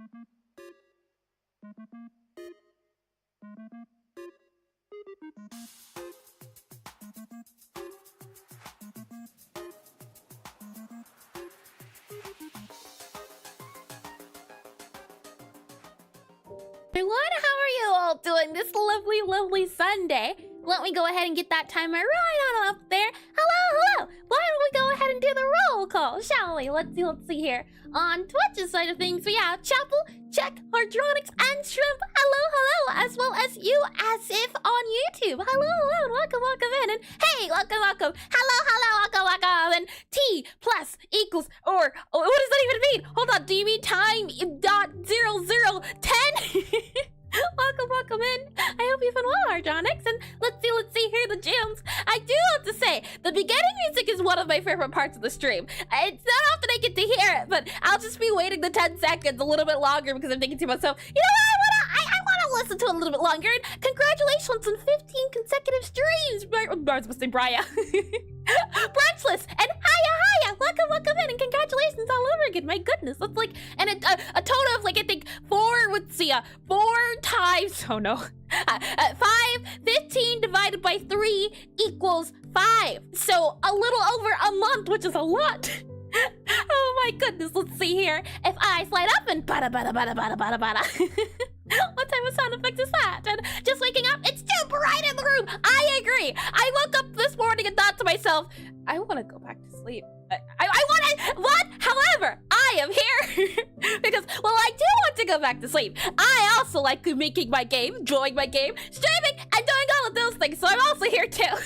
Everyone, how are you all doing this lovely, lovely Sunday? Let me go ahead and get that timer right on up there. Hello. Why don't we go ahead and do the roll call, shall we? Let's see here. On Twitch's side of things, we have Chapel, Check, Hardronics, and Shrimp. Hello, as well as you, as if on YouTube. Hello, welcome in, and hey, welcome. Hello, welcome, and T plus equals, or what does that even mean? Hold on, do you mean time dot 0010? Welcome in. I hope you've been well, Hardronics, and let's see here the jams. I do have to say, the beginning music is one of my favorite parts of the stream. It's not often I get to hear it, but I'll just be waiting the 10 seconds a little bit longer because I'm thinking to myself, you know what, I want to listen to it a little bit longer, and congratulations on 15 consecutive streams. I was supposed to say Brian. Branchless, and hiya, welcome in, and congratulations all over again. My goodness, that's like, and a total of like, I think 4 times, oh no, 15 divided by 3 equals 5, so a little over a month, which is a lot. Oh my goodness, let's see here. If I slide up and bada. What type of sound effect is that? And just waking up, it's too bright in the room. I agree. I woke up this morning and thought to myself, I want to go back to sleep. I want to, what? However, I am here because, well, I do want to go back to sleep. I also like making my game, enjoying my game, streaming, and doing all of those things, so I'm also here too.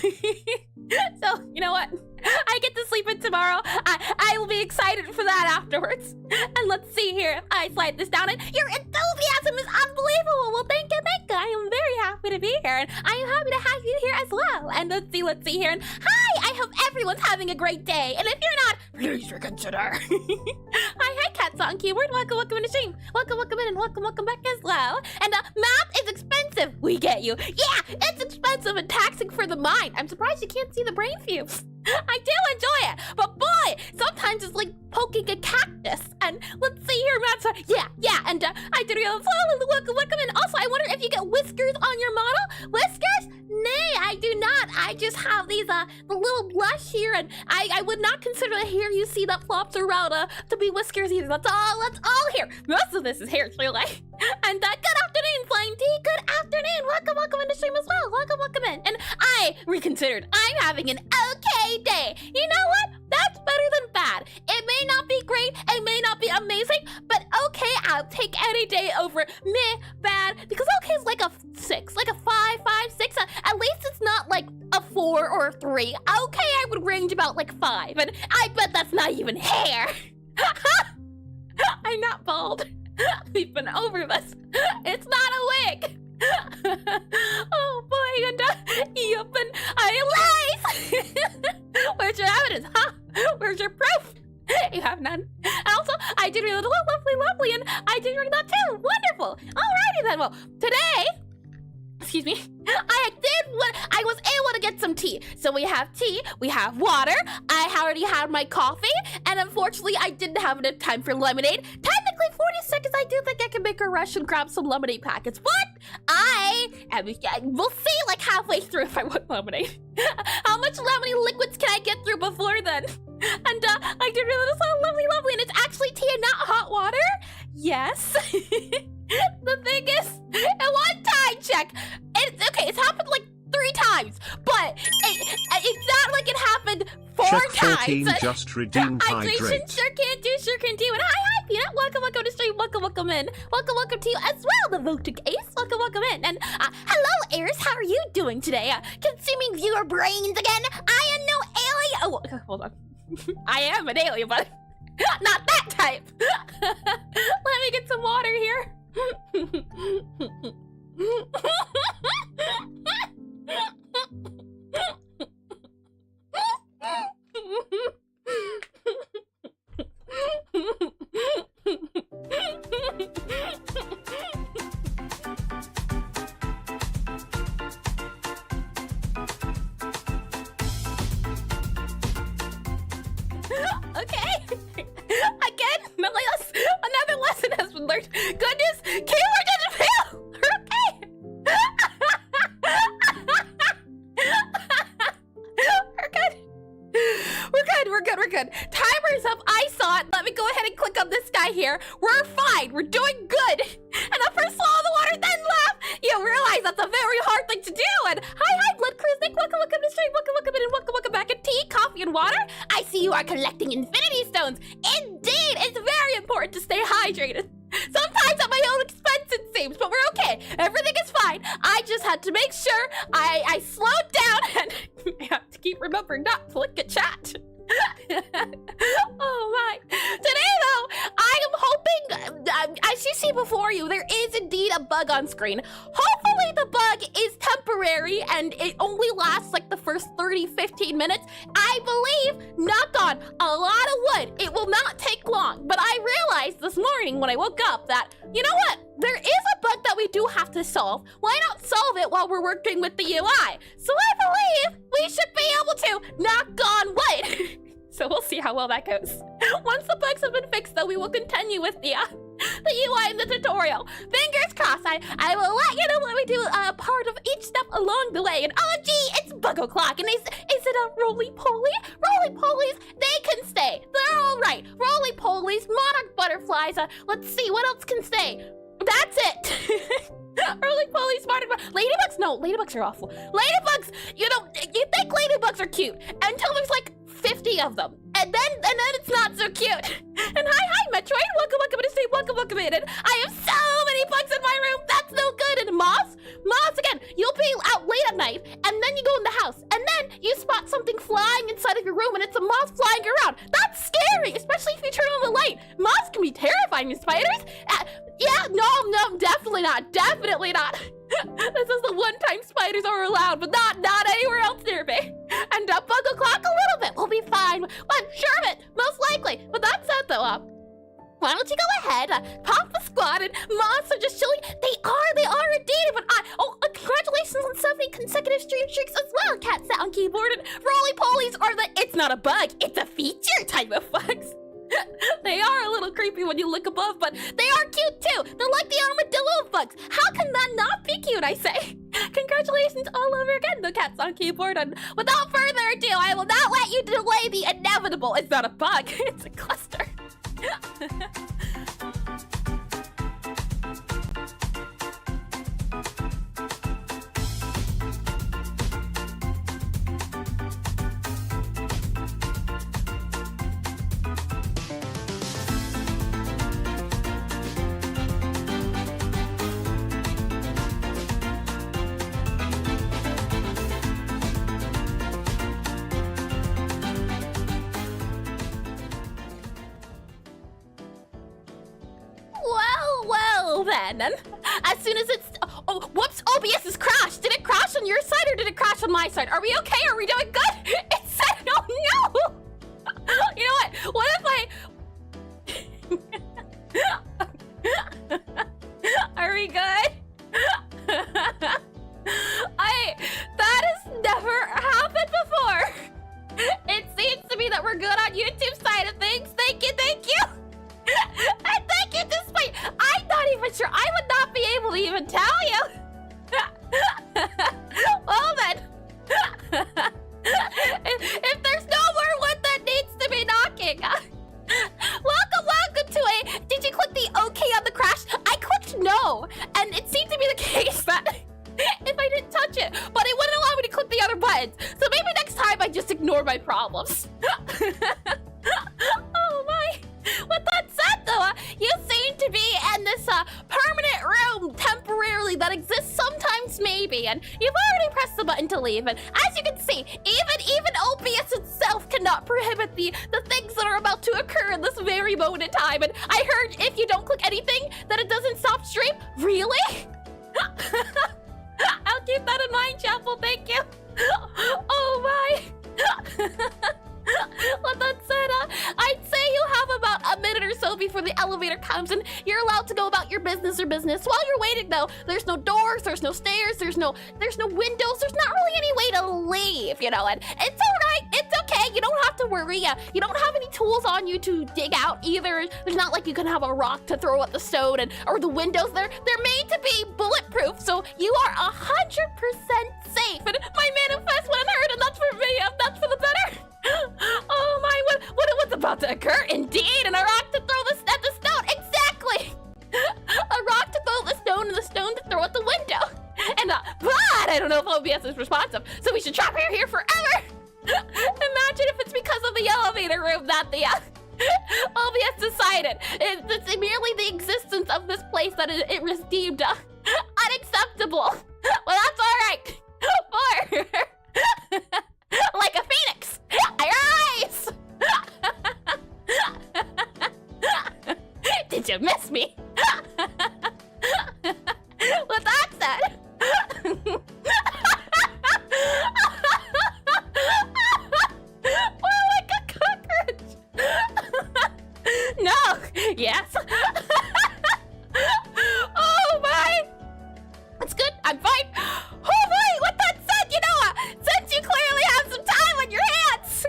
So, you know what? I get to sleep in tomorrow. I will be excited for that afterwards. And let's see here if I slide this down. And your enthusiasm is unbelievable. Well, thank you. I am very happy to be here. And I am happy to have you here as well. And let's see here. And hi, I hope everyone's having a great day. And if you're not, please reconsider. Hi, Cats on Keyboard. Welcome in the stream. Welcome in, and welcome back as well. And math is expensive. We get you. Yeah, it's expensive and taxing for the mind. I'm surprised you can't see the brain fumes. I do enjoy it, but boy, sometimes it's like poking a cactus. And let's see here, Matt. Yeah, and I did realize, welcome in. Also, I wonder if you get whiskers on your model. Whiskers? Nay, I do not. I just have these, the little blush here, and I would not consider the hair you see that flops around to be whiskers either. That's all hair. Most of this is hair, really. And good afternoon, Flying T. Good afternoon. Welcome in the stream as well. Welcome in. And I reconsidered. I'm having an okay day. You know what? That's better than bad. It may not be great, it may not be amazing, but okay, I'll take any day over meh, bad, because okay is like a 6, like a 5, 6. At least it's not like a 4 or a 3. Okay, I would range about like 5, and I bet that's not even hair. I'm not bald. We've been over this. It's not a wig. Oh boy, and yup, and I lies. Where's your evidence, huh? Where's your proof? You have none. And also, I did read that lovely, and I did read that too. Wonderful. Alrighty then. Well, today, excuse me, I was able to get some tea. So we have tea, we have water, I already had my coffee, and unfortunately I didn't have enough time for lemonade. Technically 40 seconds, I do think I can make a rush and grab some lemonade packets, but we'll see like halfway through if I want lemonade. How much lemonade liquids can I get through before then? And I did realize it's so lovely, and it's actually tea and not hot water. Yes. The thing is, at one time check, it's happened like 3 times, but it's not like it happened 4 Check 14 times. just redeemed hydrate. Sure can do. And hi, Peanut. Welcome to stream. Welcome in. Welcome to you as well, the voting ace. Welcome in. And hello, Eris. How are you doing today? Consuming viewer brains again. I am no alien. Oh, hold on. I am an alien, but not that type. Let me get some water here. Okay. Again, another lesson has been learned. Goodness, Kayla didn't fail. We're okay. We're good. Timer's up. I saw it. Let me go ahead and click on this guy here. We're fine. We're doing good. And up first swallow the water, then laugh. You realize that's a very hard thing to do. And hi, Blood Cruising. Welcome to stream. Welcome in, and welcome back. And tea, coffee, and water. I see you are collecting infinity stones. Indeed, it's very important to stay hydrated. Sometimes at my own expense, it seems, but we're okay. Everything is fine. I just had to make sure I slowed down, and I have to keep remembering not to look at chat. Oh my. Today though, I am hoping, as you see before you, there is indeed a bug on screen. Hopefully the bug is temporary and it only lasts like the first 30-15 minutes. I believe, knock on a lot of wood, it will not take long. But I realized this morning when I woke up that, you know what? There is a bug that we do have to solve. Why not solve it while we're working with the UI? So I believe we should be able to knock on wood. So we'll see how well that goes. Once the bugs have been fixed, though, we will continue with the UI in the tutorial. Fingers crossed. I will let you know when we do a part of each step along the way. And oh gee, it's bug o'clock. And is it a roly-poly? Roly-polies, they can stay. They're all right. Roly-polies, monarch butterflies. Let's see, what else can stay? That's it. Roly-polies, monarch ladybugs? No, ladybugs are awful. Ladybugs, you know, you think ladybugs are cute until there's like 50 of them, and then it's not so cute. And hi Metroid, welcome to stream, welcome in. And I have so many bugs in my room, that's no good. And moths again, you'll be out late at night, and then you go in the house, and then you spot something flying inside of your room, and it's a moth flying around. That's scary, especially if you turn on the light. Moths can be terrifying. Spiders? Yeah, no, definitely not. This is the one time spiders are allowed, but not anywhere else near me. And bug o'clock a little bit, we'll be fine. I'm sure of it, most likely. But that said though, why don't you go ahead, pop the squad, and moths are just chilling. They are indeed, but congratulations on 70 consecutive stream streaks as well. Cat sat on keyboard, and roly-polies are it's not a bug, it's a feature type of bugs. They are a little creepy when you look above, but they are cute too. They're like the armadillo of bugs. How can that not be cute, I say? Congratulations all over again, the cat's on keyboard. And without further ado, I will not let you delay the inevitable. It's not a bug, it's a cluster. Well then, as soon as it's, oh, whoops, OBS has crashed. Did it crash on your side or did it crash on my side? Are we okay? Are we doing good? It said, oh no. You know what if are we good? That has never happened before. It seems to be that we're good on YouTube side of things. Thank you. And thank you, despite I'm not even sure. I would not be able to even tell you. Well then, if there's no more wood that needs to be knocking, welcome to a. Did you click the OK on the crash? I clicked no, and it seemed to be the case that if I didn't touch it, but it wouldn't allow me to click the other buttons. So maybe next time I just ignore my problems. Oh my. With that said though, you seem to be in this permanent room temporarily that exists sometimes maybe, and you've already pressed the button to leave, and as you can see, even OBS itself cannot prohibit the things that are about to occur in this very moment in time. And I heard if you don't click anything that it doesn't stop stream. Really? I'll keep that in mind, Chapel, thank you. Oh my. With that said, I'd say you have about a minute or so before the elevator comes, and you're allowed to go about your business. While you're waiting, though, there's no doors, there's no stairs, there's no windows, there's not really any way to leave, you know, and it's all right, it's okay, you don't have to worry. You don't have any tools on you to dig out either. There's not like you can have a rock to throw at the stone, or the windows, they're made to be bulletproof, so you are 100% safe. And my manifest went unheard, and that's for me, that's for the better. Oh my, what's about to occur? Indeed, and a rock to throw at the stone, exactly. A rock to throw at the stone, and the stone to throw at the window. And but I don't know if OBS is responsive, so we should trap her here forever. Imagine if it's because of the elevator room that the OBS decided. It's merely the existence of this place that it was deemed unacceptable. Well, that's all right. For like a phoenix, I rise. Did you miss me? With that said, oh, like a cockroach. No, yes. Oh my, it's good. I'm fine. Oh boy, with that said, you know, since you clearly have some time on your hands,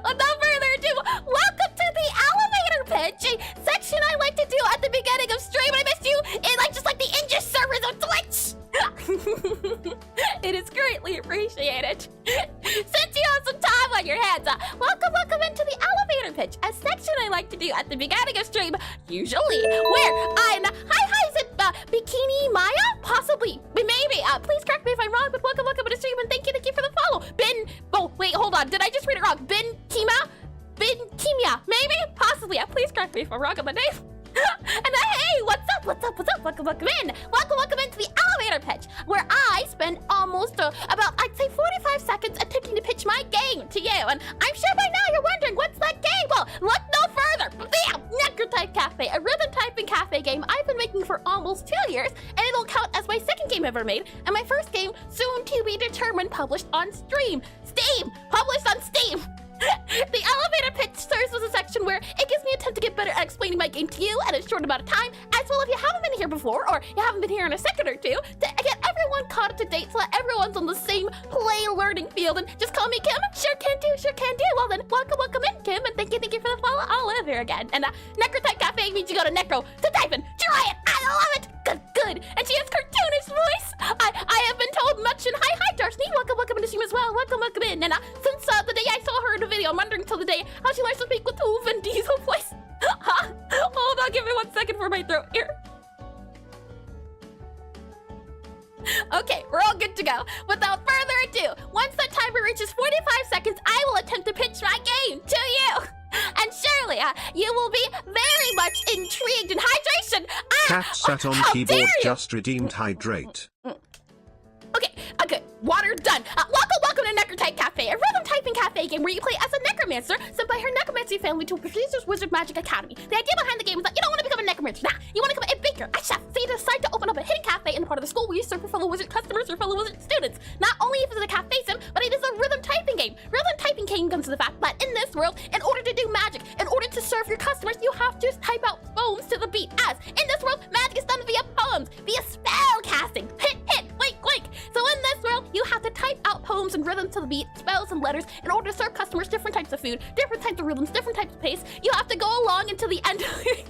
without further ado, welcome to the elevator pitch, a section I like to do at the beginning of stream. I missed you in just like the English servers on Twitch. It is greatly appreciated. Since you have some time on your hands, welcome into the elevator pitch, a section I like to do at the beginning of stream, usually, where I'm, hi, is it Bikini Maya? Possibly, maybe, please correct me if I'm wrong, but welcome to the stream, and thank you for the follow. Oh, wait, hold on, did I just read it wrong? Ben Kimia, maybe? Possibly, please correct me if I'm wrong on the name. And hey, what's up? Welcome into the elevator pitch, where I spend almost about, I'd say 45 seconds attempting to pitch my game to you. And I'm sure by now you're wondering, what's that game? Well, look no further. Bam! Necrotype Cafe, a rhythm typing cafe game I've been making for almost 2 years, and it'll count as my second game ever made, and my first game soon to be determined, published on Steam. Published on Steam. The elevator pitch serves as a section where it gives me a time to get better at explaining my game to you in a short amount of time, as well if you haven't been here before, or you haven't been here in a second or two, to get everyone caught up to date so that everyone's on the same play learning field. And just call me Kim. Sure can do. Well then, welcome in, Kim, and thank you for the follow. I'll live here again. And Necrotype Cafe means you go to Necro to type in. Try it. I love it. Good. And she has cartoonish voice. I have been told much. And hi, Darcy. Welcome into stream as well. Welcome in. And since the day I saw her in a video, I'm wondering till the day how she learns to speak with Vin Diesel voice. Hold on, give me 1 second for my throat here. Okay, we're all good to go. Without further ado, once that timer reaches 45 seconds, I will attempt to pitch my game to you. And surely, you will be very much intrigued in hydration. Cat sat on keyboard, just redeemed hydrate. Okay, water done. Welcome to Necrotype Cafe, a rhythm typing cafe game where you play as a necromancer sent by her necromancy family to Professor's Wizard Magic Academy. The idea behind the game is that you don't want to become a necromancer. Nah, you want to become a baker, a chef. So you decide to open up a hidden cafe in the part of the school where you serve for fellow wizard customers or fellow wizard students. Not only is it a cafe sim, but it is a rhythm typing game. Rhythm typing game comes to the fact that in this world, in order to do magic, in order to serve your customers, you have to type out poems to the beat. As in this world, magic is done via poems, via spell casting. Hit, wink. So in this world, you have to type out poems and rhythms to the beat, spells and letters in order to serve customers different types of food, different types of rhythms, different types of pace. You have to go along until the end of the end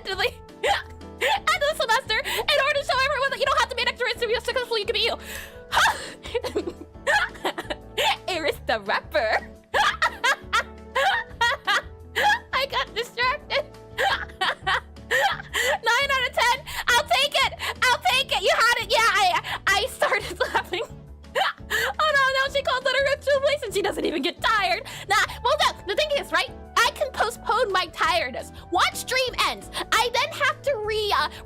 of the semester in order to show everyone that you don't have to be an extra to be successful. You can be you. Iris the rapper. I got distracted. 9 out of 10. I'll take it. You had it. Yeah, I started laughing. Oh no, she calls that her actual voice and she doesn't even get tired. Nah, well no, the thing is, right? I can postpone my tiredness. Once stream ends, I then have to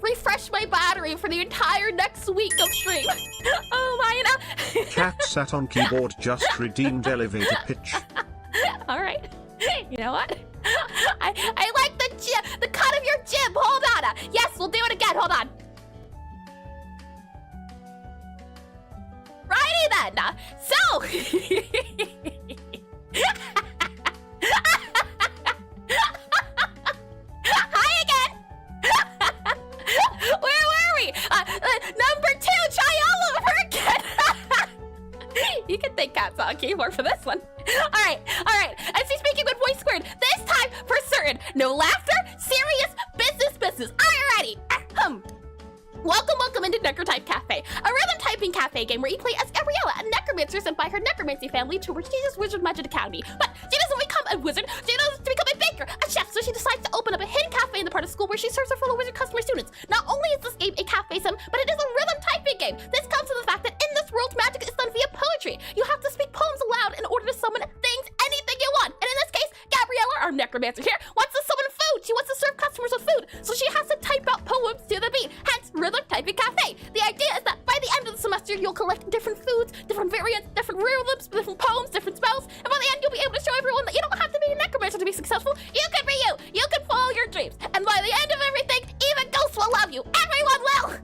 refresh my battery for the entire next week of stream. Oh my, Cat sat on keyboard, just redeemed elevator pitch. All right. You know what? I like the cut of your jib. Hold on. Yes, we'll do it again. Hold on. Righty then. So. a keyboard for this one. All right. And see, speaking with voice squared, this time for certain. No laughter, serious business. Alrighty. Welcome into Necrotype Cafe, a rhythm typing cafe game where you play as Gabriella, a necromancer sent by her necromancy family to Regina's Wizard Magic Academy. But she doesn't become a wizard, she knows to become a baker, a chef, so she decides to open up a hidden cafe in the part of school where she serves her fellow wizard customer students. Not only is this game a cafe sim, but it is a rhythm typing game. This comes from the fact that in this world, magic is done via poetry. You have to speak poems aloud in order to summon things, anything you want. And in this case, Gabriella, our necromancer here, wants to summon food. She wants to serve customers with food, so she has to type out poems to the beat, hence Rhythm Typing Cafe. The idea is that by the end of the semester, you'll collect different foods, different variants, different rhythms, different poems, different spells, and by the end, you'll be able to show everyone that you don't have to be a necromancer to be successful. You can be you. You can follow your dreams. And by the end of everything, even ghosts will love you. Everyone will.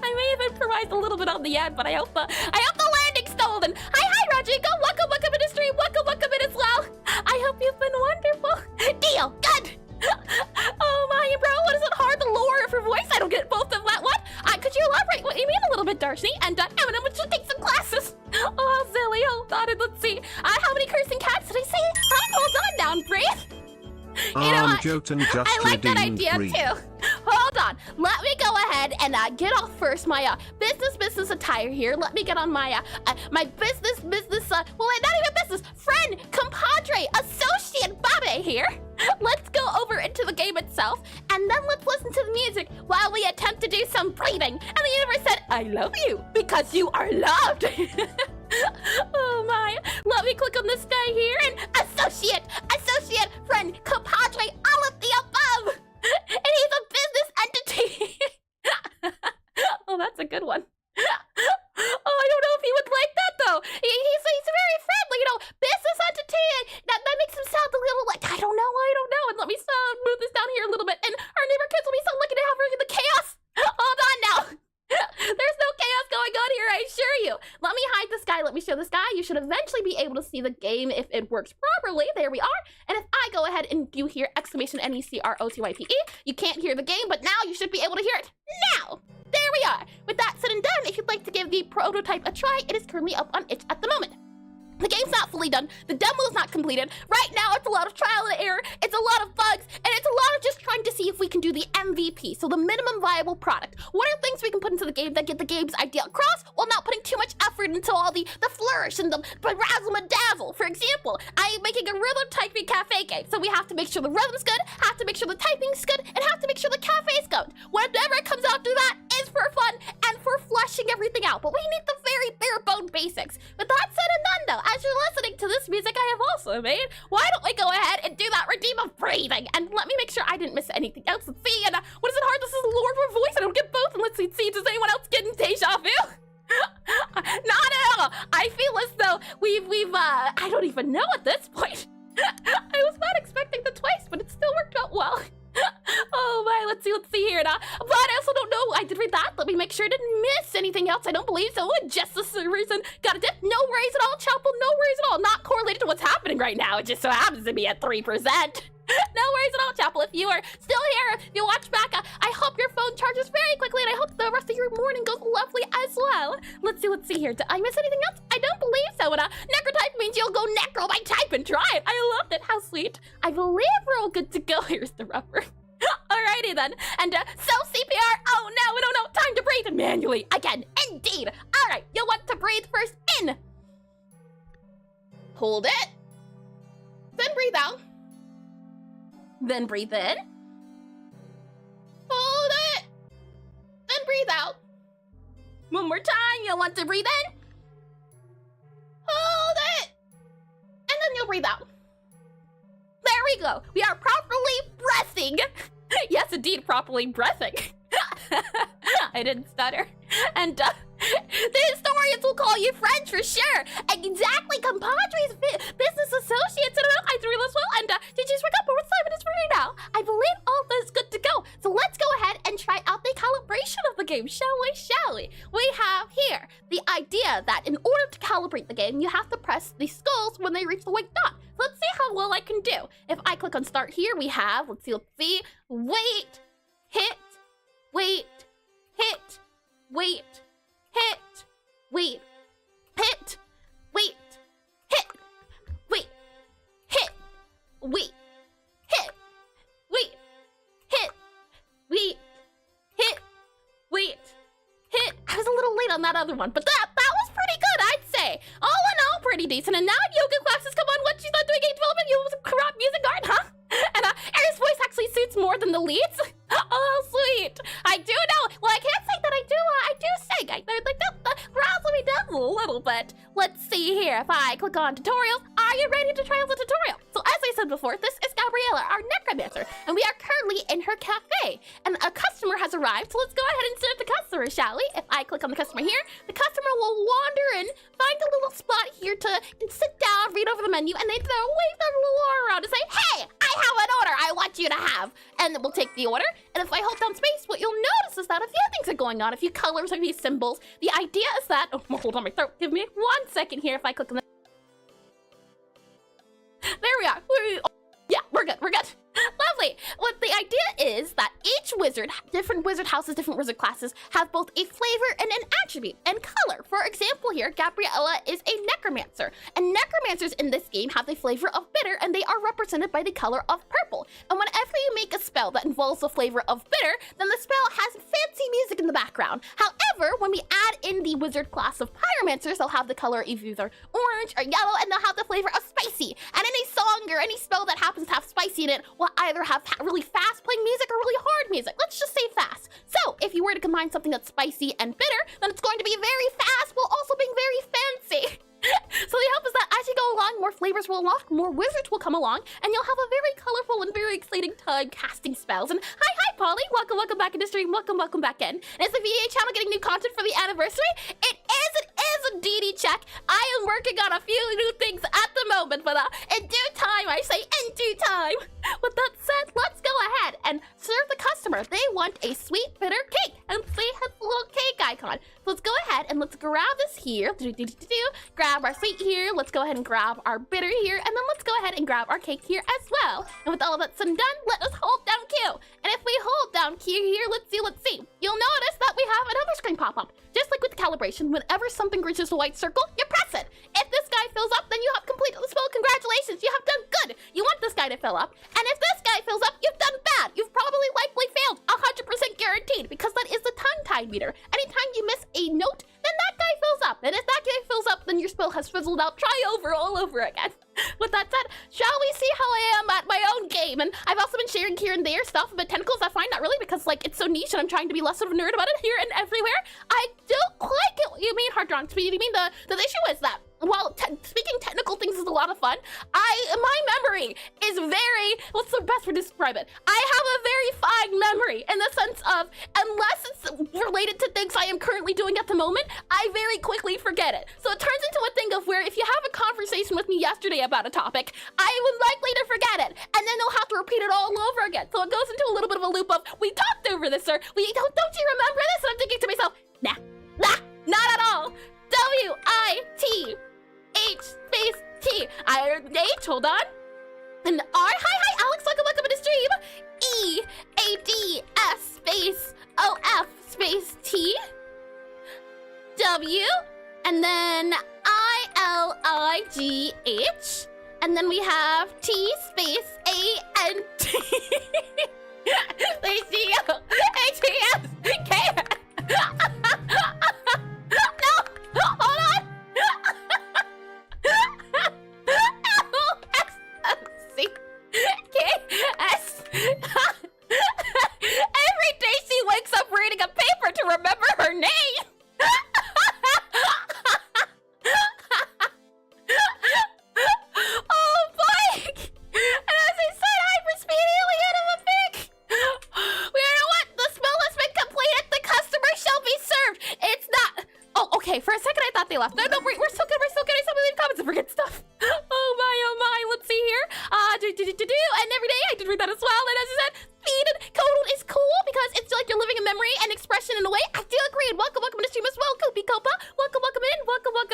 I may have improvised a little bit on the end, but I hope the landing's stolen. Hi, Rodrigo. Welcome into stream. Welcome in as well. I hope you've been wonderful. Deal. Good. Oh my, bro, what is it hard to lower her voice? I don't get both of that. What? Could you elaborate what you mean a little bit, Darcy? And Eminem, would you take some classes? Oh, how silly. Hold on, and let's see. How many cursing cats did I say? Hold on down, breathe. You know what? Jotun just I like that idea breathe. too. Hold on. Let me go ahead and get off first my business attire here. Let me get on my my business well, not even business, friend, compadre, associate Babe here. Let's go over into the game itself, and then let's listen to the music while we attempt to do some breathing. And the universe said, I love you because you are loved. Oh my. Let me click on this guy here, and associate, friend, compadre, all of the above. And he's a business entity. Oh, that's a good one. Oh, I don't know if he would like that though. He's very friendly, you know, business entity. That makes him sound a little like, I don't know. And let me move this down here a little bit, and our neighbor kids will be so lucky to have the chaos. Hold on now. There's no chaos going on here, I assure you. Let me hide this guy. Let me show this guy. You should eventually be able to see the game if it works properly. There we are. And if I go ahead and you hear exclamation NECROTYPE, you can't hear the game, but now you should be able to hear it now. There we are. With that said and done, if you'd like to give the prototype a try, it is currently up on itch at the moment. The game's not fully done. The demo is not completed. Right now, it's a lot of trial and error. It's a lot of bugs, and it's a lot of just trying to see if we can do the MVP, so the minimum viable product. What are things we can put into the game that get the game's idea across while not putting too much effort into all the flourish and the razzle and dazzle? For example, I am making a rhythm typing cafe game, so we have to make sure the rhythm's good, have to make sure the typing's good, and have to make sure the cafe's good. Whatever comes after that is for fun and for fleshing everything out, but we need the very bare bone basics. With that said and done, though, as you're listening to this music I have also made, why don't we go ahead and do that redeem of breathing? And let me make sure I didn't miss anything else. Let's see, and what is it hard? This is Lord for voice. I don't get both. And let's see, does anyone else get deja vu? Not at all. I feel as though we've I don't even know at this point. I was not expecting the twice, but it still worked out well. Oh my, let's see here now. But I also don't know. I did read that. Let me make sure I didn't miss anything else. I don't believe so. Just this reason. Got a dip. No worries at all, Chapel. No worries at all. Not correlated to what's happening right now. It just so happens to be at 3%. No worries at all, Chapel. If you are still here, if you watch back, I hope your phone charges very quickly, and I hope the rest of your morning goes lovely as well. Let's see here. Did I miss anything else? I don't believe so. And necrotype means you'll go necro by type and try it. I loved it. How sweet. I believe we're all good to go. Here's the rubber. Alrighty then. And so CPR. Oh no, we don't know. Time to breathe manually again. Indeed. Alright, you'll want to breathe first in. Hold it. Then breathe out. Then breathe in. Hold it. Then breathe out. One more time. You'll want to breathe in. Hold it. And then you'll breathe out. There we go. We are properly breathing. Yes, indeed, properly breathing. I didn't stutter. And the historians will call you friends for sure. Exactly, compadres, business associates, and I threw this well. And did you just wake up? What time it is for you now? I believe all this is good to go. So let's go ahead and try out the calibration of the game, shall we? We have here the idea that in order to calibrate the game, you have to press the skulls when they reach the white dot. So let's see how well I can do. If I click on start here, we have, let's see, wait, hit, wait, hit, wait, hit, wait, hit, wait, hit, wait, hit, wait, hit, wait, hit, wait, hit, wait, hit. I was a little late on that other one, but that was pretty good, I'd say. All in all, pretty decent. And now yoga classes come on. What, she's not doing game development? You corrupt music art, huh? And Air's voice actually suits more than the leads. Oh, sweet. I do know. Well, I can't say that I do sing. The Rosalie does a little bit. Let's see here. If I click on tutorials, are you ready to try out the tutorial? So as I said before, this is Gabriella, our Necromancer, and we are currently in her cafe. And a customer has arrived, so let's go ahead and serve the customer, shall we? If I click on the customer here, the customer will wander in, find a little spot here to sit down, read over the menu, and they wave their little arm around and say, hey, I have an order I want you to have. And we'll take the order. And if I hold down space, what you'll notice is that a few things are going on, a few colors, a few symbols. The idea is that, oh, hold on my throat. Give me 1 second here if I click on the, there we are. Yeah, we're good. Lovely. What the idea is that each wizard, different wizard houses, different wizard classes, have both a flavor and an attribute and color. For example here, Gabriella is a necromancer, and necromancers in this game have the flavor of bitter, and they are represented by the color of purple. And whenever you make a spell that involves the flavor of bitter, then the spell has fancy music in the background. However, when we add in the wizard class of pyromancers, they'll have the color of either orange or yellow, and they'll have the flavor of spicy. And any song or any spell that happens to have spicy in it will either have really fast playing music or really hard music. Let's just say fast. So if you were to combine something that's spicy and bitter, then it's going to be very fast while also being very fancy. So the hope is that as you go along, more flavors will unlock, more wizards will come along, and you'll have a very colorful and very exciting time casting spells. And hi Polly, welcome back into stream, welcome back in. And is the VA channel getting new content for the anniversary? It is indeedy, check. I am working on a few new things at the moment, but in due time, I say in due time. With that said, let's go ahead and serve the customer. They want a sweet bitter cake, and see his little cake icon. So let's go ahead and let's grab this here. Grab our sweet here. Let's go ahead and grab our bitter here, and then let's go ahead and grab our cake here as well. And with all of that said and done, let us hold down Q. And if we hold down Q here, let's see. You'll notice that we have another screen pop up. Just like with the calibration, whenever something reaches the white circle, you press it. If this guy fills up, then you have completed the spell. Congratulations, you have done good. You want this guy to fill up. And if this guy fills up, you've done bad. You've probably likely failed, 100% guaranteed, because that is the tongue-tied meter. Anytime you miss a note, then that guy fills up. And if that guy fills up, then your spell has fizzled out. Try all over again. With that said, shall we see how I am at my own game? And I've also been sharing here and there stuff about tentacles. I find not really, because like it's so niche and I'm trying to be less of a nerd about it here and everywhere. I don't quite get what you mean, hard drawings. You mean the issue is that while speaking technical things is a lot of fun, my memory is very, what's the best way to describe it? I have a very fine memory in the sense of, unless it's related to things I am currently doing at the moment, I very quickly forget it. So it turns into a thing of where if you have a conversation with me yesterday about a topic, I would likely to forget it, and then they'll have to repeat it all over again. So it goes into a little bit of a loop of, we talked over this, sir. Don't you remember this? And I'm thinking to myself, nah, not at all. W-I-T H space T. H, hold on. And R, hi, Alex, welcome to the stream. E-A-D-S space O-F space T. W, and then I-L-I-G-H. And then we have T space A-N-T. Space G-O-H-E-S-K. No, hold on. L-S-C-K-S. Every day she wakes up reading a paper to remember her name. Oh boy! And as I said, hyperspeed alien of a pig. You know what? The spell has been completed. The customer shall be served. It's not. Oh, okay. For a second, I thought they left. No, we're still good. I still leave comments and forget stuff. Oh my. Let's see here. And every day I did read that as well. And as I said, speed and code is cool because it's like you're living a memory and expression in a way. I do agree. And welcome to the stream as well, Koopy Kopa. Welcome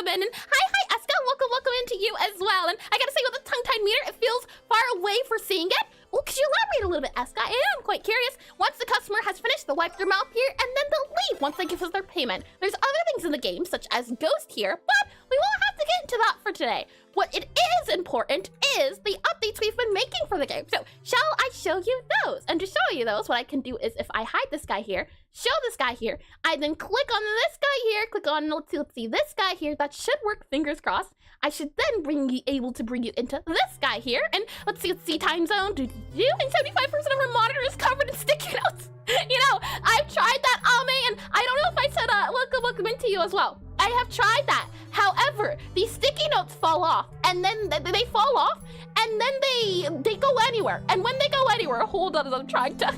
in. And hi, Eska. Welcome in to you as well. And I gotta say, with the tongue-tied meter, it feels far away for seeing it, Well, could you elaborate a little bit, Eska? I am quite curious. Once the customer has finished, they'll wipe their mouth here, and then they'll leave once they give us their payment. There's other things in the game, such as Ghost here, but we won't have to get into that for today. What it is important is the updates we've been making for the game. So, shall I show you those? And to show you those, what I can do is if I hide this guy here, show this guy here, I then click on this guy here, click on, let's see, this guy here. That should work, fingers crossed. I should then able to bring you into this guy here, and let's see, time zone, and 75% of our monitor is covered in sticky notes. You know, I've tried that, Ame, and I don't know if I said, welcome into you as well. I have tried that. However, these sticky notes fall off, and then they fall off, and then they go anywhere. And when they go anywhere, hold on as I'm trying to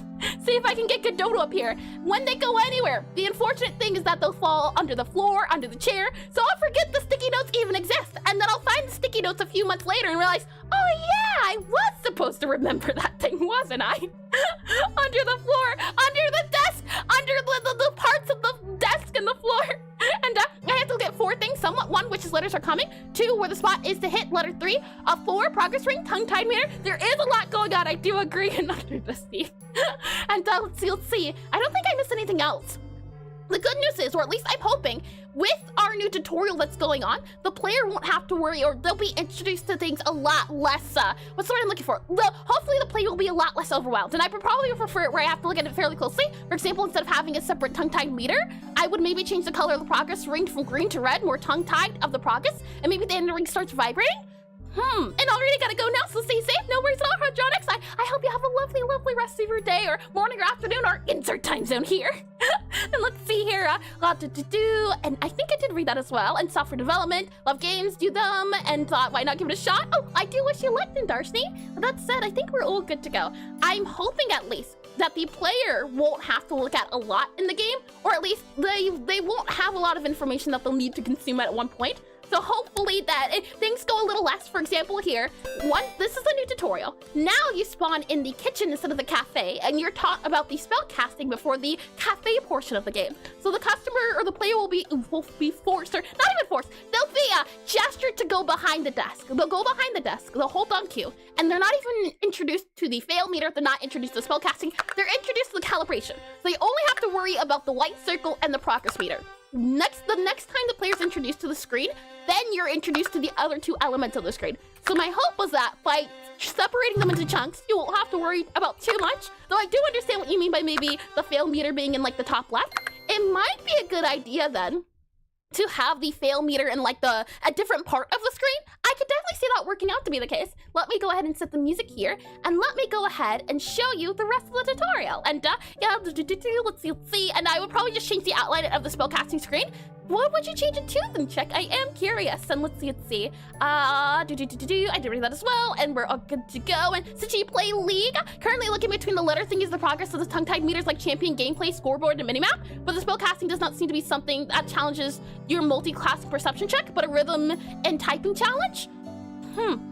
see if I can get Godot up here. When they go anywhere, the unfortunate thing is that they'll fall under the floor, under the chair, so I'll forget the sticky notes even exist, and then I'll find the sticky notes a few months later and realize, oh yeah, I was supposed to remember that thing, wasn't I? Under the floor, under the desk, under the parts of the desk and the floor. And I have to look at 4 things somewhat. 1, which is letters are coming. 2, where the spot is to hit letter 3. 4, progress ring, tongue-tied meter. There is a lot going on, I do agree, and under the sea. And let's see. I don't think I missed anything else. The good news is, or at least I'm hoping, with our new tutorial that's going on, the player won't have to worry, or they'll be introduced to things a lot less, what's the word I'm looking for? Hopefully the player will be a lot less overwhelmed, and I would probably prefer it where I have to look at it fairly closely. For example, instead of having a separate tongue-tied meter, I would maybe change the color of the progress ring from green to red, more tongue-tied of the progress, and maybe then the ring starts vibrating. And already gotta go now, so stay safe. No worries at all, Hydronics. I hope you have a lovely, lovely rest of your day, or morning, or afternoon, or insert time zone here. And let's see here, and I think I did read that as well. And software development, love games, do them, and thought, why not give it a shot? Oh, I do wish you luck in Darshni. But that said, I think we're all good to go. I'm hoping at least that the player won't have to look at a lot in the game, or at least they won't have a lot of information that they'll need to consume at one point. So hopefully that things go a little less. For example here, this is a new tutorial. Now you spawn in the kitchen instead of the cafe, and you're taught about the spell casting before the cafe portion of the game. So the customer or the player will be forced, or not even forced, they'll be gestured to go behind the desk. They'll go behind the desk, they'll hold on Q, and they're not even introduced to the fail meter, they're not introduced to spell casting, they're introduced to the calibration. So you only have to worry about the white circle and the progress meter. The next time the player's introduced to the screen, then you're introduced to the other 2 elements of the screen. So my hope was that by separating them into chunks, you won't have to worry about too much. Though I do understand what you mean by maybe the fail meter being in like the top left. It might be a good idea then to have the fail meter in like a different part of the screen. I could definitely see that working out to be the case. Let me go ahead and set the music here, and let me go ahead and show you the rest of the tutorial. And yeah, let's see, and I would probably just change the outline of the spellcasting screen. What would you change it to then, Check? I am curious. And let's see. I did read that as well, and we're all good to go. And since you play League, currently looking between the letter thing is the progress of the tongue-tied meters like champion, gameplay, scoreboard, and minimap. But the spellcasting does not seem to be something that challenges your multi-class perception check, but a rhythm and typing challenge.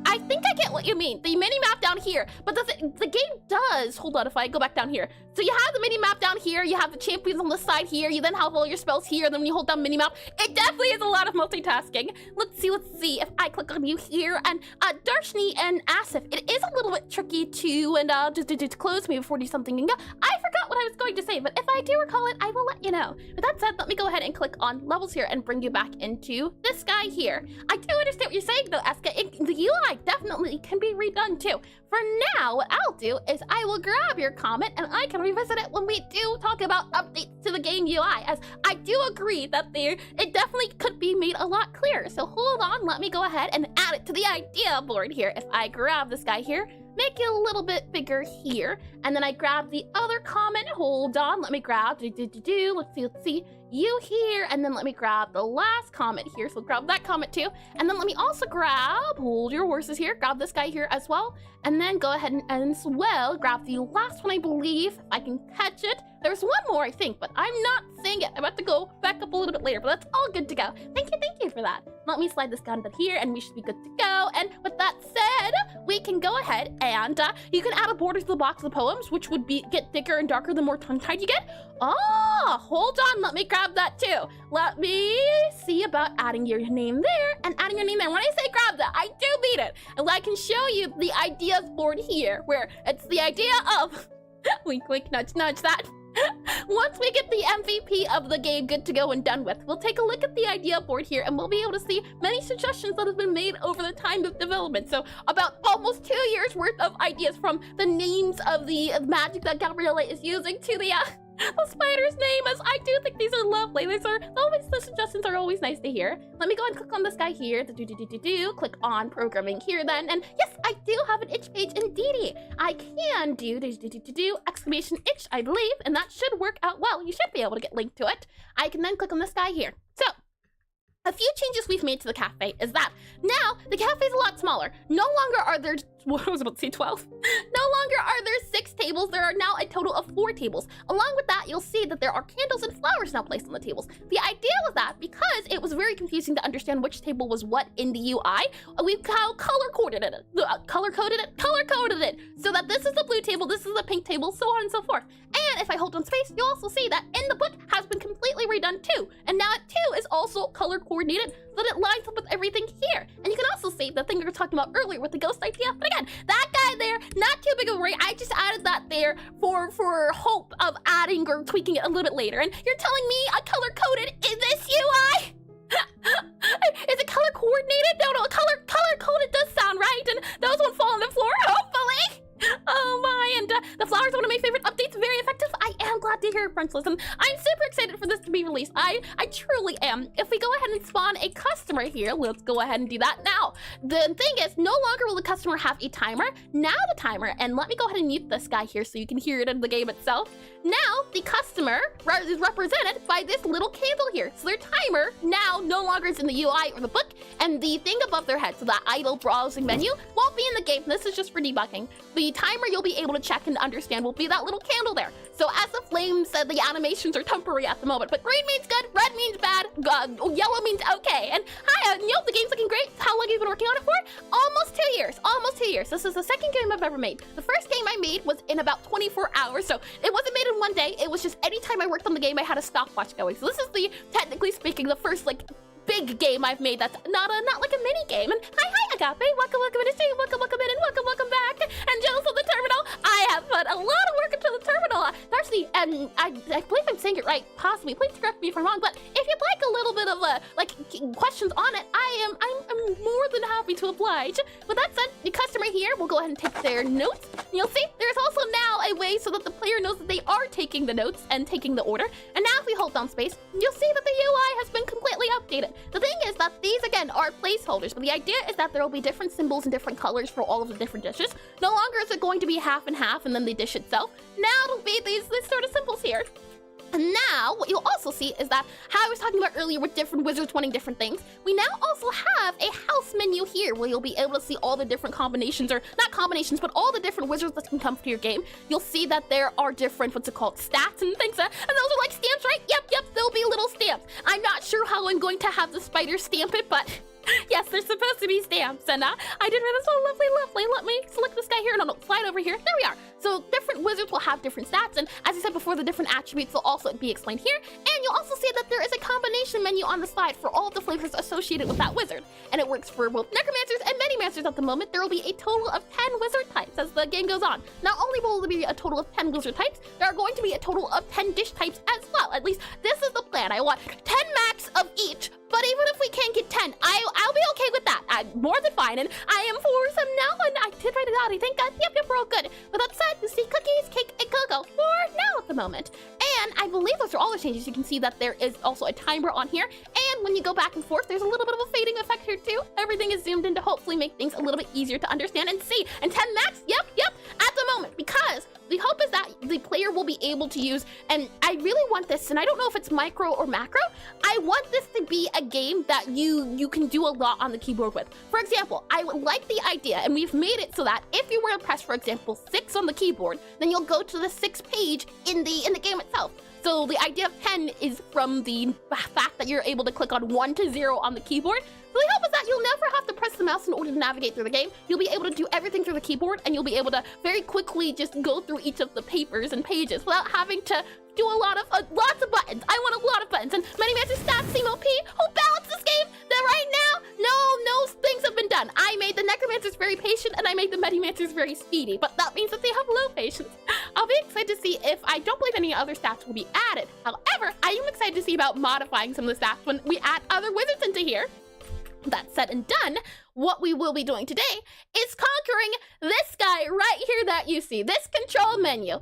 I think I get what you mean. The mini-map down here, but the game does, hold on, if I go back down here. So you have the mini-map down here, you have the champions on the side here, you then have all your spells here, then when you hold down mini-map, it definitely is a lot of multitasking. Let's see if I click on you here, and Darshni and Asif, it is a little bit tricky to, and to close me before do something. I forgot what I was going to say, but if I do recall it, I will let you know. With that said, let me go ahead and click on levels here and bring you back into this guy here. I do understand what you're saying though, Eska. The UI definitely can be redone too. For now, what I'll do is I will grab your comment and I can revisit it when we do talk about updates to the game UI, as I do agree that it definitely could be made a lot clearer. So hold on, let me go ahead and add it to the idea board here. If I grab this guy here, make it a little bit bigger here, and then I grab the other comment, hold on, let me grab, let's see, you here, and then let me grab the last comment here, so grab that comment too, and then let me also grab, hold your horses here, grab this guy here as well, and then go ahead and as well, grab the last one, I believe, if I can catch it. There's one more, I think, but I'm not seeing it. I'm about to go back up a little bit later, but that's all good to go. Thank you for that. Let me slide this down to here, and we should be good to go. And with that said, we can go ahead and you can add a border to the box of the poems, which would get thicker and darker the more tongue-tied you get. Oh, hold on. Let me grab grab that too. Let me see about adding your name there and adding your name there. When I say grab that, I do mean it. And I can show you the ideas board here, where it's the idea of, wink, wink, nudge, nudge that. Once we get the MVP of the game good to go and done with, we'll take a look at the idea board here and we'll be able to see many suggestions that have been made over the time of development. So about almost 2 years worth of ideas, from the names of the magic that Gabriella is using to the spider's name. As I do think these are lovely. The suggestions are always nice to hear. Let me go and click on this guy here. Click on programming here then. And yes, I do have an itch page indeedy. I can do exclamation itch, I believe, and that should work out well. You should be able to get linked to it. I can then click on this guy here. So a few changes we've made to the cafe is that now the cafe is a lot smaller. No longer are there, what I was about to say 12. No longer are there 6 tables. There are now a total of 4 tables. Along with that, you'll see that there are candles and flowers now placed on the tables. The idea was that because it was very confusing to understand which table was what in the UI, we've color-coded it. Color-coded it. So that this is the blue table, this is the pink table, so on and so forth. And if I hold on space, you'll also see that in the book has been completely redone too. And now it too is also color-coordinated so that it lines up with everything here. And you can also see the thing we were talking about earlier with the ghost idea. But again, that guy there, not too big of a worry. I just added that there for hope of adding or tweaking it a little bit later. And you're telling me I color-coded in this UI? Is it color coordinated? No, color coded does sound right, and those won't fall on the floor, hopefully. Oh my, and the flowers are one of my favorite updates, very effective. I am glad to hear, French Listen. I'm super excited for this to be released. I truly am. If we go ahead and spawn a customer here, let's go ahead and do that now. The thing is, no longer will the customer have a timer. Now the timer, and let me go ahead and mute this guy here so you can hear it in the game itself. Now the customer is represented by this little candle here. So their timer now no longer is in the UI or the book, and the thing above their head, so that idle browsing menu, won't be in the game. This is just for debugging. The timer you'll be able to check and understand will be that little candle there. So as the flame said, the animations are temporary at the moment, but green means good, red means bad, yellow means okay. And hi, the game's looking great. How long have you been working on it for? Almost 2 years, almost 2 years. This is the second game I've ever made. The first game I made was in about 24 hours, so it wasn't made in one day. It was just anytime I worked on the game, I had a stopwatch going. So this is technically speaking, the first big game I've made that's not like a mini game. And hi Agape, welcome in the stream, welcome in, and welcome back. And Joe's on the terminal. I have put a lot of work into the terminal. Darcy, and I believe I'm saying it right, possibly. Please correct me if I'm wrong, but if you'd like a little bit of questions on it, I'm more than happy to oblige. With that said, the customer here will go ahead and take their notes. And you'll see there's also now a way so that the player knows that they are taking the notes and taking the order. And now if we hold down space, you'll see that the UI has been completely updated. The thing is that these, again, are placeholders, but the idea is that there will be different symbols and different colors for all of the different dishes. No longer is it going to be half and half and then the dish itself. Now it'll be these sort of symbols here. And now, what you'll also see is that how I was talking about earlier with different wizards wanting different things, we now also have a house menu here where you'll be able to see all the different combinations, or not combinations, but all the different wizards that can come to your game. You'll see that there are different, stats and things, and those are like stamps, right? Yep, there'll be little stamps. I'm not sure how I'm going to have the spider stamp it, but yes, there's supposed to be stamps, and I did this one lovely. Let me select this guy here, no, slide over here. There we are. So different wizards will have different stats, and as I said before, the different attributes will also be explained here. And you'll also see that there is a combination menu on the slide for all of the flavors associated with that wizard, and it works for both necromancers and many-mancers at the moment. There will be a total of 10 wizard types as the game goes on. Not only will there be a total of 10 wizard types, there are going to be a total of 10 dish types as well. At least this is the plan. I want 10 max of each. But even if we can't get 10, I'll be okay with that. I'm more than fine, and I am for some now, and I did write it out, I think. Yep, we're all good. With that said, you see cookies, cake, and cocoa for now at the moment. And I believe those are all the changes. You can see that there is also a timer on here, and when you go back and forth, there's a little bit of a fading effect here too. Everything is zoomed in to hopefully make things a little bit easier to understand and see. And 10 max, yep, at the moment, because the hope is that the player will be able to use, and I really want this, and I don't know if it's micro or macro, I want this to be a game that you can do a lot on the keyboard with. For example, I would like the idea, and we've made it so that if you were to press, for example, 6 on the keyboard, then you'll go to the 6th page in the game itself. So the idea of 10 is from the fact that you're able to click on 1 to 0 on the keyboard. So the hope is that you'll never have to press the mouse in order to navigate through the game. You'll be able to do everything through the keyboard, and you'll be able to very quickly just go through each of the papers and pages without having to do a lot of lots of buttons. I want a lot of buttons. And Necromancer stats seem OP. Who balanced this game? That right now, no things have been done. I made the Necromancers very patient, and I made the Medimancers very speedy. But that means that they have low patience. I'll be excited to see if I don't believe any other stats will be added. However, I am excited to see about modifying some of the stats when we add other wizards into here. That said and done, what we will be doing today is conquering this guy right here that you see, this control menu.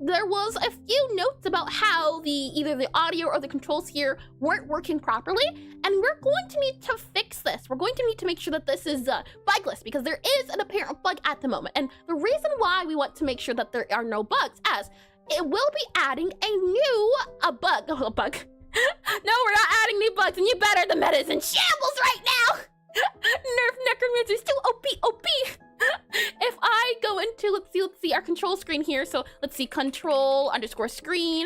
There was a few notes about how either the audio or the controls here weren't working properly, and we're going to need to fix this. We're going to need to make sure that this is bugless, because there is an apparent bug at the moment. And the reason why we want to make sure that there are no bugs, as it will be adding a new bug. No, we're not adding new bugs, and you better, the meta is in shambles right now. Nerf Necromancer's too OP. If I go into, let's see our control screen here. So let's see, control_screen.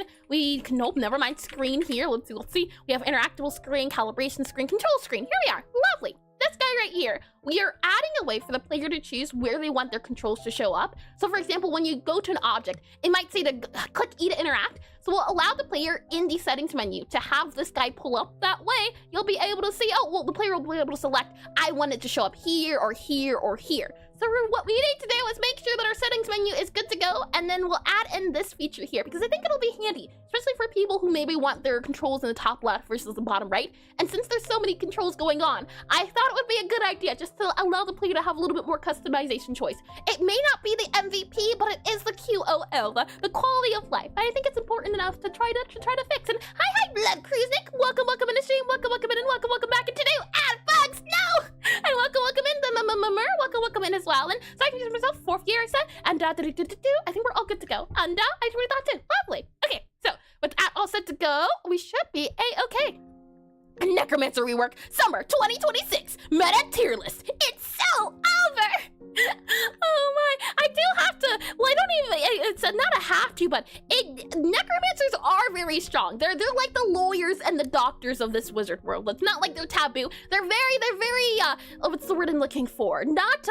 Nope, never mind, screen here. Let's see. We have interactable screen, calibration screen, control screen. Here we are, lovely. This guy right here, we are adding a way for the player to choose where they want their controls to show up. So for example, when you go to an object, it might say to click E to interact. So we'll allow the player in the settings menu to have this guy pull up. That way, you'll be able to see, the player will be able to select, I want it to show up here or here or here. So what we need to do is make sure that our settings menu is good to go, and then we'll add in this feature here, because I think it'll be handy, especially for people who maybe want their controls in the top left versus the bottom right. And since there's so many controls going on, I thought it would be a good idea just to allow the player to have a little bit more customization choice. It may not be the MVP, but it is the QOL, the quality of life. I think it's important enough to try to fix. And hi, Blood Cruisnick. Welcome in the stream. Welcome in, and welcome back. And today, add bugs. No, and welcome in the welcome in as well. And so I can use myself 4th year, I said, and I think we're all good to go. And I really thought too. Lovely. Okay, so with that all set to go, we should be a-okay. Necromancer rework, summer 2026, meta tier list. It's so over. Oh my, I do have to, well, I don't even, it's not a have to, but necromancers are very strong. They're like the lawyers and the doctors of this wizard world. It's not like they're taboo. They're very, what's the word I'm looking for? Not,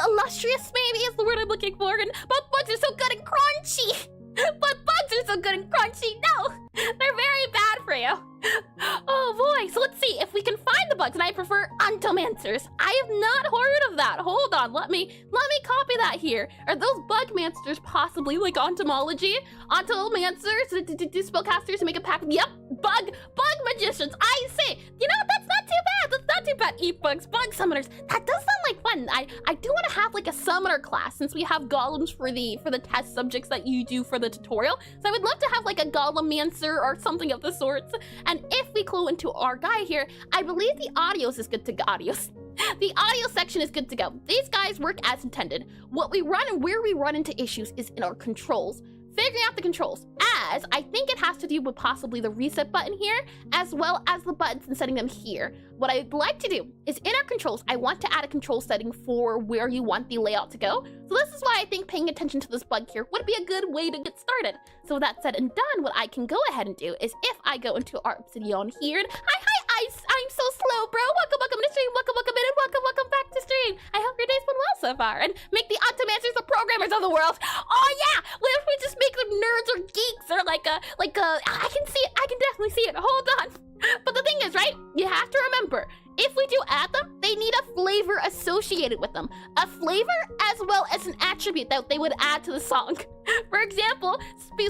illustrious maybe is the word I'm looking for. But bugs are so good and crunchy. But bugs are so good and crunchy. No, they're very bad for you. Oh boy, so let's see if we can find the bugs, and I prefer Ontomancers. I have not heard of that. Hold on, let me copy that here. Are those bugmancers possibly like Ontomology? Ontomancers, do spellcasters make a pack? Yep, bug magicians. I say, you know, that's not too bad. That's not too bad. Eat bugs, bug summoners. That does sound like fun. I do want to have like a summoner class, since we have golems for the test subjects that you do for the tutorial. So I would love to have like a golemancer or something of the sorts. And if we clue into our guy here, I believe the audios is good to go. The audio section is good to go. These guys work as intended. What we run and where we run into issues is in our controls. Figuring out the controls, as I think it has to do with possibly the reset button here, as well as the buttons and setting them here. What I'd like to do is in our controls, I want to add a control setting for where you want the layout to go. So this is why I think paying attention to this bug here would be a good way to get started. So with that said and done, what I can go ahead and do is if I go into our Obsidian here, and hi, I'm so slow, bro. Welcome to stream, welcome in, and welcome back to stream. I hope your day's been well so far, and make the Ontomancers the programmers of the world. Oh yeah, what if we just make them nerds or geeks or like a, I can see it, I can definitely see it. Hold on. But the thing is, right, you have to remember, if we do add them, they need a flavor associated with them. A flavor as well as an attribute that they would add to the song. For example,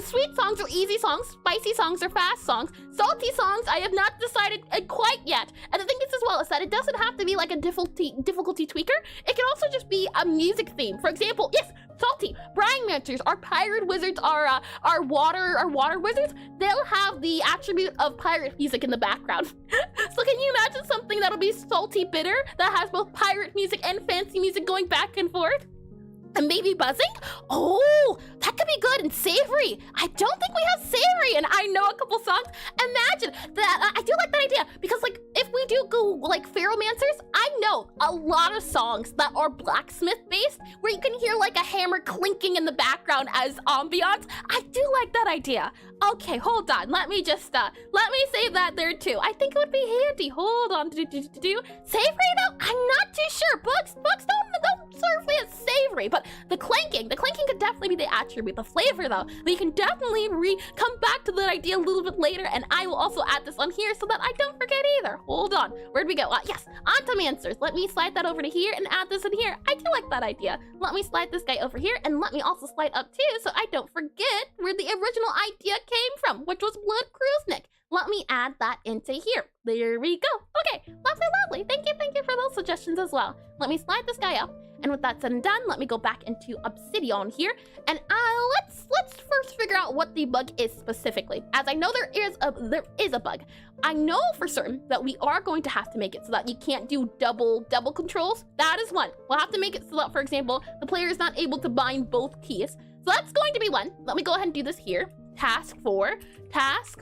sweet songs are easy songs, spicy songs are fast songs, salty songs I have not decided quite yet. And the thing is as well is that it doesn't have to be like a difficulty tweaker. It can also just be a music theme. For example, yes, salty, brine mancers, our pirate wizards, our water wizards, they'll have the attribute of pirate music in the background. So can you imagine something that'll be salty bitter that has both pirate music and fancy music going back and forth? And maybe buzzing? Oh, that could be good. And savory. I don't think we have savory, and I know a couple songs. Imagine that. I do like that idea, because like if if we do go like Ferromancers, I know a lot of songs that are blacksmith based where you can hear like a hammer clinking in the background as ambiance. I do like that idea. Okay, hold on. Let me just let me save that there too. I think it would be handy. Hold on. Savory though? I'm not too sure. Books don't serve me as savory, but the clanking could definitely be the attribute. The flavor though, we can definitely come back to that idea a little bit later, and I will also add this on here so that I don't forget either. Hold on. Where'd we go? Yes, Ontomancers. Let me slide that over to here and add this in here. I do like that idea. Let me slide this guy over here, and let me also slide up too so I don't forget where the original idea came from, which was Blood Cruisenick. Let me add that into here. There we go. Okay, lovely. Thank you for those suggestions as well. Let me slide this guy up. And with that said and done, let me go back into Obsidian here, and let's first figure out what the bug is specifically. As I know there is a bug. I know for certain that we are going to have to make it so that you can't do double controls. That is one. We'll have to make it so that, for example, the player is not able to bind both keys. So that's going to be one. Let me go ahead and do this here. Task 4, let's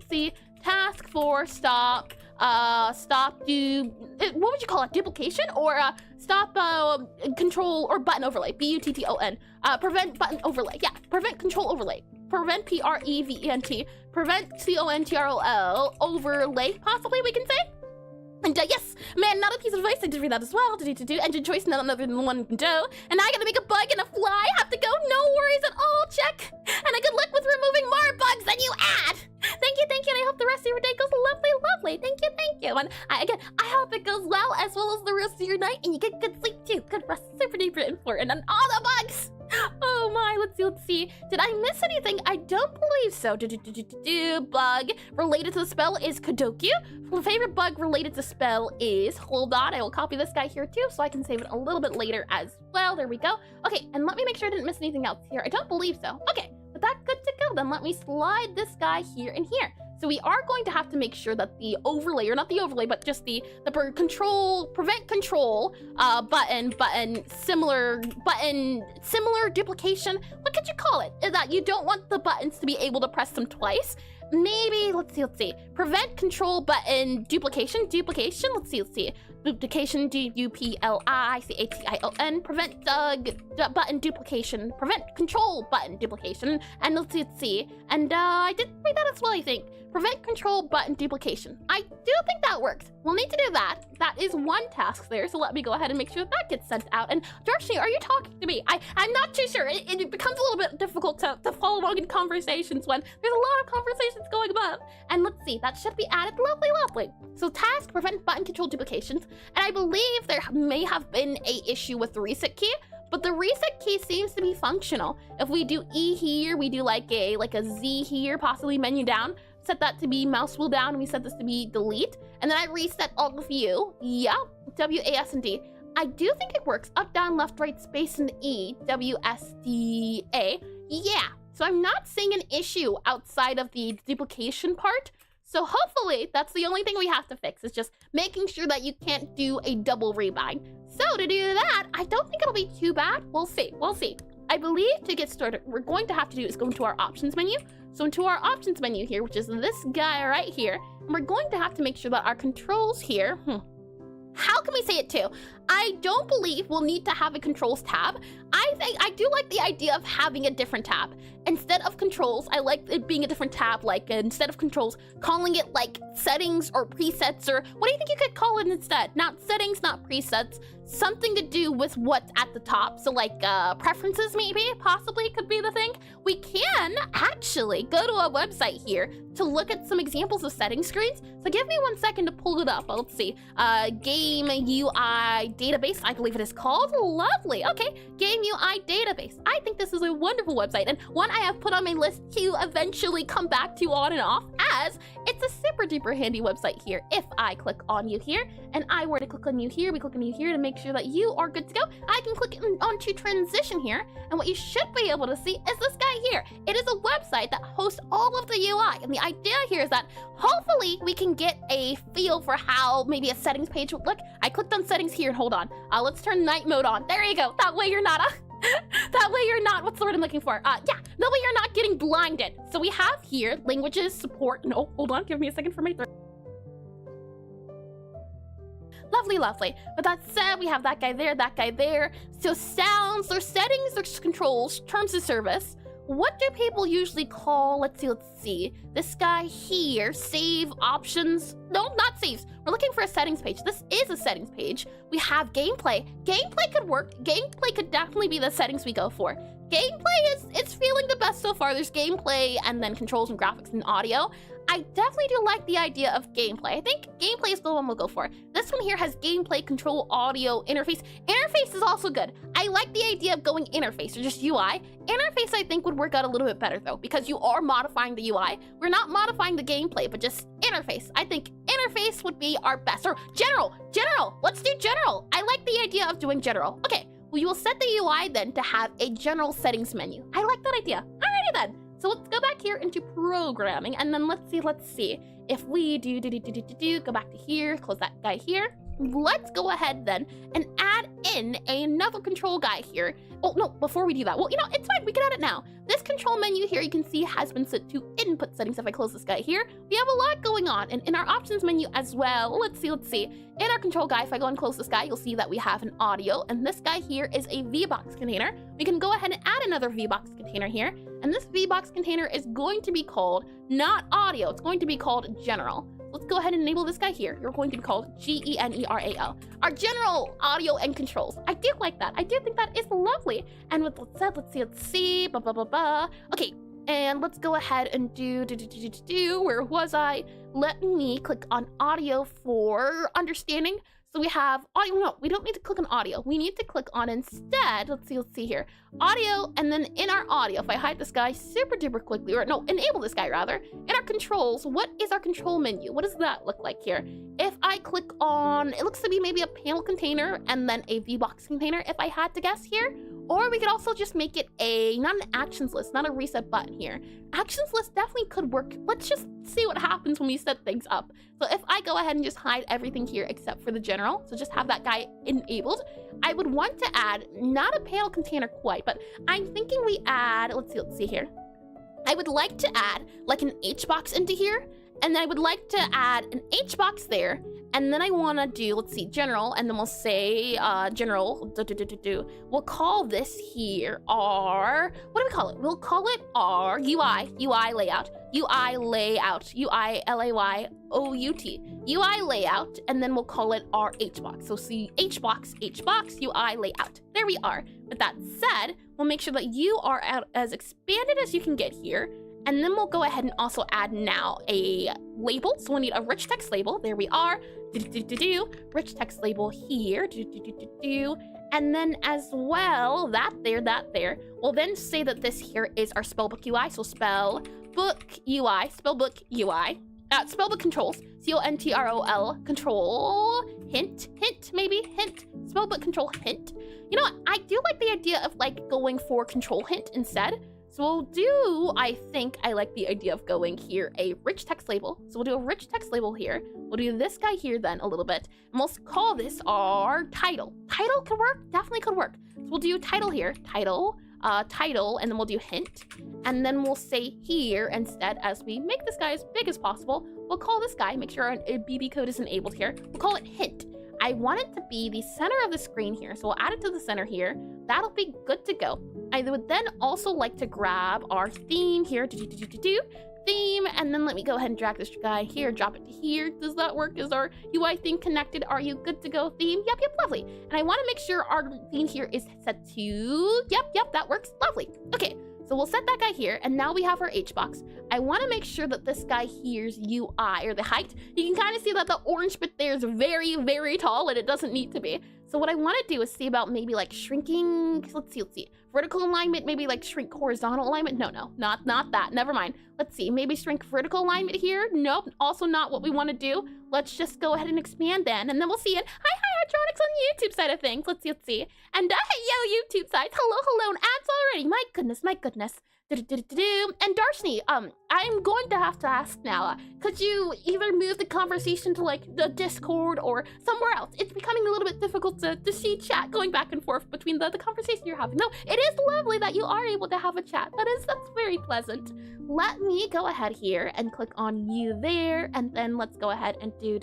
see, task 4, stop do, what would you call it, duplication, or stop control or button overlay, button, prevent button overlay, yeah, prevent control overlay, prevent prevent, prevent control overlay, possibly we can say. And yes, man, not a piece of advice, I did read that as well. Engine choice, none other than one Godot. And I gotta make a bug and a fly, have to go, no worries at all, check. And a good luck with removing more bugs than you add. Thank you, and I hope the rest of your day goes lovely. Thank you. And I hope it goes well as the rest of your night, and you get good sleep too. Good rest, super duper important, and all the bugs. Oh my, let's see. Did I miss anything? I don't believe so. Bug related to the spell is Kodoku. Favorite bug related to spell is, hold on, I will copy this guy here too so I can save it a little bit later as well. There we go. Okay, and let me make sure I didn't miss anything else here. I don't believe so. Okay, but that's good to go. Then let me slide this guy here and here. So we are going to have to make sure that the overlay, or not the overlay, but just the prevent control button, similar duplication. What could you call it? Is that you don't want the buttons to be able to press them twice. Maybe, let's see. Prevent control button duplication. Let's see. Duplication, duplication. Prevent button duplication. Prevent control button duplication. And let's see. And I did read that as well, I think. Prevent control button duplication. I do think that works. We'll need to do that. That is one task there, so let me go ahead and make sure that gets sent out. And Darshni, are you talking to me? I'm not too sure. It becomes a little bit difficult to follow along in conversations when there's a lot of conversations going on. And let's see, that should be added. Lovely. So task, prevent button control duplications. And I believe there may have been a issue with the reset key, but the reset key seems to be functional. If we do E here, we do like a Z here, possibly menu down. Set that to be mouse wheel down, and we set this to be delete. And then I reset all of you. Yeah, W, A, S, and D. I do think it works. Up, down, left, right, space, and E. W, S, D, A. Yeah, so I'm not seeing an issue outside of the duplication part. So hopefully that's the only thing we have to fix, is just making sure that you can't do a double rebind. So to do that, I don't think it'll be too bad. We'll see. I believe to get started, we're going to have to do is go into our options menu. So into our options menu here, which is this guy right here, and we're going to have to make sure that our controls here, how can we say it too? I don't believe we'll need to have a controls tab. I do like the idea of having a different tab. Instead of controls, I like it being a different tab, like instead of controls, calling it like settings or presets, or what do you think you could call it instead? Not settings, not presets, something to do with what's at the top. So like preferences maybe, possibly could be the thing. We can actually go to a website here to look at some examples of setting screens. So give me 1 second to pull it up. Let's see, Game UI Database, I believe it is called. Lovely, okay, Game UI Database. I think this is a wonderful website, and one I have put on my list to eventually come back to on and off, as it's a super duper handy website here. If I click on you here, and I were to click on you here, we click on you here to make sure that you are good to go. I can click onto transition here, and what you should be able to see is this guy here. It is a website that hosts all of the UI, and the idea here is that hopefully we can get a feel for how maybe a settings page would look. I clicked on settings here, and hold on. Let's turn night mode on. There you go. That way you're not that way you're not, what's the word I'm looking for? Yeah, that way you're not getting blinded. So we have here languages, support, and oh, hold on, give me a second for my throat. Lovely, lovely. But that said, we have that guy there. So sounds, there's settings, there's controls, terms of service. What do people usually call, let's see, this guy here, save options? No, not saves. We're looking for a settings page. This is a settings page. We have gameplay. Gameplay could work. Gameplay could definitely be the settings we go for. Gameplay it's feeling the best so far. There's gameplay and then controls and graphics and audio. I definitely do like the idea of gameplay. I think gameplay is the one we'll go for. This one here has gameplay, control, audio, interface. Interface is also good. I like the idea of going interface or just UI. Interface I think would work out a little bit better though, because you are modifying the UI. We're not modifying the gameplay, but just interface. I think interface would be our best. Or general, let's do general. I like the idea of doing general. Okay, we will set the UI then to have a general settings menu. I like that idea. Alrighty then. So let's go back here into programming, and then let's see. If we go back to here, close that guy here. Let's go ahead then and add in another control guy here. Oh, no, before we do that, well, you know, it's fine, we can add it now. This control menu here, you can see has been set to input settings. If I close this guy here, we have a lot going on. And in our options menu as well, let's see. In our control guy, if I go and close this guy, you'll see that we have an audio, and this guy here is a VBox container. We can go ahead and add another VBox container here, and this VBox container is going to be called not audio, it's going to be called general. Let's go ahead and enable this guy here. You're going to be called GENERAL. Our general audio and controls. I do like that. I do think that is lovely. And with that said, let's see. Okay, and let's go ahead and do. Where was I? Let me click on audio for understanding. So we have audio. No, we don't need to click on audio. We need to click on instead. Let's see here. Audio, and then in our audio, if I hide this guy super duper quickly, or no, enable this guy rather. In our controls, what is our control menu? What does that look like here? If I click on, it looks to be maybe a panel container and then a VBox container, if I had to guess here. Or we could also just make it not an actions list, not a reset button here. Actions list definitely could work. Let's just see what happens when we set things up. So if I go ahead and just hide everything here except for the general, so just have that guy enabled, I would want to add, not a panel container quite, but I'm thinking we add, let's see here. I would like to add like an HBox into here, and then I would like to add an HBox there, and then I want to do, let's see, general, and then we'll say general, we'll call this here our, what do we call it? We'll call it our UI layout, UI layout, and then we'll call it our HBox. So see, HBox, UI layout. There we are. With that said, we'll make sure that you are as expanded as you can get here. And then we'll go ahead and also add now a label. So we'll need a rich text label. There we are. Rich text label here. And then as well, that there. We'll then say that this here is our spellbook UI. So spellbook UI. Spellbook controls. CONTROL control. Hint. Spellbook control hint. You know what? I do like the idea of like going for control hint instead. So we'll do, I think I like the idea of going here, a rich text label. So we'll do a rich text label here. We'll do this guy here then a little bit. And we'll call this our title. Title could work, definitely could work. So we'll do title here, title, and then we'll do hint. And then we'll say here instead, as we make this guy as big as possible, we'll call this guy, make sure our BB code is enabled here. We'll call it hint. I want it to be the center of the screen here. So we'll add it to the center here. That'll be good to go. I would then also like to grab our theme here, theme, and then let me go ahead and drag this guy here, drop it to here. Does that work? Is our UI theme connected? Are you good to go, theme? Yep, lovely. And I want to make sure our theme here is set to, yep, that works, lovely. Okay, so we'll set that guy here, and now we have our HBox. I want to make sure that this guy here's UI, or the height. You can kind of see that the orange bit there is very, very tall, and it doesn't need to be. So what I want to do is see about maybe like shrinking, let's see. Vertical alignment, maybe like shrink horizontal alignment. No, not that, never mind. Let's see, maybe shrink vertical alignment here. Nope, also not what we want to do. Let's just go ahead and expand then, and then we'll see it. Hi, Hydronics on the YouTube side of things. Let's see. And hey, yo, YouTube side. Hello, and ads already. My goodness. And Darshni, I'm going to have to ask now, could you either move the conversation to like the Discord or somewhere else? It's becoming a little bit difficult to see chat going back and forth between the conversation you're having. No, it is lovely that you are able to have a chat. That's very pleasant. Let me go ahead here and click on you there, and then let's go ahead and do.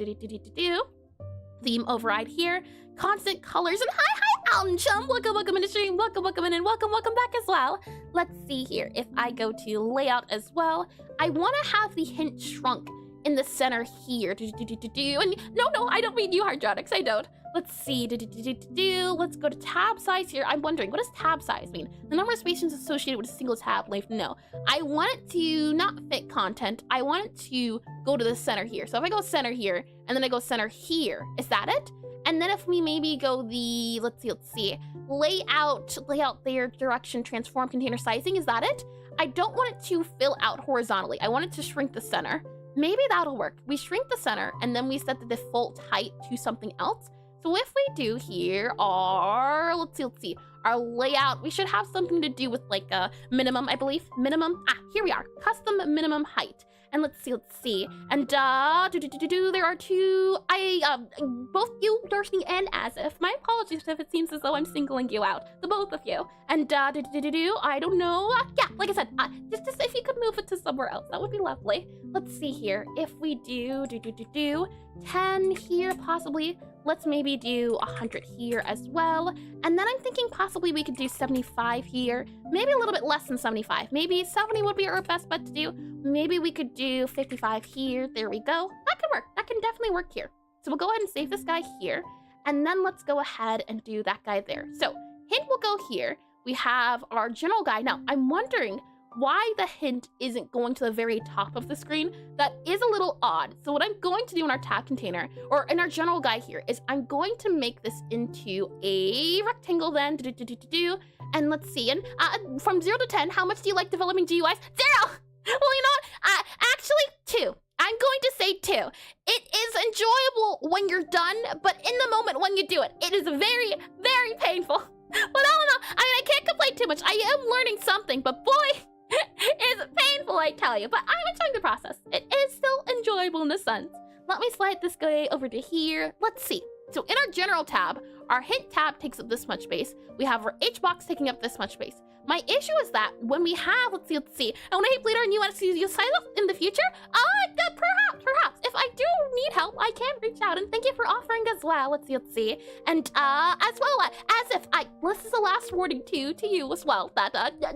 theme override here, constant colors, and hi, Alton Chum. Welcome in the stream. Welcome in, and welcome back as well. Let's see here. If I go to layout as well, I want to have the hint shrunk in the center here. And no, I don't mean you, Hardronics. I don't. Let's see. Let's go to tab size here. I'm wondering, what does tab size mean? The number of spaces associated with a single tab length? No. I want it to not fit content. I want it to go to the center here. So if I go center here, and then I go center here, is that it? And then if we maybe go the, let's see, layout there, direction, transform, container sizing, is that it? I don't want it to fill out horizontally. I want it to shrink the center. Maybe that'll work. We shrink the center, and then we set the default height to something else. So if we do here our, let's see, our layout, we should have something to do with like a minimum, I believe. Minimum, here we are, custom minimum height. And let's see. And there are two, both you, Darcy, and Asif. My apologies if it seems as though I'm singling you out, the both of you. And I don't know. Yeah, like I said, just if you could move it to somewhere else, that would be lovely. Let's see here. If we do 10 here, possibly. Let's maybe do 100 here as well. And then I'm thinking possibly we could do 75 here. Maybe a little bit less than 75. Maybe 70 would be our best bet to do. Maybe we could do 55 here. There we go. That could work. That can definitely work here. So we'll go ahead and save this guy here. And then let's go ahead and do that guy there. So hint will go here. We have our general guy. Now, I'm wondering why the hint isn't going to the very top of the screen. That is a little odd. So what I'm going to do in our tab container, or in our general guy here, is I'm going to make this into a rectangle then. And let's see, and from 0 to 10, how much do you like developing GUIs? 0! Well, you know what? Actually, 2. I'm going to say 2. It is enjoyable when you're done, but in the moment when you do it, it is very, very painful. But I don't know. I mean, I can't complain too much. I am learning something, but boy, it's painful, I tell you. But I'm enjoying the process. It is still enjoyable in a sense. Let me slide this guy over to here. Let's see. So in our general tab, our hint tab takes up this much space. We have our H box taking up this much space. My issue is that when we have, let's see. And when I hit Bleeder and you want to see you sign up in the future, perhaps. If I do need help, I can reach out. And thank you for offering as well. Let's see. And as well, as if this is the last warning too, to you as well, that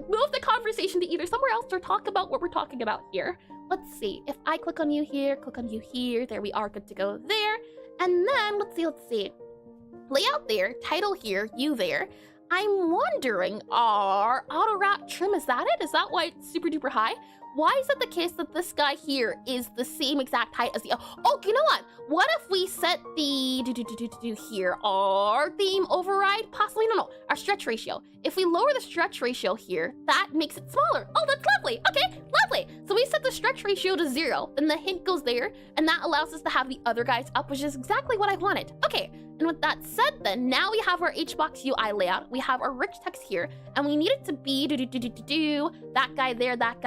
move the conversation to either somewhere else or talk about what we're talking about here. Let's see. If I click on you here, there we are, good to go there. And then, let's see. Layout there, title here, you there. I'm wondering, our auto wrap trim, is that it? Is that why it's super duper high? Why is it the case that this guy here is the same exact height as the, oh, you know what? What if we set the, here, our theme override, possibly, no, our stretch ratio. If we lower the stretch ratio here, that makes it smaller. Oh, that's lovely. Okay, lovely. So we set the stretch ratio to 0, then the hint goes there, and that allows us to have the other guys up, which is exactly what I wanted. Okay, and with that said then, now we have our HBox UI layout, we have our rich text here, and we need it to be that guy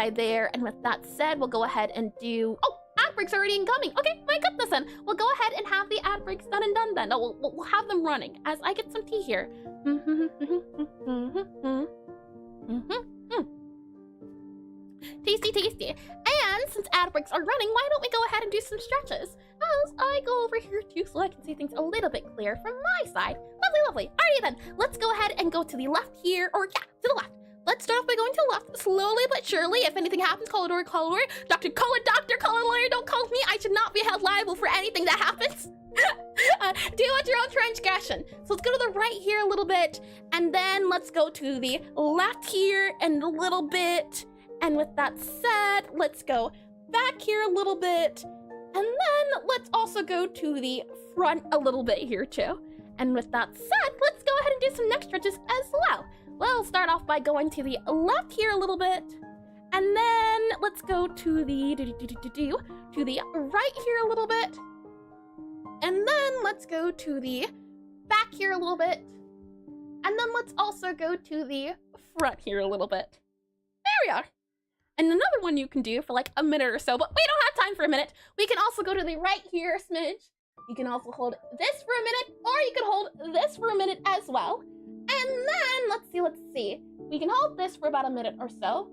there, and with that said, we'll go ahead and do, oh, ad breaks already incoming. Okay, my goodness then. We'll go ahead and have the ad breaks done and done then. No, we'll have them running as I get some tea here. Tasty. And since ad breaks are running, why don't we go ahead and do some stretches? As I go over here too, so I can see things a little bit clearer from my side. Lovely. Alrighty then, let's go ahead and go to the left here, or yeah, to the left. Let's start off by going to the left, slowly but surely. If anything happens, call a lawyer. Doctor, call a lawyer, don't call me. I should not be held liable for anything that happens. Deal with your own transgression. So let's go to the right here a little bit, and then let's go to the left here and a little bit. And with that said, let's go back here a little bit, and then let's also go to the front a little bit here too. And with that said, let's go ahead and do some neck stretches as well. We'll start off by going to the left here a little bit, and then let's go to the right here a little bit, and then let's go to the back here a little bit, and then let's also go to the front here a little bit. There we are. And another one you can do for like a minute or so, but we don't have time for a minute. We can also go to the right here a smidge. You can also hold this for a minute, or you can hold this for a minute as well. And then, let's see. We can hold this for about a minute or so.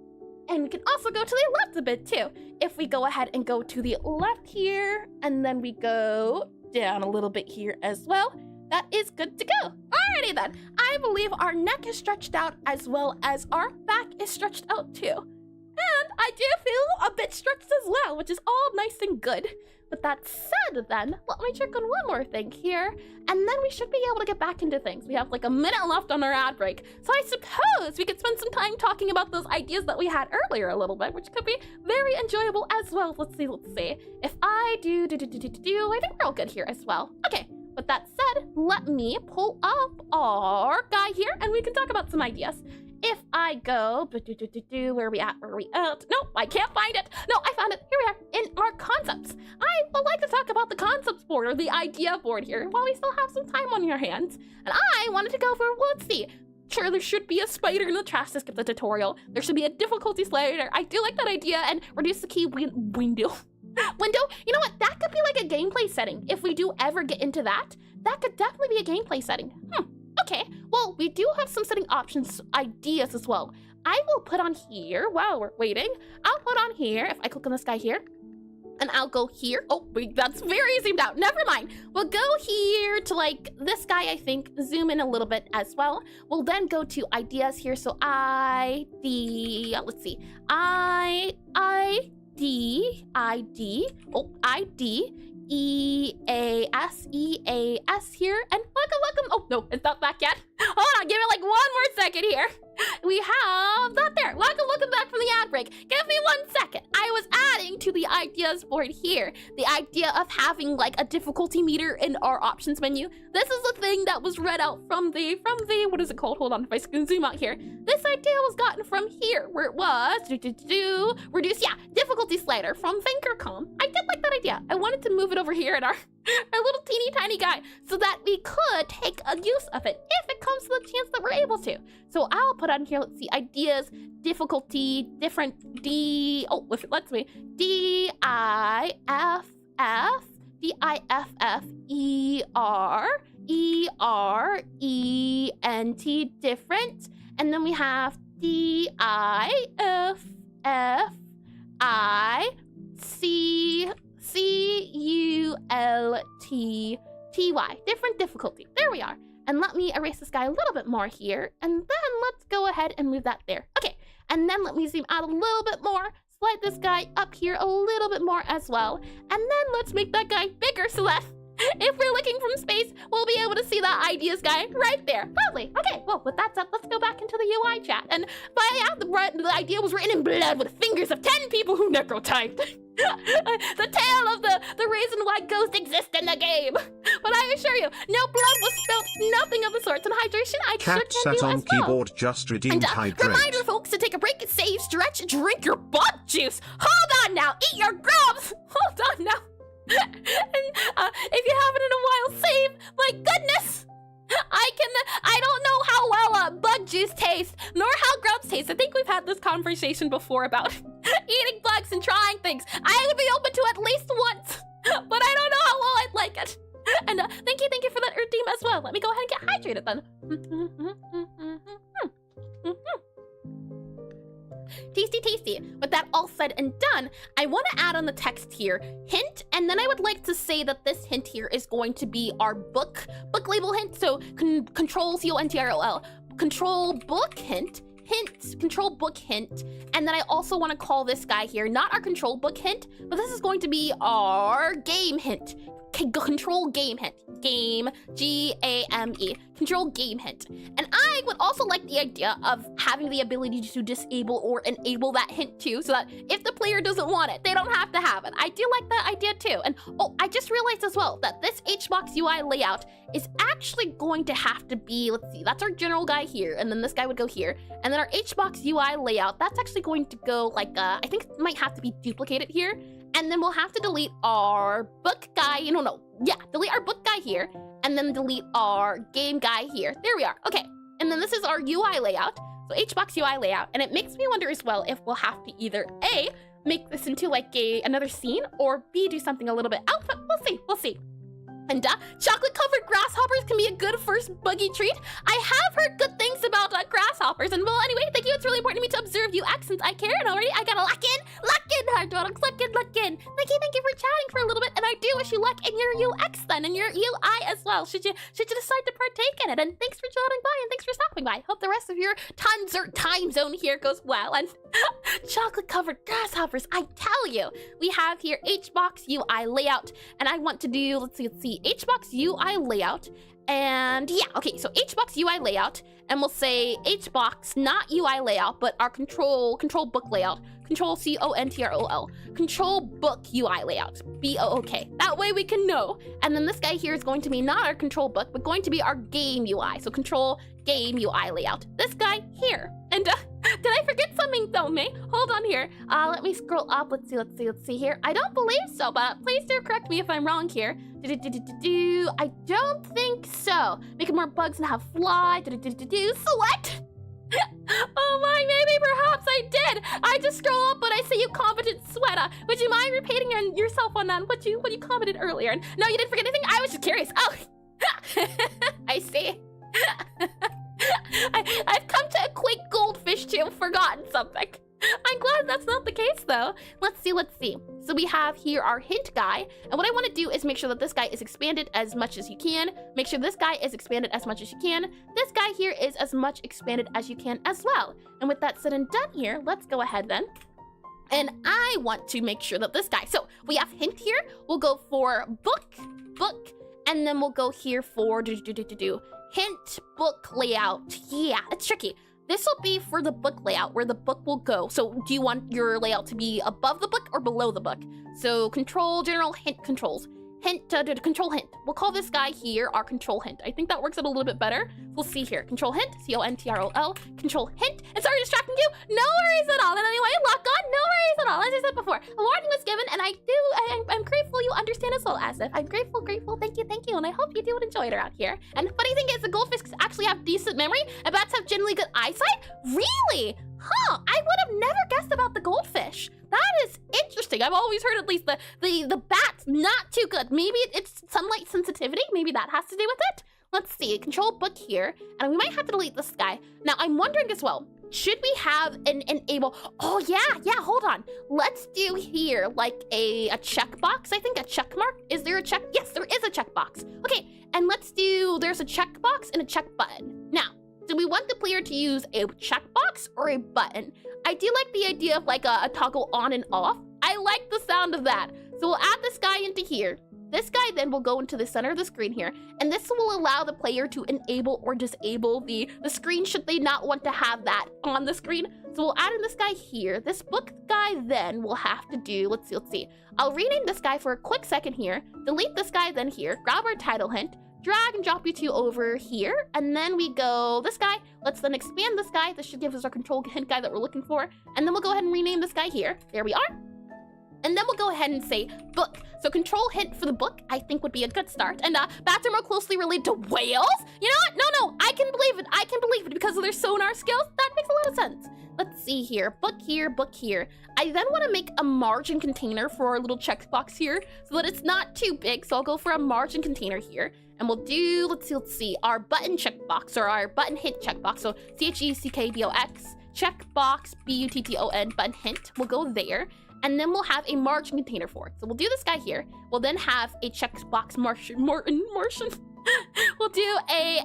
And we can also go to the left a bit too. If we go ahead and go to the left here, and then we go down a little bit here as well. That is good to go. Alrighty then. I believe our neck is stretched out as well as our back is stretched out too. And I do feel a bit stretched as well, which is all nice and good. But that said then, let me check on one more thing here, and then we should be able to get back into things. We have like a minute left on our ad break, so I suppose we could spend some time talking about those ideas that we had earlier a little bit, which could be very enjoyable as well. Let's see. If I do, I think we're all good here as well. Okay, with that said, let me pull up our guy here, and we can talk about some ideas. If I go, where are we at? Nope, I can't find it. No, I found it. Here we are in our concepts. I would like to talk about the concepts board or the idea board here while we still have some time on your hands. And I wanted to go for, let's see. Sure, there should be a spider in the trash to skip the tutorial. There should be a difficulty slider. I do like that idea, and reduce the key window. You know what? That could be like a gameplay setting. If we do ever get into that, that could definitely be a gameplay setting. Okay, well, we do have some setting options, ideas as well. I will put on here, while we're waiting, I'll put on here, if I click on this guy here, and I'll go here. Oh, wait, that's very zoomed out. Never mind. We'll go here to like this guy, I think, zoom in a little bit as well. We'll then go to ideas here. So let's see, EAS here, and welcome. Oh no, it's not back yet. Hold on, give me like one more second here. We have that there. Welcome back from the ad break. Give me 1 second. I was adding to the ideas board here the idea of having like a difficulty meter in our options menu. This is a thing that was read out from the what is it called? Hold on, if I can zoom out here. This idea was gotten from here, where it was reduce difficulty slider from Thinkercom. I did like that idea. I wanted to move it over here in our little teeny tiny guy so that we could take a use of it if it comes to the chance that we're able to. So I'll put on here, let's see, ideas, difficulty, different if it lets me, DIFFERENT, different, and then we have DIFFERCULTTY, different difficulty. There we are. And let me erase this guy a little bit more here, and then let's go ahead and move that there. Okay, and then let me zoom out a little bit more, slide this guy up here a little bit more as well, and then let's make that guy bigger so that if we're looking from space, we'll be able to see that ideas guy right there. Lovely. Okay, well, with that said, let's go back into the UI chat. And the idea was written in blood with fingers of 10 people who necrotyped. The tale of the reason why ghosts exist in the game. But I assure you, no blood was spilled, nothing of the sorts. And hydration, I Cat sure can sat do on as well. keyboard, just redeemed hydrate. Reminder, folks, to take a break, save, stretch, drink your bug juice. Hold on now, eat your grubs. Hold on now. And if you haven't in a while, save. My goodness. I don't know how well bug juice tastes, nor how grubs taste. I think we've had this conversation before about eating bugs and trying things. I would be open to at least once, but I don't know how well I'd like it. And thank you for that redeem as well. Let me go ahead and get hydrated then. Tasty. With that all said and done, I want to add on the text here, hint, and then I would like to say that this hint here is going to be our book label hint. So control CONTROL, control book hint, control book hint, and then I also want to call this guy here not our control book hint, but this is going to be our game hint. Control game hint. Game, G-A-M-E. Control game hint. And I would also like the idea of having the ability to disable or enable that hint too, so that if the player doesn't want it, they don't have to have it. I do like that idea too. And oh, I just realized as well that this HBox UI layout is actually going to have to be, let's see, that's our general guy here, and then this guy would go here. And then our HBox UI layout, that's actually going to go like, I think it might have to be duplicated here. And then we'll have to delete our book guy, delete our book guy here, and then delete our game guy here. There we are, okay. And then this is our UI layout, so HBox UI layout, and it makes me wonder as well if we'll have to either A, make this into like another scene, or B, do something a little bit else, but we'll see. And chocolate-covered grasshoppers can be a good first buggy treat. I have heard good things about grasshoppers, and well, anyway, thank you. It's really important to me to observe you accents. I care, and already I gotta lock in looking, Hardwell. Looking. Thank you for chatting for a little bit, and I do wish you luck in your UX then, and your UI as well. Should you decide to partake in it? And thanks for chatting by, and thanks for stopping by. Hope the rest of your time zone here goes well. And chocolate-covered grasshoppers, I tell you, we have here HBox UI layout, and I want to do, let's see, HBox UI layout. And yeah, okay, so HBox UI layout, and we'll say HBox, not UI layout, but our control book layout. Control CONTROL. Control book UI layout. BOOK. That way we can know. And then this guy here is going to be not our control book, but going to be our game UI. So control game UI layout. This guy here. And did I forget something though, May? Hold on here. Let me scroll up. Let's see here. I don't believe so, but please do correct me if I'm wrong here. I don't think so. Make it more bugs and have fly. Select. Oh my, maybe perhaps I did. I just scroll up when I see you competent sweater. Would you mind repeating yourself on that? What you commented earlier? And no, you didn't forget anything? I was just curious. Oh, I see. I've come to equate goldfish to forgotten something. I'm glad that's not the case though. Let's see. So we have here our hint guy, and what I want to do is make sure that this guy is expanded as much as you can. Make sure this guy is expanded as much as you can. This guy here is as much expanded as you can as well. And with that said and done here, let's go ahead then. And I want to make sure that this guy, so we have hint here, we'll go for book, and then we'll go here for hint book layout. Yeah, it's tricky. This will be for the book layout, where the book will go. So do you want your layout to be above the book or below the book? So control, general, hint, controls. Hint, control hint. We'll call this guy here our control hint. I think that works out a little bit better. We'll see here. Control hint, CONTROL, control hint. And sorry distracting you. No worries at all. And anyway, lock on, no worries at all. As I said before, a warning was given, and I'm grateful you understand as well, Asif. I'm grateful. Thank you. And I hope you do enjoy it around here. And the funny thing is, the goldfish actually have decent memory, and bats have generally good eyesight. Really? Huh, I would have never guessed about the goldfish. That is interesting. I've always heard at least the bats not too good. Maybe it's sunlight sensitivity. Maybe that has to do with it. Let's see, control book here, and we might have to delete this guy. Now, I'm wondering as well, should we have an enable? Oh yeah, hold on. Let's do here like a checkbox, I think a check mark. Is there a check? Yes, there is a checkbox. Okay, and let's do, there's a checkbox and a check button. Now, do we want the player to use a checkbox or a button? I do like the idea of like a toggle on and off. I like the sound of that. So we'll add this guy into here. This guy then will go into the center of the screen here, and this will allow the player to enable or disable the screen should they not want to have that on the screen. So we'll add in this guy here. This book guy then will have to do, let's see. I'll rename this guy for a quick second here, delete this guy then here, grab our title hint, drag and drop you two over here, and then we go this guy. Let's then expand this guy. This should give us our control hint guy that we're looking for, and then we'll go ahead and rename this guy here. There we are. And then we'll go ahead and say book. So control hint for the book, I think would be a good start. And bats are more closely related to whales. You know what? No, I can believe it because of their sonar skills. That makes a lot of sense. Let's see here, book here. I then want to make a margin container for our little checkbox here so that it's not too big. So I'll go for a margin container here. And we'll do, let's see, our button checkbox or our button hint checkbox. So CHECKBOX, checkbox, BUTTON, button hint. We'll go there. And then we'll have a margin container for it. So we'll do this guy here. We'll then have a checkbox Martian. We'll do a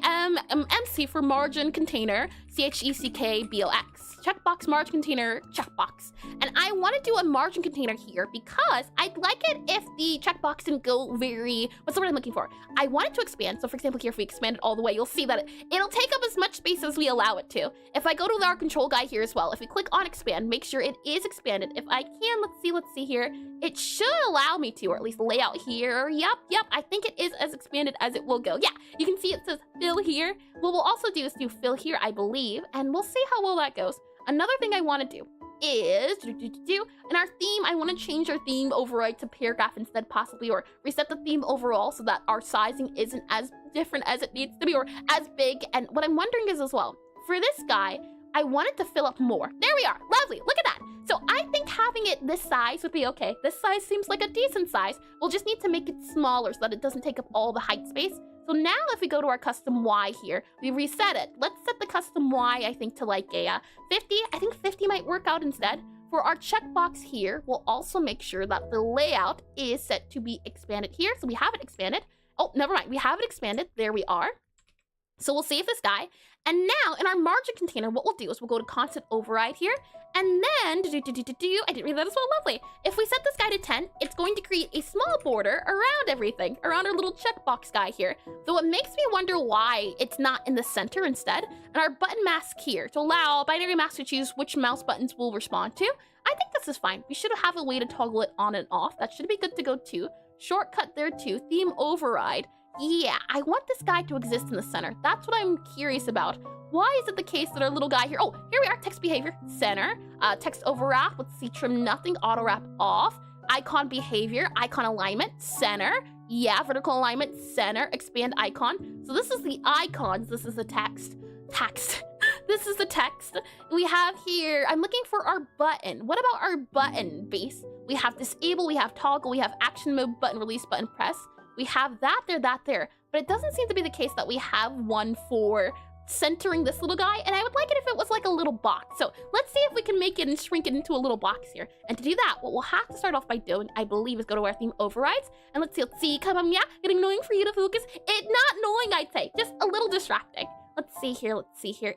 MC for margin container, CHECKBOX. Checkbox, margin container, checkbox. And I want to do a margin container here because I'd like it if the checkbox didn't go very, what's the word I'm looking for? I want it to expand. So for example, here, if we expand it all the way, you'll see that it'll take up as much space as we allow it to. If I go to our control guy here as well, if we click on expand, make sure it is expanded. If I can, let's see here. It should allow me to, or at least lay out here. Yep. I think it is as expanded as it will go. Yeah, you can see it says fill here. What we'll also do is do fill here, I believe, and we'll see how well that goes. Another thing I want to do is, in our theme, I want to change our theme override to paragraph instead possibly, or reset the theme overall so that our sizing isn't as different as it needs to be, or as big. And what I'm wondering is as well, for this guy, I wanted to fill up more. There we are, lovely, look at that. So I think having it this size would be okay. This size seems like a decent size. We'll just need to make it smaller so that it doesn't take up all the height space. So now if we go to our custom Y here, we reset it. Let's set the custom Y, I think, to like a 50. I think 50 might work out instead. For our checkbox here, we'll also make sure that the layout is set to be expanded here. So we have it expanded. Oh, never mind. We have it expanded. There we are. So we'll save this guy. And now in our margin container, what we'll do is we'll go to constant override here. And then, I didn't read that as well, lovely. If we set this guy to 10, it's going to create a small border around everything, around our little checkbox guy here. Though it makes me wonder why it's not in the center instead. And our button mask here to allow binary mask to choose which mouse buttons we'll respond to. I think this is fine. We should have a way to toggle it on and off. That should be good to go too. Shortcut there too, theme override. Yeah, I want this guy to exist in the center. That's what I'm curious about. Why is it the case that our little guy here, oh, here we are, text behavior, center, text overwrap, let's see, trim nothing, auto wrap off, icon behavior, icon alignment, center, yeah, vertical alignment, center, expand icon. So this is the icons, this is the text, this is the text. We have here, I'm looking for our button. What about our button base? We have disable, we have toggle, we have action mode button, release button, press. We have that there, but it doesn't seem to be the case that we have one for centering this little guy, and I would like it if it was like a little box. So let's see if we can make it and shrink it into a little box here. And to do that, what we'll have to start off by doing, I believe, is go to our theme overrides, and let's see, come on, yeah, getting annoying for you to focus. It not annoying, I'd say, just a little distracting. Let's see here,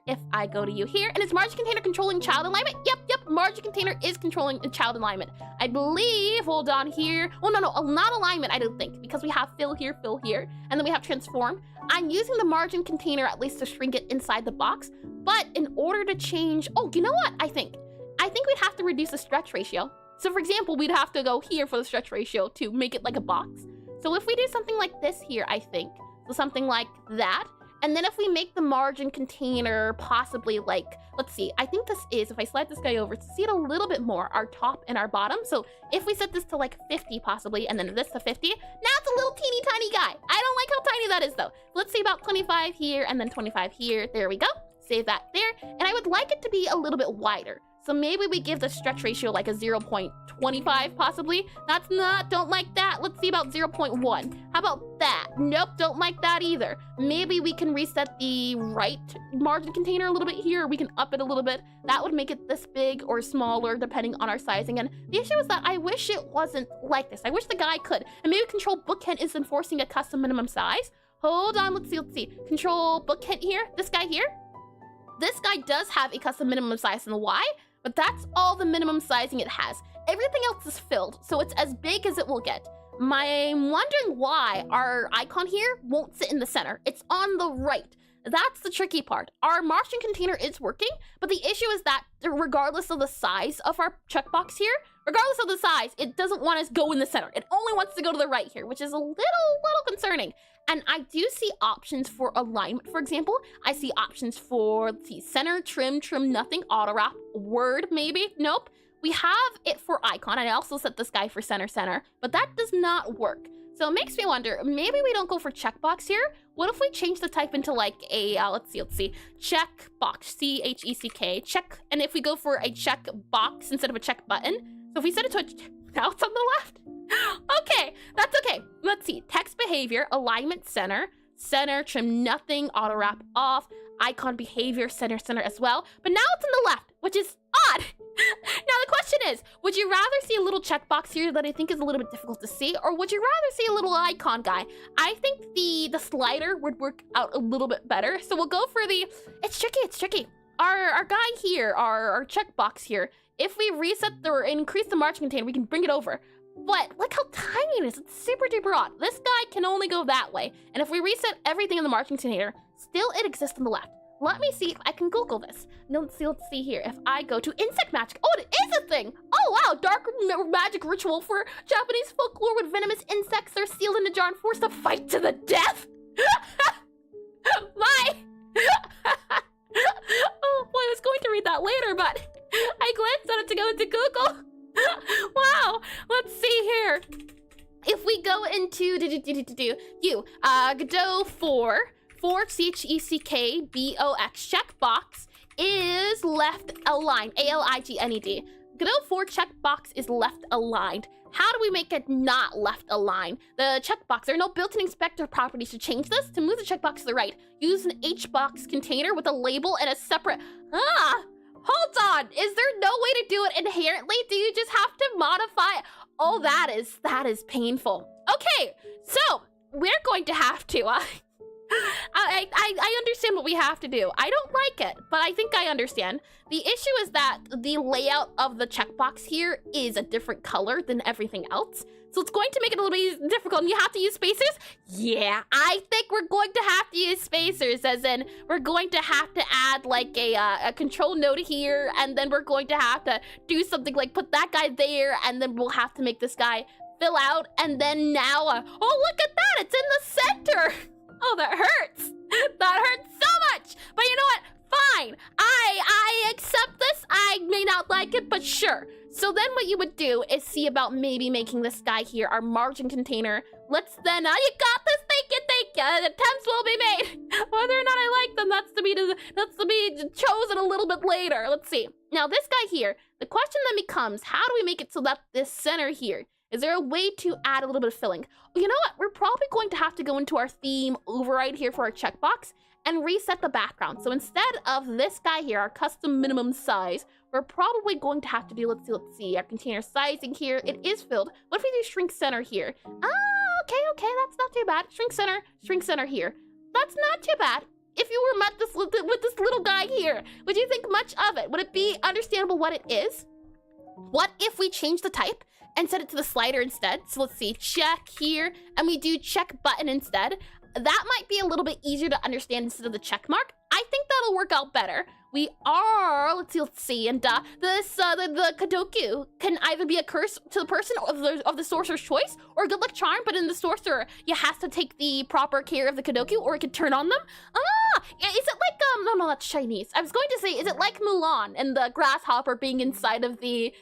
if I go to you here, and is margin container controlling child alignment? Yep, margin container is controlling the child alignment. I believe, hold on here. Oh, no, not alignment, I don't think, because we have fill here, and then we have transform. I'm using the margin container at least to shrink it inside the box, but in order to change, oh, you know what, I think we'd have to reduce the stretch ratio. So for example, we'd have to go here for the stretch ratio to make it like a box. So if we do something like this here, I think, so something like that, and then if we make the margin container possibly like, let's see, I think this is, if I slide this guy over to see it a little bit more, our top and our bottom. So if we set this to like 50 possibly, and then this to 50, now it's a little teeny tiny guy. I don't like how tiny that is though. Let's say about 25 here and then 25 here. There we go. Save that there. And I would like it to be a little bit wider. So maybe we give the stretch ratio like a 0.25 possibly. That's not, don't like that. Let's see about 0.1. How about that? Nope, don't like that either. Maybe we can reset the right margin container a little bit here. Or we can up it a little bit. That would make it this big or smaller depending on our sizing. And the issue is that I wish it wasn't like this. I wish the guy could. And maybe control bookend is enforcing a custom minimum size. Hold on, let's see. Control bookend here, this guy here. This guy does have a custom minimum size in the Y, but that's all the minimum sizing it has. Everything else is filled, so it's as big as it will get. I'm wondering why our icon here won't sit in the center. It's on the right. That's the tricky part. Our margin container is working, but the issue is that regardless of the size of our checkbox here, regardless of the size, it doesn't want us to go in the center. It only wants to go to the right here, which is a little concerning. And I do see options for alignment, for example. I see options for, let's see, center, trim nothing, auto wrap, word maybe, nope. We have it for icon, and I also set this guy for center, but that does not work. So it makes me wonder, maybe we don't go for checkbox here. What if we change the type into like a, let's see, checkbox, C-H-E-C-K, check, and if we go for a check box instead of a check button, so if we set it to a, now it's on the left. Okay, that's okay. Let's see, text behavior, alignment, center, trim nothing, auto wrap off, icon behavior, center as well. But now it's on the left, which is odd. Now the question is, would you rather see a little checkbox here that I think is a little bit difficult to see, or would you rather see a little icon guy? I think the slider would work out a little bit better, so we'll go for the, it's tricky. Our guy here, our checkbox here, if we reset or increase the margin container, we can bring it over. But look how tiny it is. It's super duper odd. This guy can only go that way. And if we reset everything in the margin container, still it exists on the left. Let me see if I can Google this. No, let's see here. If I go to insect magic. Oh, it is a thing. Oh, wow. Dark magic ritual for Japanese folklore with venomous insects are sealed in a jar and forced to fight to the death. My. Oh, boy, I was going to read that later, but I glanced at it to go into Google. Wow. Let's see here. If we go into Godot 4 CHECKBOX checkbox is left aligned. ALIGNED. Godot 4 checkbox is left aligned. How do we make it not left aligned? The checkbox, there are no built-in inspector properties to change this. To move the checkbox to the right, use an HBox container with a label and a separate, hold on. Is there no way to do it inherently? Do you just have to modify? Oh, that is painful. Okay, so we're going to have to. I understand what we have to do. I don't like it, but I think I understand. The issue is that the layout of the checkbox here is a different color than everything else. So it's going to make it a little bit difficult, and you have to use spacers? Yeah, I think we're going to have to use spacers, as in we're going to have to add like a control node here, and then we're going to have to do something like put that guy there, and then we'll have to make this guy fill out, and then now, oh, look at that, it's in the center. Oh, that hurts. That hurts so much. But you know what? Fine. I accept this. I may not like it, but sure. So then what you would do is see about maybe making this guy here our margin container. Let's then, you got this, thank you. Attempts will be made. Whether or not I like them, that's to be chosen a little bit later. Let's see. Now this guy here, the question then becomes, how do we make it so that this center here, is there a way to add a little bit of filling? You know what? We're probably going to have to go into our theme override here for our checkbox and reset the background. So instead of this guy here, our custom minimum size, we're probably going to have to do, let's see, our container sizing here. It is filled. What if we do shrink center here? Okay, that's not too bad. Shrink center here. That's not too bad. If you were met this with this little guy here, would you think much of it? Would it be understandable what it is? What if we change the type and set it to the slider instead? So let's see, check here, and we do check button instead. That might be a little bit easier to understand instead of the check mark. I think that'll work out better. We are, let's see, and the Godot can either be a curse to the person of the sorcerer's choice, or a good luck charm, but in the sorcerer, you have to take the proper care of the Godot, or it could turn on them. Is it like, no, that's Chinese. I was going to say, is it like Mulan and the grasshopper being inside of the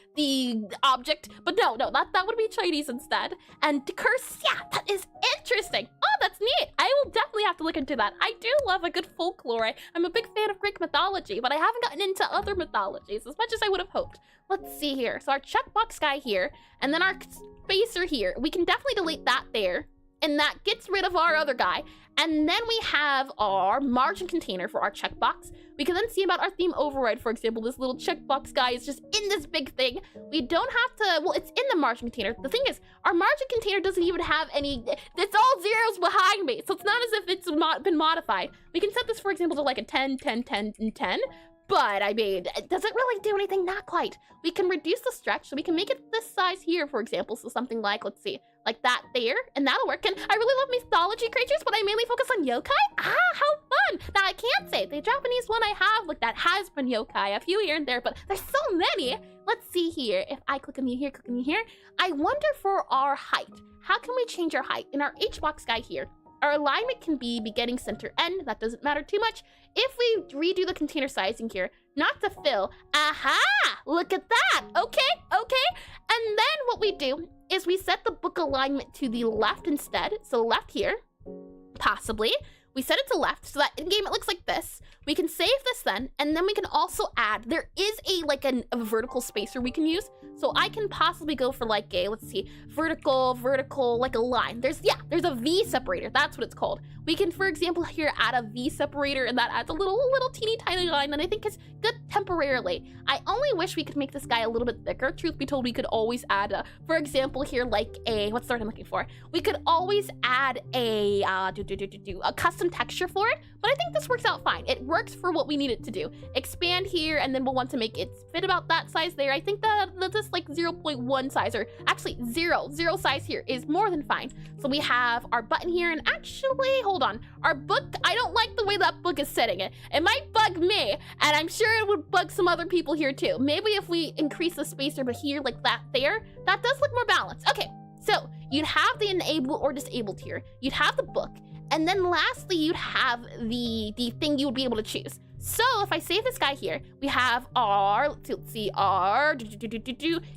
object? But no, that would be Chinese instead. And curse, yeah, that is interesting. Oh, that's neat. I will definitely have to look into that. I do love a good folklore. I'm a big fan of Greek mythology, but I haven't gotten into other mythologies as much as I would have hoped. Let's see here. So our checkbox guy here, and then our spacer here. We can definitely delete that there, and that gets rid of our other guy. And then we have our margin container for our checkbox. We can then see about our theme override, for example. This little checkbox guy is just in this big thing. We don't have to, well, it's in the margin container. The thing is, our margin container doesn't even have any, it's all zeros behind me. So it's not as if it's been modified. We can set this, for example, to like a 10, 10, 10, and 10. But, I mean, does it really do anything? Not quite. We can reduce the stretch, so we can make it this size here, for example. So something like, let's see, like that there, and that'll work. And I really love mythology creatures, but I mainly focus on yokai. How fun! Now, I can't say, the Japanese one I have, like, that has been yokai, a few here and there, but there's so many. Let's see here. If I click on you here, I wonder for our height. How can we change our height? In our H-box guy here, our alignment can be beginning, center, end. That doesn't matter too much. If we redo the container sizing here, not to fill, aha! Look at that! Okay. And then what we do is we set the book alignment to the left instead. So left here, possibly. We set it to left so that in game it looks like this. We can save this then, and then we can also add, there is a vertical spacer we can use. So I can possibly go for like a, let's see, vertical, like a line. There's a V separator, that's what it's called. We can, for example, here add a V separator, and that adds a little teeny tiny line that I think is good temporarily. I only wish we could make this guy a little bit thicker. Truth be told, we could always add for example, here like a, what's the word I'm looking for? We could always add a custom texture for it, but I think this works out fine. It works for what we need it to do. Expand here, and then we'll want to make it fit about that size there. I think that this like 0.1 size, or actually zero size here is more than fine. So we have our button here, and actually, hold on. Our book, I don't like the way that book is setting it. It might bug me, and I'm sure it would bug some other people here too. Maybe if we increase the spacer, but here like that there, that does look more balanced. Okay, so you'd have the enable or disabled here. You'd have the book, and then lastly, you'd have the thing you would be able to choose. So if I save this guy here, we have our, let's see, our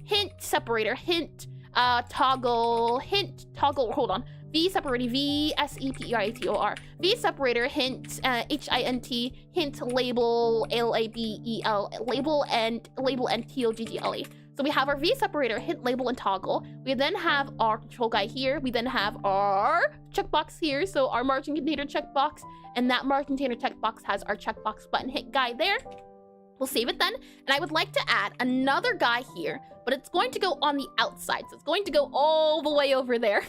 hint separator, hint toggle, hold on. V separator, V-S-E-P-E-R-A-T-O-R. V separator, hint, H-I-N-T, hint label, L-A-B-E-L, label and T-O-G-G-L-E. So we have our V separator, hint, label, and toggle. We then have our control guy here. We then have our checkbox here. So our margin container checkbox, and that margin container checkbox has our checkbox button hit guy there. We'll save it then, and I would like to add another guy here, but it's going to go on the outside, so it's going to go all the way over there.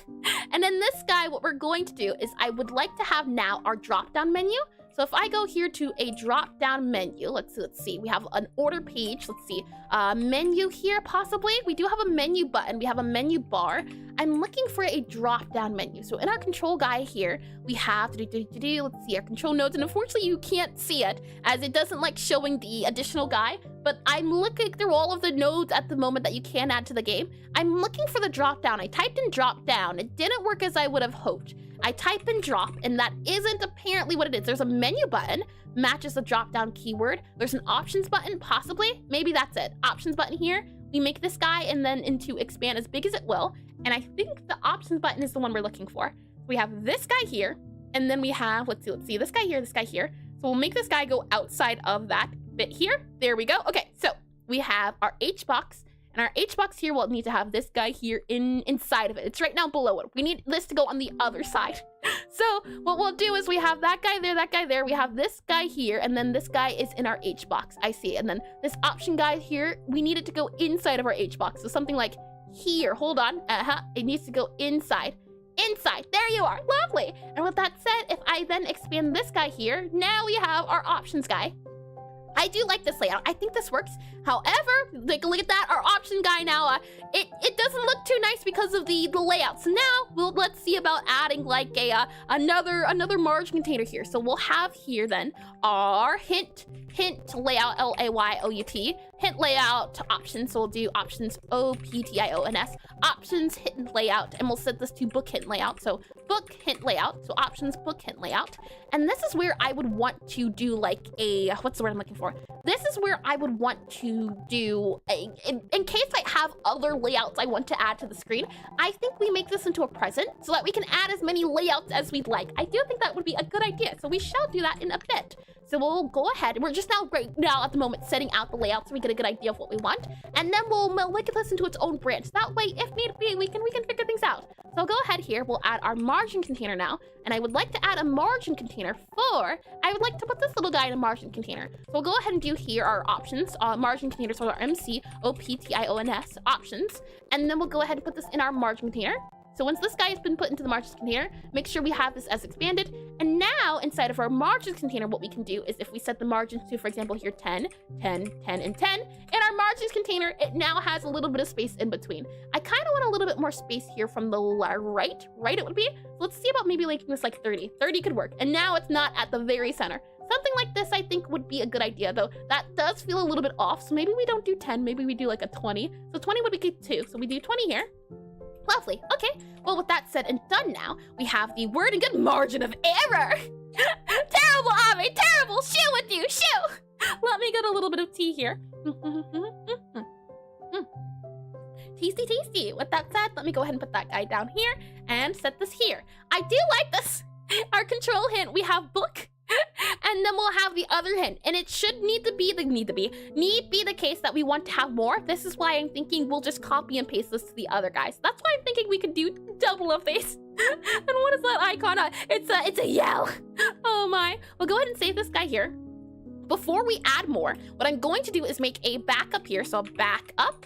And then this guy, what we're going to do is I would like to have now our drop-down menu. So if I go here to a drop-down menu, let's see, we have an order page, let's see, menu here possibly. We do have a menu button, we have a menu bar. I'm looking for a drop-down menu. So in our control guy here, we have, let's see, our control nodes, and unfortunately you can't see it as it doesn't like showing the additional guy, but I'm looking through all of the nodes at the moment that you can add to the game. I'm looking for the drop-down. I typed in drop-down. It didn't work as I would have hoped. I type in drop, and that isn't apparently what it is. There's a menu button, matches the drop-down keyword. There's an options button, possibly. Maybe that's it. Options button here. We make this guy and then into expand as big as it will. And I think the options button is the one we're looking for. We have this guy here, and then we have, let's see, this guy here, this guy here. So we'll make this guy go outside of that bit here. There we go. Okay, so we have our H box. And our H box here will need to have this guy here inside of it. It's right now below it. We need this to go on the other side. So what we'll do is we have that guy there, that guy there. We have this guy here, and then this guy is in our H box. I see. And then this option guy here, we need it to go inside of our H box. So something like here. Hold on. It needs to go inside. Inside. There you are. Lovely. And with that said, if I then expand this guy here, now we have our options guy. I do like this layout. I think this works. However, like, look at that. Our option guy now, it doesn't look too nice because of the layout. So now let's see about adding like a another margin container here. So we'll have here then our hint layout, LAYOUT, hint layout options. So we'll do options OPTIONS, options hint layout, and we'll set this to book hint layout. So book hint layout, so options book hint layout. And this is where I would want to do like a, what's the word I'm looking for? This is where I would want to do, in case I have other layouts I want to add to the screen, I think we make this into a present so that we can add as many layouts as we'd like. I do think that would be a good idea, so we shall do that in a bit. So we'll go ahead, we're just right now at the moment setting out the layout so we get a good idea of what we want, and then we'll make this into its own branch. That way, if need be, we can figure things out. So I'll go ahead here, we'll add our margin container now, and I would like to add a margin container for, I would like to put this little guy in a margin container. So we'll go ahead and do here our options, margin containers, so our MCOPTIONS options, and then we'll go ahead and put this in our margin container. So once this guy has been put into the margins container, make sure we have this as expanded. And now inside of our margins container, what we can do is if we set the margins to, for example, here 10, 10, 10, and 10, in our margins container, it now has a little bit of space in between. I kind of want a little bit more space here from the right it would be. So let's see about maybe making this like 30. 30 could work. And now it's not at the very center. Something like this I think would be a good idea, though that does feel a little bit off. So maybe we don't do 10, maybe we do like a 20. So 20 would be good too. So we do 20 here. Lovely. Okay. Well, with that said and done now, we have the word and good margin of error. Terrible, Ave. Terrible. Shoo with you. Shoo. Let me get a little bit of tea here. Tasty, tasty. With that said, let me go ahead and put that guy down here and set this here. I do like this. Our control hint, we have book. And then we'll have the other hint, and it should need be the case that we want to have more. This is why I'm thinking we'll just copy and paste this to the other guys. That's why I'm thinking we could do double of these. And what is that icon? It's a yell. Oh my. We'll go ahead and save this guy here. Before we add more, what I'm going to do is make a backup here. So backup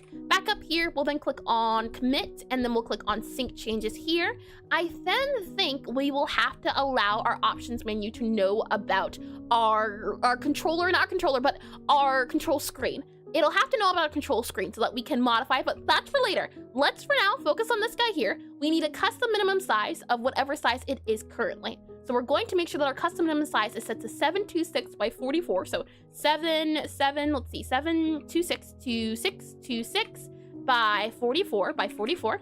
here, we'll then click on commit, and then we'll click on sync changes here. I then think we will have to allow our options menu to know about our controller, not controller, but our control screen. It'll have to know about our control screen so that we can modify, but that's for later. Let's for now focus on this guy here. We need a custom minimum size of whatever size it is currently. So we're going to make sure that our custom minimum size is set to 726 by 44. So 726 by 44 by 44.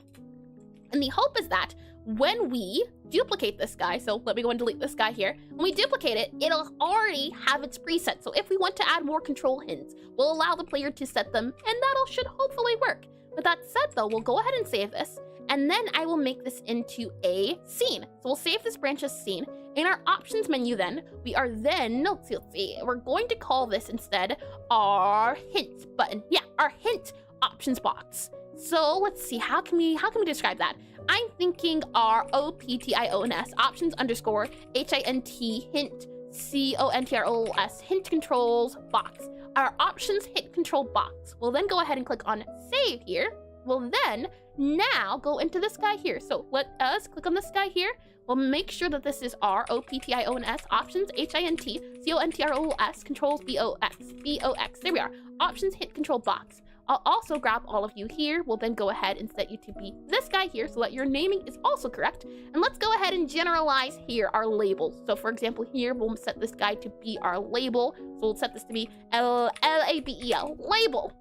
And the hope is that when we duplicate this guy, so let me go and delete this guy here. When we duplicate it, it'll already have its preset. So if we want to add more control hints, we'll allow the player to set them, and that'll should hopefully work. With that said though, we'll go ahead and save this, and then I will make this into a scene. So we'll save this branch as scene. In our options menu then, we are then, let's see, we're going to call this instead our hint button. Yeah, our hint options box. So let's see, how can we describe that? I'm thinking our OPTIONS options underscore HINT hint controls hint controls box. Our options hint control box. We'll then go ahead and click on save here. We'll then now go into this guy here. So let us click on this guy here. We'll make sure that this is our OPTIONS options HINT CONTROLS controls BOX. There we are. Options hint control box. I'll also grab all of you here. We'll then go ahead and set you to be this guy here so that your naming is also correct. And let's go ahead and generalize here our labels. So for example, here we'll set this guy to be our label. So we'll set this to be LABEL, label.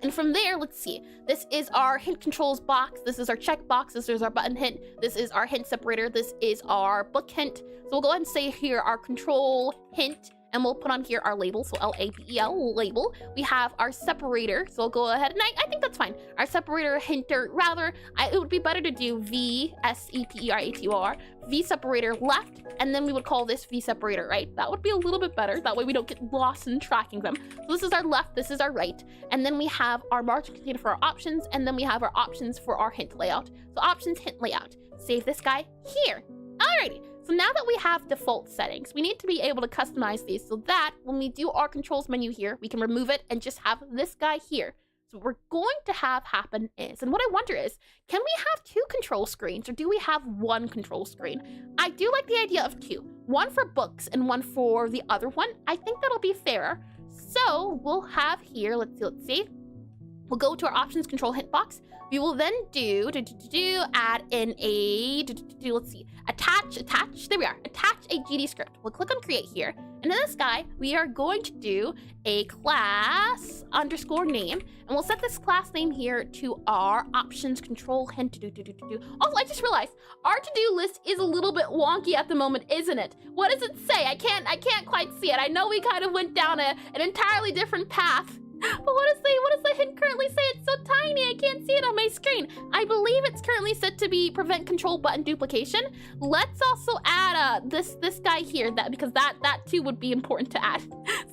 And from there, let's see. This is our hint controls box. This is our check box. This is our button hint. This is our hint separator. This is our book hint. So we'll go ahead and say here our control hint, and we'll put on here our label. So LABEL, label. We have our separator. So we'll go ahead, and I think that's fine. Our separator hinter, rather, it would be better to do VSEPERATOR, V separator left, and then we would call this V separator right. That would be a little bit better. That way we don't get lost in tracking them. So this is our left, this is our right. And then we have our margin container for our options, and then we have our options for our hint layout. So options, hint layout. Save this guy here. Alrighty. So now that we have default settings, we need to be able to customize these so that when we do our controls menu here, we can remove it and just have this guy here. So what we're going to have happen is, and what I wonder is, can we have two control screens or do we have one control screen? I do like the idea of two, one for books and one for the other one. I think that'll be fairer. So we'll have here, let's see. We'll go to our options control hint box. We will then add in a, let's see, attach, there we are, attach a GDScript. We'll click on create here. And in this guy, we are going to do a class underscore name. And we'll set this class name here to our options control hint. Also, I just realized our to-do list is a little bit wonky at the moment, isn't it? What does it say? I can't quite see it. I know we kind of went down an entirely different path. But what does the hint currently say? It's so tiny, I can't see it on my screen. I believe it's currently set to be prevent control button duplication. Let's also add this guy here, because that too would be important to add.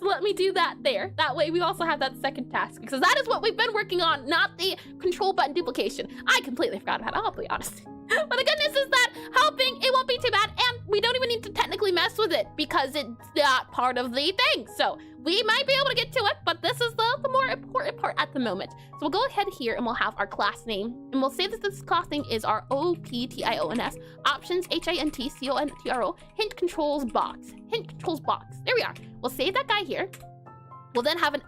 So let me do that there. That way we also have that second task, because that is what we've been working on, not the control button duplication. I completely forgot about it, I'll be honest. But the good news is that helping, it won't be too bad, and we don't even need to technically mess with it because it's not part of the thing. So we might be able to get to it, but this is the more important part at the moment. So we'll go ahead here and we'll have our class name, and we'll say that this class name is our OPTIONS options HINT CONTRO hint controls box. Hint controls box. There we are. We'll save that guy here. We'll then have an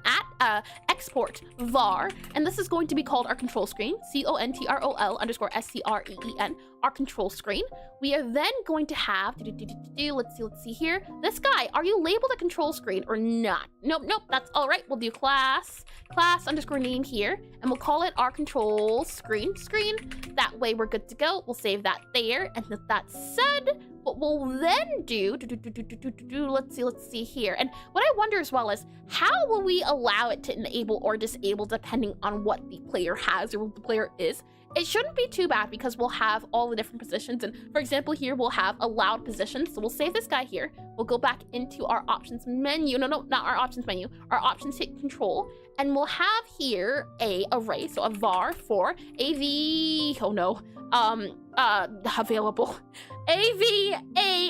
export var, and this is going to be called our control screen, CONTROL underscore SCREEN, our control screen. We are then going to have, let's see here, this guy, are you labeled a control screen or not? Nope, that's all right. We'll do class underscore name here, and we'll call it our control screen. That way we're good to go. We'll save that there, and with that said, what we'll then do, let's see here. And what I wonder as well is, how will we allow it to enable or disable depending on what the player has or what the player is? It shouldn't be too bad because we'll have all the different positions. And for example, here we'll have allowed positions. So we'll save this guy here. We'll go back into our options menu. No, not our options menu. Our options hit control. And we'll have here a array. So a var for available. AVAILABLE,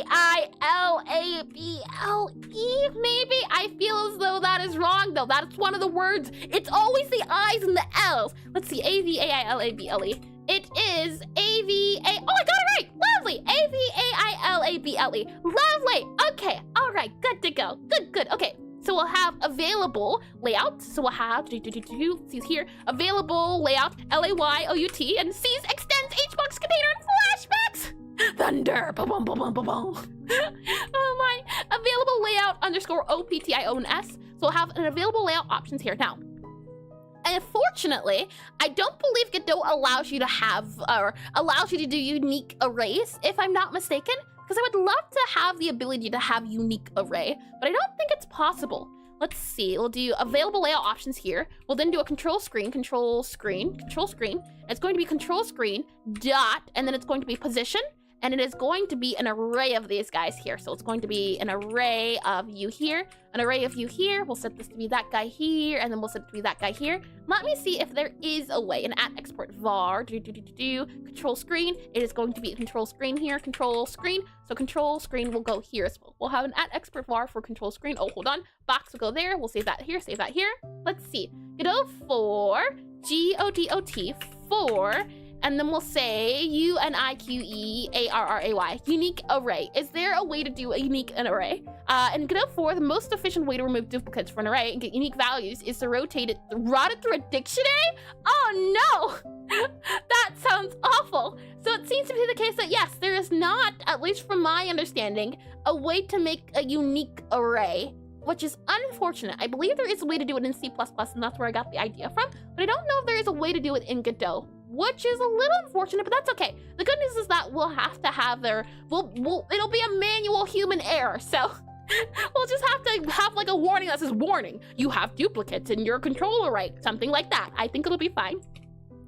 maybe? I feel as though that is wrong, though. That's one of the words. It's always the I's and the L's. Let's see, AVAILABLE. It is oh, I got it right! Lovely! AVAILABLE. Lovely! Okay, all right, good to go. Good, okay. So we'll have available layout. So we'll have, see here, available layout, LAYOUT, and C's extends HBox container and flashbacks. Thunder, boom. Oh my, available layout underscore OPTIONS. So we'll have an available layout options here. Now, unfortunately, I don't believe Godot allows you to have, or allows you to do unique arrays, if I'm not mistaken. Because I would love to have the ability to have unique array, but I don't think it's possible. Let's see, we'll do available layout options here. We'll then do a control screen. It's going to be control screen dot, and then it's going to be position, and it is going to be an array of these guys here. So it's going to be an array of you here, an array of you here. We'll set this to be that guy here, and then we'll set it to be that guy here. Let me see if there is a way. An @export var control screen. It is going to be a control screen here, control screen. So control screen will go here as well. We'll have an @export var for control screen. Oh, hold on. Box will go there. We'll save that here, save that here. Let's see. Godot for GODOT for, and then we'll say UNIQEARRAY, unique array. Is there a way to do a unique array? And Godot 4, the most efficient way to remove duplicates from an array and get unique values is to route it through a dictionary? Oh no! That sounds awful. So it seems to be the case that yes, there is not, at least from my understanding, a way to make a unique array, which is unfortunate. I believe there is a way to do it in C++, and that's where I got the idea from, but I don't know if there is a way to do it in Godot, which is a little unfortunate, but that's okay. The good news is that we'll have to have it'll be a manual human error, so we'll just have to have like a warning that says, warning, you have duplicates in your control array, something like that. I think it'll be fine.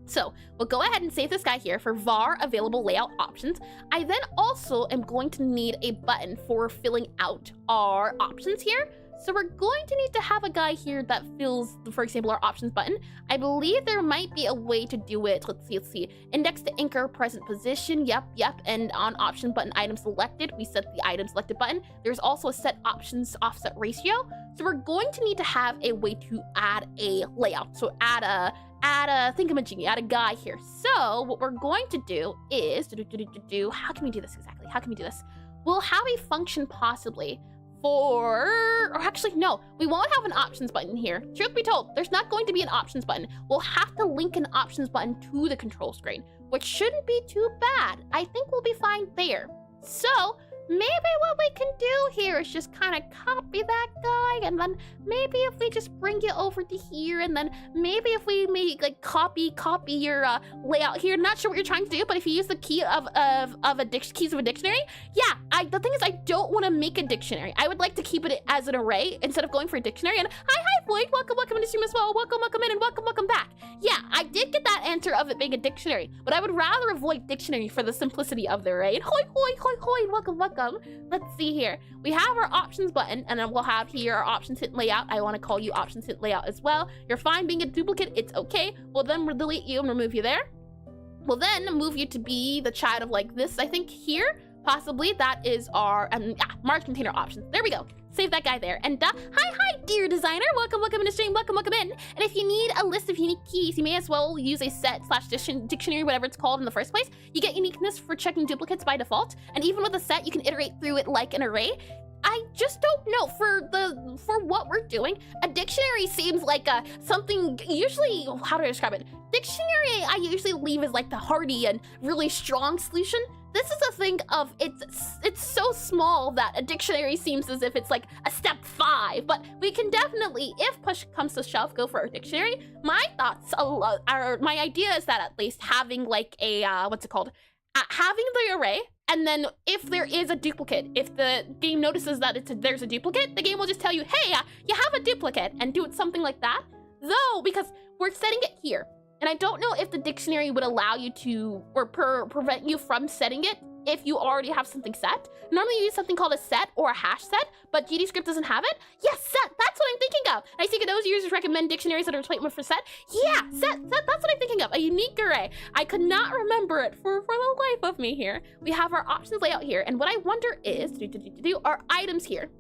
So we'll go ahead and save this guy here for var available layout options. I then also am going to need a button for filling out our options here. So we're going to need to have a guy here that fills, for example, our options button. I believe there might be a way to do it. Let's see. Index to anchor present position. Yep. And on option button item selected, we set the item selected button. There's also a set options offset ratio. So we're going to need to have a way to add a layout. So add a thingamajiggy, add a guy here. So what we're going to do is how can we do this exactly? How can we do this? We'll have a function possibly or actually, no, we won't have an options button here. Truth be told, there's not going to be an options button. We'll have to link an options button to the control screen, which shouldn't be too bad. I think we'll be fine there. So maybe what we can do here is just kind of copy that guy, and then maybe if we just bring you over to here, and then maybe if we make like copy your layout here. Not sure what you're trying to do, but if you use the key keys of a dictionary, yeah. The thing is, I don't want to make a dictionary. I would like to keep it as an array instead of going for a dictionary. And hi Floyd, welcome into stream as well. Welcome in, and welcome back. Yeah, I did get that answer of it being a dictionary, but I would rather avoid dictionary for the simplicity of the array. And hoi, welcome. Let's see here. We have our options button, and then we'll have here our options hint layout. I want to call you options hint layout as well. You're fine being a duplicate, it's okay. We'll then delete you and remove you there. We'll then move you to be the child of like this, I think here. Possibly that is our March container options. There we go. Save that guy there. And hi, dear designer. Welcome into stream. Welcome in. And if you need a list of unique keys, you may as well use a set/dictionary, whatever it's called in the first place. You get uniqueness for checking duplicates by default. And even with a set, you can iterate through it like an array. I just don't know for what we're doing. A dictionary seems like something usually, how do I describe it? Dictionary I usually leave as like the hardy and really strong solution. This is a thing of it's so small that a dictionary seems as if it's like a step 5, but we can definitely, if push comes to shove, go for a dictionary. My idea is that at least having like a having the array, and then if there is a duplicate, if the game notices that there's a duplicate, the game will just tell you, hey, you have a duplicate, and do it something like that. Though, because we're setting it here, and I don't know if the dictionary would allow you to, or prevent you from setting it if you already have something set. Normally you use something called a set or a hash set, but GDScript doesn't have it. Yes, set, that's what I'm thinking of. I see Godot's users recommend dictionaries that are replacement for set. Yeah, set, that's what I'm thinking of, a unique array. I could not remember it for the life of me here. We have our options layout here, and what I wonder is, our items here.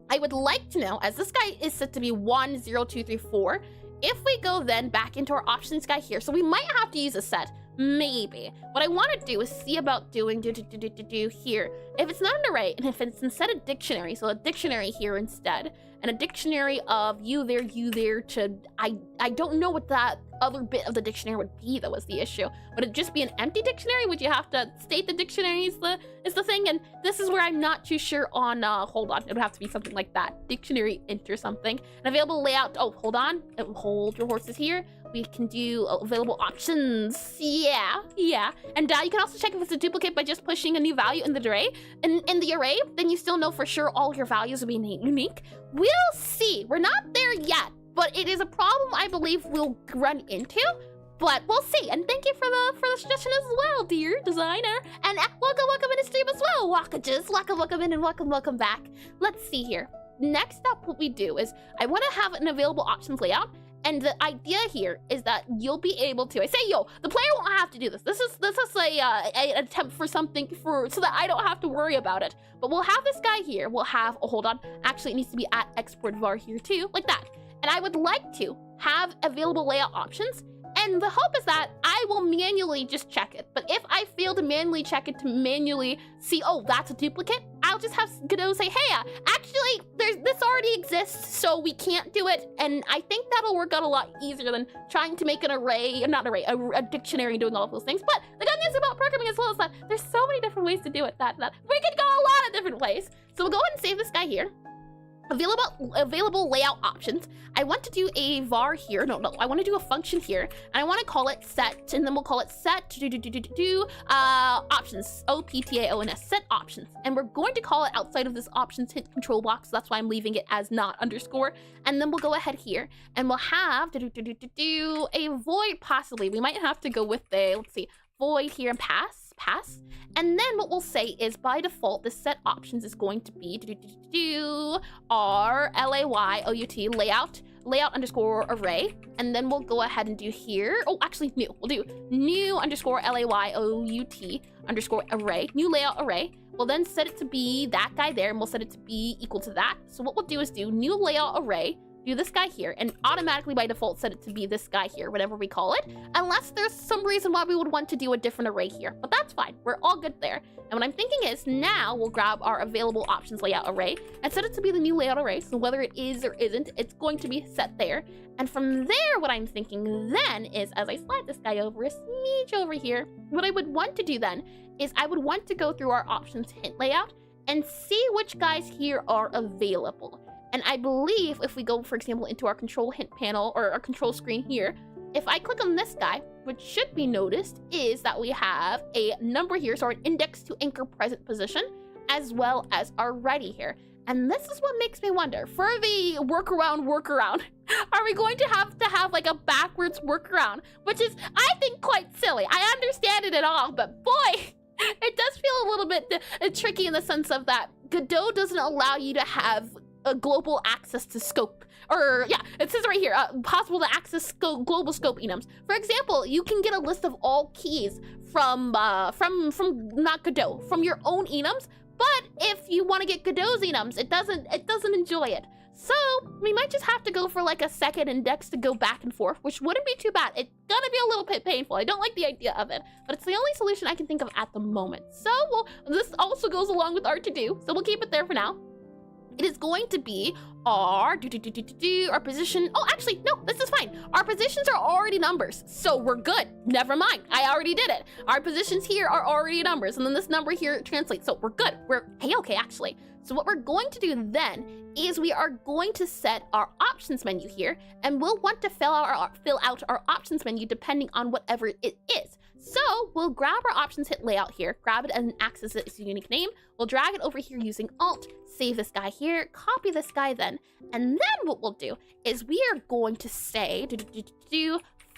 I would like to know, as this guy is set to be 1, 0, 2, 3, 4, if we go then back into our options guy here, so we might have to use a set, maybe. What I want to do is see about doing here. If it's not an array, and if it's instead a dictionary, so a dictionary here instead, and a dictionary of you there to, I don't know what that other bit of the dictionary would be, that was the issue. Would it just be an empty dictionary? Would you have to state the dictionary is the thing? And this is where I'm not too sure on, hold on, it would have to be something like that. Dictionary int or something. An available layout, oh, hold on, hold your horses here. We can do available options, yeah. And you can also check if it's a duplicate by just pushing a new value in the array. And in the array, then you still know for sure all your values will be unique. We'll see, we're not there yet, but it is a problem I believe we'll run into. But we'll see. And thank you for the suggestion as well, dear designer. And welcome in the stream as well. Welcome in and welcome back. Let's see here. Next up, what we do is I want to have an available options layout. And the idea here is that you'll be able to, I say yo, the player won't have to do this. This is an attempt for something so that I don't have to worry about it. But we'll have this guy here. We'll have, oh, hold on. Actually, it needs to be at export var here too, like that. And I would like to have available layout options. And the hope is that I will manually just check it. But if I fail to manually check it to manually see, oh, that's a duplicate, I'll just have Godot say, hey, actually, this already exists, so we can't do it. And I think that'll work out a lot easier than trying to make an array, not an array, a dictionary doing all of those things. But the good news about programming as well is that there's so many different ways to do it that we could go a lot of different ways. So we'll go ahead and save this guy here. Available layout options. I want to do a var here. No, I want to do a function here, and I want to call it set, and then we'll call it set options, OPTAONS, set options, and we're going to call it outside of this options hint control block. So that's why I'm leaving it as not underscore. And then we'll go ahead here, and we'll have a void. Possibly we might have to go with a, let's see, void here and pass. And then what we'll say is by default the set options is going to be our layout underscore array, and then we'll go ahead and do here, oh, actually new, we'll do new underscore layout underscore array, new layout array. We'll then set it to be that guy there, and we'll set it to be equal to that. So what we'll do is do new layout array, do this guy here, and automatically by default set it to be this guy here, whatever we call it, unless there's some reason why we would want to do a different array here, but that's fine, we're all good there. And what I'm thinking is now we'll grab our available options layout array and set it to be the new layout array, so whether it is or isn't, it's going to be set there. And from there, what I'm thinking then is, as I slide this guy over a smidge over here, what I would want to do then is I would want to go through our options hint layout and see which guys here are available. And I believe if we go, for example, into our control hint panel or our control screen here, if I click on this guy, what should be noticed is that we have a number here, so our index to anchor present position, as well as our ready here. And this is what makes me wonder, for the workaround, are we going to have like a backwards workaround, which is, I think, quite silly. I understand it at all, but boy, it does feel a little bit tricky in the sense of that Godot doesn't allow you to have a global access to scope, or yeah, it says right here, possible to access global scope enums. For example, you can get a list of all keys from not Godot, from your own enums, but if you want to get Godot's enums, it doesn't enjoy it. So we might just have to go for like a second index to go back and forth, which wouldn't be too bad. It's gonna be a little bit painful. I don't like the idea of it, but it's the only solution I can think of at the moment. So this also goes along with our to-do, so we'll keep it there for now. It is going to be our our position. Oh, actually, no, this is fine. Our positions are already numbers, so we're good. Never mind, I already did it. Our positions here are already numbers, and then this number here translates, so we're good. We're okay, actually. So what we're going to do then is we are going to set our options menu here, and we'll want to fill out our options menu depending on whatever it is. So we'll grab our options hint layout here, grab it and access it as a unique name. We'll drag it over here using Alt, save this guy here, copy this guy then, and then what we'll do is we are going to say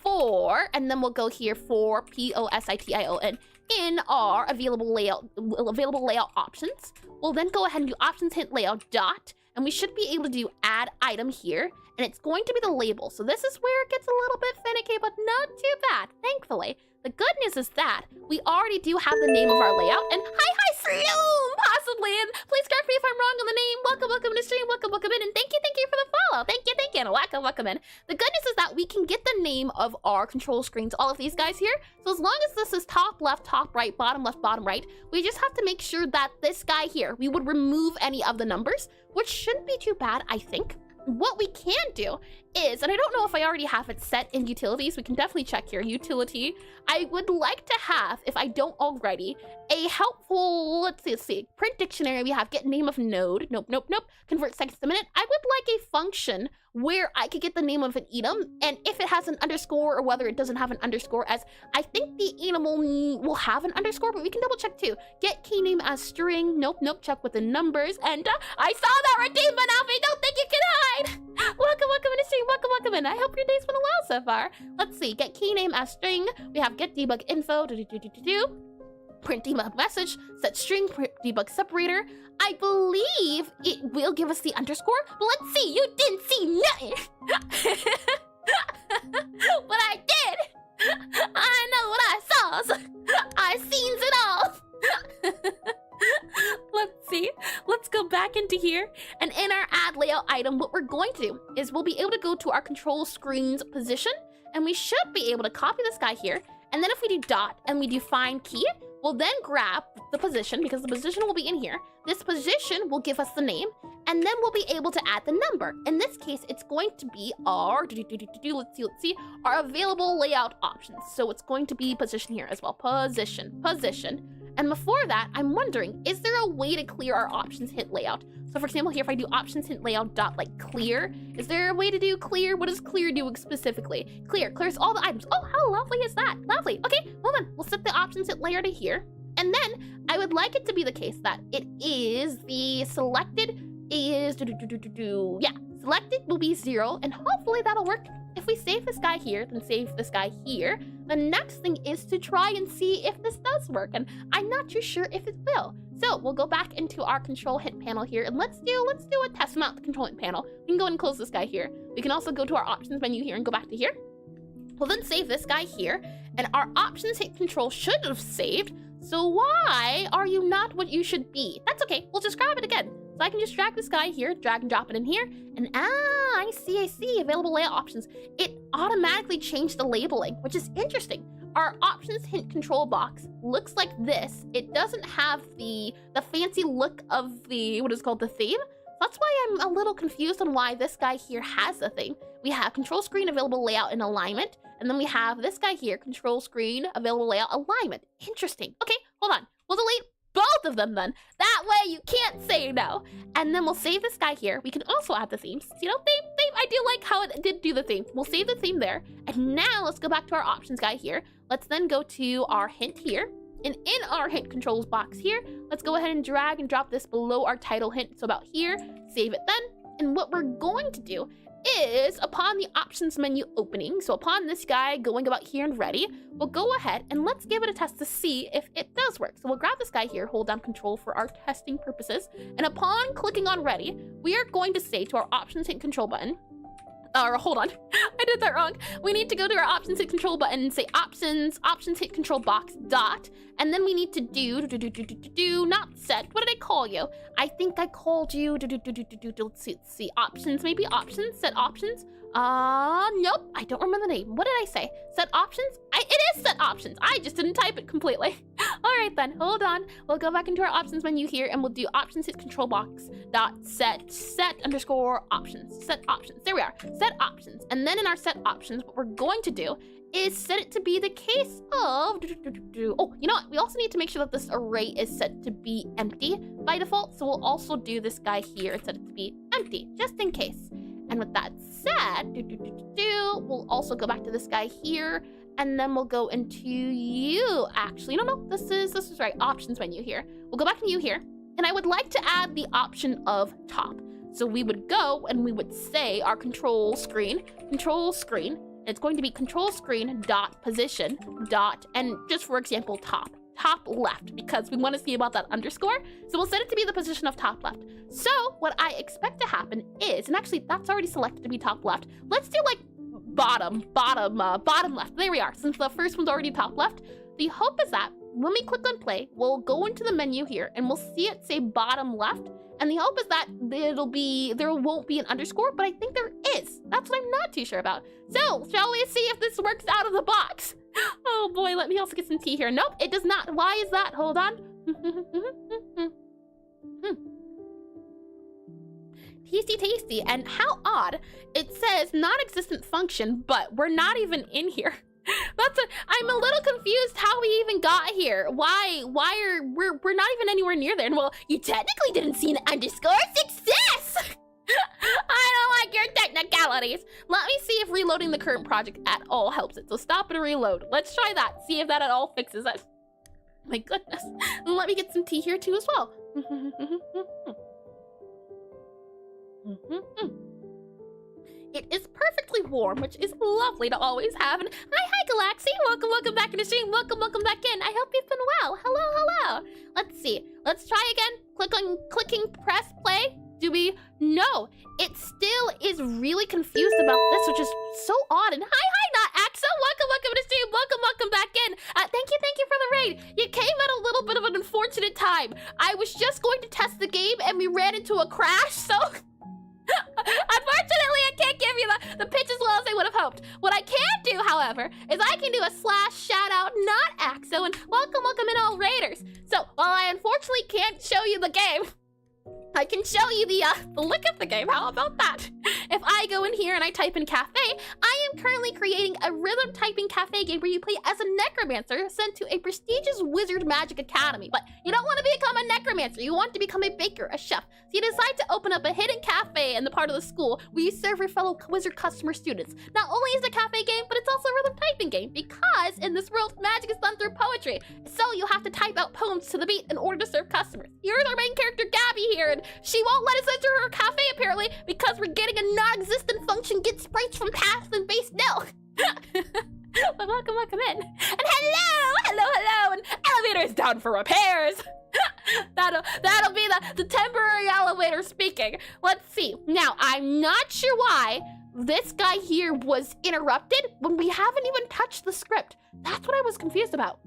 for, and then we'll go here for POSITION in our available layout options. We'll then go ahead and do options hint layout dot, and we should be able to do add item here, and it's going to be the label. So this is where it gets a little bit finicky, but not too bad, thankfully. The good news is that we already do have the name of our layout, and hi Sloom, possibly, and please correct me if I'm wrong on the name. Welcome to the stream, welcome in, and thank you for the follow. Thank you, and welcome in. The good news is that we can get the name of our control screens, all of these guys here. So as long as this is top left, top right, bottom left, bottom right, we just have to make sure that this guy here, we would remove any of the numbers, which shouldn't be too bad, I think. What we can do is, and I don't know if I already have it set in utilities, we can definitely check here, utility. I would like to have, if I don't already, a helpful, let's see, print dictionary. We have get name of node, nope, convert seconds to minute. I would like a function where I could get the name of an item, and if it has an underscore or whether it doesn't have an underscore, as I think the animal will have an underscore, but we can double check too. Get key name as string. Nope, check with the numbers. And I saw that redeem, but Alfie, don't think you can hide. Welcome in the stream. Welcome in. I hope your day's been well so far. Let's see. Get key name as string. We have get debug info. Print debug message, set string, print debug separator. I believe it will give us the underscore, but let's see. You didn't see nothing. But I did. I know what I saw. So I seen it all. Let's see. Let's go back into here. And in our add layout item, what we're going to do is we'll be able to go to our control screen's position, and we should be able to copy this guy here. And then if we do dot and we do find key, we'll then grab the position, because the position will be in here. This position will give us the name, and then we'll be able to add the number. In this case, it's going to be our, let's see, our available layout options. So it's going to be position here as well, position. And before that, I'm wondering, is there a way to clear our options hint layout? So for example, here, if I do options hint layout dot like clear, is there a way to do clear? What does clear do specifically? Clears all the items. Oh, how lovely is that? Lovely. Okay, hold on. We'll set the options hint layer to here. And then I would like it to be the case that it is the selected is, yeah, selected will be 0, and hopefully that'll work. If we save this guy here, then save this guy here, the next thing is to try and see if this does work, and I'm not too sure if it will. So we'll go back into our control hint panel here, and let's do a test mount the control hint panel. We can go and close this guy here. We can also go to our options menu here and go back to here. We'll then save this guy here, and our options hint control should have saved. So why are you not what you should be? That's okay, we'll just grab it again. So I can just drag this guy here, drag and drop it in here, and I see, available layout options. It automatically changed the labeling, which is interesting. Our options hint control box looks like this. It doesn't have the fancy look of the, what is called the theme. That's why I'm a little confused on why this guy here has a theme. We have control screen, available layout, and alignment. And then we have this guy here, control screen, available layout, alignment. Interesting. Okay, hold on. We'll delete both of them then. That way you can't say no. And then we'll save this guy here. We can also add the themes. You know, theme, I do like how it did do the theme. We'll save the theme there. And now let's go back to our options guy here. Let's then go to our hint here. And in our hint controls box here, let's go ahead and drag and drop this below our title hint. So about here, save it then. And what we're going to do is upon the options menu opening, so upon this guy going about here and ready, we'll go ahead and let's give it a test to see if it does work. So we'll grab this guy here, hold down control for our testing purposes, and upon clicking on ready, we are going to say to our options hit control button, or hold on, I did that wrong. We need to go to our options hit control button and say options hit control box dot, and then we need to do not set. What did I call you? I think I called you let's see, options, maybe options, set options. Nope, I don't remember the name. What did I say? Set options? It is set options. I just didn't type it completely. All right then, hold on. We'll go back into our options menu here and we'll do options hit control box dot set underscore options. Set options. There we are. Set options. And then in our set options, what we're going to do is set it to be the case of oh, you know what? We also need to make sure that this array is set to be empty by default. So we'll also do this guy here and set it to be empty, just in case. And with that said, we'll also go back to this guy here, and then we'll go into you. Actually, no, this is right. Options menu here. We'll go back to you here, and I would like to add the option of top. So we would go and we would say our control screen. It's going to be control screen dot position dot, and just for example, top left, because we want to see about that underscore. So we'll set it to be the position of top left. So what I expect to happen is, and actually that's already selected to be top left. Let's do like bottom left. There we are. Since the first one's already top left, the hope is that when we click on play, we'll go into the menu here and we'll see it say bottom left. And the hope is that there won't be an underscore, but I think there is. That's what I'm not too sure about. So shall we see if this works out of the box? Oh boy, let me also get some tea here. Nope, it does not. Why is that? Hold on. Tasty. And how odd. It says non-existent function, but we're not even in here. I'm a little confused how we even got here. We're not even anywhere near there. And well, you technically didn't see an underscore. Success! I don't like your technicalities. Let me see if reloading the current project at all helps it. So stop and reload. Let's try that. See if that at all fixes it. My goodness. Let me get some tea here too as well. It is perfectly warm, which is lovely to always have. And hi, Galaxy. Welcome back in the stream. Welcome back in. I hope you've been well. Hello. Let's see. Let's try again. Clicking press play. Do we? No. It still is really confused about this, which is so odd. And hi, not Axel. Welcome to the stream. Welcome back in. Thank you for the raid. You came at a little bit of an unfortunate time. I was just going to test the game and we ran into a crash, so unfortunately, I can't give you the pitch as well as I would have hoped. What I can do, however, is I can do a / shout out, not Axo, and welcome in all raiders. So while I unfortunately can't show you the game, I can show you the look of the game. How about that? If I go in here and I type in cafe, I am currently creating a rhythm typing cafe game where you play as a necromancer sent to a prestigious wizard magic academy. But you don't want to become a necromancer. You want to become a baker, a chef. So you decide to open up a hidden cafe in the part of the school where you serve your fellow wizard customer students. Not only is it a cafe game, but it's also a rhythm typing game because in this world, magic is done through poetry. So you have to type out poems to the beat in order to serve customers. Here's our main character, Gabby, here, and she won't let us enter her cafe apparently because we're getting a non-existent function get sprites from paths and base nil. But welcome in. And hello, and elevator's down for repairs. That'll be the temporary elevator speaking. Let's see. Now, I'm not sure why this guy here was interrupted when we haven't even touched the script. That's what I was confused about.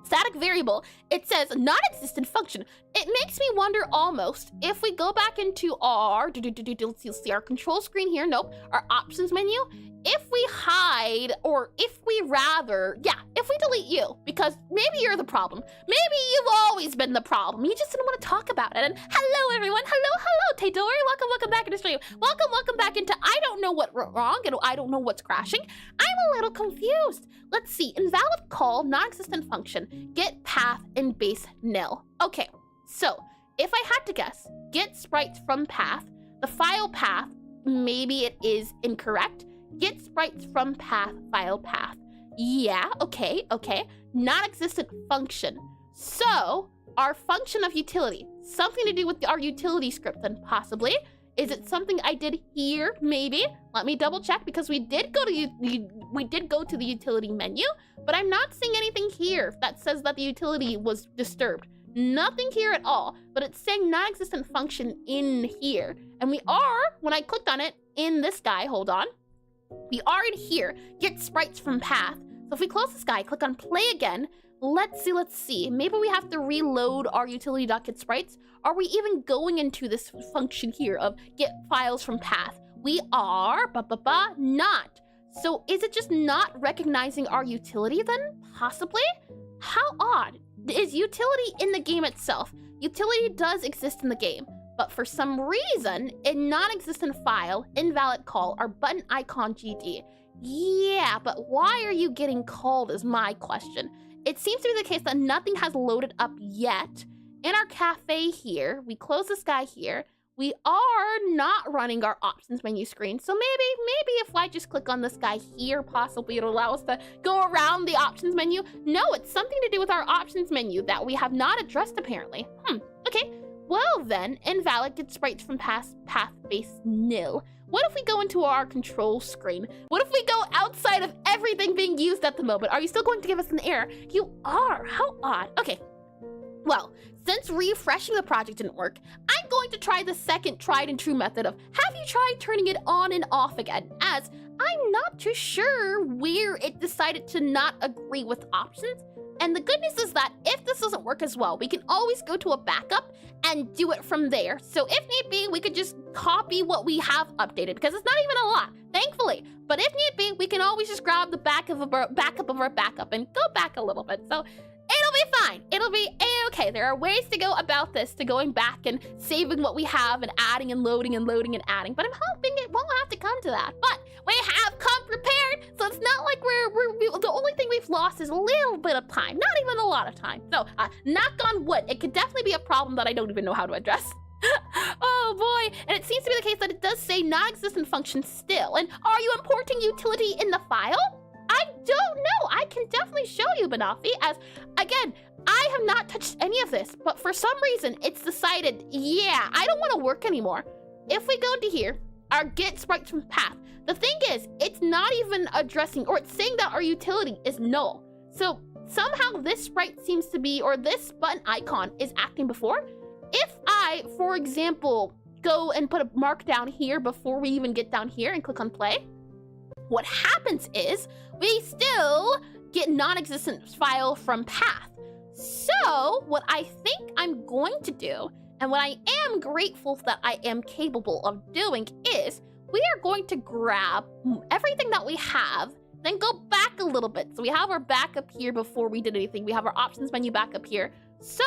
Static variable, it says non-existent function. It makes me wonder almost if we go back into our, let's see our control screen here, nope, our options menu, if we hide, or if we delete you, because maybe you're the problem. Maybe you've always been the problem. You just didn't want to talk about it. And hello, everyone. Hello, Taydori. Welcome back into stream. Welcome back into I don't know what went wrong, and I don't know what's crashing. I'm a little confused. Let's see. Invalid call, non-existent function, get path, and base nil. Okay, so if I had to guess, get sprites from path, the file path, maybe it is incorrect. Get sprites from path, file path. Yeah, okay. Non-existent function. So, our function of utility. Something to do with our utility script then, possibly. Is it something I did here? Maybe. Let me double check because we did go to the utility menu, but I'm not seeing anything here that says that the utility was disturbed. Nothing here at all, but it's saying non-existent function in here. And we are, when I clicked on it, in this guy, hold on. We are in here, get sprites from path. So if we close this guy, click on play again, let's see. Maybe we have to reload our utility.get sprites. Are we even going into this function here of get files from path? We are, not. So is it just not recognizing our utility then? Possibly? How odd. Is utility in the game itself? Utility does exist in the game. But for some reason, a non-existent file, invalid call, or button icon GD. Yeah, but why are you getting called is my question. It seems to be the case that nothing has loaded up yet. In our cafe here, we close this guy here. We are not running our options menu screen. So maybe if I just click on this guy here, possibly it'll allow us to go around the options menu. No, it's something to do with our options menu that we have not addressed apparently. Okay. Well then, invalid get sprites from path base nil. What if we go into our control screen? What if we go outside of everything being used at the moment? Are you still going to give us an error? You are, how odd. Okay, well, since refreshing the project didn't work, I'm going to try the second tried and true method of have you tried turning it on and off again, as I'm not too sure where it decided to not agree with options. And the good news is that if this doesn't work as well, we can always go to a backup and do it from there. So if need be, we could just copy what we have updated because it's not even a lot, thankfully. But if need be, we can always just grab the backup of our backup and go back a little bit. So it'll be fine. It'll be a-okay. There are ways to go about this, to going back and saving what we have and adding and loading and adding. But I'm hoping it won't have to come to that. But we have come prepared, so it's not like the only thing we've lost is a little bit of time, not even a lot of time. So knock on wood, it could definitely be a problem that I don't even know how to address. Oh Oh boy, and it seems to be the case that it does say non-existent function still. And are you importing utility in the file? I don't know. I can definitely show you, Banafi, as, again, I have not touched any of this, but for some reason, it's decided, yeah, I don't want to work anymore. If we go into here, our get sprites from path, the thing is, it's not even addressing, or it's saying that our utility is null. So somehow this sprite seems to be, or this button icon is acting before. If I, for example, go and put a mark down here before we even get down here and click on play, what happens is we still get non-existent file from path. So what I think I'm going to do, and what I am grateful that I am capable of doing, is we are going to grab everything that we have, then go back a little bit. So we have our backup here before we did anything. We have our options menu back up here. So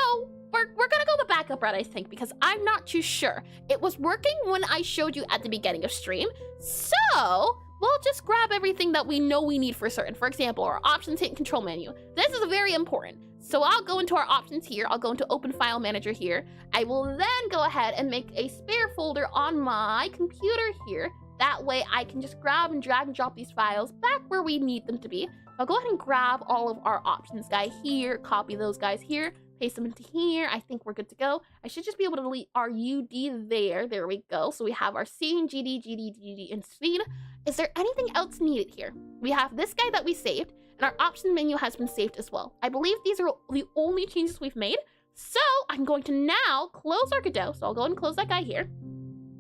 we're gonna go the backup route, I think, because I'm not too sure. It was working when I showed you at the beginning of stream. So we'll just grab everything that we know we need for certain. For example, our options hit control menu. This is very important. So I'll go into our options here. I'll go into open file manager here. I will then go ahead and make a spare folder on my computer here. That way I can just grab and drag and drop these files back where we need them to be. I'll go ahead and grab all of our options guy here, copy those guys here, paste them into here. I think we're good to go. I should just be able to delete our UD there. There we go. So we have our scene, GD, and scene. Is there anything else needed here? We have this guy that we saved, and our option menu has been saved as well. I believe these are the only changes we've made. So I'm going to now close our Godot. So I'll go and close that guy here.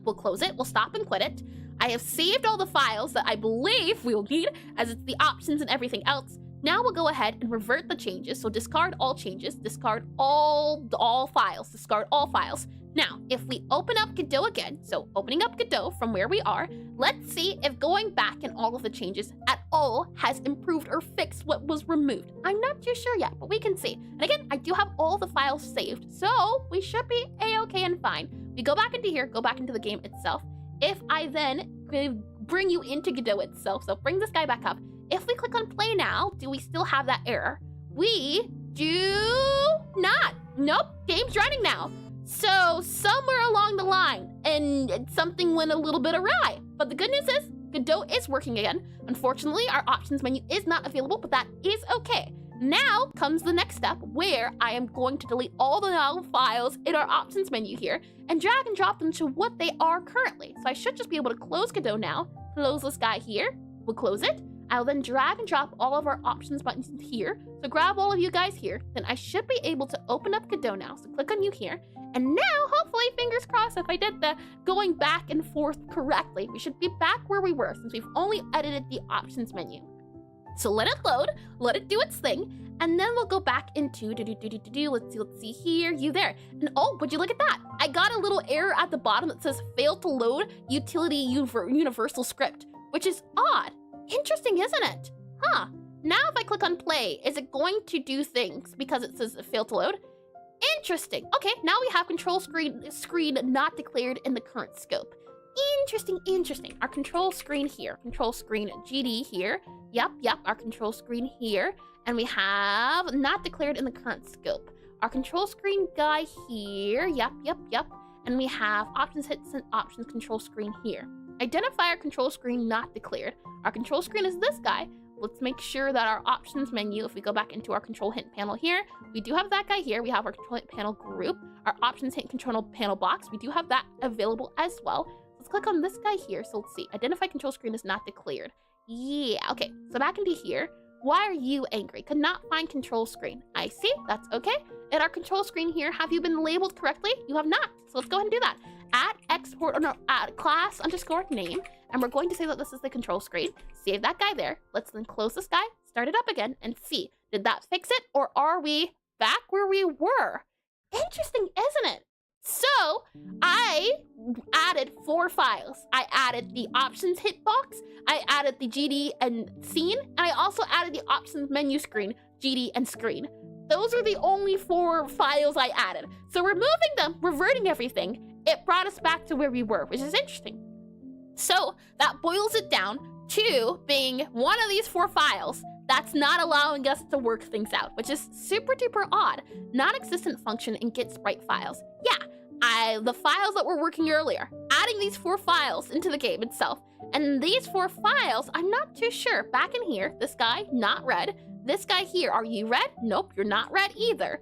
We'll close it. We'll stop and quit it. I have saved all the files that I believe we'll need, as it's the options and everything else. Now we'll go ahead and revert the changes. So discard all changes, discard all files, discard all files. Now, if we open up Godot again, so opening up Godot from where we are, let's see if going back and all of the changes at all has improved or fixed what was removed. I'm not too sure yet, but we can see. And again, I do have all the files saved, so we should be a-okay and fine. We go back into here, go back into the game itself. If I then bring you into Godot itself, so bring this guy back up. If we click on play now, do we still have that error? We do not. Nope, game's running now. So somewhere along the line, and something went a little bit awry. But the good news is, Godot is working again. Unfortunately, our options menu is not available, but that is okay. Now comes the next step, where I am going to delete all the null files in our options menu here, and drag and drop them to what they are currently. So I should just be able to close Godot now, close this guy here, we'll close it. I'll then drag and drop all of our options buttons here. So grab all of you guys here. Then I should be able to open up Godot now. So click on you here. And now, hopefully, fingers crossed, if I did the going back and forth correctly, we should be back where we were since we've only edited the options menu. So let it load, let it do its thing, and then we'll go back into let's see here, you there. And oh, would you look at that? I got a little error at the bottom that says failed to load utility universal script, which is odd. Interesting, isn't it? Huh. Now if I click on play, is it going to do things because it says failed to load? Interesting. Okay, now we have control screen not declared in the current scope. Interesting. Our control screen here, control screen GD here. Yep, our control screen here. And we have not declared in the current scope. Our control screen guy here. Yep. And we have options hits and options control screen here. Identify our control screen not declared. Our control screen is this guy. Let's make sure that our options menu, if we go back into our control hint panel here, we do have that guy here. We have our control hint panel group, our options hint control panel box. We do have that available as well. Let's click on this guy here. So let's see. Identify control screen is not declared. Yeah, okay. So back into here. Why are you angry? Could not find control screen. I see. That's okay. In our control screen here, have you been labeled correctly? You have not. So let's go ahead and do that. Add export, or no, add class underscore name. And we're going to say that this is the control screen. Save that guy there. Let's then close this guy, start it up again, and see. Did that fix it, or are we back where we were? Interesting, isn't it? So I added 4 files. I added the options hitbox, I added the GD and scene, and I also added the options menu screen, GD and screen. Those are the only 4 files I added. So removing them, reverting everything, it brought us back to where we were, which is interesting. So that boils it down to being one of these 4 files that's not allowing us to work things out, which is super duper odd. Non-existent function in get sprite files. Yeah, the files that were working earlier, adding these 4 files into the game itself. And these 4 files, I'm not too sure. Back in here, this guy, not red. This guy here, are you red? Nope, you're not red either.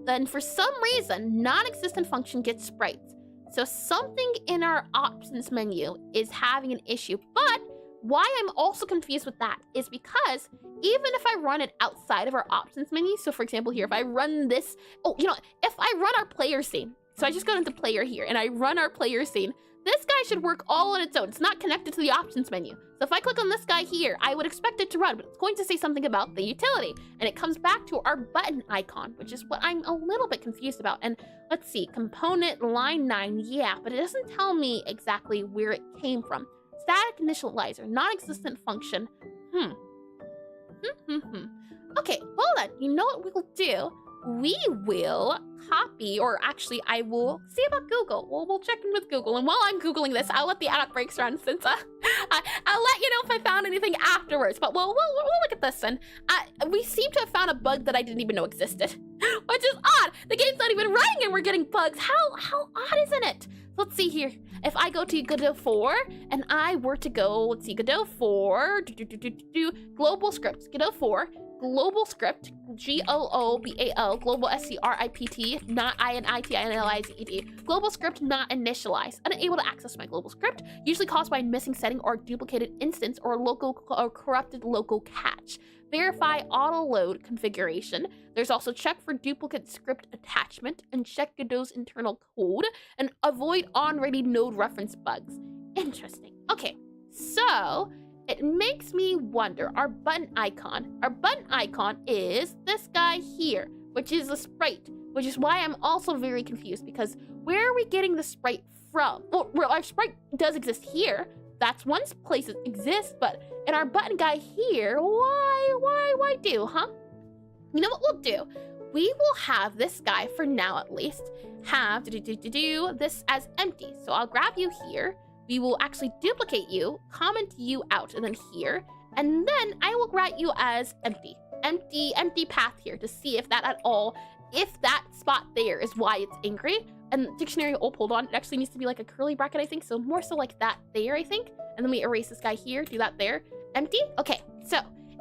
Then for some reason, non-existent function gets sprites. So something in our options menu is having an issue. But why I'm also confused with that is because even if I run it outside of our options menu, so for example here, if I run this, if I run our player scene, so I just go into player here and I run our player scene, this guy should work all on its own. It's not connected to the options menu. So if I click on this guy here, I would expect it to run, but it's going to say something about the utility. And it comes back to our button icon, which is what I'm a little bit confused about. And let's see, component line 9, yeah, but it doesn't tell me exactly where it came from. Static initializer, non-existent function. Okay, well then, you know what we'll do? We will copy, or actually I will see about Google. We'll check in with Google, and while I'm Googling this, I'll let the outbreaks run since I'll let you know if I found anything afterwards, but we'll look at this one. We seem to have found a bug that I didn't even know existed, which is odd. The game's not even running and we're getting bugs. How odd isn't it? Let's see here. If I go to Godot 4 and I were to go, let's see, Godot 4, global scripts, Godot 4, global script, GOOBAL, global SCRIPT, not INITINLIZED, global script not initialized, unable to access my global script, usually caused by a missing setting or duplicated instance or local or corrupted local cache. Verify auto load configuration. There's also check for duplicate script attachment and check Godot's internal code and avoid on-ready node reference bugs. Interesting. Okay, so it makes me wonder, our button icon is this guy here, which is a sprite, which is why I'm also very confused, because where are we getting the sprite from? Well, our sprite does exist here. That's one place it exists, but in our button guy here, why do, huh? You know what we'll do? We will have this guy, for now at least, have this as empty. So I'll grab you here. We will actually duplicate you, comment you out, and then here, and then I will grant you as empty path here to see if that at all, if that spot there is why it's angry. And dictionary, hold on, it actually needs to be like a curly bracket, I think, so more so like that there, I think. And then we erase this guy here, do that there, empty. Okay, so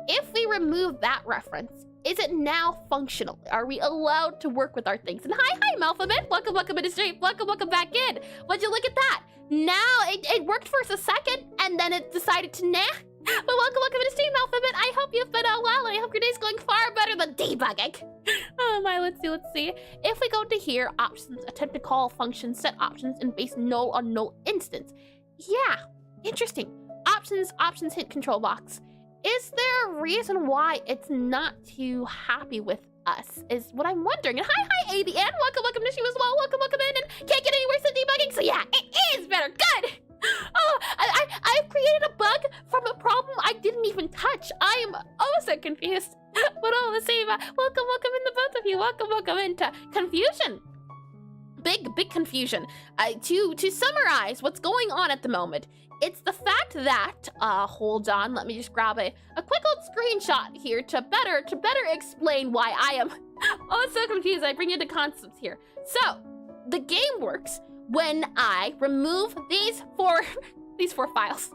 if we remove that reference, is it now functional? Are we allowed to work with our things? And hi, Malphabet, welcome in the stream, welcome back in. Would you look at that? Now, it worked for us a second, and then it decided to nah. But welcome in the stream, Alphabet. I hope you've been well, and I hope your day's going far better than debugging. Oh my, let's see. If we go to here, options, attempt to call function, set options, and base null on null instance. Yeah, interesting. Options hit control box. Is there a reason why it's not too happy with us, is what I'm wondering. And hi, ABN, welcome to stream as well, welcome in, and can't get any worse than debugging, so yeah, it is better, good! Oh, I've created a bug from a problem I didn't even touch. I am so confused, but all the same, welcome in the both of you, welcome into confusion. Big confusion. To summarize what's going on at the moment, it's the fact that, hold on, let me just grab a quick old screenshot here to better explain why I am so confused. I bring you to concepts here. So, the game works when I remove these four files.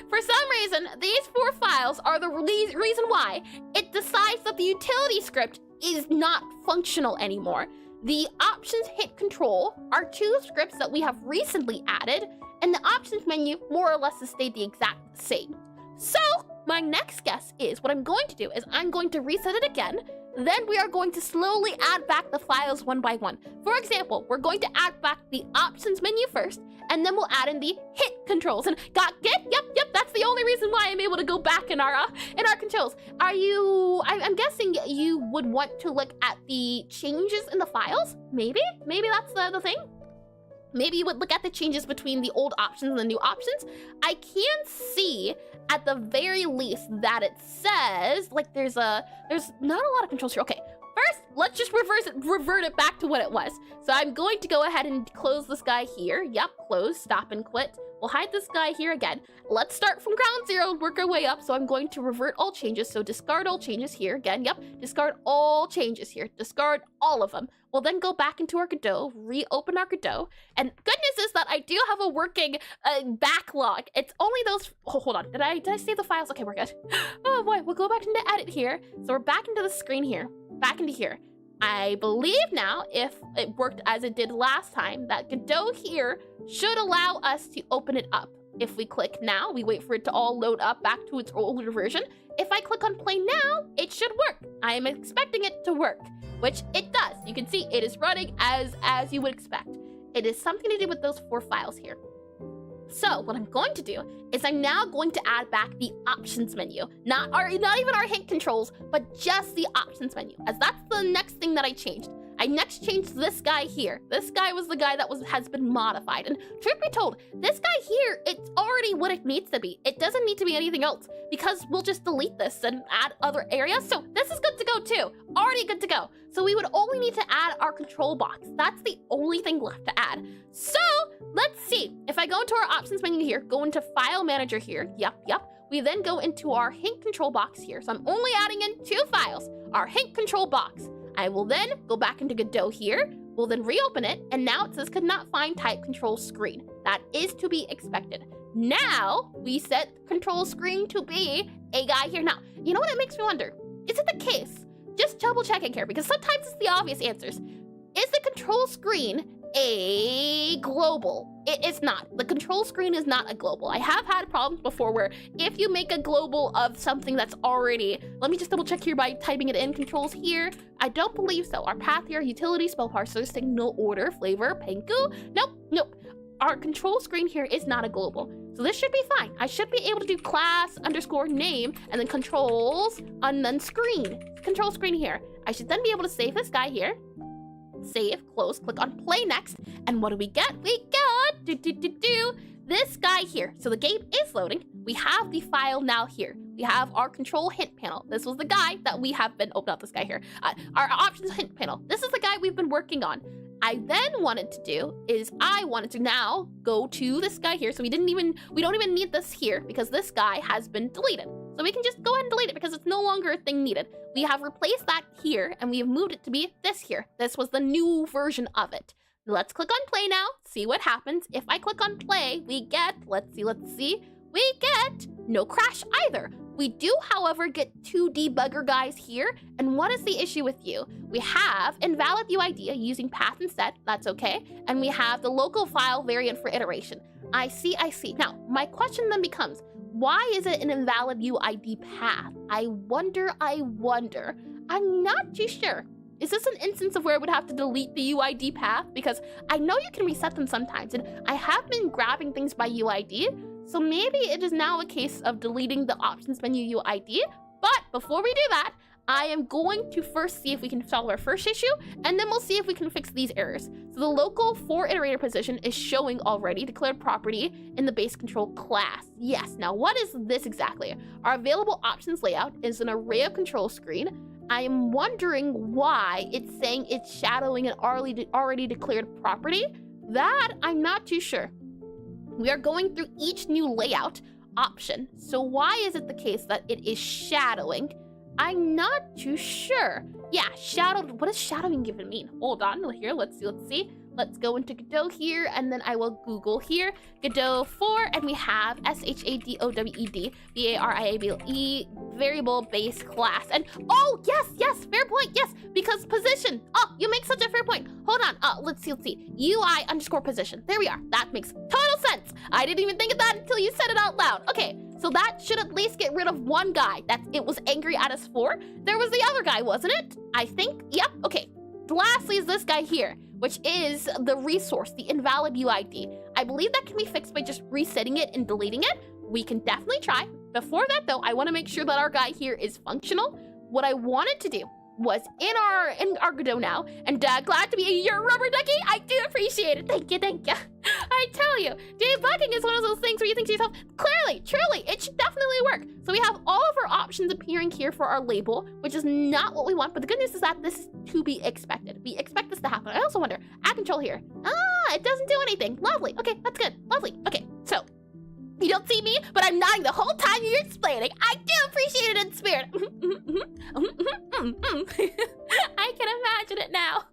For some reason, these 4 files are the reason why it decides that the utility script is not functional anymore. The options hit control are 2 scripts that we have recently added, and the options menu more or less has stayed the exact same. So my next guess is what I'm going to do is I'm going to reset it again. Then we are going to slowly add back the files one by one. For example, we're going to add back the options menu first, and then we'll add in the hit controls. And yep, that's the only reason why I'm able to go back in our controls. I'm guessing you would want to look at the changes in the files? Maybe that's the thing? Maybe you would look at the changes between the old options and the new options. I can see at the very least that it says like there's not a lot of controls here. Okay, first let's just revert it back to what it was. So I'm going to go ahead and close this guy here. Yep, close, stop and quit. We'll hide this guy here again. Let's start from ground zero and work our way up. So I'm going to revert all changes. So discard all changes here again. Yep, discard all changes here. Discard all of them. We'll then go back into our Godot, reopen our Godot. And good news is that I do have a working backlog. It's only those, oh, hold on. Did I save the files? Okay, we're good. Oh boy, we'll go back into edit here. So we're back into the screen here, back into here. I believe now, if it worked as it did last time, that Godot here should allow us to open it up. If we click now, we wait for it to all load up back to its older version. If I click on play now, it should work. I am expecting it to work, which it does. You can see it is running as you would expect. It is something to do with those 4 files here. So what I'm going to do is I'm now going to add back the options menu. Not even our hint controls, but just the options menu, as that's the next thing that I changed. I next changed this guy here. This guy was the guy that has been modified. And truth be told, this guy here, it's already what it needs to be. It doesn't need to be anything else because we'll just delete this and add other areas. So this is good to go too. Already good to go. So we would only need to add our control box. That's the only thing left to add. So let's see. If I go into our options menu here, go into file manager here. Yep. We then go into our hint control box here. So I'm only adding in 2 files, our hint control box. I will then go back into Godot here. We'll then reopen it, and now it says could not find type control screen. That is to be expected. Now we set control screen to be a guy here. Now, you know what it makes me wonder? Is it the case? Just double checking here, because sometimes it's the obvious answers. Is the control screen a global? It is not. The control screen is not a global. I have had problems before where if you make a global of something that's already, let me just double check here by typing it in, controls here. I don't believe so. Our path here, utility, spell parser, signal, order, flavor, penku. Nope. Our control screen here is not a global. So this should be fine. I should be able to do class underscore name and then controls and then screen. Control screen here. I should then be able to save this guy here. Save, close, click on play next, and what do we get? We get this guy here. So the game is loading. We have the file now here. We have our control hint panel. This was the guy that we have been, oh, not this guy here. Our options hint panel. This is the guy we've been working on. I then wanted to do is I wanted to now go to this guy here. So we don't even need this here because this guy has been deleted. So we can just go ahead and delete it because it's no longer a thing needed. We have replaced that here and we have moved it to be this here. This was the new version of it. Let's click on play now, see what happens. If I click on play, we get, let's see, we get no crash either. We do, however, get 2 debugger guys here. And what is the issue with you? We have invalid UID using path and set, that's okay. And we have the local file variant for iteration. I see. Now, my question then becomes, why is it an invalid UID path? I wonder. I'm not too sure. Is this an instance of where I would have to delete the UID path? Because I know you can reset them sometimes, and I have been grabbing things by UID, so maybe it is now a case of deleting the options menu UID. But before we do that, I am going to first see if we can solve our first issue, and then we'll see if we can fix these errors. So the local for iterator position is showing already declared property in the base control class. Yes, now what is this exactly? Our available options layout is an array of control screen. I am wondering why it's saying it's shadowing an already declared property. That I'm not too sure. We are going through each new layout option. So why is it the case that it is shadowing? I'm not too sure. Yeah, shadowed. What does shadowing even mean? Hold on here. Let's see. Let's go into Godot here, and then I will Google here. Godot 4, and we have SHADOWED, VARIABLE, variable base class. And oh, yes, fair point, yes, because position. Oh, you make such a fair point. Hold on, let's see. UI underscore position. There we are. That makes total sense. I didn't even think of that until you said it out loud. Okay, so that should at least get rid of one guy that it was angry at us for. There was the other guy, wasn't it? I think, yep, okay. Lastly is this guy here, which is the resource, the invalid UID. I believe that can be fixed by just resetting it and deleting it. We can definitely try. Before that though, I want to make sure that our guy here is functional. What I wanted to do was in our Godot now, and glad to be your rubber ducky. I do appreciate it. Thank you. I tell you, debugging is one of those things where you think to yourself, clearly, truly, it should definitely work. So we have all of our options appearing here for our label, which is not what we want, but the good news is that this is to be expected. We expect this to happen. I also wonder, add control here. It doesn't do anything. Lovely. Okay, that's good. Lovely. Okay, so You don't see me, but I'm nodding the whole time you're explaining. I do appreciate it in spirit. I can imagine it now.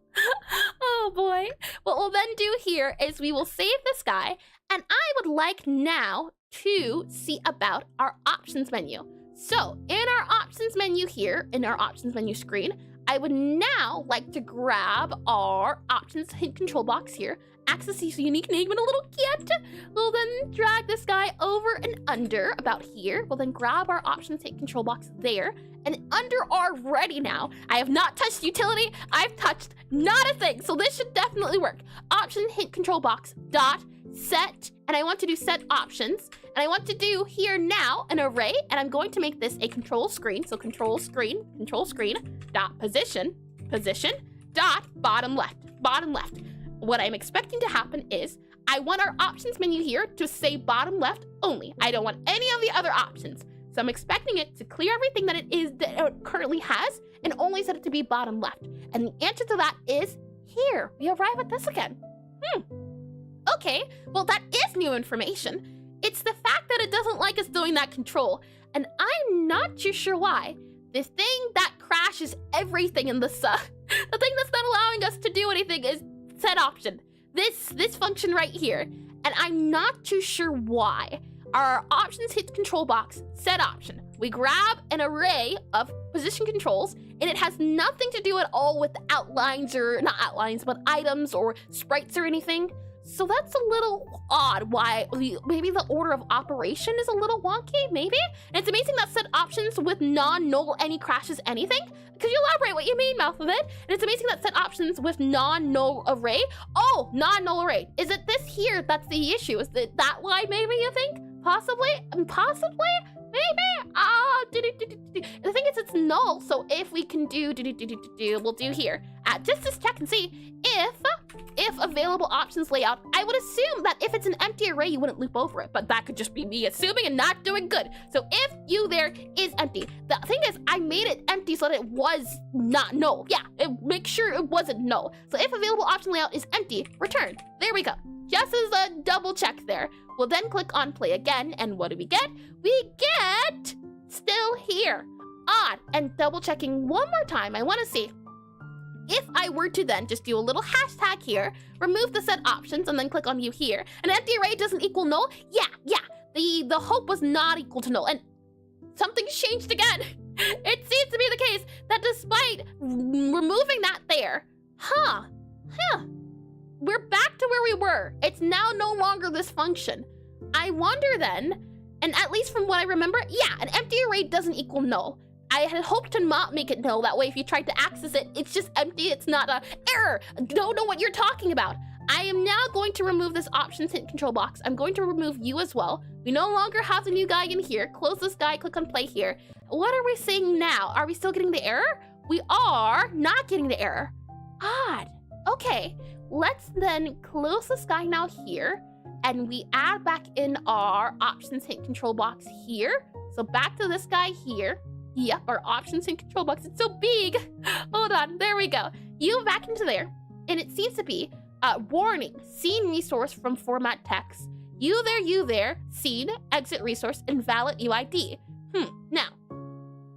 Oh boy. What we'll then do here is we will save this guy, and I would like now to see about our options menu. So in our options menu here, in our options menu screen, I would now like to grab our options hint control box here, access his unique name and a little kit. We'll then drag this guy over and under about here. We'll then grab our options hint control box there, and under our ready now, I have not touched utility. I've touched not a thing. So this should definitely work. Option hint control box dot set, and I want to do set options, and I want to do here now an array, and I'm going to make this a control screen. So control screen dot position dot bottom left. What I'm expecting to happen is I want our options menu here to say bottom left only. I don't want any of the other options. So I'm expecting it to clear everything that it currently has and only set it to be bottom left. And the answer to that is here. We arrive at this again. Okay, well that is new information. It's the fact that it doesn't like us doing that control, and I'm not too sure why. The thing that crashes everything in the the thing that's not allowing us to do anything is set option. This function right here, and I'm not too sure why. Our options hit control box, set option. We grab an array of position controls, and it has nothing to do at all with outlines, or not outlines, but items or sprites or anything. So that's a little odd. Why? Maybe the order of operation is a little wonky, maybe? And it's amazing that set options with non-null any crashes anything. Could you elaborate what you mean, Mouth of It? And it's amazing that set options with non-null array. Oh, non-null array. Is it this here that's the issue? Is it that why maybe you think? Possibly? Possibly? Maybe? The thing is it's null, so if we can do, we'll do here. Just to check and see if available options layout, I would assume that if it's an empty array, you wouldn't loop over it, but that could just be me assuming and not doing good. So if you there is empty, the thing is I made it empty so that it was not null. Yeah, make sure it wasn't null. So if available option layout is empty, return. There we go. Just as a double check there. We'll then click on play again, and what do we get? We get still here. Odd. And double checking one more time, I want to see if I were to then just do a little hashtag here, remove the set options, and then click on you here. An empty array doesn't equal null? Yeah. The hope was not equal to null, and something's changed again. It seems to be the case that despite removing that there, we're back to where we were. It's now no longer this function. I wonder then, and at least from what I remember, yeah, an empty array doesn't equal null. I had hoped to not make it null. That way, if you tried to access it, it's just empty. It's not a error. Don't know what you're talking about. I am now going to remove this options hint control box. I'm going to remove you as well. We no longer have the new guy in here. Close this guy, click on play here. What are we seeing now? Are we still getting the error? We are not getting the error. Odd. Okay, let's then close this guy now here, and we add back in our options hint control box here. So back to this guy here. Yep, our options hint control box. It's so big. Hold on, there we go. You back into there, and it seems to be warning, scene resource from format text. You there, scene, exit resource, invalid UID. Now,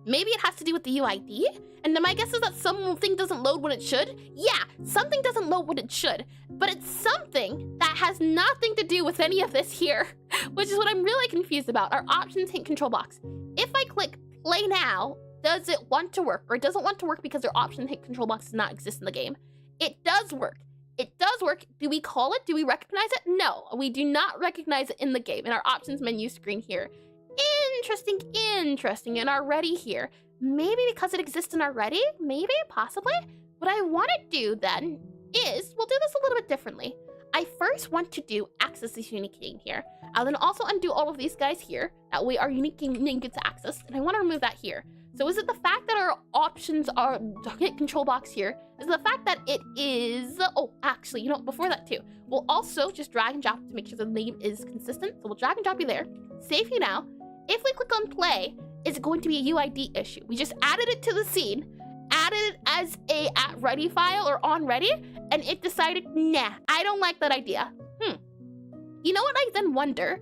maybe it has to do with the UID? And then my guess is that something doesn't load when it should? Yeah, something doesn't load when it should, but it's something that has nothing to do with any of this here, which is what I'm really confused about. Our options hint control box. If I click play now, does it want to work? Or it doesn't want to work because our option hint control box does not exist in the game. It does work. It does work. Do we call it? Do we recognize it? No, we do not recognize it in the game, in our options menu screen here. Interesting, in our ready here. Maybe because it exists in our ready? Maybe, possibly? What I want to do then is, we'll do this a little bit differently. I first want to do access this unique name here. I'll then also undo all of these guys here. That way our unique name gets accessed, and I want to remove that here. So is it the fact that our options are hit control box here? Is it the fact that it is, oh, actually, you know, before that too, we'll also just drag and drop to make sure the name is consistent. So we'll drag and drop you there, save you now. If we click on play, is it going to be a UID issue? We just added it to the scene, added it as a at ready file or on ready, and it decided, nah, I don't like that idea. You know what I then wonder?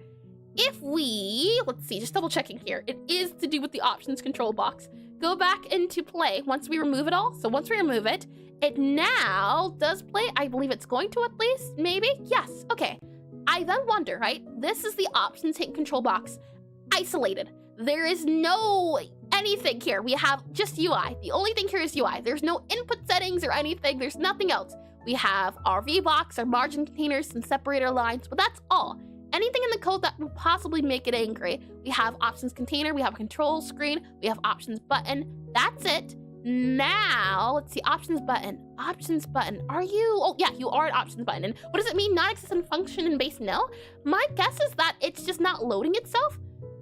if we, let's see, just double checking here. It is to do with the options control box. Go back into play once we remove it all. So once we remove it, it now does play. I believe it's going to at least, maybe? Yes, okay. I then wonder, right? This is the options hidden control box isolated. There is no anything here. We have just UI. The only thing here is UI. There's no input settings or anything. There's nothing else. We have our VBox, our margin containers, some separator lines, but that's all. Anything in the code that would possibly make it angry. We have options container, we have a control screen, we have options button. That's it. Now, let's see, options button. Options button. Are you? Oh, yeah, you are an options button. And what does it mean? Not exist in function in base nil? My guess is that it's just not loading itself.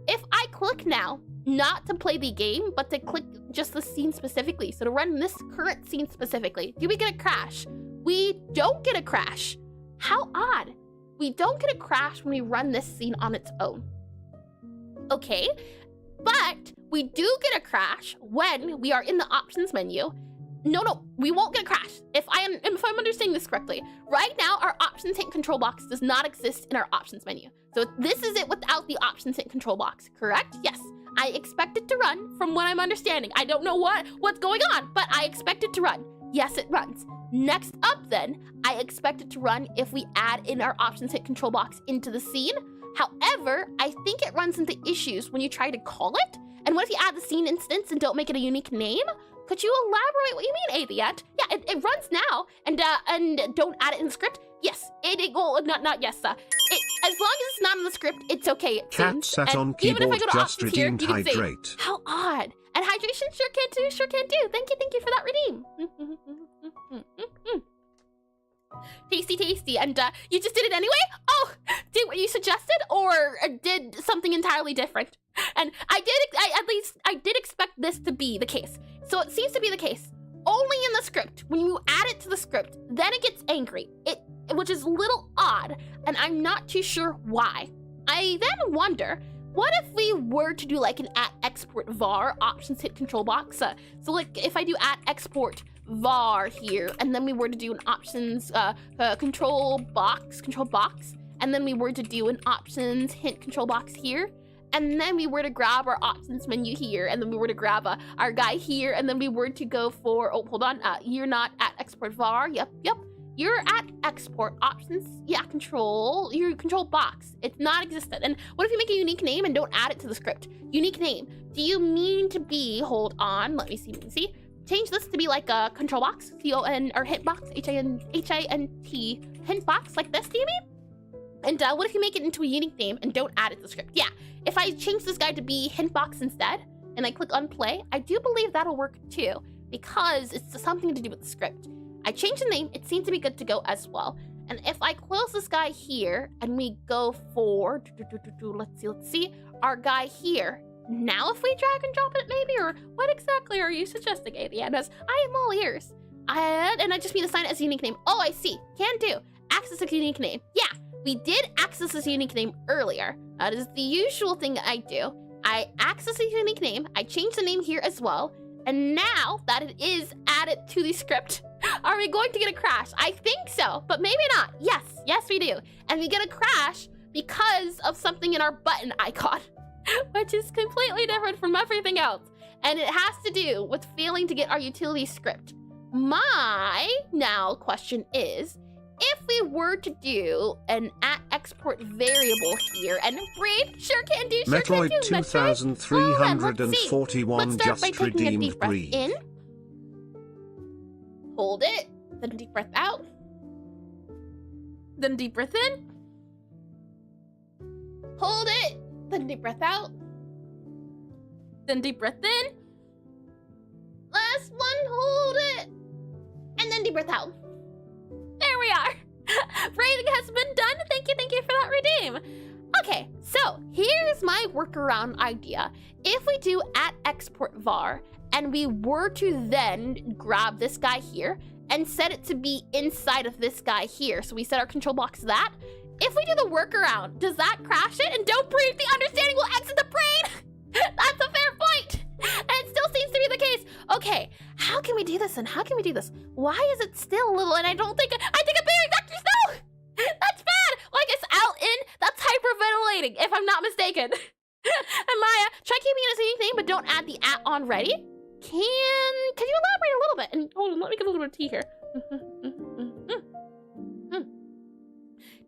If I click now, not to play the game, but to click just the scene specifically, so to run this current scene specifically, do we get a crash? We don't get a crash. How odd. We don't get a crash when we run this scene on its own. Okay, but we do get a crash when we are in the options menu. No, we won't get a crash. If I'm understanding this correctly, right now our options hidden control box does not exist in our options menu. So this is it without the options hidden control box, correct? Yes, I expect it to run from what I'm understanding. I don't know what's going on, but I expect it to run. Yes, it runs. Next up then, I expect it to run if we add in our options hidden control box into the scene. However, I think it runs into issues when you try to call it. And what if you add the scene instance and don't make it a unique name? Could you elaborate what you mean, Aviant? Yeah, it runs now, and don't add it in the script. Yes, well, not yes, as long as it's not in the script, it's okay. It Cat seems. sat And on even if I keyboard, go to just options here, redeemed you can say, hydrate. how odd. And hydration sure can do. Thank you for that redeem. Tasty. And you just did it anyway? Oh, did what you suggested, or did something entirely different? And I did expect this to be the case. So it seems to be the case. Only in the script. When you add it to the script, then it gets angry. Which is a little odd, and I'm not too sure why. I then wonder, what if we were to do like an @export var options hidden control box? So like if I do @export var here, and then we were to do an options control box, and then we were to do an options hint control box here, and then we were to grab our options menu here, and then we were to grab our guy here, and then we were to go for, oh, hold on, you're not @export var, yep. You're @export options, yeah, your control box. It's not existent. And what if you make a unique name and don't add it to the script? Unique name. Do you mean to be, hold on, let me see. Change this to be like a control box, C-O-N, or hint box, H-I-N-T, hint box, like this, do you mean? And what if you make it into a unique name and don't add it to the script? Yeah, if I change this guy to be hint box instead, and I click on play, I do believe that'll work too, because it's something to do with the script. I changed the name, it seems to be good to go as well. And if I close this guy here, and we go for, let's see, our guy here. Now if we drag and drop it maybe, or what exactly are you suggesting, Avianas? I am all ears. And I just need to assign it as a unique name. Oh, I see, can do. Access a unique name. Yeah, we did access this unique name earlier. That is the usual thing that I do. I access a unique name, I change the name here as well, and now that it is added to the script, are we going to get a crash? I think so, but maybe not. Yes we do. And we get a crash because of something in our button icon, which is completely different from everything else. And it has to do with failing to get our utility script. My now question is, if we were to do an @export variable here, and breathe, sure can do. Metroid 2341 Let's start by just taking a redeemed deep breath breed. in. Hold it, then deep breath out. Then deep breath in. Hold it, then deep breath out. Then deep breath in. Last one, hold it. And then deep breath out. There we are. Breathing has been done. Thank you for that redeem. Okay, so here's my workaround idea. If we do @export var, and we were to then grab this guy here and set it to be inside of this guy here, so we set our control box to that. If we do the workaround, does that crash it? And don't breathe, the understanding will exit the brain. That's a fair point. And it still seems to be the case. Okay, how can we do this, and how can we do this? Why is it still a little, and I think I'm bearing Dr. Snow. That's bad. Like it's out in, that's hyperventilating. deleting, if I'm not mistaken. And Maya, try keeping it as anything, but don't add the at on ready. Can you elaborate a little bit? And hold on, let me get a little bit of tea here.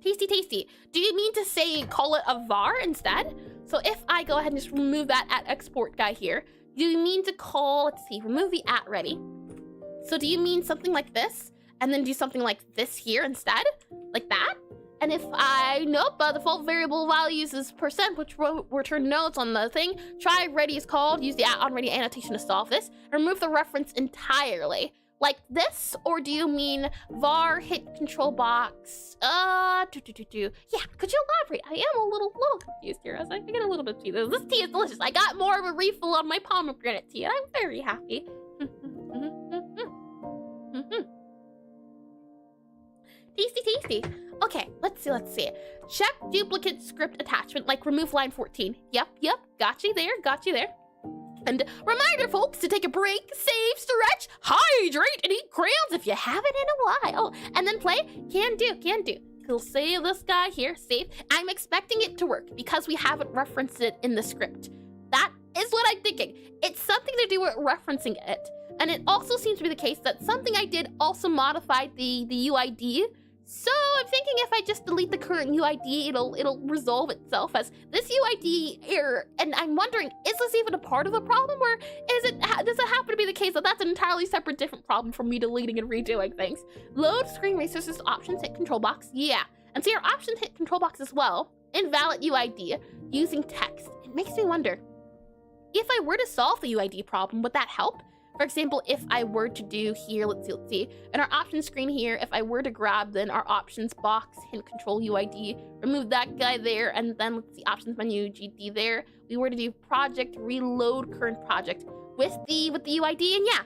Tasty, tasty. Do you mean to say call it a var instead? So if I go ahead and just remove that at export guy here, do you mean to call, let's see, remove the at ready. So do you mean something like this? And then do something like this here instead? Like that? And if nope, default variable values is %, which will return notes on the thing. Try ready is called, use the at on ready annotation to solve this. Remove the reference entirely. Like this, or do you mean var hit control box? Yeah, could you elaborate? I am a little confused here as I get a little bit of tea. This tea is delicious. I got more of a refill on my pomegranate tea, and I'm very happy. Tasty, tasty. Okay, let's see. Check duplicate script attachment, like remove line 14. Yep, got you there. And reminder, folks, to take a break, save, stretch, hydrate, and eat crayons if you haven't in a while. And then play, can do. We'll save this guy here, save. I'm expecting it to work because we haven't referenced it in the script. That is what I'm thinking. It's something to do with referencing it. And it also seems to be the case that something I did also modified the UID. So I'm thinking if I just delete the current UID, it'll resolve itself as this UID error. And I'm wondering, is this even a part of the problem, or does it happen to be the case that that's an entirely separate, different problem from me deleting and redoing things? Load screen resources options, hit control box. Yeah, and see our options hit control box as well. Invalid UID using text. It makes me wonder, if I were to solve the UID problem, would that help? For example, if I were to do here, let's see, in our options screen here, if I were to grab then our options box, hint control UID, remove that guy there, and then let's see, options menu, GD there, we were to do project, reload current project with the UID, and yeah,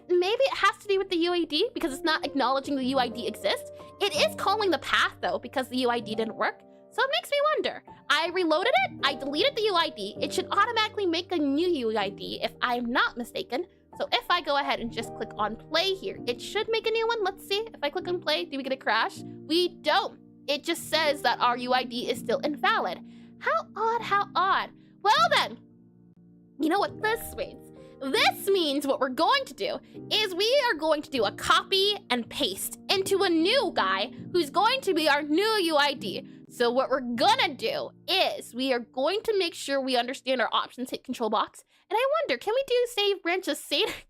maybe it has to do with the UID because it's not acknowledging the UID exists. It is calling the path though, because the UID didn't work. So it makes me wonder, I reloaded it, I deleted the UID, it should automatically make a new UID if I'm not mistaken. So if I go ahead and just click on play here, it should make a new one. Let's see. If I click on play, do we get a crash? We don't. It just says that our UID is still invalid. How odd. Well then, you know what this means? This means what we're going to do is we are going to do a copy and paste into a new guy who's going to be our new UID. So what we're gonna do is we are going to make sure we understand our options hit control box. And I wonder, can we do save branches save?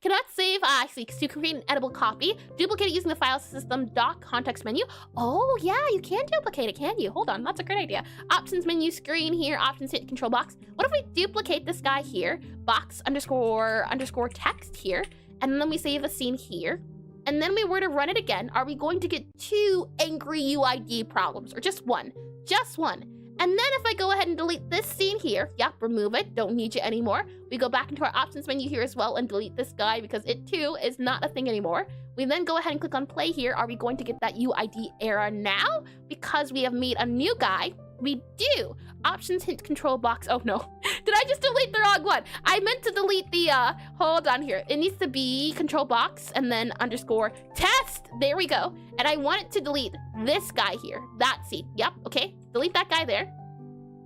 Cannot save, to create an editable copy. Duplicate it using the file system doc context menu. Oh yeah, you can duplicate it, can you? Hold on, that's a great idea. Options menu screen here, options hit control box. What if we duplicate this guy here, box underscore text here, and then we save the scene here, and then we were to run it again, are we going to get 2 angry UID problems, or just one? Just one. And then if I go ahead and delete this scene here, yep, remove it, don't need you anymore. We go back into our options menu here as well and delete this guy because it too is not a thing anymore. We then go ahead and click on play here. Are we going to get that UID error now? Because we have made a new guy. We do. Options hint control box. Oh no, did I just delete the wrong one? I meant to delete the, hold on here. It needs to be control box and then underscore test. There we go. And I want it to delete this guy here, that scene. Yep, okay, delete that guy there.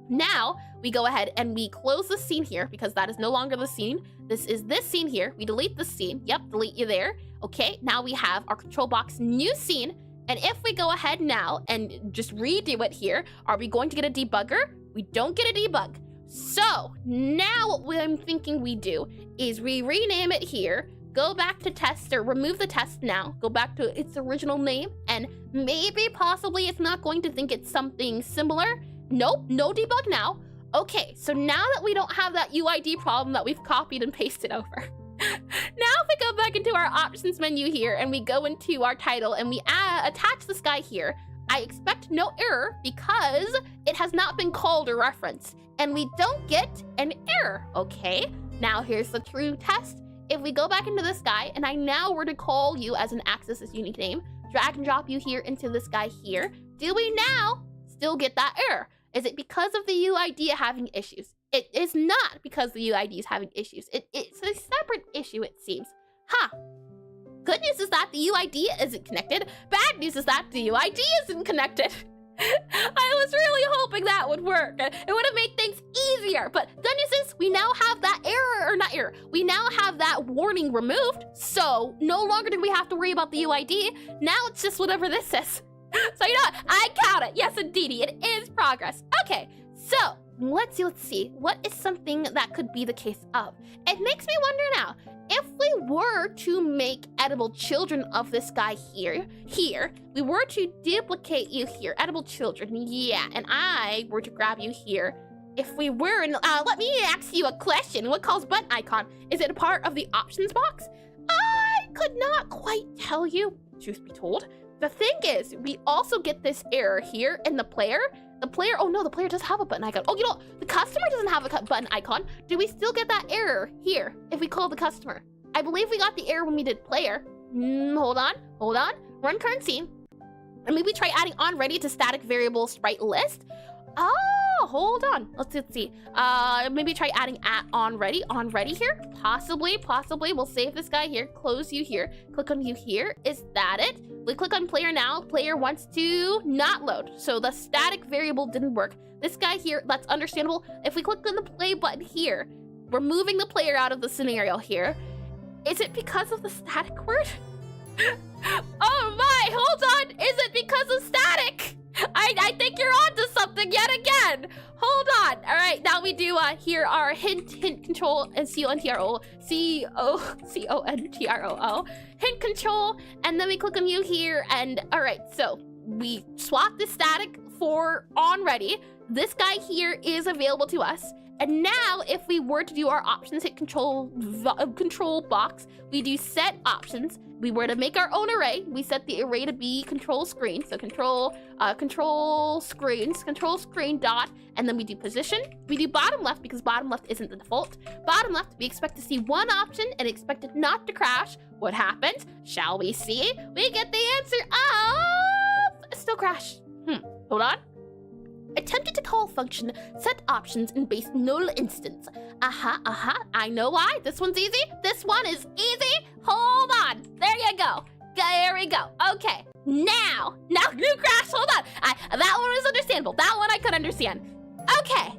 Now we go ahead and we close the scene here because that is no longer the scene. This is this scene here. We delete the scene. Yep, delete you there. Okay, now we have our control box new scene. And if we go ahead now and just redo it here, are we going to get a debugger? We don't get a debug. So now what I'm thinking we do is we rename it here, go back to tester, remove the test now, go back to its original name, and maybe possibly it's not going to think it's something similar. Nope, no debug now. Okay, so now that we don't have that UID problem that we've copied and pasted over, now if we go back into our options menu here and we go into our title and we attach this guy here, I expect no error because it has not been called or referenced, and we don't get an error, okay? Now here's the true test. If we go back into this guy and I now were to call you as an access as unique name, drag and drop you here into this guy here, do we now still get that error? Is it because of the UID having issues? It is not because the UID is having issues. It's a separate issue, it seems. Huh. Good news is that the UID isn't connected. Bad news is that the UID isn't connected. I was really hoping that would work. It would have made things easier, but good news is we now have that error, or not error, we now have that warning removed, so no longer do we have to worry about the UID. Now it's just whatever this says. So you know what? I count it. Yes, indeedy, it is progress. Okay, so let's see. What is something that could be the case of? It makes me wonder now, if we were to make edible children of this guy here, we were to duplicate you here, edible children, yeah, and I were to grab you here. If we were, let me ask you a question. What calls button icon? Is it a part of the options box? I could not quite tell you, truth be told. The thing is, we also get this error here in the player. Oh no, the player does have a button icon. Oh, you know, the customer doesn't have a button icon. Do we still get that error here if we call the customer? I believe we got the error when we did player. Hold on. Run current scene. And maybe try adding on ready to static variable sprite list. Oh, hold on. Let's see. Maybe try adding on ready here. Possibly. We'll save this guy here. Close you here. Click on you here. Is that it? We click on player now. Player wants to not load. So the static variable didn't work. This guy here, that's understandable. If we click on the play button here, we're moving the player out of the scenario here. Is it because of the static word? Oh my, hold on. Is it because of static? I think you're onto something yet again. Hold on. All right, now we do here our hint control and CONTRO hint control, and then we click on you here, and all right, so we swap the static for on ready. This guy here is available to us. And now if we were to do our options, hit control box, we do set options. We were to make our own array. We set the array to be control screen. So control screen dot, and then we do position. We do bottom left because bottom left isn't the default. Bottom left, we expect to see one option and expect it not to crash. What happens? Shall we see? We get the answer of still crash. Hold on. Attempted to call function set options in base null instance. I know why. This one's easy. This one is easy. Hold on. There you go. There we go. Okay. Now new crash. Hold on. That one was understandable. That one I could understand. Okay.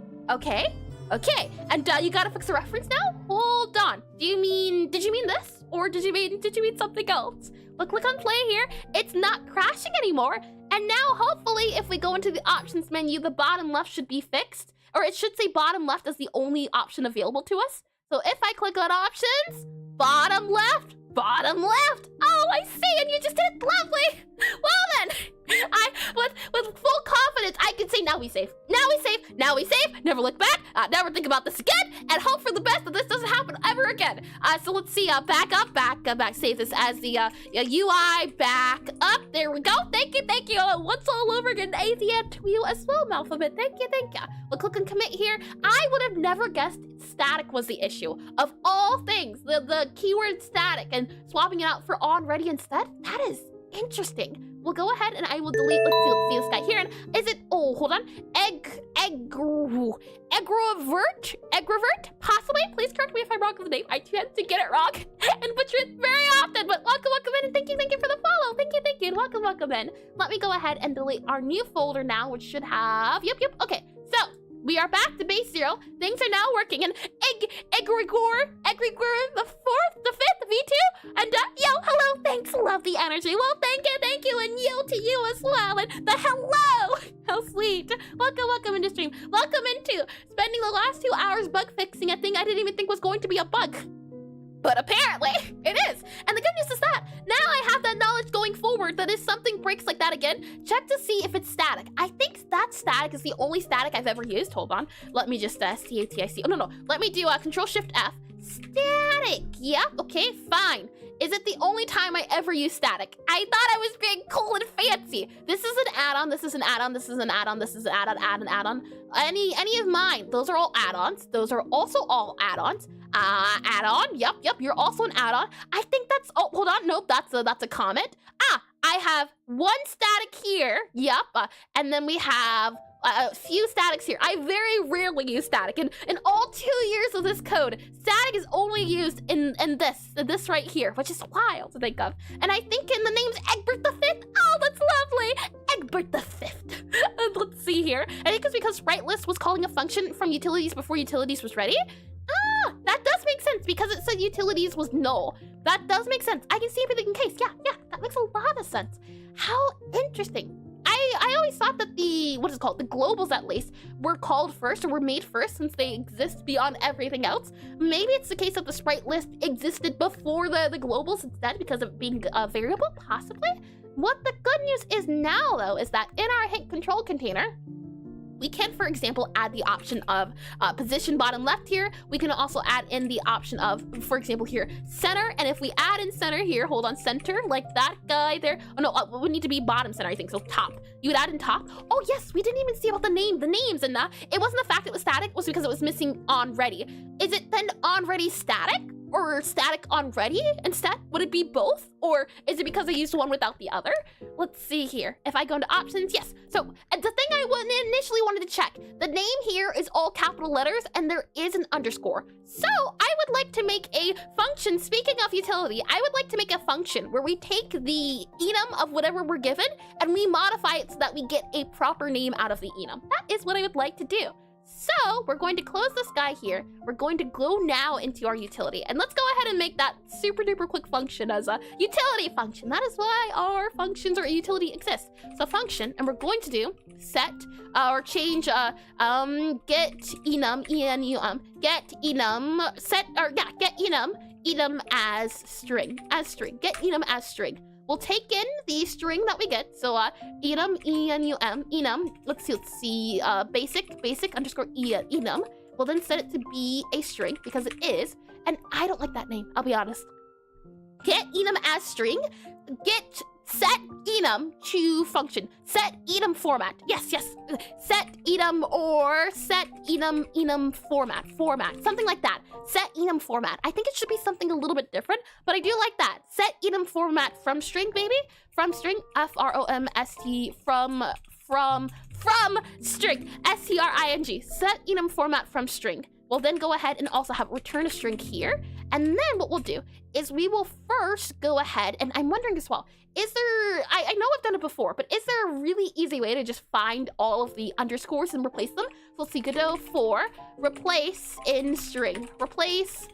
And you gotta fix the reference now? Hold on. Did you mean this? Or did you mean something else? But click on play here. It's not crashing anymore. And now, hopefully, if we go into the options menu, the bottom left should be fixed. Or it should say bottom left as the only option available to us. So if I click on options, bottom left. Oh, I see, and you just did it. Lovely. Well then, with full confidence, I can say now we save. Never look back. Never think about this again, and hope for the best that this doesn't happen ever again. So let's see. Back up. Save this as the UI. Back up. There we go. Thank you. Once all over again. AZN to you as well, Malphabet. Thank you. We'll click on commit here. I would have never guessed static was the issue. Of all things, the keyword static and swapping it out for on ready instead. That is interesting. We'll go ahead and I will delete. Let's see this guy here. And is it? Oh, hold on. Egrovert? Possibly. Please correct me if I'm wrong with the name. I tend to get it wrong and butcher it very often. But welcome in, and thank you for the follow. Thank you. And welcome in. Let me go ahead and delete our new folder now, which should have. Yep. Okay. So we are back to base 0. Things are now working. And Egregor, the 4th, the 5th, V2. And yo, hello, thanks, love the energy. Well, thank you, and yo to you as well. And the hello, how sweet. Welcome into stream. Welcome into spending the last 2 hours bug fixing a thing I didn't even think was going to be a bug. But apparently, it is. And the good news is that now I have that knowledge going forward that if something breaks like that again, check to see if it's static. I think that static is the only static I've ever used. Hold on. Let me just CATIC. Oh, no. Let me do Control-Shift-F. Static. Yep. Okay, fine. Is it the only time I ever use static? I thought I was being cool and fancy. This is an add-on. This is an add-on. This is an add-on. This is an add-on. Any of mine. Those are all add-ons. Those are also all add-ons. Add-on. Yep. You're also an add-on. I think that's. Oh, hold on. Nope. That's a comment. I have one static here. Yep. And then we have a few statics here. I very rarely use static. In all 2 years of this code, static is only used in this right here, which is wild to think of. And I think in the name's Egbert the 5th. Oh, that's lovely. Egbert the Fifth. Let's see here. I think it's because sprite list was calling a function from utilities before utilities was ready. Ah, that does make sense because it said utilities was null. That does make sense. I can see everything in case. Yeah, that makes a lot of sense. How interesting. I always thought that the globals at least, were called first or were made first since they exist beyond everything else. Maybe it's the case that the sprite list existed before the globals instead because of being a variable, possibly? What the good news is now, though, is that in our hint control container, we can, for example, add the option of position bottom left here. We can also add in the option of, for example, here, center. And if we add in center here, hold on, center, like that guy there. Oh no, it would need to be bottom center, I think, so top. You would add in top. Oh yes, we didn't even see about the names, and it wasn't the fact it was static, it was because it was missing on ready. Is it then on ready static? Or static on ready instead? Would it be both? Or is it because I used one without the other? Let's see here. If I go into options, yes. So the thing I initially wanted to check, the name here is all capital letters and there is an underscore. So I would like to make a function, speaking of utility, I would like to make a function where we take the enum of whatever we're given and we modify it so that we get a proper name out of the enum. That is what I would like to do. So we're going to close this guy here. We're going to go now into our utility. And let's go ahead and make that super duper quick function as a utility function. That is why our functions or utility exists. So function, and we're going to do set or change get enum, get enum, set, or yeah, get enum as string, get enum as string. We'll take in the string that we get. So enum, let's see, basic underscore enum. We'll then set it to be a string because it is, and I don't like that name, I'll be honest. Get enum as string, get set enum to function, set enum format. Yes, set enum or set enum format, something like that. Set enum format. I think it should be something a little bit different, but I do like that. Set enum format from string, baby. From string, FROMST, from string, STRING. Set enum format from string. We'll then go ahead and also have return a string here. And then what we'll do is we will first go ahead, and I'm wondering as well, is there, I know I've done it before, but is there a really easy way to just find all of the underscores and replace them? So let's see, Godot for replace in string, replace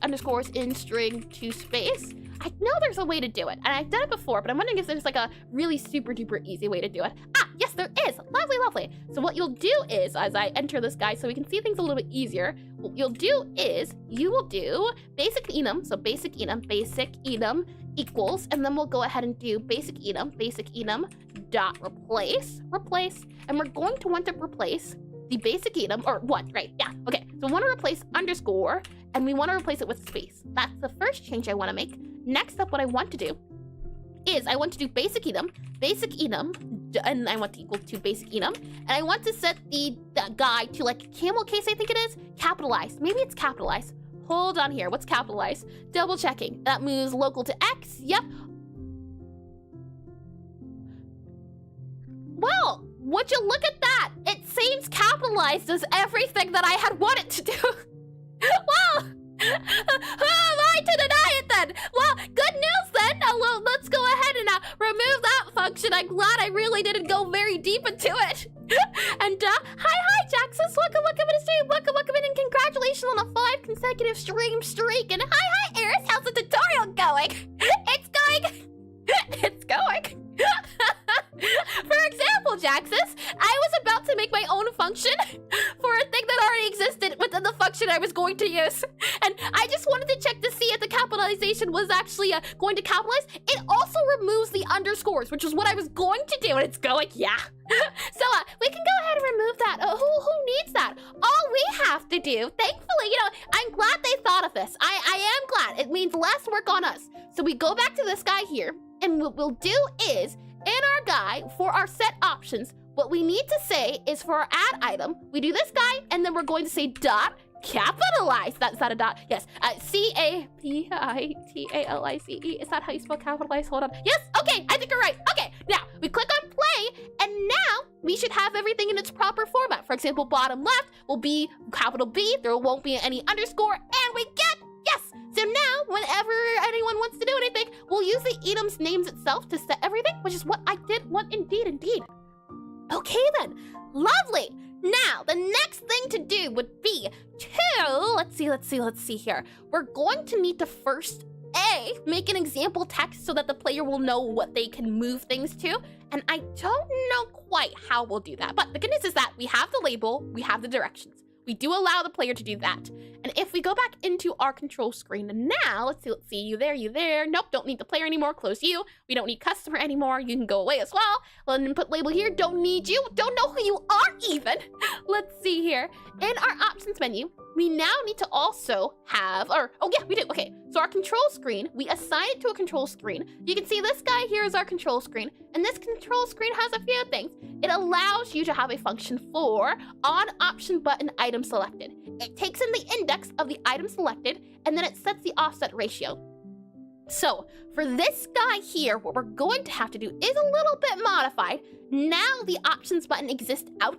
underscores in string to space. I know there's a way to do it, and I've done it before, but I'm wondering if there's like a really super duper easy way to do it. Ah, yes, there is. Lovely. So what you'll do is, as I enter this guy so we can see things a little bit easier, what you'll do is you will do basic enum, so basic enum equals, and then we'll go ahead and do basic enum dot replace, and we're going to want to replace the basic enum, or what, right? Yeah, okay. So we want to replace underscore, and we want to replace it with space. That's the first change I want to make. Next up, what I want to do is I want to do basic enum, and I want to equal to basic enum, and I want to set the guy to like camel case, I think it is, capitalized. Maybe it's capitalized. Hold on here, what's capitalized? Double checking. That moves local to X, yep. Well, would you look at that? It seems capitalized as everything that I had wanted to do. Well, who am I to deny it then? Well, good news then. Let's go ahead and remove that function. I'm glad I really didn't go very deep into it. And hi Jaxus, welcome in the stream, welcome in, and congratulations on a 5 consecutive stream streak. And hi Eris, how's the tutorial going? It's going. For example, Jaxus, I was about to make my own function for a thing that already existed within the function I was going to use. And I just wanted to check to see if the capitalization was actually going to capitalize. It also removes the underscores, which is what I was going to do, and it's going, yeah. So we can go ahead and remove that. Who needs that? All we have to do, thankfully, I'm glad they thought of this. I am glad. It means less work on us. So we go back to this guy here, and what we'll do is, in our guy, for our set options, what we need to say is for our add item, we do this guy, and then we're going to say dot capitalize. That's not a dot. Yes. CAPITALICE. Is that how you spell capitalize? Hold on. Yes. Okay. I think you're right. Okay. Now we click on play, and now we should have everything in its proper format. For example, bottom left will be capital B. There won't be any underscore, and we get yes. So now, whenever anyone wants to do anything, we'll use the item's names itself to set everything, which is what I did want indeed. Okay then, lovely. Now, the next thing to do would be to, let's see here. We're going to need to first, make an example text so that the player will know what they can move things to. And I don't know quite how we'll do that. But the good news is that we have the label, we have the directions. We do allow the player to do that. And if we go back into our control screen now, let's see, you there. Nope, don't need the player anymore, close you. We don't need customer anymore, you can go away as well. Well, then put label here, don't need you, don't know who you are even. Let's see here. In our options menu, we now need to also have, we do, okay. So our control screen, we assign it to a control screen. You can see this guy here is our control screen, and this control screen has a few things. It allows you to have a function for on option button item selected. It takes in the index of the item selected, and then it sets the offset ratio. So for this guy here, what we're going to have to do is a little bit modified. Now the options button exists now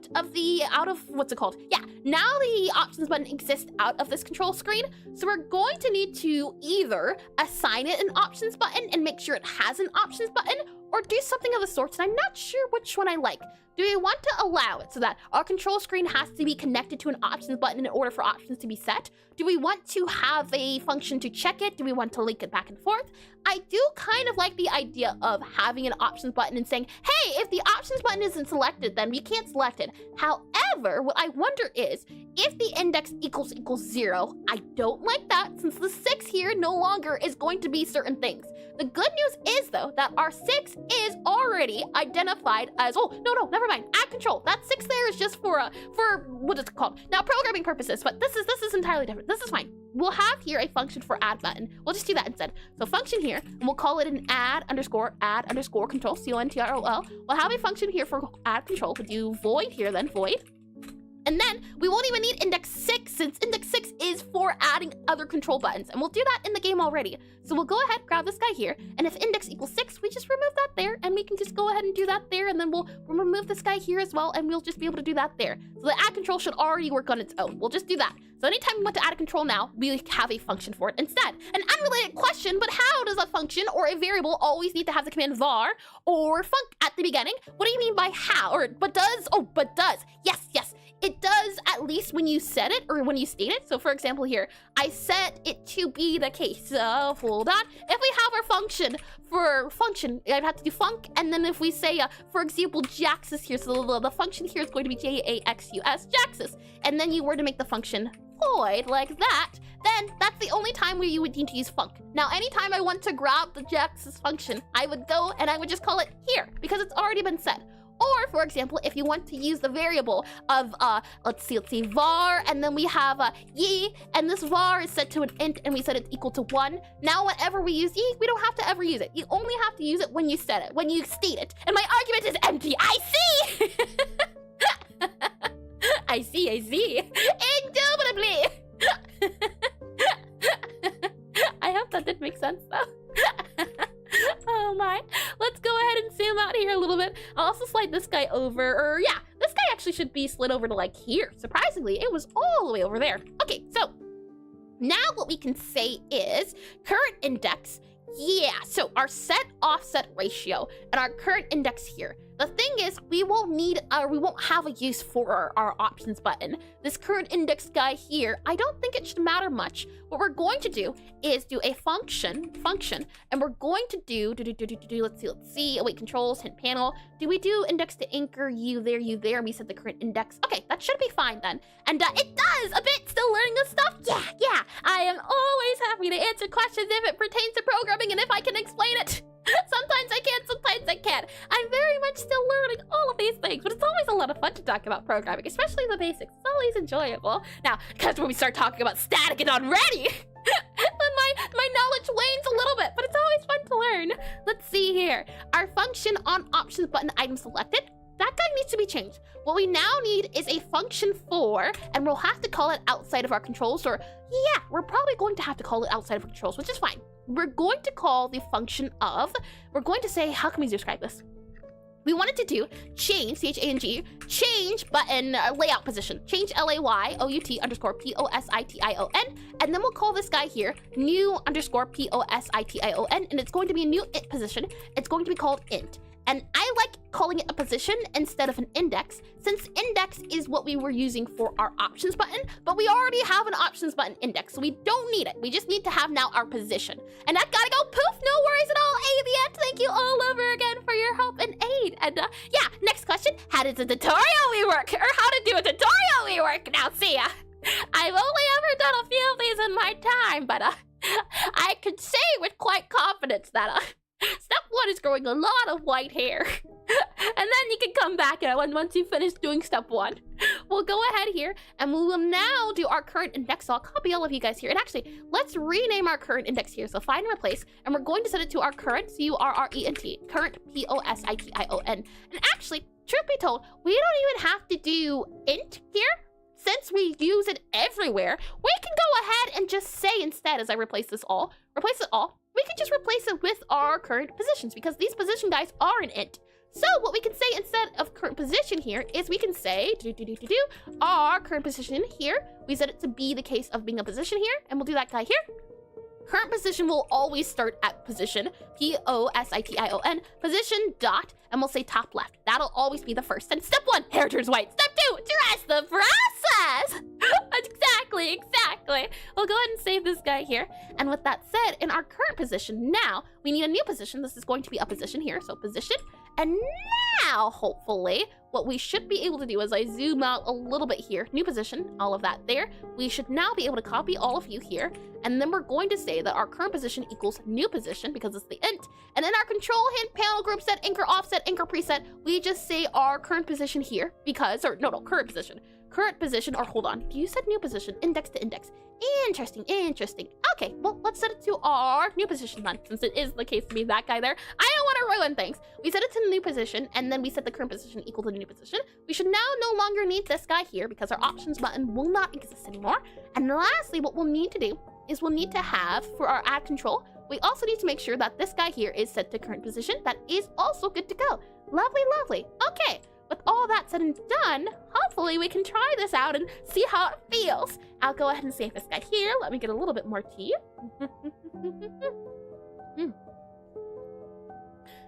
the options button exists out of this control screen. So we're going to need to either assign it an options button and make sure it has an options button, or do something of the sorts, and I'm not sure which one I like. Do we want to allow it so that our control screen has to be connected to an options button in order for options to be set? Do we want to have a function to check it? Do we want to link it back and forth? I do kind of like the idea of having an options button and saying, hey, if the options button isn't selected, then we can't select it. However, what I wonder is, if the index equals 0, I don't like that, since the 6 here no longer is going to be certain things. The good news is, though, that our 6 is already identified as, no, never mind, add control. That 6 there is just for what is it called? Now, programming purposes, but this is entirely different. This is fine. We'll have here a function for add button. We'll just do that instead. So function here, and we'll call it an add underscore control, control. We'll have a function here for add control. We'll do void here, then void. And then we won't even need index 6, since index 6 is for adding other control buttons, and we'll do that in the game already. So we'll go ahead, grab this guy here, and if index equals 6, we just remove that there, and we can just go ahead and do that there, and then we'll remove this guy here as well, and we'll just be able to do that there. So the add control should already work on its own. We'll just do that. So anytime we want to add a control now, we have a function for it instead. An unrelated question, but how does a function or a variable always need to have the command var or func at the beginning? What do you mean by how? Or but does? Yes. It does, at least when you set it or when you state it. So for example here, I set it to be the case of, hold on. If we have our function for function, I'd have to do func. And then if we say, for example, Jaxus here, so the function here is going to be Jaxus, Jaxus. And then you were to make the function void like that, then that's the only time where you would need to use func. Now, anytime I want to grab the Jaxus function, I would go and I would just call it here because it's already been set. Or, for example, if you want to use the variable of, let's see, var, and then we have ye, and this var is set to an int, and we set it equal to 1. Now, whenever we use ye, we don't have to ever use it. You only have to use it when you set it, when you state it. And my argument is empty. I see! I see. Indubitably! I hope that did make sense, though. Oh my. Let's go ahead and zoom out here a little bit. I'll also slide this guy over, this guy actually should be slid over to like here. Surprisingly, it was all the way over there. Okay, so now what we can say is current index. Yeah, so our set offset ratio and our current index here. The thing is, we won't have a use for our options button. This current index guy here, I don't think it should matter much. What we're going to do is do a function, and we're going to do, let's see, await controls, hint panel. Do we do index to anchor you there, and we set the current index? Okay, that should be fine then. And it does a bit, still learning this stuff. Yeah, I am always happy to answer questions if it pertains to programming and if I can explain it. Sometimes I can, sometimes I can't. I'm very much still learning all of these things, but it's always a lot of fun to talk about programming, especially the basics. It's always enjoyable. Now, because when we start talking about static and unready, then my knowledge wanes a little bit, but it's always fun to learn. Let's see here. Our function on options button item selected, that guy needs to be changed. What we now need is a function for, and we'll have to call it outside of our controls, or yeah, we're probably going to have to call it outside of our controls, which is fine. We're going to call the function of, we're going to say, how can we describe this? we wanted to do change, C-H-A-N-G, change button layout position. Change LAYOUT_POSITION. And then we'll call this guy here new_POSITION. And it's going to be a new int position. It's going to be called int. And I like calling it a position instead of an index, since index is what we were using for our options button, but we already have an options button index, so we don't need it. We just need to have now our position. And that gotta go poof, no worries at all, ABN. Thank you all over again for your help and aid. And yeah, next question, how does a tutorial we work? Or how to do a tutorial we work? Now, see ya. I've only ever done a few of these in my time, but I could say with quite confidence that step 1 is growing a lot of white hair. And then you can come back and once you finish doing step 1, we'll go ahead here and we will now do our current index. So I'll copy all of you guys here. And actually, let's rename our current index here. So find and replace, and we're going to set it to our current, C-U-R-R-E-N-T, current P-O-S-I-T-I-O-N. And actually, truth be told, we don't even have to do int here. Since we use it everywhere, we can go ahead and just say instead, as I replace it all, we can just replace it with our current positions, because these position guys are an int. So what we can say instead of current position here is we can say our current position here. We set it to be the case of being a position here, and we'll do that guy here. Current position will always start at position, P-O-S-I-T-I-O-N, position dot, and we'll say top left. That'll always be the first. And step 1, hair turns white. Step 2, trust the process. Exactly. We'll go ahead and save this guy here. And with that said, in our current position, now we need a new position. This is going to be a position here, so position. And now, hopefully, what we should be able to do is I zoom out a little bit here, new position, all of that there. We should now be able to copy all of you here. And then we're going to say that our current position equals new position because it's the int. And in our control hint, panel group set, anchor offset, anchor preset, we just say our current position here because, or no, current position. Current position, or hold on, you said new position, index to index. Interesting. Okay, well, let's set it to our new position then, since it is the case to be that guy there. I don't want to ruin things. We set it to the new position, and then we set the current position equal to the new position. We should now no longer need this guy here because our options button will not exist anymore. And lastly, what we'll need to do is we'll need to have, for our add control, we also need to make sure that this guy here is set to current position. That is also good to go. Lovely. Okay. With all that said and done, hopefully we can try this out and see how it feels. I'll go ahead and save this guy here. Let me get a little bit more tea.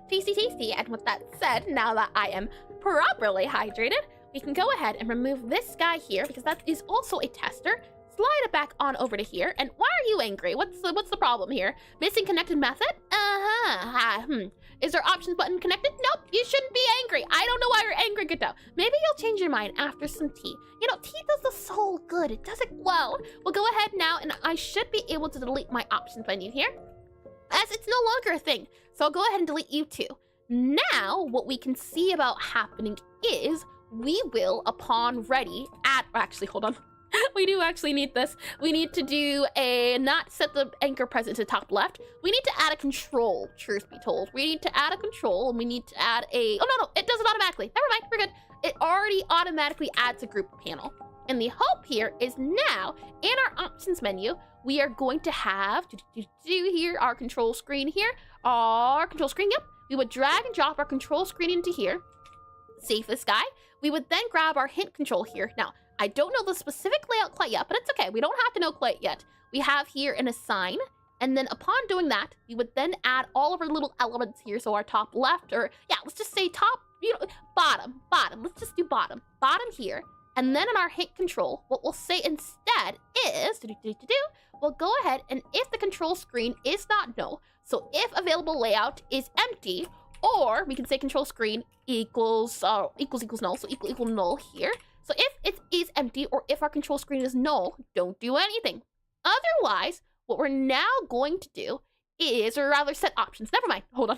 Tasty. And with that said, now that I am properly hydrated, we can go ahead and remove this guy here because that is also a tester. Slide it back on over to here. And why are you angry? What's the problem here? Missing connected method? Is our options button connected? Nope, you shouldn't be angry. I don't know why you're angry, Godot. Maybe you'll change your mind after some tea. You know, tea does the soul good. It does it well. We'll go ahead now, and I should be able to delete my options menu here, as it's no longer a thing. So I'll go ahead and delete you too. Now, what we can see about happening is we will, upon ready, actually, hold on. We do actually need this. We need to do not set the anchor present to top left. We need to add a control, truth be told. We need to add a control, and we need to add oh no, it does it automatically. Never mind, we're good. It already automatically adds a group panel. And the hope here is now, in our options menu, we are going to have, here, our control screen here. Our control screen, yep. We would drag and drop our control screen into here. Save this guy. We would then grab our hint control here. Now, I don't know the specific layout quite yet, but it's okay. We don't have to know quite yet. We have here an assign, and then upon doing that, we would then add all of our little elements here. So our top left, or yeah, let's just say top, bottom. Let's just do bottom here. And then in our hint control, what we'll say instead is, we'll go ahead, and if the control screen is not null, so if available layout is empty, or we can say control screen equals null, so equal null here. So if it is empty, or if our control screen is null, don't do anything. Otherwise, what we're now going to do is, or rather set options. Never mind, hold on.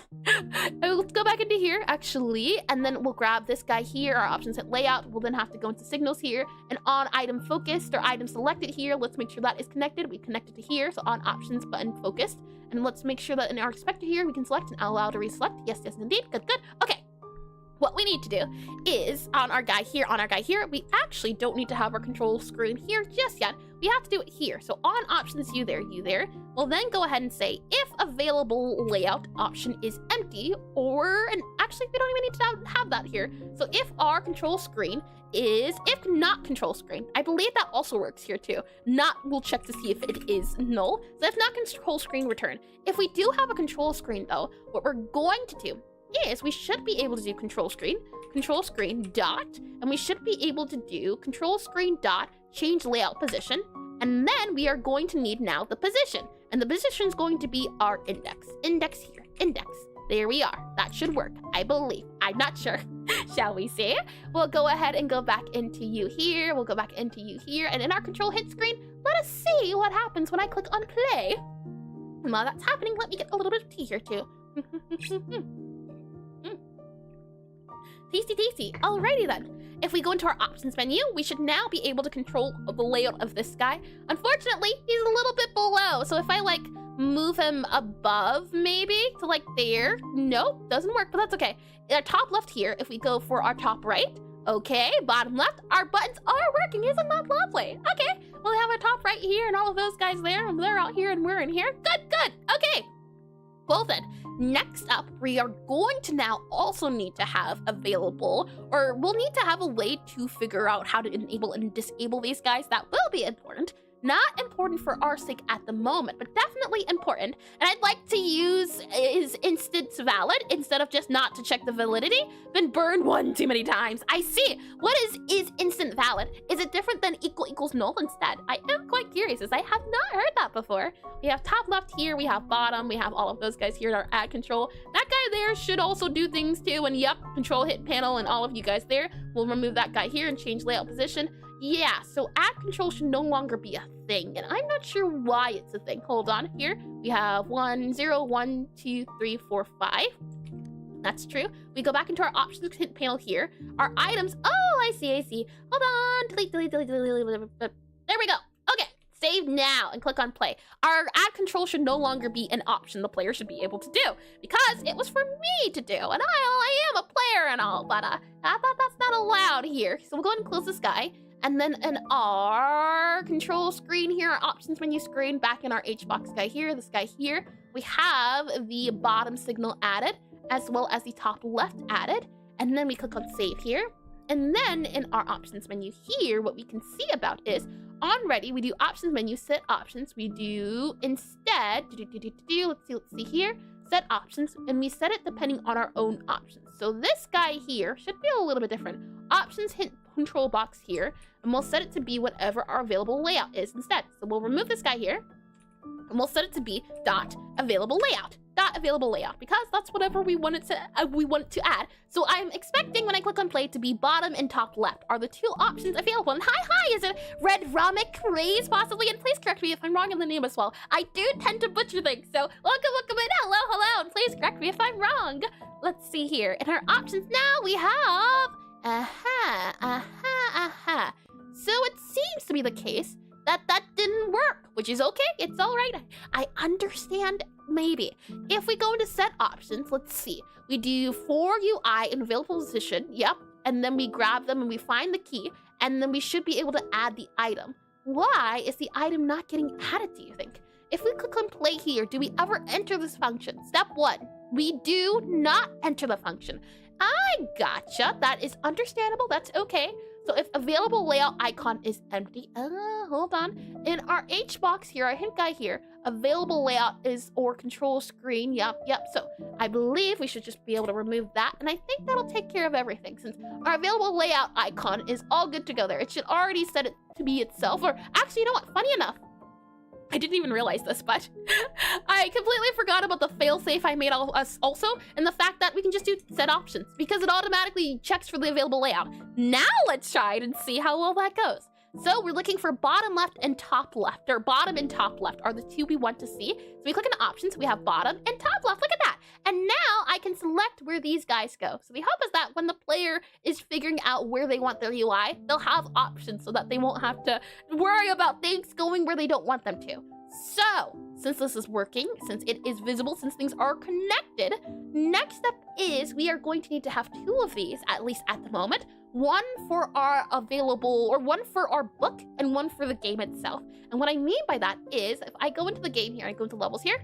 Let's go back into here, actually, and then we'll grab this guy here, our options set layout. We'll then have to go into signals here, and on item focused, or item selected here, let's make sure that is connected. We connect it to here, so on options button focused. And let's make sure that in our expector here, we can select and allow to reselect. Yes, indeed, good. Okay. What we need to do is, on our guy here, we actually don't need to have our control screen here just yet. We have to do it here. So on options, you there, we'll then go ahead and say, if available layout option is empty, empty, and actually we don't even need to have that here. So if our control screen is, if not control screen, I believe that also works here too. Not, we'll check to see if it is null. So if not control screen, return. If we do have a control screen though, what we're going to do is we should be able to do control screen dot, and we should be able to do control screen dot change layout position, and then we are going to need now the position, and the position is going to be our index here, index. There we are. That should work, I believe. I'm not sure. Shall we see? We'll go ahead and go back into you here. We'll go back into you here, and in our control hit screen, let us see what happens when I click on play. And while that's happening, let me get a little bit of tea here too. Tasty, tasty. Alrighty then. If we go into our options menu, we should now be able to control the layout of this guy. Unfortunately, he's a little bit below. So if I like move him above maybe to like there, nope, doesn't work, but that's okay. Our top left here, if we go for our top right, okay, bottom left, our buttons are working. Isn't that lovely? Okay, we'll have our top right here and all of those guys there, and they're out here and we're in here. Good, good, okay. Well then, next up, we are going to now also need to have available, or we'll need to have a way to figure out how to enable and disable these guys. That will be important. Not important for our sake at the moment, but definitely important. And I'd like to use is instance valid instead of just not to check the validity. Been burned one too many times. I see. What is instant valid? Is it different than equal equals null instead? I am quite curious, as I have not heard that before. We have top left here, we have bottom, we have all of those guys here in our add control. That guy there should also do things too, and yep, control hit panel and all of you guys there. We'll remove that guy here and change layout position. Yeah, so add control should no longer be a thing, and I'm not sure why it's a thing. Hold on, here we have 1, 0, 1, 2, 3, 4, 5. That's true. We go back into our options hit panel here. Our items, oh, I see. Hold on, delete. There we go. Okay, save now and click on play. Our add control should no longer be an option the player should be able to do, because it was for me to do, and I am a player and all, but I thought that's not allowed here. So we'll go ahead and close this guy. And then in our control screen here, our options menu screen, back in our HBox guy here, this guy here, we have the bottom signal added, as well as the top left added. And then we click on save here. And then in our options menu here, what we can see about is on ready, we do options menu, set options. We do instead, let's see here, set options, and we set it depending on our own options. So this guy here should be a little bit different. Options hit control box here, and we'll set it to be whatever our available layout is instead. So we'll remove this guy here, and we'll set it to be dot available layout, because that's whatever we want it to add. So I'm expecting when I click on play to be bottom and top left are the two options available. And hi, is it Red Ramic Craze possibly? And please correct me if I'm wrong in the name as well. I do tend to butcher things, so welcome in, hello, and please correct me if I'm wrong. Let's see here. In our options now we have so it seems to be the case that didn't work, which is okay. It's all right. I understand. Maybe if we go into set options, let's see. We do for UI in available position. Yep. And then we grab them and we find the key, and then we should be able to add the item. Why is the item not getting added, do you think? If we click on play here, do we ever enter this function? Step 1, we do not enter the function. I gotcha. That is understandable. That's okay. So if available layout icon is empty, hold on. In our HBox here, our hint guy here, available layout is or control screen. Yep. So I believe we should just be able to remove that. And I think that'll take care of everything, since our available layout icon is all good to go there. It should already set it to be itself. Or actually, you know what? Funny enough, I didn't even realize this, but I completely forgot about the failsafe I made us also, and the fact that we can just do set options, because it automatically checks for the available layout. Now let's try it and see how well that goes. So we're looking for bottom left and top left, or bottom and top left are the two we want to see. So we click on options, we have bottom and top left, look at that. And now I can select where these guys go. So the hope is that when the player is figuring out where they want their UI, they'll have options so that they won't have to worry about things going where they don't want them to. So, since this is working, since it is visible, since things are connected, next step is we are going to need to have 2 of these, at least at the moment. One for our available, or one for our book, and one for the game itself. And what I mean by that is, if I go into the game here, I go into levels here,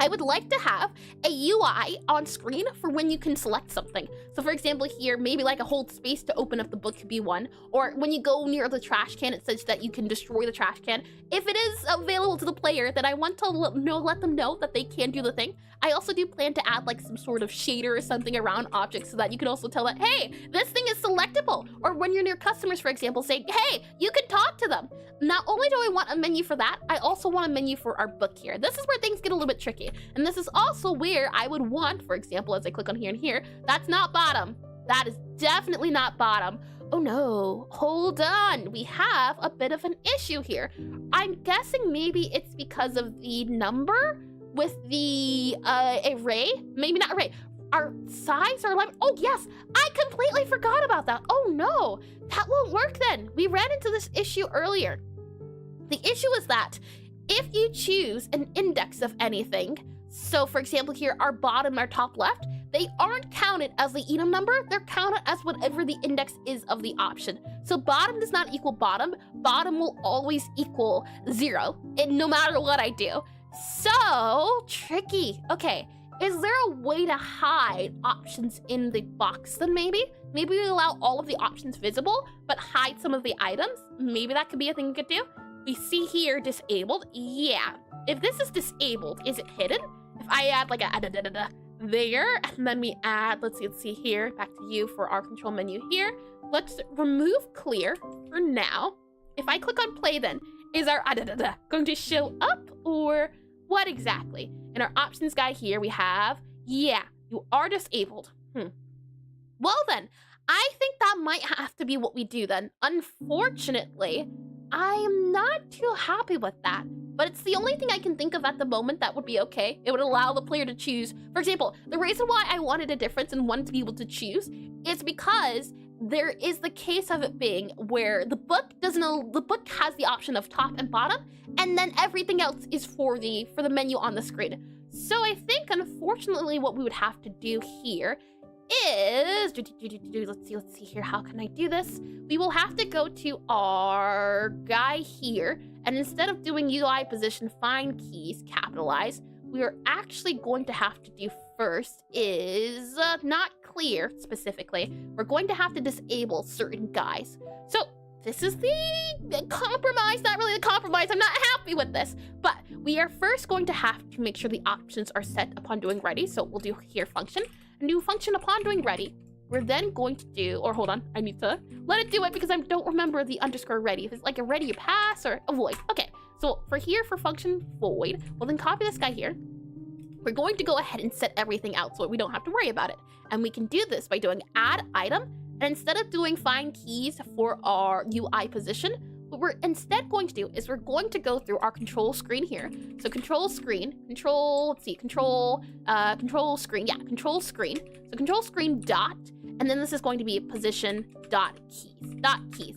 I would like to have a UI on screen for when you can select something. So for example here, maybe like a hold space to open up the book could be one, or when you go near the trash can, it says that you can destroy the trash can. If it is available to the player, then I want to let them know that they can do the thing. I also do plan to add like some sort of shader or something around objects so that you can also tell that, hey, this thing is selectable. Or when you're near customers, for example, say, hey, you can talk to them. Not only do I want a menu for that, I also want a menu for our book here. This is where things get a little bit tricky. And this is also where I would want, for example, as I click on here and here, that's not bottom. That is definitely not bottom. Oh no, hold on. We have a bit of an issue here. I'm guessing maybe it's because of the number with the array. Maybe not array. Our size or alignment. Oh yes, I completely forgot about that. Oh no, that won't work then. We ran into this issue earlier. The issue is that if you choose an index of anything, so for example here, our bottom, our top left, they aren't counted as the enum number, they're counted as whatever the index is of the option. So bottom does not equal bottom, bottom will always equal 0, and no matter what I do. So tricky. Okay, is there a way to hide options in the box then maybe? Maybe we allow all of the options visible, but hide some of the items? Maybe that could be a thing we could do. We see here disabled. Yeah. If this is disabled, is it hidden? If I add like a there, and then we add, let's see here, back to you for our control menu here. Let's remove clear for now. If I click on play then, is our going to show up or what exactly? In our options guy here, we have, yeah, you are disabled. Well then, I think that might have to be what we do then. Unfortunately, I am not too happy with that, but it's the only thing I can think of at the moment that would be okay. It would allow the player to choose. For example, the reason why I wanted a difference and wanted to be able to choose is because there is the case of it being where the book has the option of top and bottom, and then everything else is for the menu on the screen. So I think unfortunately what we would have to do here is, let's see here, how can I do this? We will have to go to our guy here, and instead of doing UI position find keys, capitalize, we are actually going to have to do first is not clear specifically. We're going to have to disable certain guys. So this is the compromise, not really the compromise. I'm not happy with this, but we are first going to have to make sure the options are set upon doing ready. So we'll do here function, and do function upon doing ready. We're then going to do, or hold on, I need to let it do it because I don't remember the underscore ready. If it's like a ready pass or a void. Okay, so for here for function void, we'll then copy this guy here. We're going to go ahead and set everything out so we don't have to worry about it. And we can do this by doing add item. And instead of doing find keys for our UI position, what we're instead going to do is we're going to go through our control screen here. So control screen, control screen. So control screen dot, and then this is going to be position dot keys.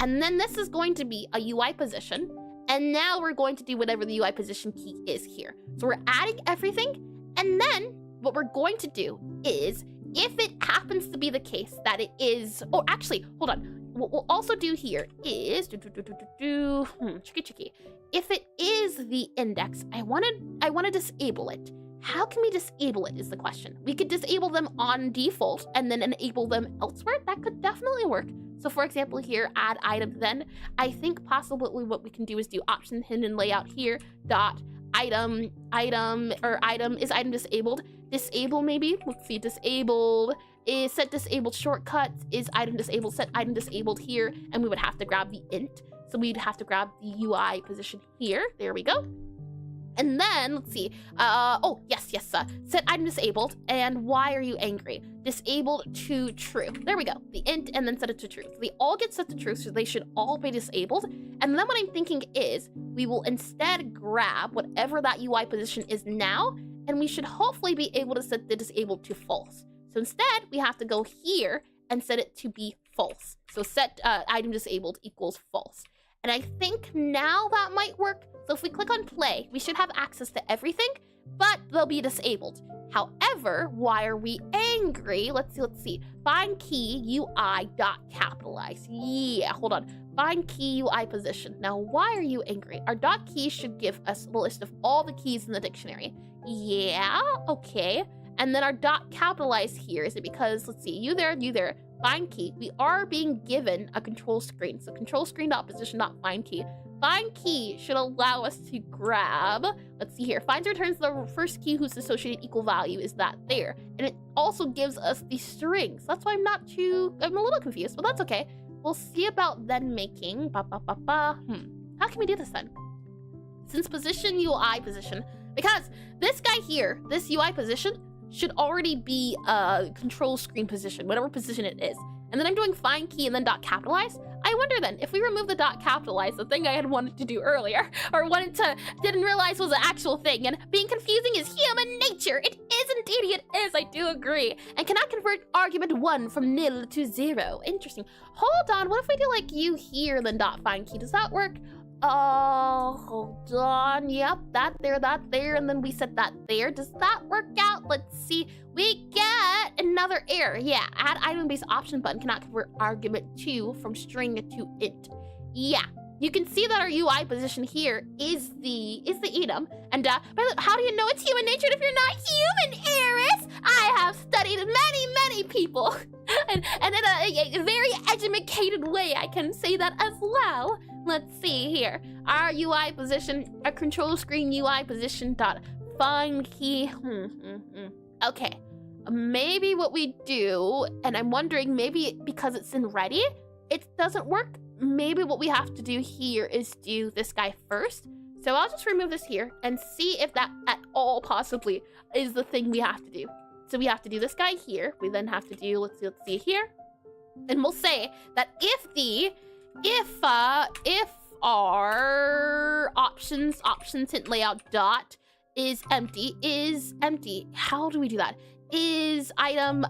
And then this is going to be a UI position. And now we're going to do whatever the UI position key is here. So we're adding everything. And then what we're going to do is, if it happens to be the case that it is, oh, actually, hold on. What we'll also do here is, tricky. If it is the index, I want to disable it. How can we disable it is the question. We could disable them on default and then enable them elsewhere. That could definitely work. So for example here, add item then, I think possibly what we can do is do option hidden layout here, dot item, is item disabled? Disable maybe, let's see, disabled, is set disabled shortcuts, is item disabled, set item disabled here, and we would have to grab the int. So we'd have to grab the UI position here, there we go. And then, let's see, oh, yes, set item disabled, and why are you angry? Disabled to true. There we go, the int, and then set it to true. So they all get set to true, so they should all be disabled. And then what I'm thinking is, we will instead grab whatever that UI position is now, and we should hopefully be able to set the disabled to false. So instead, we have to go here and set it to be false. So set item disabled equals false. And I think now that might work. So if we click on play, we should have access to everything, but they'll be disabled. However, why are we angry? Let's see. Find key UI dot capitalize. Yeah, hold on. Find key UI position. Now, why are you angry? Our dot key should give us a list of all the keys in the dictionary. Yeah, okay. And then our dot capitalized here, is it because, let's see, you there, find key. We are being given a control screen. So control screen dot position dot find key. Find key should allow us to grab, let's see here, finds and returns the first key whose associated equal value is that there. And it also gives us the strings. That's why I'm a little confused, but that's okay. We'll see about then making, How can we do this then? Since position, UI position, because this guy here, this UI position, should already be a control screen position, whatever position it is. And then I'm doing find key and then dot capitalize. I wonder then, if we remove the dot capitalize, the thing I had wanted to do earlier, or didn't realize was an actual thing, and being confusing is human nature. It is indeed, it is, I do agree. And cannot convert argument 1 from nil to 0. Interesting. Hold on, what if we do like you here, then dot find key? Does that work? Hold on. Yep, that there, and then we set that there. Does that work out? Let's see. We get another error. Yeah, add item-based option button cannot convert argument 2 from string to int. Yeah, you can see that our UI position here is the item. And by the way, how do you know it's human nature if you're not human, Eris? I have studied many people, and in a very educated way, I can say that as well. Let's see here. Our UI position, our control screen UI position dot find key. Okay, maybe what we do, and I'm wondering, maybe because it's in ready, it doesn't work. Maybe what we have to do here is do this guy first. So I'll just remove this here and see if that at all possibly is the thing we have to do. So we have to do this guy here. We then have to do, let's see here. And we'll say that if our options hint layout dot is empty. How do we do that? Is item,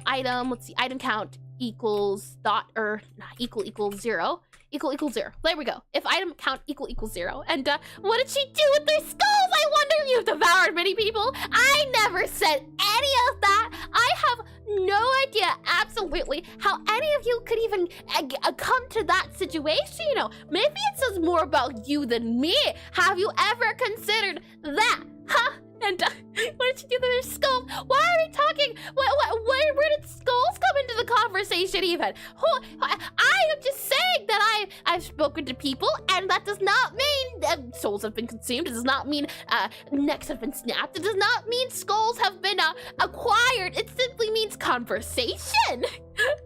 let's see, item count equals dot, or not equal 0. Equal 0. There we go. If item count equal 0. And what did she do with their skulls? I wonder, you've devoured many people. I never said any of that. I have no idea, absolutely, how any of you could even come to that situation. You know, maybe it says more about you than me. Have you ever considered that? Huh? And what did she do to their skulls? Why are we talking? Where did skulls come into the conversation even? I am just saying that I've spoken to people, and that does not mean souls have been consumed. It does not mean necks have been snapped. It does not mean skulls have been acquired. It simply means conversation.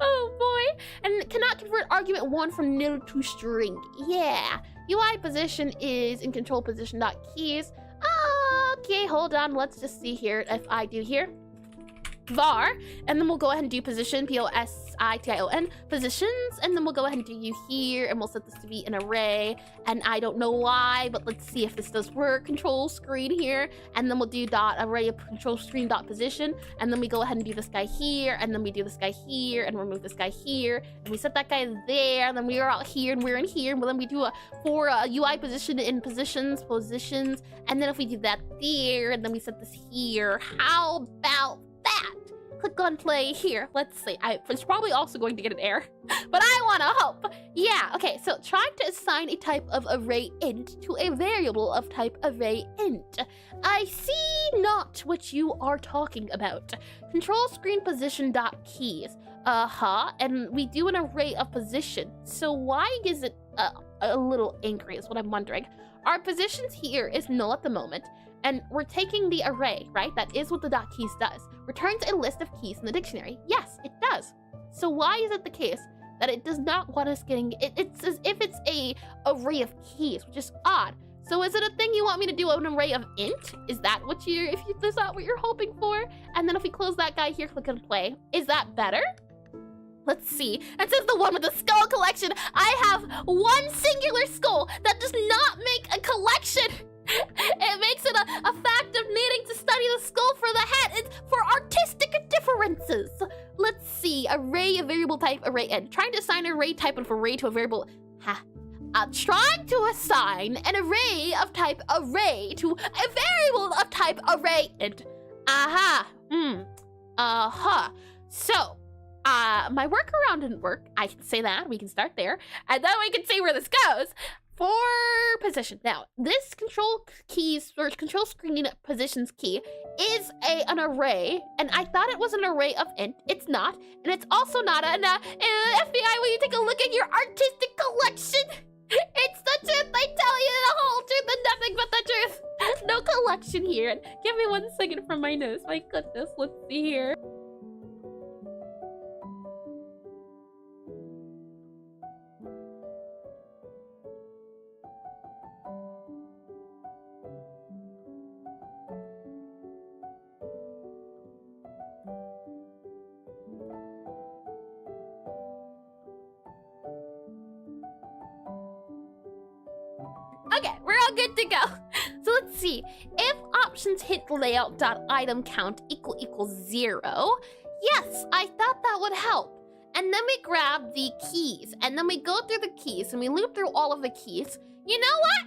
Oh boy. And cannot convert argument 1 from nil to string. Yeah. UI position is in control position dot keys. Okay, hold on. Let's just see here if I do here. var, and then we'll go ahead and do position, position, positions, and then we'll go ahead and do you here, and we'll set this to be an array, and I don't know why, but let's see if this does work. Control screen here, and then we'll do dot array of control screen dot position, and then we go ahead and do this guy here, and then we do this guy here, and remove this guy here, and we set that guy there, and then we are out here, and we're in here, and then we do a for UI position in positions, and then if we do that there, and then we set this here, how about that? Click on play here. Let's see. It's probably also going to get an error, but I want to hope. Yeah, okay, so trying to assign a type of array int to a variable of type array int. I see not what you are talking about. Control screen position dot keys. And we do an array of position. So why is it a little angry is what I'm wondering. Our positions here is null at the moment, and we're taking the array, right? That is what the dot keys does. Returns a list of keys in the dictionary. Yes, it does. So why is it the case that it does not want us getting, it's as if it's a array of keys, which is odd. So is it a thing you want me to do an array of int? Is that what is that what you're hoping for? And then if we close that guy here, click on play, is that better? Let's see. It says the one with the skull collection. I have one singular skull. That does not make a collection. It makes it a fact of needing to study the skull for the head. It's for artistic differences. Let's see. Array of variable type array int. Trying to assign array type of array to a variable. Trying to assign an array of type array to a variable of type array int. So, my workaround didn't work. I can say that. We can start there. And then we can see where this goes. for position. Now, this control keys or control screen positions key is an array, and I thought it was an array of int. It's not, and it's also not an FBI. Will you take a look at your artistic collection? It's the truth. I tell you the whole truth and nothing but the truth. No collection here. Give me 1 second from my nose. My goodness, let's see here. Okay, we're all good to go. So let's see. If options hit layout.item count equals 0, yes, I thought that would help. And then we grab the keys, and then we go through the keys, and we loop through all of the keys. You know what?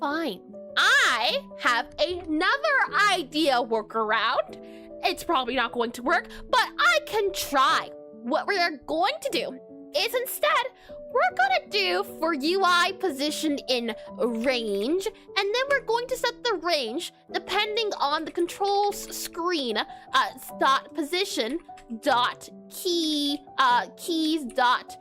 Fine. I have another idea workaround. It's probably not going to work, but I can try. What we are going to do is instead, we're gonna do for UI position in range, and then we're going to set the range depending on the controls screen dot position dot key keys dot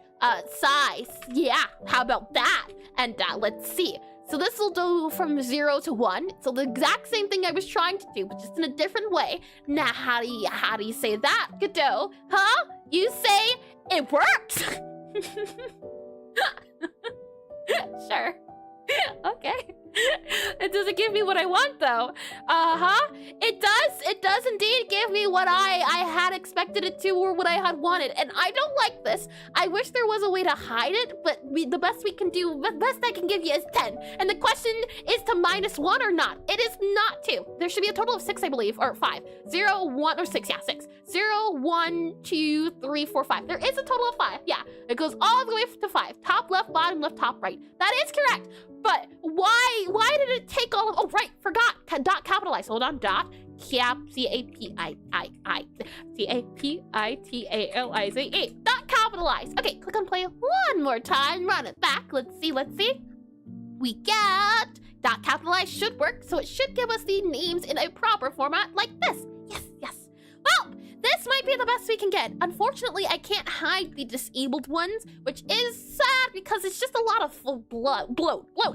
size. Yeah, how about that? And let's see. So this will do from 0 to 1. So the exact same thing I was trying to do, but just in a different way. Now, how do you say that, Godot? Huh? You say it works. Sure. Okay. It doesn't give me what I want, though. It does indeed give me what I had expected it to, or what I had wanted, and I don't like this. I wish there was a way to hide it, but the best we can do, the best I can give you is 10. And the question is to -1 or not. It is not 2. There should be a total of 6, I believe, or 5. 0, 1, or 6. Yeah, 6. 0, 1, 2, 3, 4, 5. There is a total of 5. Yeah, it goes all the way to 5. Top left, bottom left, top right. That is correct. But why did it take all of, oh right, forgot, dot capitalize, hold on, dot cap, C-A-P-I-T-A-L-I-Z-E, dot capitalize. Okay, click on play one more time, run it back, let's see. We get dot capitalize should work, so it should give us the names in a proper format like this. Yes. Well, this might be the best we can get. Unfortunately, I can't hide the disabled ones, which is sad because it's just a lot of bloat.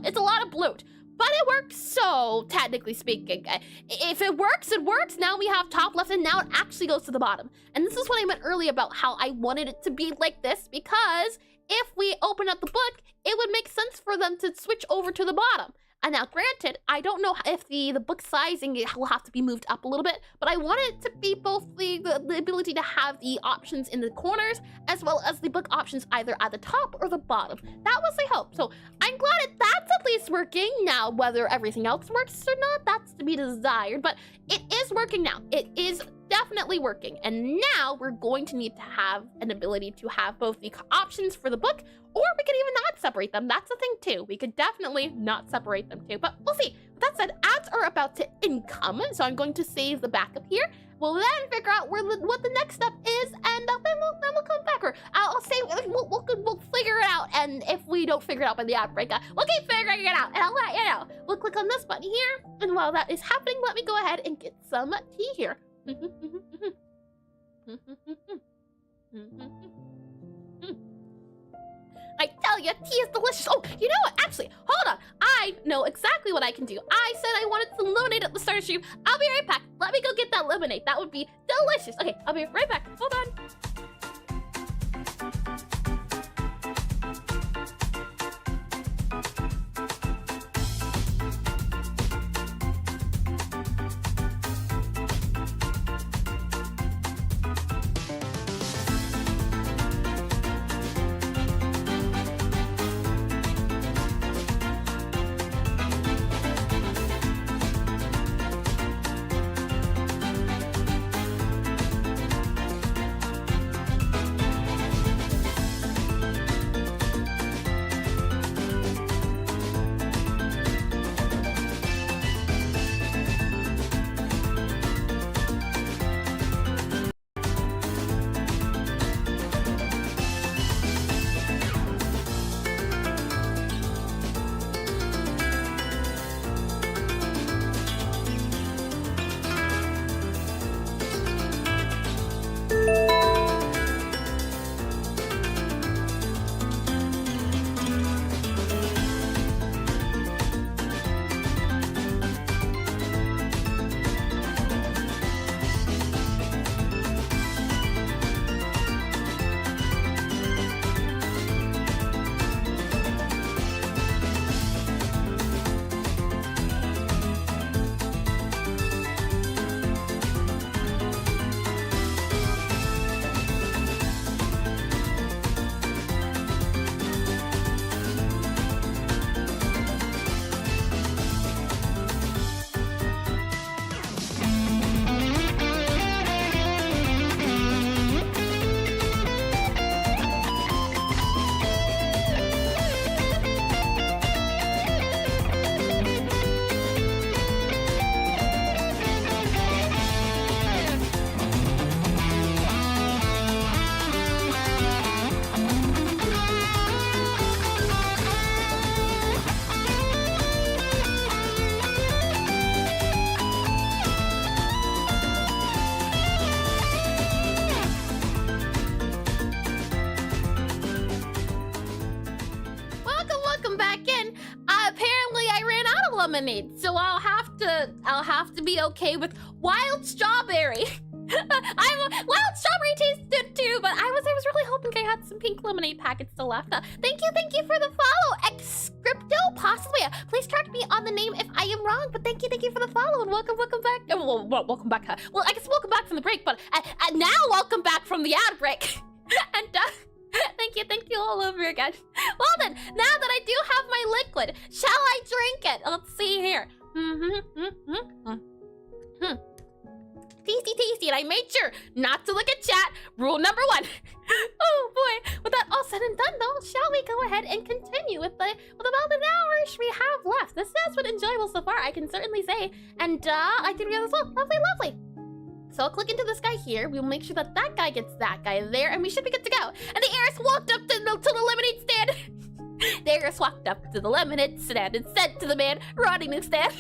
It's a lot of bloat, but it works, so technically speaking, if it works, it works. Now we have top left, and now it actually goes to the bottom. And this is what I meant earlier about how I wanted it to be like this, because if we open up the book, it would make sense for them to switch over to the bottom. And now, granted, I don't know if the book sizing will have to be moved up a little bit, but I want it to be both the ability to have the options in the corners, as well as the book options either at the top or the bottom. That was the hope. So I'm glad that's at least working. Now, whether everything else works or not, that's to be desired, but it is working now. It is definitely working. And now we're going to need to have an ability to have both the options for the book, or we could even not separate them. That's a thing too. We could definitely not separate them too, but we'll see. With that said, ads are about to income, so I'm going to save the backup here. We'll then figure out what the next step is, and then we'll come back. Or I'll say we'll figure it out, and if we don't figure it out by the ad break, we'll keep figuring it out, and I'll let you know. We'll click on this button here, and while that is happening, let me go ahead and get some tea here. I tell you, tea is delicious. Oh, you know what? Actually, hold on. I know exactly what I can do. I said I wanted some lemonade at the start of the stream. I'll be right back. Let me go get that lemonade. That would be delicious. Okay, I'll be right back. Hold on. lemonade, so I'll have to be okay with wild strawberry. Wild strawberry tastes good too, but I was really hoping I had some pink lemonade packets still left. Thank you for the follow, Xscripto, possibly. Please correct me on the name if I am wrong, but thank you for the follow and welcome back. Well, welcome back. Well, I guess welcome back from the break, but now welcome back from the ad break. And thank you all over again. Well then, now that I do have my liquid, shall I drink it? Let's see here. Tasty, and I made sure not to look at chat. Rule number 1. Oh boy, with that all said and done though, shall we go ahead and continue with about an hour we have left. This has been enjoyable so far, I can certainly say. And I did realize, well, lovely. So I'll click into this guy here. We'll make sure that guy gets that guy there, and we should be good to go. And the heiress walked up to the lemonade stand. The heiress walked up to the lemonade stand and said to the man running the stand,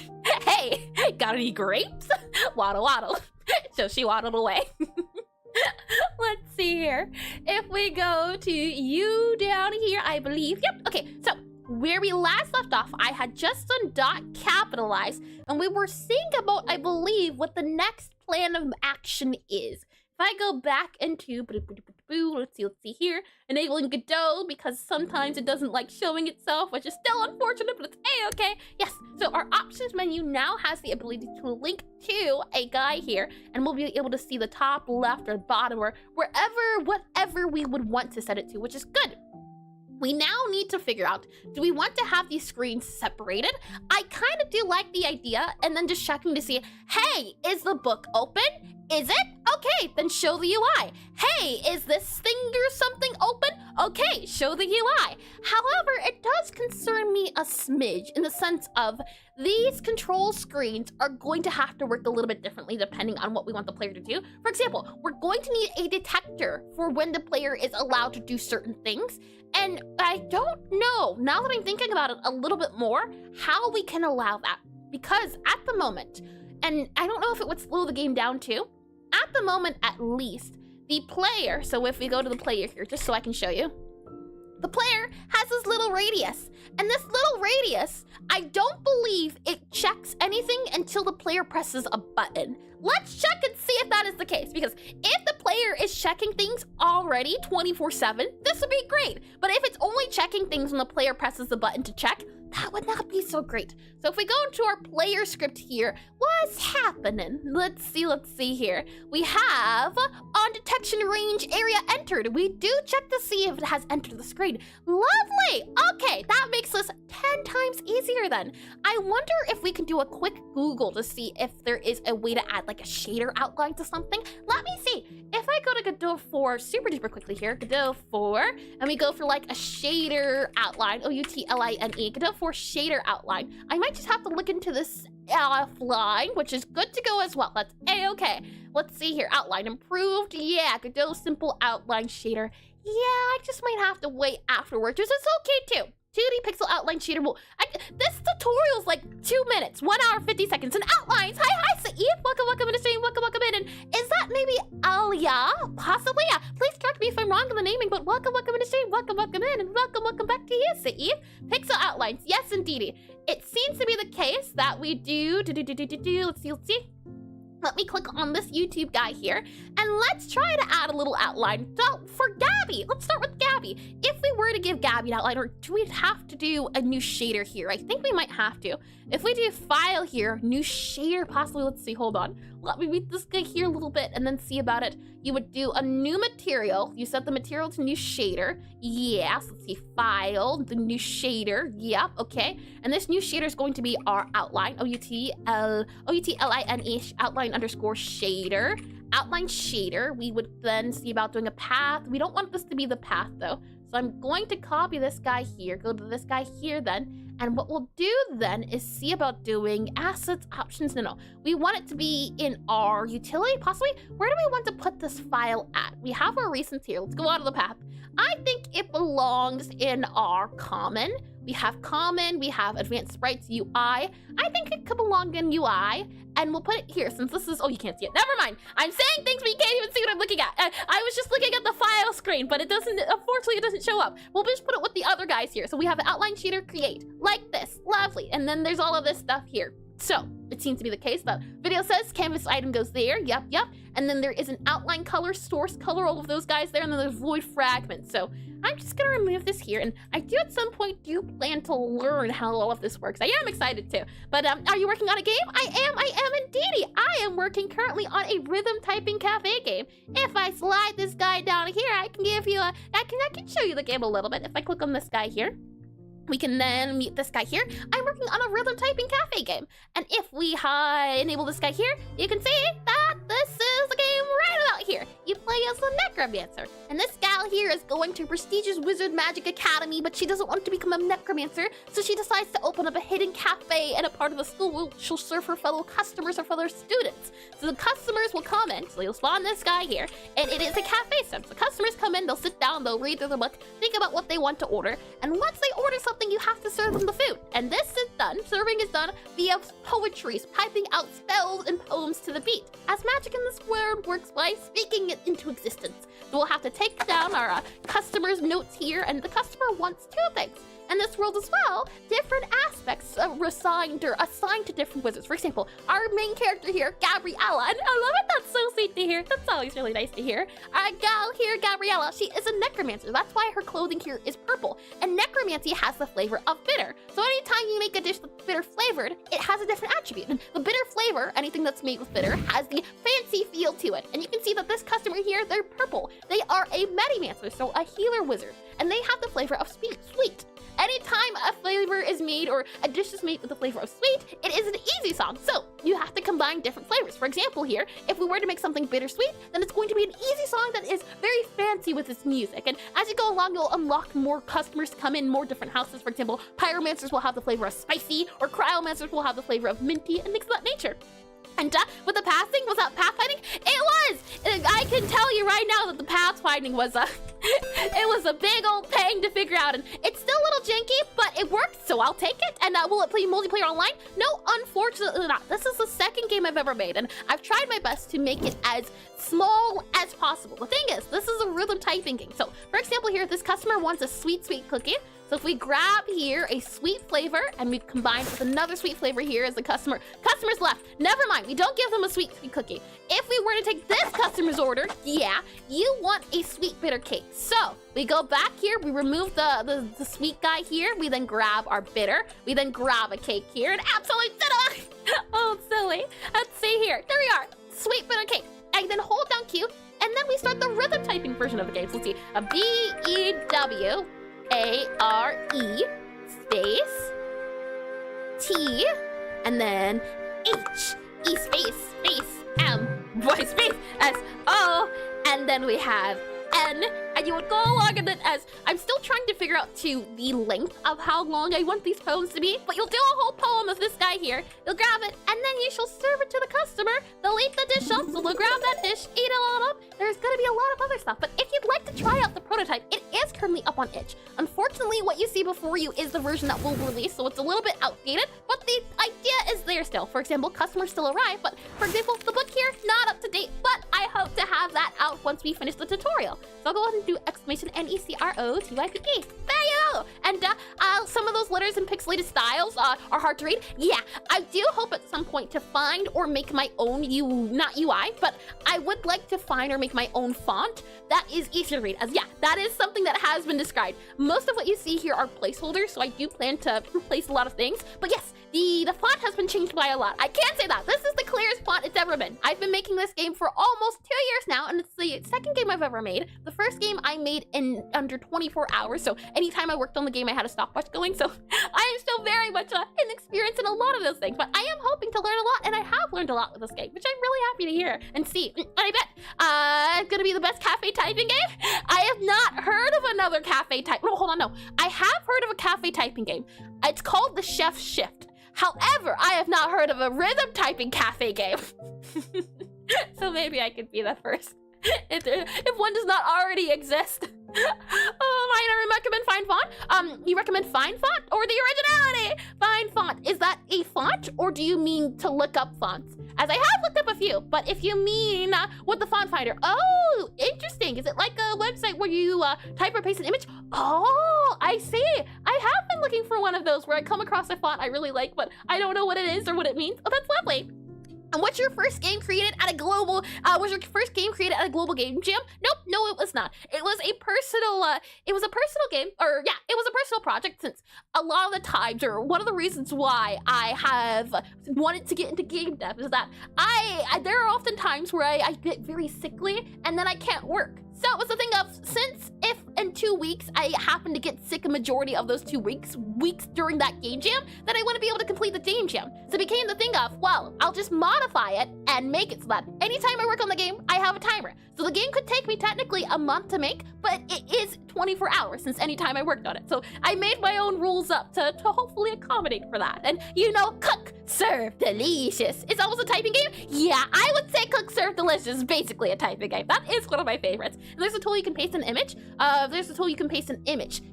"Hey, got any grapes?" Waddle. So she waddled away. Let's see here. If we go to you down here, I believe. Yep. Okay. So where we last left off, I had just done dot capitalize, and we were seeing about, I believe, what the next plan of action is. If I go back into, let's see here, enabling Godot, because sometimes it doesn't like showing itself, which is still unfortunate, but it's a-okay. Yes, so our options menu now has the ability to link to a guy here, and we'll be able to see the top, left, or bottom, or whatever we would want to set it to, which is good. We now need to figure out, do we want to have these screens separated? I kind of do like the idea, and then just checking to see, hey, is the book open? Is it? Okay, then show the UI. Hey, is this thing or something open? Okay, show the UI. However, it does concern me a smidge in the sense of these control screens are going to have to work a little bit differently depending on what we want the player to do. For example, we're going to need a detector for when the player is allowed to do certain things. And I don't know, now that I'm thinking about it a little bit more, how we can allow that. Because at the moment, and I don't know if it would slow the game down too, at the moment at least, the player, so if we go to the player here, just so I can show you, the player has this little radius. And this little radius, I don't believe it checks anything until the player presses a button. Let's check and see if that is the case, because if the player is checking things already 24/7, this would be great. But if it's only checking things when the player presses the button to check, that would not be so great. So if we go into our player script here, what's happening? Let's see here. We have on detection range area entered. We do check to see if it has entered the screen. Lovely. Okay, that makes this 10 times easier then. I wonder if we can do a quick Google to see if there is a way to add like a shader outline to something. Let me see. If I go to Godot 4 super duper quickly here, Godot 4, and we go for like a shader outline, O-U-T-L-I-N-E, Godot 4 shader outline. I might just have to look into this offline, which is good to go as well. That's a-okay. Let's see here. Outline improved. Yeah, Godot simple outline shader. Yeah, I just might have to wait afterwards, which is okay too. 2D pixel outline shader will. This tutorial's like 2 minutes, 1 hour, 50 seconds, and outlines. Hi, Saeed. Welcome in the stream. Welcome in. And is that maybe Alia? Possibly. Yeah. Please correct me if I'm wrong in the naming, but welcome in the stream. Welcome in, and welcome back to you, Saeed. Pixel outlines. Yes, indeedy. It seems to be the case that we do. Let's see. Let me click on this YouTube guy here, and let's try to add a little outline. So for Gabby, let's start with Gabby. If we were to give Gabby an outline, or do we have to do a new shader here? I think we might have to. If we do file here, new shader, possibly, let's see, hold on. Let me read this guy here a little bit and then see about it. You would do a new material. You set the material to new shader. Yes, let's see, file, the new shader. Yep, okay. And this new shader is going to be our outline, O-U-T-L-I-N-E, outline underscore shader. Outline shader, we would then see about doing a path. We don't want this to be the path though. So I'm going to copy this guy here, go to this guy here then. And what we'll do then is see about doing assets, options, no. We want it to be in our utility, possibly. Where do we want to put this file at? We have our recents here. Let's go out of the path. I think it belongs in our common, we have common, we have advanced sprites UI. I think it could belong in UI, and we'll put it here since this is, oh, you can't see it. Never mind. I'm saying things, but you can't even see what I'm looking at. I was just looking at the file screen, but it doesn't, unfortunately, it doesn't show up. We'll just put it with the other guys here. So we have an outline shader create, like this, lovely. And then there's all of this stuff here. So it seems to be the case that video says canvas item goes there, yep. And then there is an outline color, source color, all of those guys there, and then there's void fragment. So I'm just gonna remove this here, and I do at some point plan to learn how all of this works. I am excited too. But are you working on a game? I am indeedy. I am working currently on a rhythm typing cafe game. If I slide this guy down here, I can give you a, I can show you the game a little bit. If I click on this guy here, we can then mute this guy here. I'm working on a rhythm typing cafe game. And if we enable this guy here, you can see that this is the game right about here. You play as a Necromancer. And this gal here is going to prestigious Wizard Magic Academy, but she doesn't want to become a Necromancer, so she decides to open up a hidden cafe in a part of the school where she'll serve her fellow customers or fellow students. So the customers will come in, so you'll spawn this guy here, and it is a cafe sim. So customers come in, they'll sit down, they'll read through the book, think about what they want to order, and once they order something, you have to serve them the food. And this is done, serving is done via poetry, piping out spells and poems to the beat, as magic in this world works by speaking it into existence. So we'll have to take down our customer's notes here, and the customer wants two things. In this world as well, different aspects are assigned to different wizards. For example, our main character here, Gabriella, and I love it, that's so sweet to hear. That's always really nice to hear. Our gal here, Gabriella, she is a necromancer. That's why her clothing here is purple. And necromancy has the flavor of bitter. So anytime you make a dish that's bitter flavored, it has a different attribute. And the bitter flavor, anything that's made with bitter, has the fancy feel to it. And you can see that this customer here, they're purple. They are a Medimancer, so a healer wizard. And they have the flavor of sweet. Anytime a flavor is made or a dish is made with the flavor of sweet, it is an easy song. So you have to combine different flavors. For example here, if we were to make something bittersweet, then it's going to be an easy song that is very fancy with its music. And as you go along, you'll unlock more customers to come in, more different houses. For example, pyromancers will have the flavor of spicy, or cryomancers will have the flavor of minty, and things of that nature. And with the passing, was that pathfinding? It was! I can tell you right now that the pathfinding was it was a big old thing to figure out, and it's still a little janky, but it worked, so I'll take it. And will it play multiplayer online? No, unfortunately not. This is the second game I've ever made, and I've tried my best to make it as small as possible. The thing is, this is a rhythm typing game. So, for example here, this customer wants a sweet cookie. So if we grab here a sweet flavor and we combine with another sweet flavor here as the customer's left. Never mind, we don't give them a sweet cookie. If we were to take this customer's order, yeah, you want a sweet bitter cake. So we go back here, we remove the sweet guy here, we then grab our bitter, we then grab a cake here, and absolutely, oh, silly. Let's see here, there we are, sweet bitter cake. And then hold down Q, and then we start the rhythm typing version of the game. So let's see, a BEWARE space T and then H E space M Y space S O, and then we have N, and you would go along and then as I'm still trying to figure out the length of how long I want these poems to be, but you'll do a whole poem of this guy here. You'll grab it, and then you shall serve it to the customer. They'll eat the dish up, so they'll grab that dish, eat it all up. There's gonna be a lot of other stuff, but if you'd like to try out the prototype, it is currently up on itch. Unfortunately, what you see before you is the version that will release, so it's a little bit outdated, but the idea is there still. For example, customers still arrive, but for example, the book here, not up to date, but I hope to have that out once we finish the tutorial. So I'll go ahead and do exclamation NECROTYPE. There you go! And some of those letters and pixelated styles are hard to read. Yeah, I do hope at some point to find or make my own not UI, but I would like to find or make my own font that is easy to read. As yeah, that is something that has been described. Most of what you see here are placeholders, so I do plan to replace a lot of things. But yes, the font has been changed by a lot. I can't say that. This is the clearest font it's ever been. I've been making this game for almost 2 years now, and it's the second game I've ever made. The first game I made in under 24 hours, so anytime I worked on the game, I had a stopwatch going, so I am still very much inexperienced in a lot of those things, but I am hoping to learn a lot, and I have learned a lot with this game, which I'm really happy to hear and see. And I bet it's gonna be the best cafe typing game. I have not heard of another cafe type. No, hold on, no. I have heard of a cafe typing game. It's called The Chef's Shift. However, I have not heard of a rhythm typing cafe game. So maybe I could be the first. If one does not already exist. Oh, I recommend Fine Font. You recommend Fine Font or the originality? Fine Font. Is that a font, or do you mean to look up fonts? As I have looked up a few, but if you mean with the font finder, oh, interesting. Is it like a website where you type or paste an image? Oh, I see. I have been looking for one of those where I come across a font I really like, but I don't know what it is or what it means. Oh, that's lovely. And what's your first game created at a global, game jam? Nope, no, it was not. It was a personal, game, or yeah, it was a personal project, since a lot of the times, or one of the reasons why I have wanted to get into game dev is that there are often times where I get very sickly and then I can't work. So it was the thing of, since if in 2 weeks I happen to get sick a majority of those 2 weeks during that game jam, then I wouldn't be able to complete the game jam. So it became the thing of, well, I'll just modify it and make it so that anytime I work on the game, I have a timer. So the game could take me technically a month to make, but it is 24 hours since any time I worked on it. So I made my own rules up to hopefully accommodate for that. And you know, cook, serve, delicious. It's almost a typing game? Yeah, I would say cook, serve, delicious is basically a typing game. That is one of my favorites. And there's a tool you can paste an image.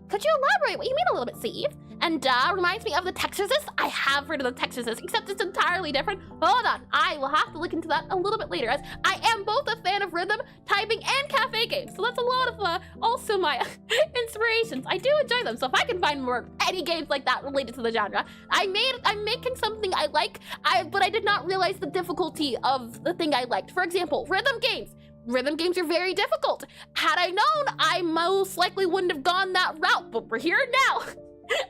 Could you elaborate what you mean a little bit, Steve? And reminds me of the Texarsis. I have heard of the Texarsis, except it's entirely different. Hold on, I will have to look into that a little bit later, as I am both a fan of rhythm, typing, and cafe games. So that's a lot of also my inspirations. I do enjoy them, so if I can find any games like that related to the genre, I'm making something I like, but I did not realize the difficulty of the thing I liked. For example, rhythm games. Rhythm games are very difficult. Had I known, I most likely wouldn't have gone that route, but we're here now.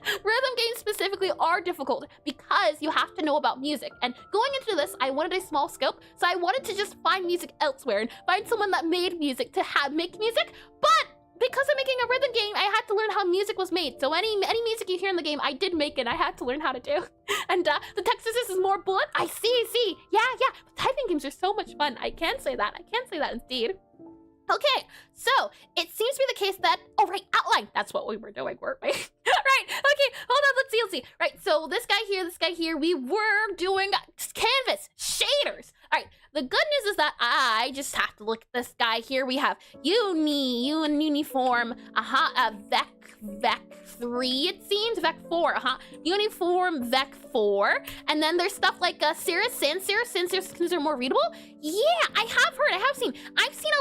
Rhythm games specifically are difficult because you have to know about music. And going into this, I wanted a small scope, so I wanted to just find music elsewhere and find someone that made music to make music. But because I'm making a rhythm game, I had to learn how music was made. So any music you hear in the game, I did make it. I had to learn how to do. And the Texarsis is more bullet. I see. Yeah. But typing games are so much fun. I can say that indeed. Okay, so it seems to be the case that, oh right, outline. That's what we were doing, weren't we? Right, okay, hold on, let's see. Right, so this guy here, we were doing canvas, shaders. All right, the good news is that I just have to look at this guy here. We have uniform, vec 3, it seems, vec 4, uniform vec 4, and then there's stuff like Cirrus, sans serifs are more readable. Yeah, I have seen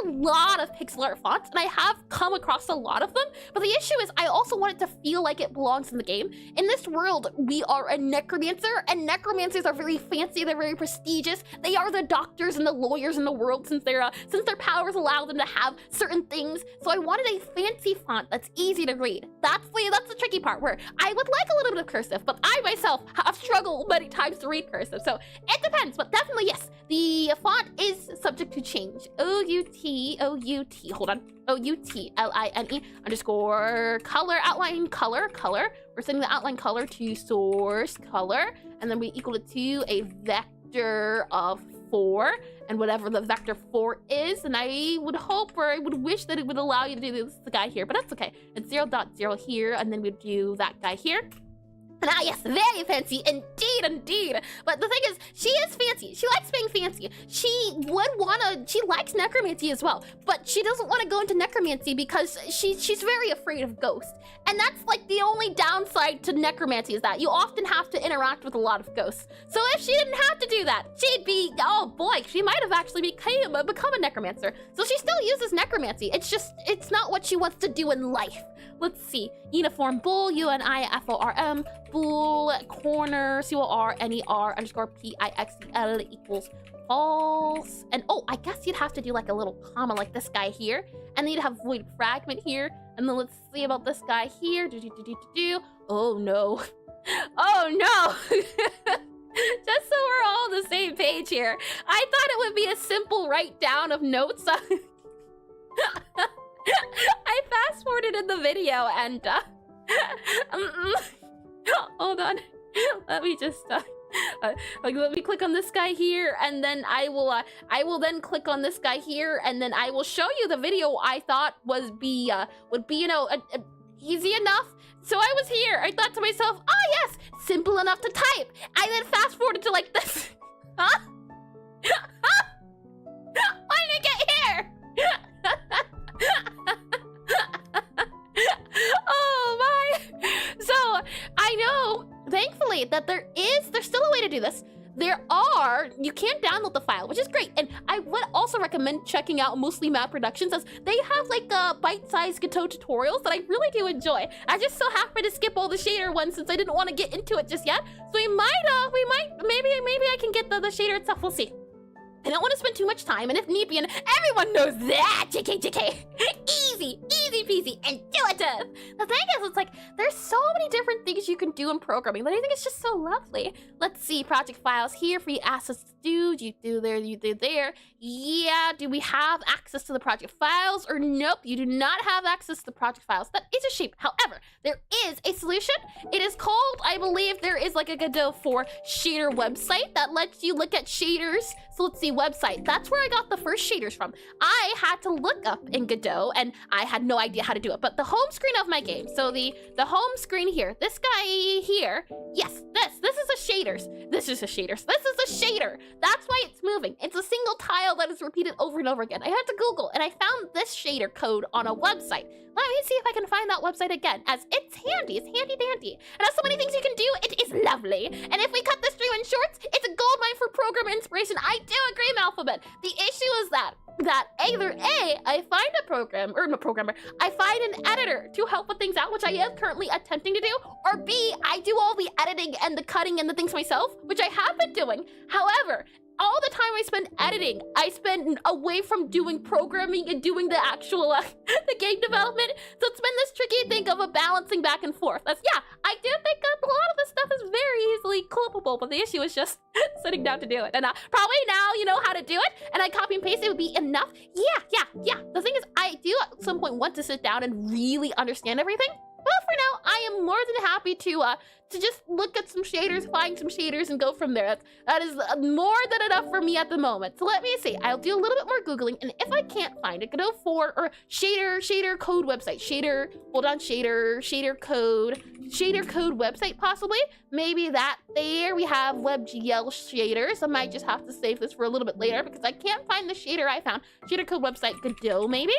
a lot of pixel art fonts, and I have come across a lot of them, but the issue is I also want it to feel like it belongs in the game. In this world, we are a necromancer, and necromancers are very fancy, they're very prestigious, they are the doctors and the lawyers in the world, since their powers allow them to have certain things. So I wanted a fancy font that's easy to read. That's the tricky part, where I would like a little bit of cursive, but I myself have struggled many times to read cursive, so it depends, but definitely yes, the font is subject to change. OUTLINE _color outline color. We're setting the outline color to source color, and then we equal it to a vector of 4, and whatever the vector 4 is, and I would hope, or I would wish that it would allow you to do this, the guy here, but that's okay. It's 0.0 here, and then we do that guy here. And yes, very fancy, indeed. But the thing is, she is fancy. She likes being fancy. She likes necromancy as well, but she doesn't want to go into necromancy because she's very afraid of ghosts. And that's like the only downside to necromancy, is that you often have to interact with a lot of ghosts. So if she didn't have to do that, she'd be, oh boy, she might have actually become a necromancer. So she still uses necromancy. It's not what she wants to do in life. Let's see. Uniform bool, UNIFORM, bool, corner, CORNER _PIXEL equals false. And oh, I guess you'd have to do like a little comma like this guy here. And then you'd have void fragment here. And then let's see about this guy here. Oh no. Oh no. Just so we're all on the same page here. I thought it would be a simple write down of notes. I fast forwarded in the video and hold on, let me just let me click on this guy here, and then I will then click on this guy here, and then I will show you the video I thought would be easy enough. So I was here, I thought to myself, oh yes, simple enough to type. I then fast forwarded to like this. Huh? Why did I get here? do this, you can download the file, which is great. And I would also recommend checking out Mostly Map Productions, as they have like bite-sized Godot tutorials that I really do enjoy. I just so happened to skip all the shader ones since I didn't want to get into it just yet. So maybe I can get the shader itself. We'll see. I don't want to spend too much time, and if need be, and everyone knows that, JK. Easy peasy, intuitive. The thing is, it's like, there's so many different things you can do in programming that I think it's just so lovely. Let's see, project files here, free assets to do, you do there. Yeah, do we have access to the project files, or nope, you do not have access to the project files. That is a shame. However, there is a solution. It is called, I believe there is like a Godot for shader website that lets you look at shaders. So let's see, website. That's where I got the first shaders from. I had to look up in Godot, and I had no idea how to do it. But the home screen of my game, so the home screen here, this guy here, yes, this is a shaders. This is a shaders. This is a shader. That's why it's moving. It's a single tile that is repeated over and over again. I had to Google, and I found this shader code on a website. Let me see if I can find that website again, as it's handy dandy. And has so many things you can do, it is lovely. And if we cut this stream in shorts, it's a goldmine for program inspiration. I do agree, Malphabet. The issue is that either A, I find a programmer, I find an editor to help with things out, which I am currently attempting to do, or B, I do all the editing and the cutting and the things myself, which I have been doing. However, all the time I spend editing, I spend away from doing programming and doing the actual the game development. So it's been this tricky thing of a balancing back and forth. Yeah, I do think a lot of this stuff is very easily clippable, but the issue is just sitting down to do it. And probably now you know how to do it, and I copy and paste it would be enough. Yeah. The thing is, I do at some point want to sit down and really understand everything. Well, for now, I am more than happy to just look at some shaders, find some shaders, and go from there. That is more than enough for me at the moment. So let me see. I'll do a little bit more Googling, and if I can't find it, Godot 4 or shader code website. Shader code website, possibly. Maybe that there. We have WebGL shaders. I might just have to save this for a little bit later because I can't find the shader I found. Shader code website, Godot, maybe?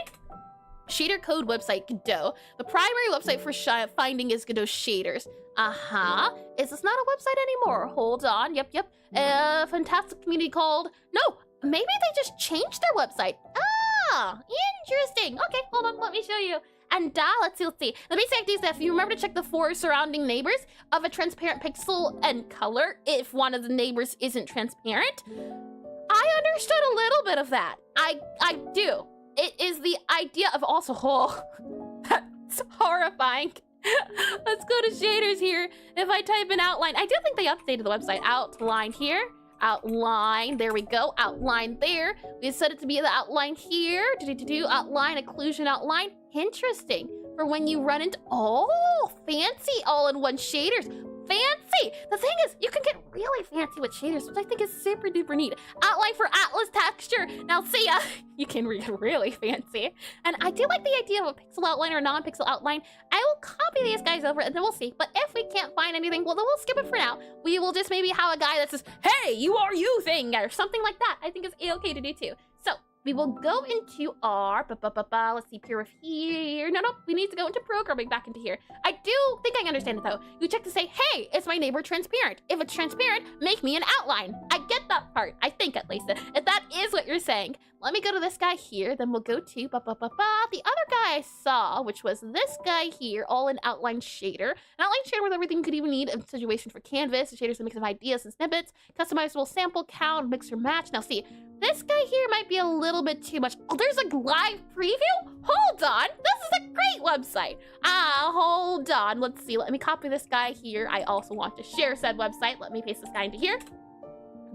Shader code website Godot. The primary website for finding is Godot shaders. Is this not a website anymore? Hold on. Yep. Fantastic community called. No, maybe they just changed their website. Interesting. Okay, hold on. Let me show you. And let's see. The basic idea is that if you remember to check the 4 surrounding neighbors of a transparent pixel and color, if one of the neighbors isn't transparent, I understood a little bit of that. I do. It is the idea of also, that's horrifying. Let's go to shaders here. If I type in outline, I do think they updated the website. Outline here, outline, there we go, outline there. We set it to be the outline here, outline, occlusion outline. Interesting. For when you run into, fancy all-in-one shaders. Fancy! The thing is, you can get really fancy with shaders, which I think is super duper neat. Outline for Atlas texture. Now see ya, you can get really fancy. And I do like the idea of a pixel outline or a non-pixel outline. I will copy these guys over and then we'll see. But if we can't find anything, well then we'll skip it for now. We will just maybe have a guy that says, hey, you are you thing, or something like that. I think it's A-okay to do too. So, we will go into our, let's see, pure here. No, we need to go into programming back into here. I do think I understand it though. You check to say, hey, is my neighbor transparent? If it's transparent, make me an outline. I get that part, I think at least. If that is what you're saying. Let me go to this guy here, then we'll go to the other guy I saw, which was this guy here, all in outline shader. An outline shader with everything you could even need, a situation for canvas, a shader's a mix of ideas and snippets, customizable sample count, mix or match. Now see, this guy here might be a little bit too much. Oh, there's a live preview? Hold on, this is a great website. Hold on, let's see, let me copy this guy here. I also want to share said website. Let me paste this guy into here.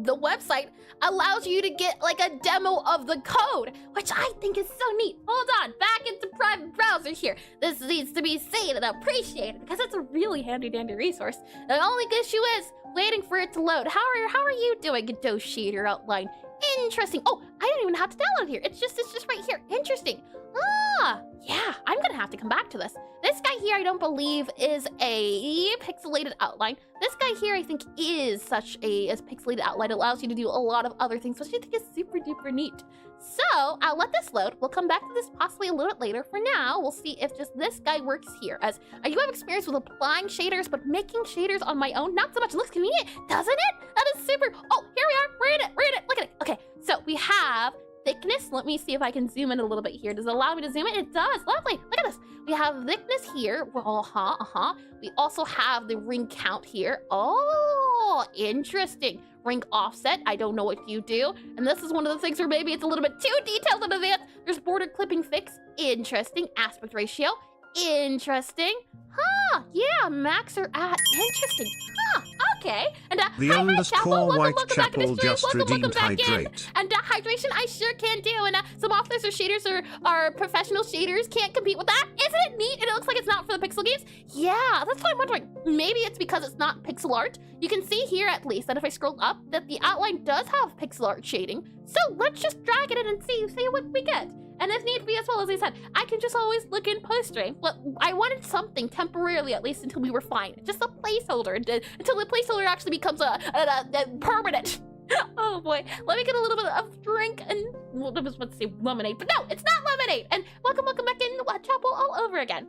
The website allows you to get like a demo of the code, which I think is so neat. Hold on, back into private browser here. This needs to be seen and appreciated because it's a really handy dandy resource. The only issue is waiting for it to load. How are you doing, Godot shader outline? Interesting. Oh, I didn't even have to download it here. It's just right here. Interesting. Yeah, I'm gonna have to come back to this. This guy here, I don't believe is a pixelated outline. This guy here, I think, is such a pixelated outline. It allows you to do a lot of other things, which I think is super duper neat. So I'll let this load. We'll come back to this possibly a little bit later. For now, we'll see if just this guy works here, as I do have experience with applying shaders, but making shaders on my own, not so much. It looks convenient, doesn't it? That is super. Oh, here we are. We're in it. Look at it. Okay, so we have thickness. Let me see if I can zoom in a little bit here. Does it allow me to zoom in? It does. Lovely. Look at this. We have thickness here. We also have the ring count here. Oh, interesting. Ring offset. I don't know what you do. And this is one of the things where maybe it's a little bit too detailed in advance. There's border clipping fix. Interesting. Aspect ratio. Interesting. Huh. Yeah, max or at. Interesting. Huh. Okay. And the underscore Whitechapel just redeemed hydrate. And hydration I sure can do. And some offsets or shaders are professional shaders. Can't compete with that. Isn't it neat? And it looks like it's not for the pixel games. Yeah, that's what I'm wondering. Maybe it's because it's not pixel art. You can see here at least that if I scroll up that the outline does have pixel art shading. So let's just drag it in and see what we get. And if need be, as well as I said, I can just always look in post-stream. But I wanted something temporarily, at least until we were fine. Just a placeholder, until the placeholder actually becomes a permanent. Oh boy, let me get a little bit of drink and, well, I was about to say lemonade, but no, it's not lemonade. And welcome back in Chapel all over again.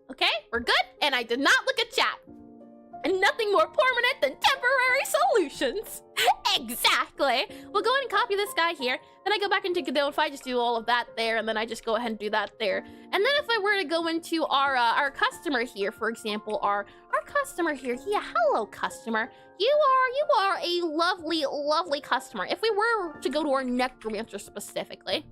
Okay, we're good, and I did not look at chat. And nothing more permanent than temporary solutions. Exactly. We'll go ahead and copy this guy here. Then I go back into Godot. If I just do all of that there, and then I just go ahead and do that there. And then if I were to go into our customer here, for example, our customer here. Yeah, hello, customer. You are a lovely, lovely customer. If we were to go to our Necromancer specifically,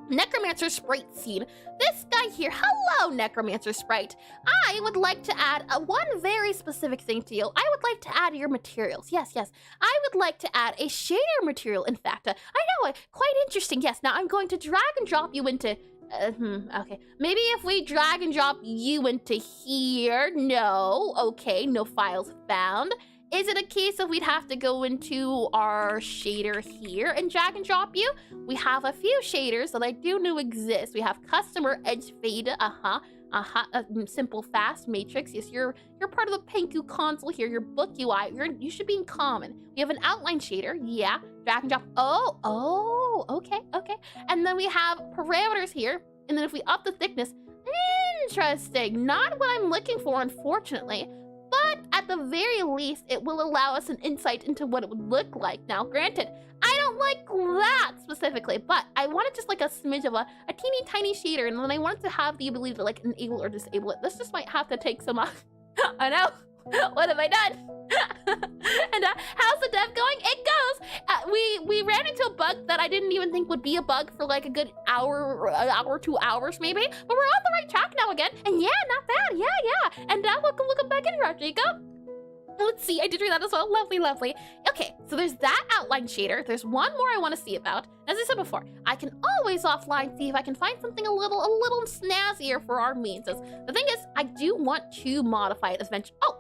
Necromancer sprite scene. This guy here, hello Necromancer sprite. I would like to add one very specific thing to you. I would like to add your materials. Yes. I would like to add a shader material, in fact. I know, quite interesting. Yes, now I'm going to drag and drop you into... okay. Maybe if we drag and drop you into here. No. Okay, no files found. Is it a case of we'd have to go into our shader here and drag and drop you? We have a few shaders that I do know exist. We have customer edge fade, simple fast matrix. Yes, you're part of the Penku console here. Your book UI, you should be in common. We have an outline shader, yeah. Drag and drop. Oh, okay. And then we have parameters here. And then if we up the thickness, interesting. Not what I'm looking for, unfortunately. But at the very least, it will allow us an insight into what it would look like. Now, granted, I don't like that specifically, but I wanted just like a smidge of a teeny tiny shader, and then I wanted to have the ability to like enable or disable it. This just might have to take some, I know, what have I done? And how's the dev going? It goes. We ran into a bug that I didn't even think would be a bug for like a good hour, 2 hours maybe, but we're on the right track now again. And yeah, not bad. Yeah. And welcome back in, Rodrigo. Let's see, I did read that as well. Lovely. Okay, so there's that outline shader. There's one more I want to see about. As I said before, I can always offline see if I can find something a little snazzier for our means. The thing is, I do want to modify it eventually. Oh,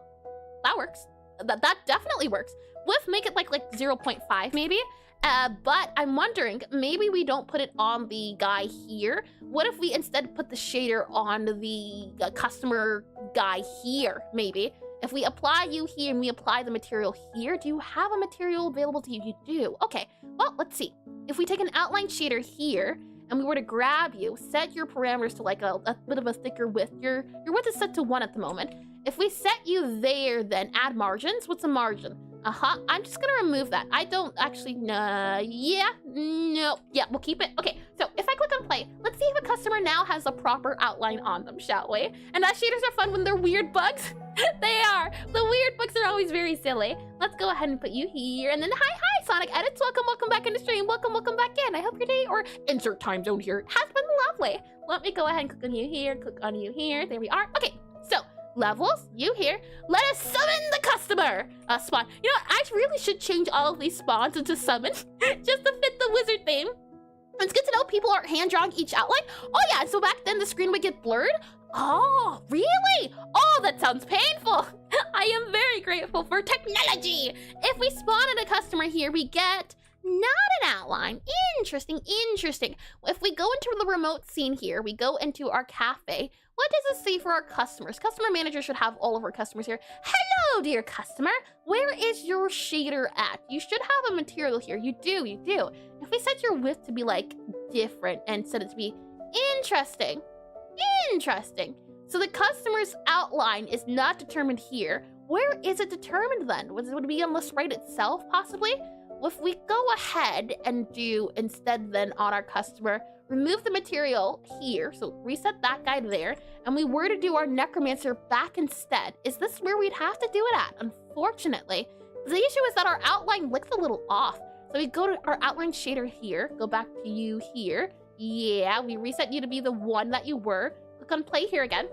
that works. That definitely works. Let's make it like 0.5 maybe. But I'm wondering, maybe we don't put it on the guy here. What if we instead put the shader on the customer guy here, maybe? If we apply you here and we apply the material here, do you have a material available to you? You do. Okay, well, let's see. If we take an outline shader here and we were to grab you, set your parameters to like a bit of a thicker width. Your width is set to 1 at the moment. If we set you there, then add margins. What's a margin? I'm just gonna remove that. I don't actually, yeah, we'll keep it. Okay, so if I click on play, let's see if a customer now has a proper outline on them, shall we? And shaders are fun when they're weird bugs. They are. The weird bugs are always very silly. Let's go ahead and put you here. And then hi, Sonic Edits. Welcome back in the stream. Welcome back in. I hope your day, or insert time zone here, has been lovely. Let me go ahead and click on you here, click on you here. There we are. Okay, so levels, you here. Let us summon the customer. Spawn. You know, I really should change all of these spawns into summon just to fit the wizard theme. It's good to know people aren't hand drawing each outline. Oh yeah, so back then the screen would get blurred. Oh, really? Oh, that sounds painful. I am very grateful for technology. If we spawn in a customer here, we get not an outline. Interesting, interesting. If we go into the remote scene here, we go into our cafe. What does it say for our customers? Customer manager should have all of our customers here. Hello, dear customer. Where is your shader at? You should have a material here. You do, you do. If we set your width to be like different and set it to be interesting, interesting. So the customer's outline is not determined here. Where is it determined then? Would it be on the sprite itself, possibly? Well, if we go ahead and do instead then on our customer, remove the material here, so reset that guy there, and we were to do our Necromancer back instead, is this where we'd have to do it at? Unfortunately, the issue is that our outline looks a little off. So we go to our outline shader here, go back to you here. Yeah, we reset you to be the one that you were. Click on play here again.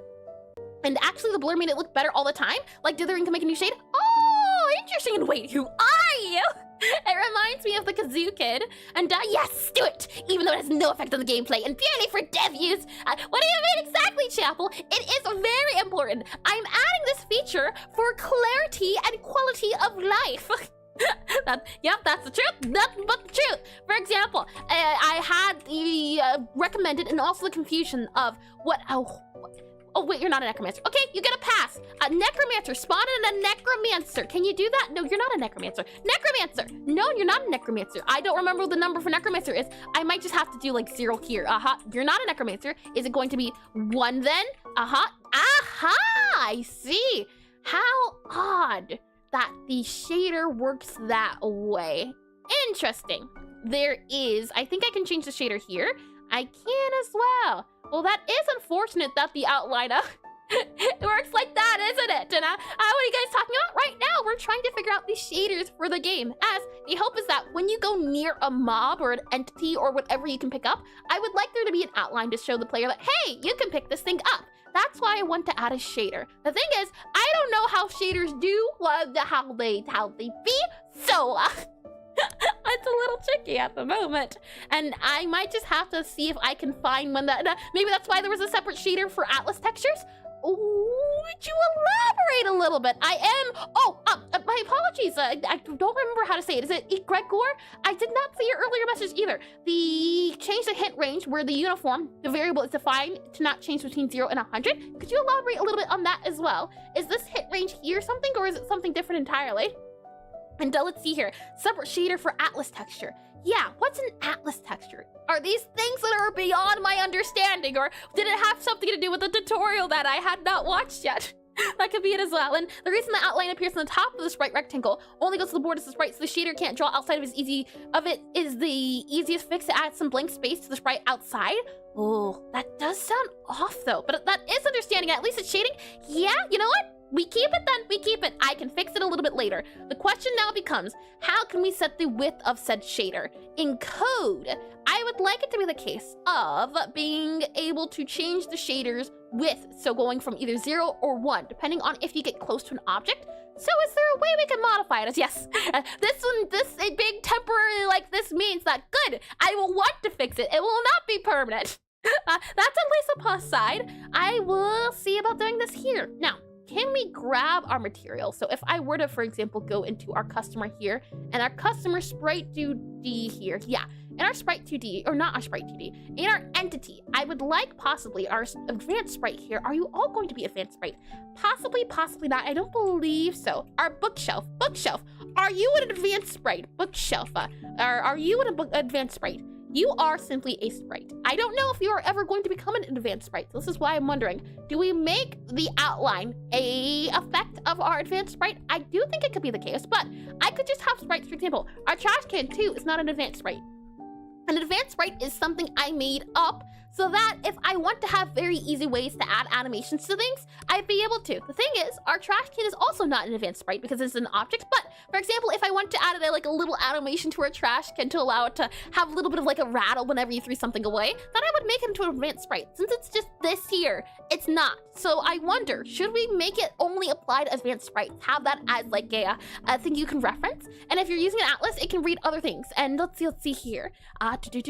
And actually the blur made it look better all the time. Like dithering can make a new shade. Oh, interesting. And wait, who are you? It reminds me of the Kazoo Kid. And yes, do it! Even though it has no effect on the gameplay and purely for dev use. What do you mean exactly, Chapel? It is very important. I'm adding this feature for clarity and quality of life. Yep, that's the truth. Nothing but the truth. For example, I had the recommended and also the confusion of what... Oh, wait, you're not a Necromancer. Okay, you get a pass. A Necromancer. Spawned in a Necromancer. Can you do that? No, you're not a Necromancer. Necromancer. No, you're not a Necromancer. I don't remember what the number for Necromancer is. I might just have to do like 0 here. You're not a Necromancer. Is it going to be 1 then? I see. How odd that the shader works that way. Interesting. There is, I think I can change the shader here. I can as well. Well, that is unfortunate that the outliner, it works like that, isn't it? And what are you guys talking about? Right now, we're trying to figure out the shaders for the game. As the hope is that when you go near a mob or an entity or whatever you can pick up, I would like there to be an outline to show the player that, hey, you can pick this thing up. That's why I want to add a shader. The thing is, I don't know how shaders do, how they be, so it's a little tricky at the moment. And I might just have to see if I can find one that, maybe that's why there was a separate shader for Atlas textures. Would you elaborate a little bit? My apologies. I don't remember how to say it. Is it Gregor? I did not see your earlier message either. Change the hit range where the uniform, the variable is defined to not change between 0 and 100. Could you elaborate a little bit on that as well? Is this hit range here something, or is it something different entirely? And let's see here. Separate shader for Atlas texture. Yeah, what's an Atlas texture? Are these things that are beyond my understanding, or did it have something to do with the tutorial that I had not watched yet? That could be it as well. And the reason the outline appears on the top of the sprite rectangle only goes to the border of the sprite, so the shader can't draw outside of it is the easiest fix to add some blank space to the sprite outside. Oh, that does sound off though, but that is understanding. At least it's shading. Yeah, you know what? We keep it then, we keep it. I can fix it a little bit later. The question now becomes, how can we set the width of said shader? In code, I would like it to be the case of being able to change the shader's width. So going from either 0 or 1, depending on if you get close to an object. So is there a way we can modify it as, yes, this big temporary like this means that, good, I will want to fix it. It will not be permanent. That's at least a plus side. I will see about doing this here. Now, can we grab our material? So if I were to, for example, go into our customer here and our customer sprite 2D here, yeah, in our sprite 2D, or not our sprite 2D, in our entity, I would like possibly our advanced sprite here. Are you all going to be advanced sprite? Possibly, possibly not. I don't believe so. Our bookshelf. Are you an advanced sprite? Bookshelf. Are you an advanced sprite? You are simply a sprite. I don't know if you are ever going to become an advanced sprite. So this is why I'm wondering, do we make the outline a effect of our advanced sprite? I do think it could be the case, but I could just have sprites. For example, our trash can too is not an advanced sprite. An advanced sprite is something I made up so that if I want to have very easy ways to add animations to things, I'd be able to. The thing is, our trash can is also not an advanced sprite because it's an object, but for example, if I want to add like a little animation to our trash can to allow it to have a little bit of like a rattle whenever you threw something away, then I would make it into an advanced sprite. Since it's just this here, it's not. So I wonder, should we make it only apply to advanced sprites? Have that as like a thing you can reference? And if you're using an atlas, it can read other things. And let's see here. And you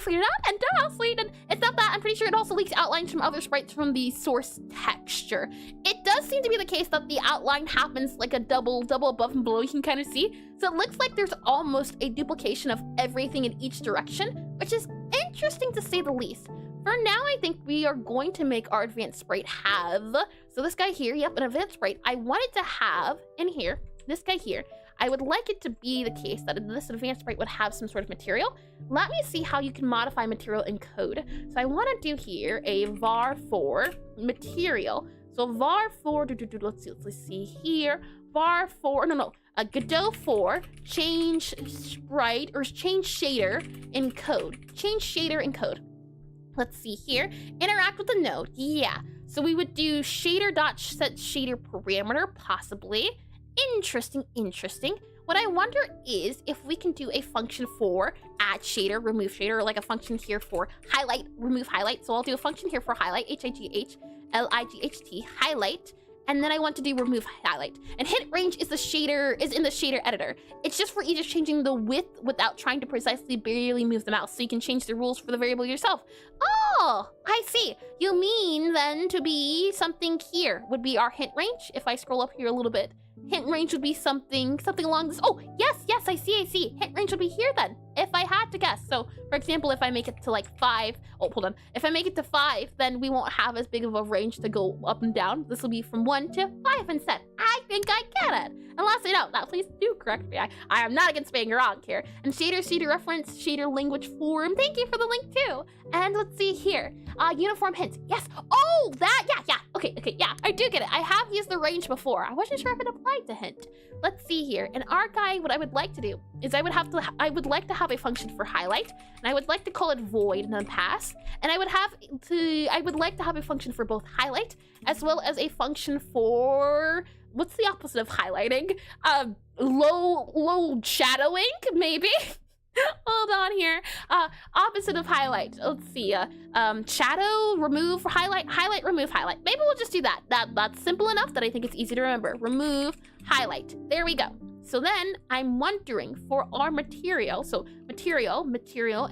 figured it out, and sweet. And It's not that. I'm pretty sure it also leaks outlines from other sprites from the source texture. It does seem to be the case that the outline happens like a double above and below, you can kind of see. So it looks like there's almost a duplication of everything in each direction, which is interesting to say the least. For now, I think we are going to make our advanced sprite have, so this guy here, yep, an advanced sprite. I wanted to have in here, this guy here, I would like it to be the case that this advanced sprite would have some sort of material. Let me see how you can modify material in code. So I want to do here a var for material. So var for, let's see here, var for, Godot for change sprite or change shader in code. Change shader in code. Let's see here. Interact with the node. Yeah. So we would do shader.set shader parameter, possibly. Interesting. What I wonder is if we can do a function for add shader, remove shader, or like a function here for highlight, remove highlight. So I'll do a function here for highlight, HIGHLIGHT, highlight. And then I want to do remove highlight. And hit range is in the shader editor. It's just for either changing the width without trying to precisely barely move the mouse, so you can change the rules for the variable yourself. Oh, I see. You mean then to be something here would be our hint range. If I scroll up here a little bit, hint range would be something along this. Oh, yes, I see. Hint range would be here then, if I had to guess. So, for example, if I make it to like 5, oh, hold on. If I make it to 5, then we won't have as big of a range to go up and down. This will be from 1 to 5 instead. I think I get it. Unless I don't. Now, please do correct me. I am not against being wrong here. And shader reference, shader language form. Thank you for the link too. And let's see here. Uniform hints. Yes. Oh, that. Yeah. Okay. Yeah, I do get it. I have used the range before. I wasn't sure if it applied to hint. Let's see here. In our guy, what I would like to do is I would like to have a function for highlight, and I would like to call it void and then pass. And I would like to have a function for both highlight as well as a function for, what's the opposite of highlighting? Low shadowing, maybe? Hold on here. Opposite of highlight. Let's see. Shadow, remove, highlight, remove, highlight. Maybe we'll just do that. That's simple enough that I think it's easy to remember. Remove, highlight. There we go. So then I'm wondering for our material. So material, material,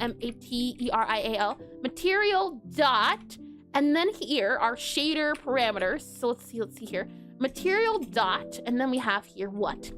material dot, and then here our shader parameters. So let's see here. Material dot, and then we have here what?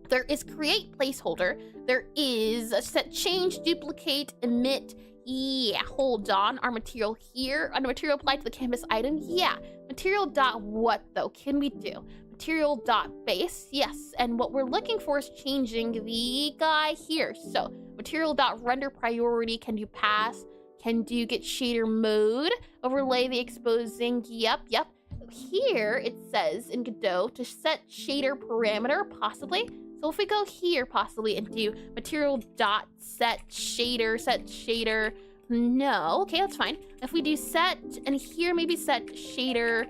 There is create placeholder. There is a set change, duplicate, emit. Yeah, hold on. Our material here, under material applied to the canvas item. Yeah, material dot what though? Can we do material dot base? Yes, and what we're looking for is changing the guy here. So material dot render priority. Can do pass? Can do get shader mode? Overlay the exposing. Yep. Here it says in Godot to set shader parameter, possibly. So if we go here possibly and do material dot set shader, no, okay, that's fine. If we do set and here maybe set shader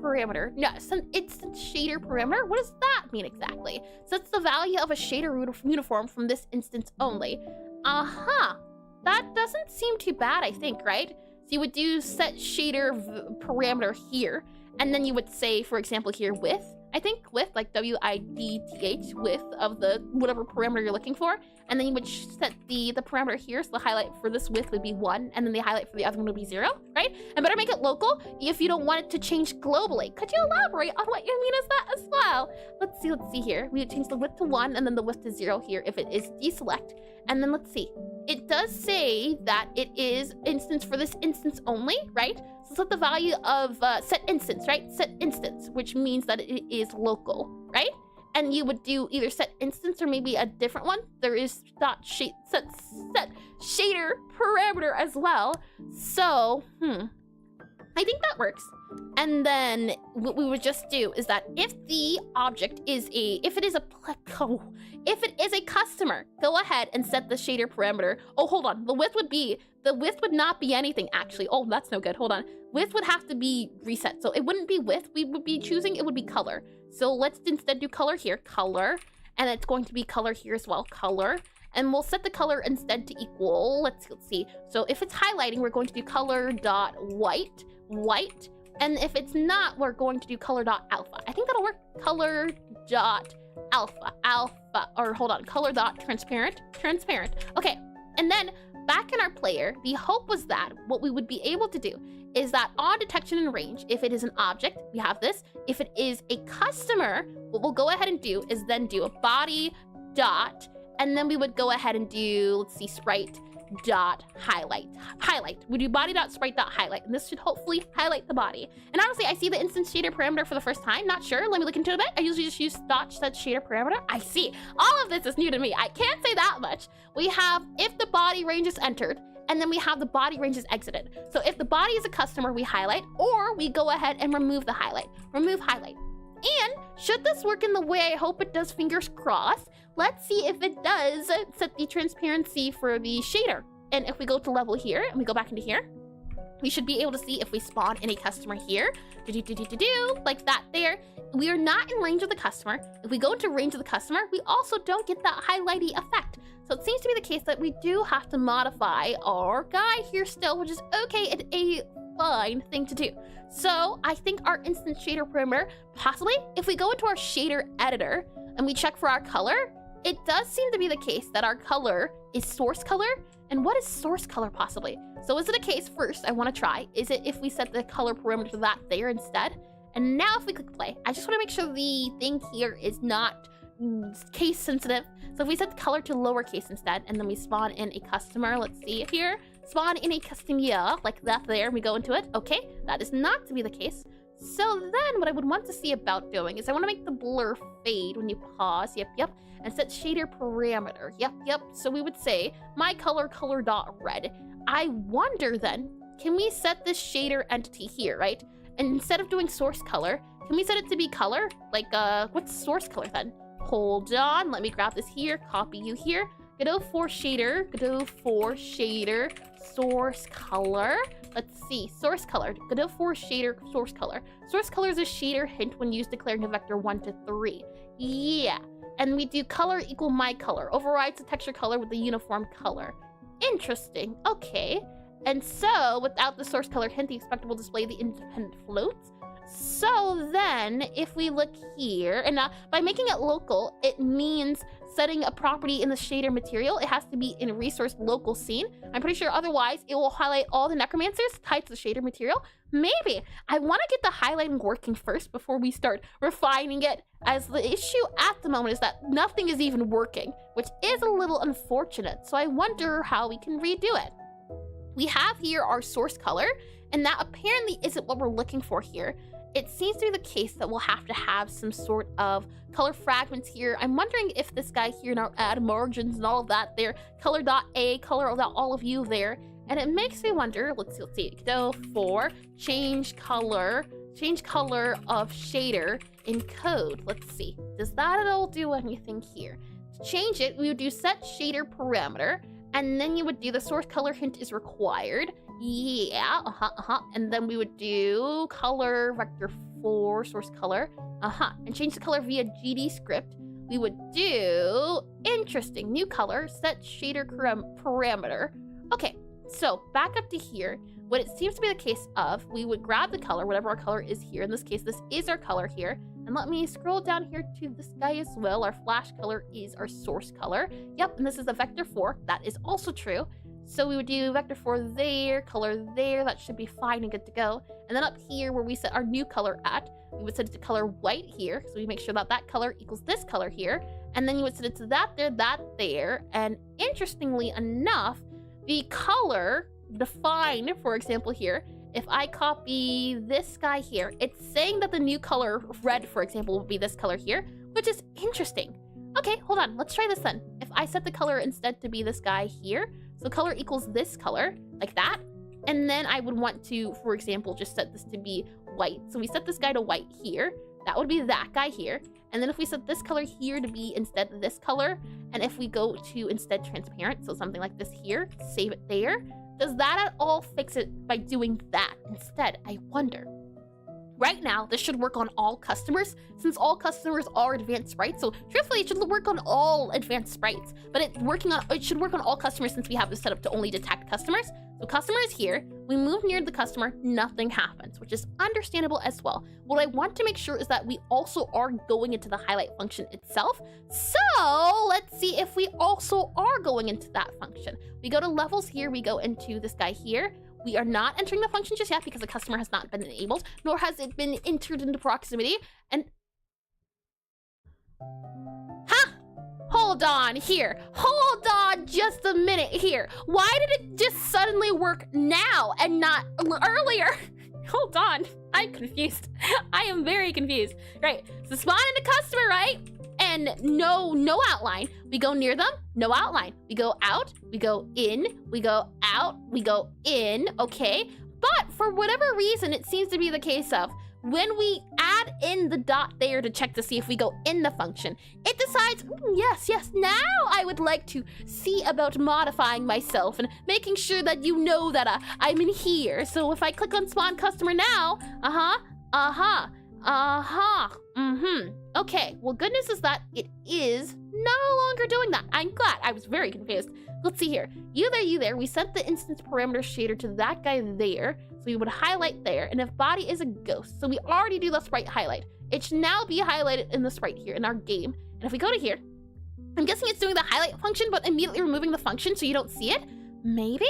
parameter. No, it's shader parameter. What does that mean exactly? Sets the value of a shader uniform from this instance only. That doesn't seem too bad, I think, right? So you would do set shader parameter here, and then you would say, for example, here width. I think width, like width, width of the whatever parameter you're looking for, and then you would set the parameter here. So the highlight for this width would be 1, and then the highlight for the other one would be 0, right? And better make it local if you don't want it to change globally. Could you elaborate on what you mean as that as well? Let's see here. We would change the width to 1 and then the width to 0 here if it is deselect. And then let's see. It does say that it is instance for this instance only, right? So set the value of set instance, right? Set instance, which means that it is local, right? And you would do either set instance or maybe a different one. There is set shader parameter as well. So, I think that works. And then what we would just do is that if the object is if it is a customer, go ahead and set the shader parameter. Oh, hold on. The width would not be anything actually. Oh, that's no good. Hold on. Width would have to be reset. So it wouldn't be width we would be choosing, it would be color. So let's instead do color here, color, and it's going to be color here as well, color. And we'll set the color instead to equal, let's see. So if it's highlighting, we're going to do color.white, white. And if it's not, we're going to do color.alpha. I think that'll work. Color.alpha, or hold on, color.transparent, transparent. Okay, And then back in our player, the hope was that what we would be able to do is that on detection and range, if it is an object, we have this. If it is a customer, what we'll go ahead and do is then do a body dot, and then we would go ahead and do, let's see, sprite dot highlight. We do body dot sprite dot highlight, and this should hopefully highlight the body. And honestly, I see the instance shader parameter for the first time. Not sure. Let me look into it a bit. I usually just use dot set shader parameter. I see. All of this is new to me. I can't say that much. We have if the body range is entered, and then we have the body range is exited. So if the body is a customer, we highlight, or we go ahead and remove the highlight. Remove highlight. And should this work in the way I hope it does, fingers crossed, let's see if it does set the transparency for the shader. And if we go to level here and we go back into here, we should be able to see if we spawn in a customer here, like that there. We are not in range of the customer. If we go into range of the customer, we also don't get that highlighty effect. So it seems to be the case that we do have to modify our guy here still, which is okay, it's a fine thing to do. So I think our instance shader parameter, possibly, if we go into our shader editor and we check for our color, it does seem to be the case that our color is source color. And what is source color possibly? So is it a case, first I want to try, is it if we set the color parameter to that there instead? And now if we click play, I just want to make sure the thing here is not case sensitive. So if we set the color to lowercase instead, and then we spawn in a customer, let's see here, spawn in a customer, like that there, we go into it. Okay, that is not to be the case. So then what I would want to see about doing is I want to make the blur fade when you pause, yep, and set shader parameter, yep. So we would say my color dot red. I wonder then, can we set this shader entity here, right? And instead of doing source color, can we set it to be color? Like, what's source color then? Hold on, let me grab this here, copy you here. Godot for shader, source color. Let's see, source color, Godot for shader, source color. Source color is a shader hint when used declaring a vector 1 to 3. Yeah, and we do color equal my color, overrides the texture color with the uniform color. Interesting, okay. And so, without the source color hint, the expected will display the independent floats. So then, if we look here, and by making it local, it means setting a property in the shader material. It has to be in a resource local scene. I'm pretty sure otherwise it will highlight all the necromancers tied to the shader material. Maybe. I want to get the highlighting working first before we start refining it, as the issue at the moment is that nothing is even working, which is a little unfortunate. So I wonder how we can redo it. We have here our source color, and that apparently isn't what we're looking for here. It seems to be the case that we'll have to have some sort of color fragments here. I'm wondering if this guy here in our add margins and all of that there, color.a, color all of you there. And it makes me wonder, let's see, Godot for change color of shader in code. Let's see, does that at all do anything here? To change it, we would do set shader parameter, and then you would do the source color hint is required. Yeah, and then we would do color vector 4 source color, and change the color via GDScript. We would do interesting new color, set shader parameter. Okay, so back up to here. What it seems to be the case of, we would grab the color, whatever our color is here. In this case, this is our color here. And let me scroll down here to this guy as well. Our flash color is our source color. Yep, and this is a vector 4. That is also true. So we would do vector 4 there, color there. That should be fine and good to go. And then up here where we set our new color at, we would set it to color white here. So we make sure that that color equals this color here. And then you would set it to that there. And interestingly enough, the color defined, for example here, if I copy this guy here, it's saying that the new color, red, for example, will be this color here, which is interesting. Okay, hold on. Let's try this then. If I set the color instead to be this guy here, so color equals this color, like that, and then I would want to, for example, just set this to be white. So we set this guy to white here. That would be that guy here. And then if we set this color here to be instead this color, and if we go to instead transparent, so something like this here, save it there, does that at all fix it by doing that instead? I wonder. Right now, this should work on all customers, since all customers are advanced sprites. So truthfully, it should work on all advanced sprites, but it should work on all customers since we have this set up to only detect customers. So customer is here, we move near the customer, nothing happens, which is understandable as well. What I want to make sure is that we also are going into the highlight function itself. So let's see if we also also are going into that function. We go to levels here, we go into this guy here. We are not entering the function just yet because the customer has not been enabled, nor has it been entered into proximity. And hold on here. Hold on just a minute here. Why did it just suddenly work now and not earlier? Hold on. I'm confused. I am very confused. Right. So spawn in the customer, right? And no outline. We go near them, no outline. We go out, we go in, we go out, we go in, okay? But for whatever reason, it seems to be the case of when we add in the dot there to check to see if we go in the function, it decides, yes, now I would like to see about modifying myself and making sure that you know that I'm in here. So if I click on spawn customer now, okay, well, good news is that it is no longer doing that. I'm glad. I was very confused. Let's see here. You there. We set the instance parameter shader to that guy there. So we would highlight there. And if body is a ghost, so we already do the sprite highlight. It should now be highlighted in the sprite here in our game. And if we go to here, I'm guessing it's doing the highlight function, but immediately removing the function so you don't see it. Maybe?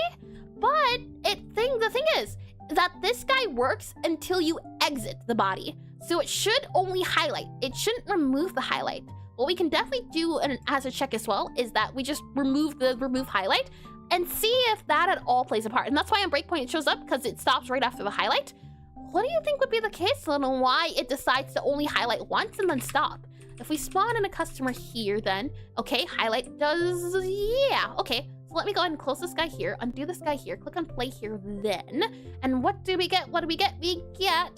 But the thing is that this guy works until you exit the body. So it should only highlight. It shouldn't remove the highlight. What we can definitely do as a check as well is that we just remove the remove highlight and see if that at all plays a part. And that's why on breakpoint it shows up, because it stops right after the highlight. What do you think would be the case and why it decides to only highlight once and then stop? If we spawn in a customer here then, okay, highlight does, yeah, okay. So let me go ahead and close this guy here, undo this guy here, click on play here then. And what do we get? We get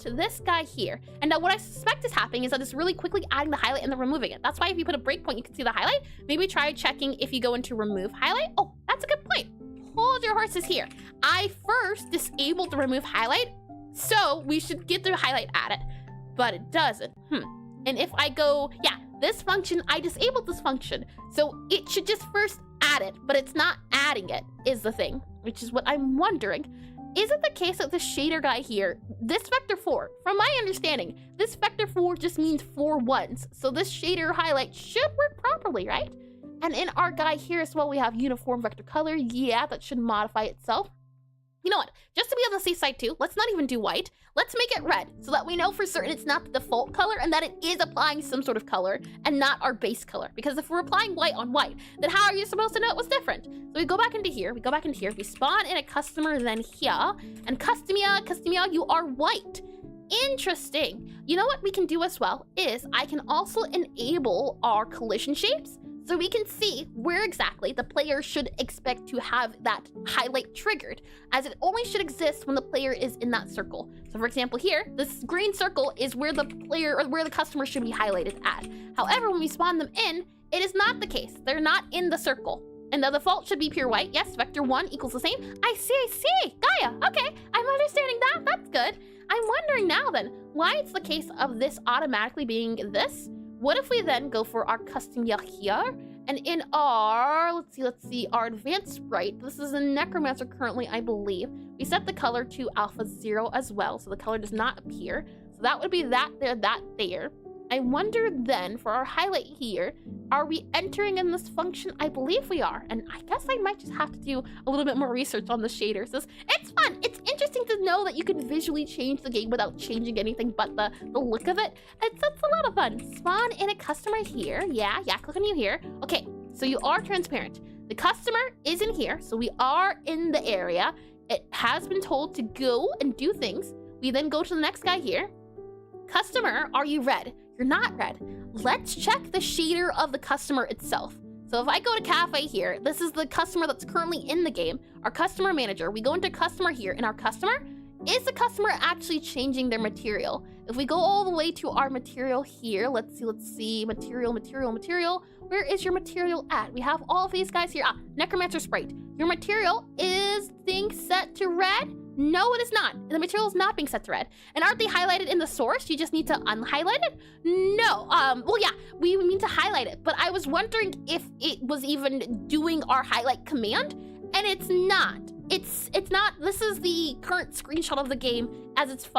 this guy here. And now what I suspect is happening is that it's really quickly adding the highlight and then removing it. That's why if you put a breakpoint, you can see the highlight. Maybe try checking if you go into remove highlight. Oh, that's a good point. Hold your horses here. I first disabled the remove highlight, so we should get the highlight added, but it doesn't. And if I go, this function, I disabled this function, so it should just first add it, but it's not adding it, is the thing, which is what I'm wondering. Is it the case that the shader guy here, this vector 4, from my understanding, this vector 4 just means 4 ones, so this shader highlight should work properly, right? And in our guy here as well, we have uniform vector color. Yeah, that should modify itself. You know what? Just to be on the safe side too, let's not even do white. Let's make it red so that we know for certain it's not the default color and that it is applying some sort of color and not our base color. Because if we're applying white on white, then how are you supposed to know it was different? So we go back into here, we spawn in a customer then here, and Customia, you are white. Interesting. You know what we can do as well is I can also enable our collision shapes, so we can see where exactly the player should expect to have that highlight triggered, as it only should exist when the player is in that circle. So for example here, this green circle is where the player or where the customer should be highlighted at. However, when we spawn them in, it is not the case. They're not in the circle. And the default should be pure white. Yes, vector 1 equals the same. I see. Gaia, okay, I'm understanding that. That's good. I'm wondering now then, why it's the case of this automatically being this. What if we then go for our custom here, and in our, let's see, our advanced sprite, this is a Necromancer currently, I believe, we set the color to alpha 0 as well, so the color does not appear. So that would be that there. I wonder then, for our highlight here, are we entering in this function? I believe we are, and I guess I might just have to do a little bit more research on the shaders. It's fun. It's interesting to know that you can visually change the game without changing anything but the look of it. It's a lot of fun. Spawn in a customer here. Yeah, click on you here. Okay, so you are transparent. The customer is in here, so we are in the area. It has been told to go and do things. We then go to the next guy here. Customer, are you red? You're not red. Let's check the shader of the customer itself. So if I go to cafe here, this is the customer that's currently in the game, our customer manager. We go into customer here, and our customer, is the customer actually changing their material? If we go all the way to our material here, let's see, material. Where is your material at? We have all of these guys here. Necromancer sprite. Your material is being set to red? No, it is not. The material is not being set to red. And aren't they highlighted in the source? You just need to unhighlight it? No. Well, yeah, we need to highlight it. But I was wondering if it was even doing our highlight command, and it's not. it's not, this is the current screenshot of the game as it's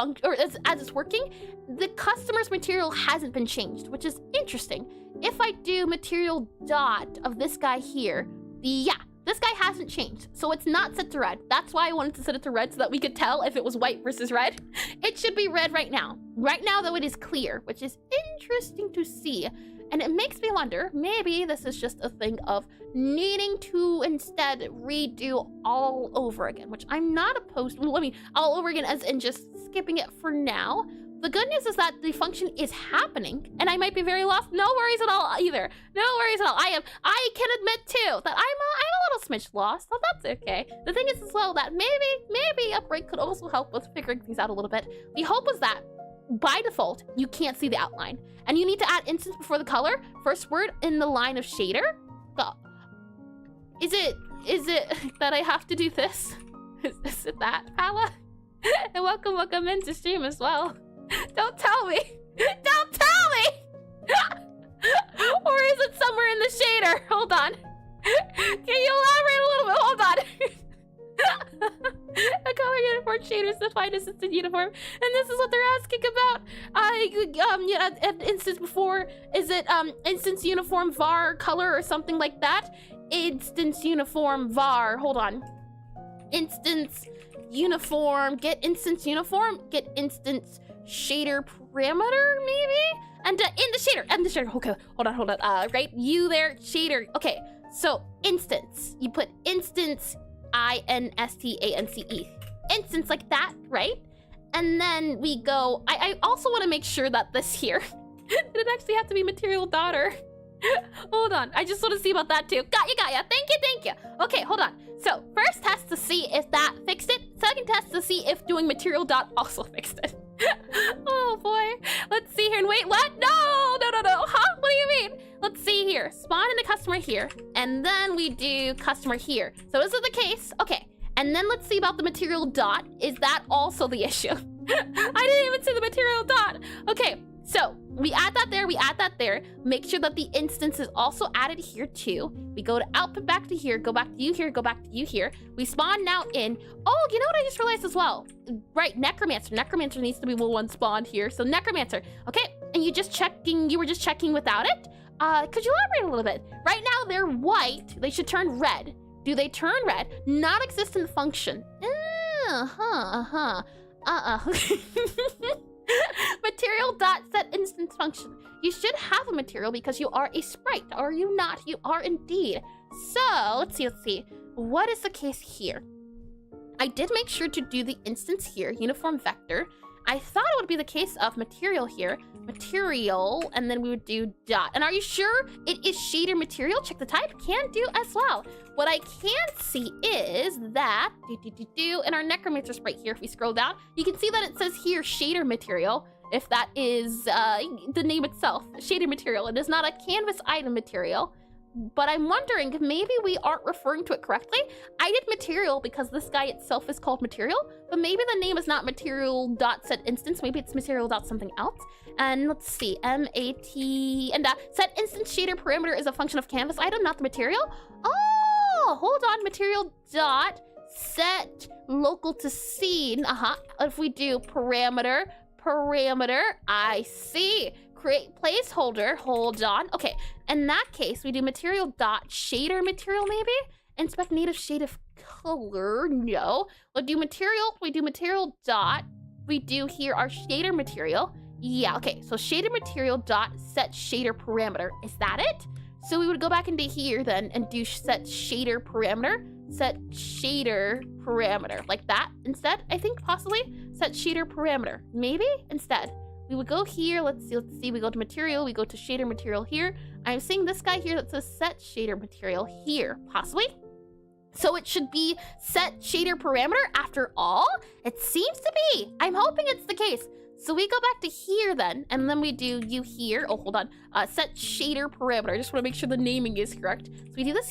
as it's working. The customer's material hasn't been changed, which is interesting. If I do material dot of this guy here, this guy hasn't changed, so it's not set to red. That's why I wanted to set it to red, so that we could tell if it was white versus red. It should be red right now. Right now, though, it is clear, which is interesting to see. And it makes me wonder, maybe this is just a thing of needing to instead redo all over again, which I'm not opposed to. Well, I mean, all over again as in just skipping it for now. The good news is that the function is happening, and I might be very lost. No worries at all either. No worries at all. I can admit too that I'm a little smidge lost, so that's okay. The thing is as well that maybe a break could also help with figuring things out a little bit. The hope was that by default, you can't see the outline, and you need to add instance before the color. First word in the line of shader. Is it that I have to do this? Is it that, Pala? And welcome into stream as well. Don't tell me. Don't tell me. Or is it somewhere in the shader? Hold on. Can you elaborate a little bit? Hold on. A color uniform shader is defined as instant uniform, and this is what they're asking about. An instance before, is it instance uniform var color or something like that? Instance uniform var. Hold on. Instance uniform. Get instance uniform. Get instance shader parameter maybe. And in the shader. Okay. Hold on. Right. You there. Shader. Okay. So instance. You put instance. INSTANCE. Instance like that, right? And then we go, I also want to make sure that this here, did it actually have to be material daughter? Hold on, I just want to see about that too. Got ya. Thank you. Okay, hold on. So first test to see if that fixed it. Second test to see if doing material dot also fixed it. Oh boy. Let's see here and wait, what? No. Huh? What do you mean? Let's see here. Spawn in the customer here, and then we do customer here. So is it the case? Okay. And then let's see about the material dot. Is that also the issue? I didn't even see the material dot. Okay. So we add that there, make sure that the instance is also added here too. We go to output back to here, go back to you here, go back to you here. We spawn now in, oh, you know what I just realized as well? Right, Necromancer. Necromancer needs to be the one spawned here. So Necromancer, okay, and you were just checking without it? Could you elaborate a little bit? Right now they're white, they should turn red. Do they turn red? Not existent function. Material dot set instance function. You should have a material because you are a sprite. Are you not? You are indeed. So let's see. What is the case here? I did make sure to do the instance here, uniform vector. I thought it would be the case of material here, material, and then we would do dot. And are you sure it is shader material? Check the type, can do as well. What I can't see is that, in our Necromancer sprite here, if we scroll down, you can see that it says here shader material, if that is the name itself, shader material. It is not a canvas item material. But I'm wondering if maybe we aren't referring to it correctly. I did material because this guy itself is called material, but maybe the name is not material.setInstance. Maybe it's material.something else. And let's see, MAT, and set instance shader parameter is a function of canvas item, not the material. Oh, hold on, material dot set local to scene. If we do parameter, I see. Create placeholder, hold on. Okay, in that case, we do material dot shader material maybe? Inspect native shade of color, no. We do material dot, we do here our shader material. Yeah, okay, so shader material dot set shader parameter, is that it? So we would go back into here then and do set shader parameter, like that instead, I think possibly. Set shader parameter, maybe instead. We would go here, let's see, we go to material, we go to shader material here. I'm seeing this guy here that says set shader material here, possibly. So it should be set shader parameter after all? It seems to be. I'm hoping it's the case. So we go back to here then, and then we do you here. Oh, hold on. Set shader parameter. I just want to make sure the naming is correct. So we do this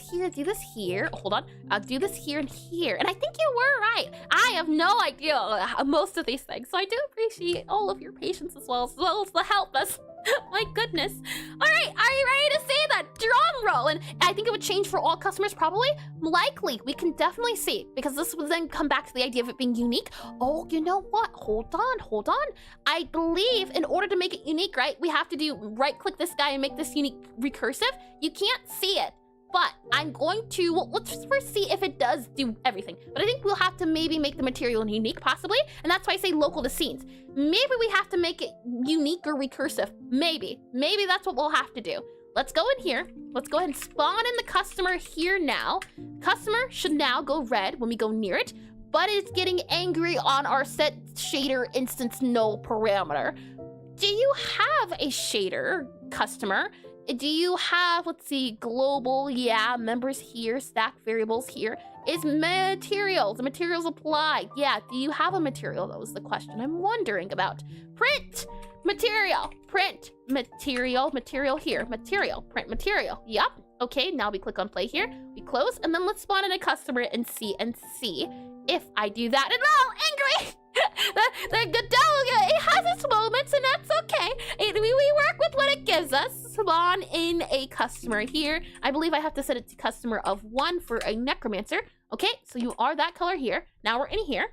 here. Oh, hold on. Do this here and here. And I think you were right. I have no idea most of these things. So I do appreciate all of your patience as well as the help. My goodness. All right, are you ready to see that? Drum roll. And I think it would change for all customers, probably. Likely, we can definitely see, because this would then come back to the idea of it being unique. Oh, you know what? Hold on. I believe in order to make it unique, right, we have to do right-click this guy and make this unique recursive. You can't see it. But I'm going to, well, let's first see if it does do everything. But I think we'll have to maybe make the material unique, possibly. And that's why I say local to scenes. Maybe we have to make it unique or recursive. Maybe that's what we'll have to do. Let's go in here. Let's go ahead and spawn in the customer here now. Customer should now go red when we go near it. But it's getting angry on our set shader instance null parameter. Do you have a shader, customer? Do you have, let's see, global, yeah, members here, stack variables here. Is materials, the materials applied? Yeah, do you have a material? That was the question I'm wondering about. Print material, print material, material here, material, print material. Yep, okay, now we click on play here, we close, and then let's spawn in a customer and see if I do that. And oh, angry! the Godot, it has its moments, and that's okay. We work with what it gives us. Spawn in a customer here. I believe I have to set it to customer of 1 for a Necromancer. Okay, so you are that color here. Now we're in here.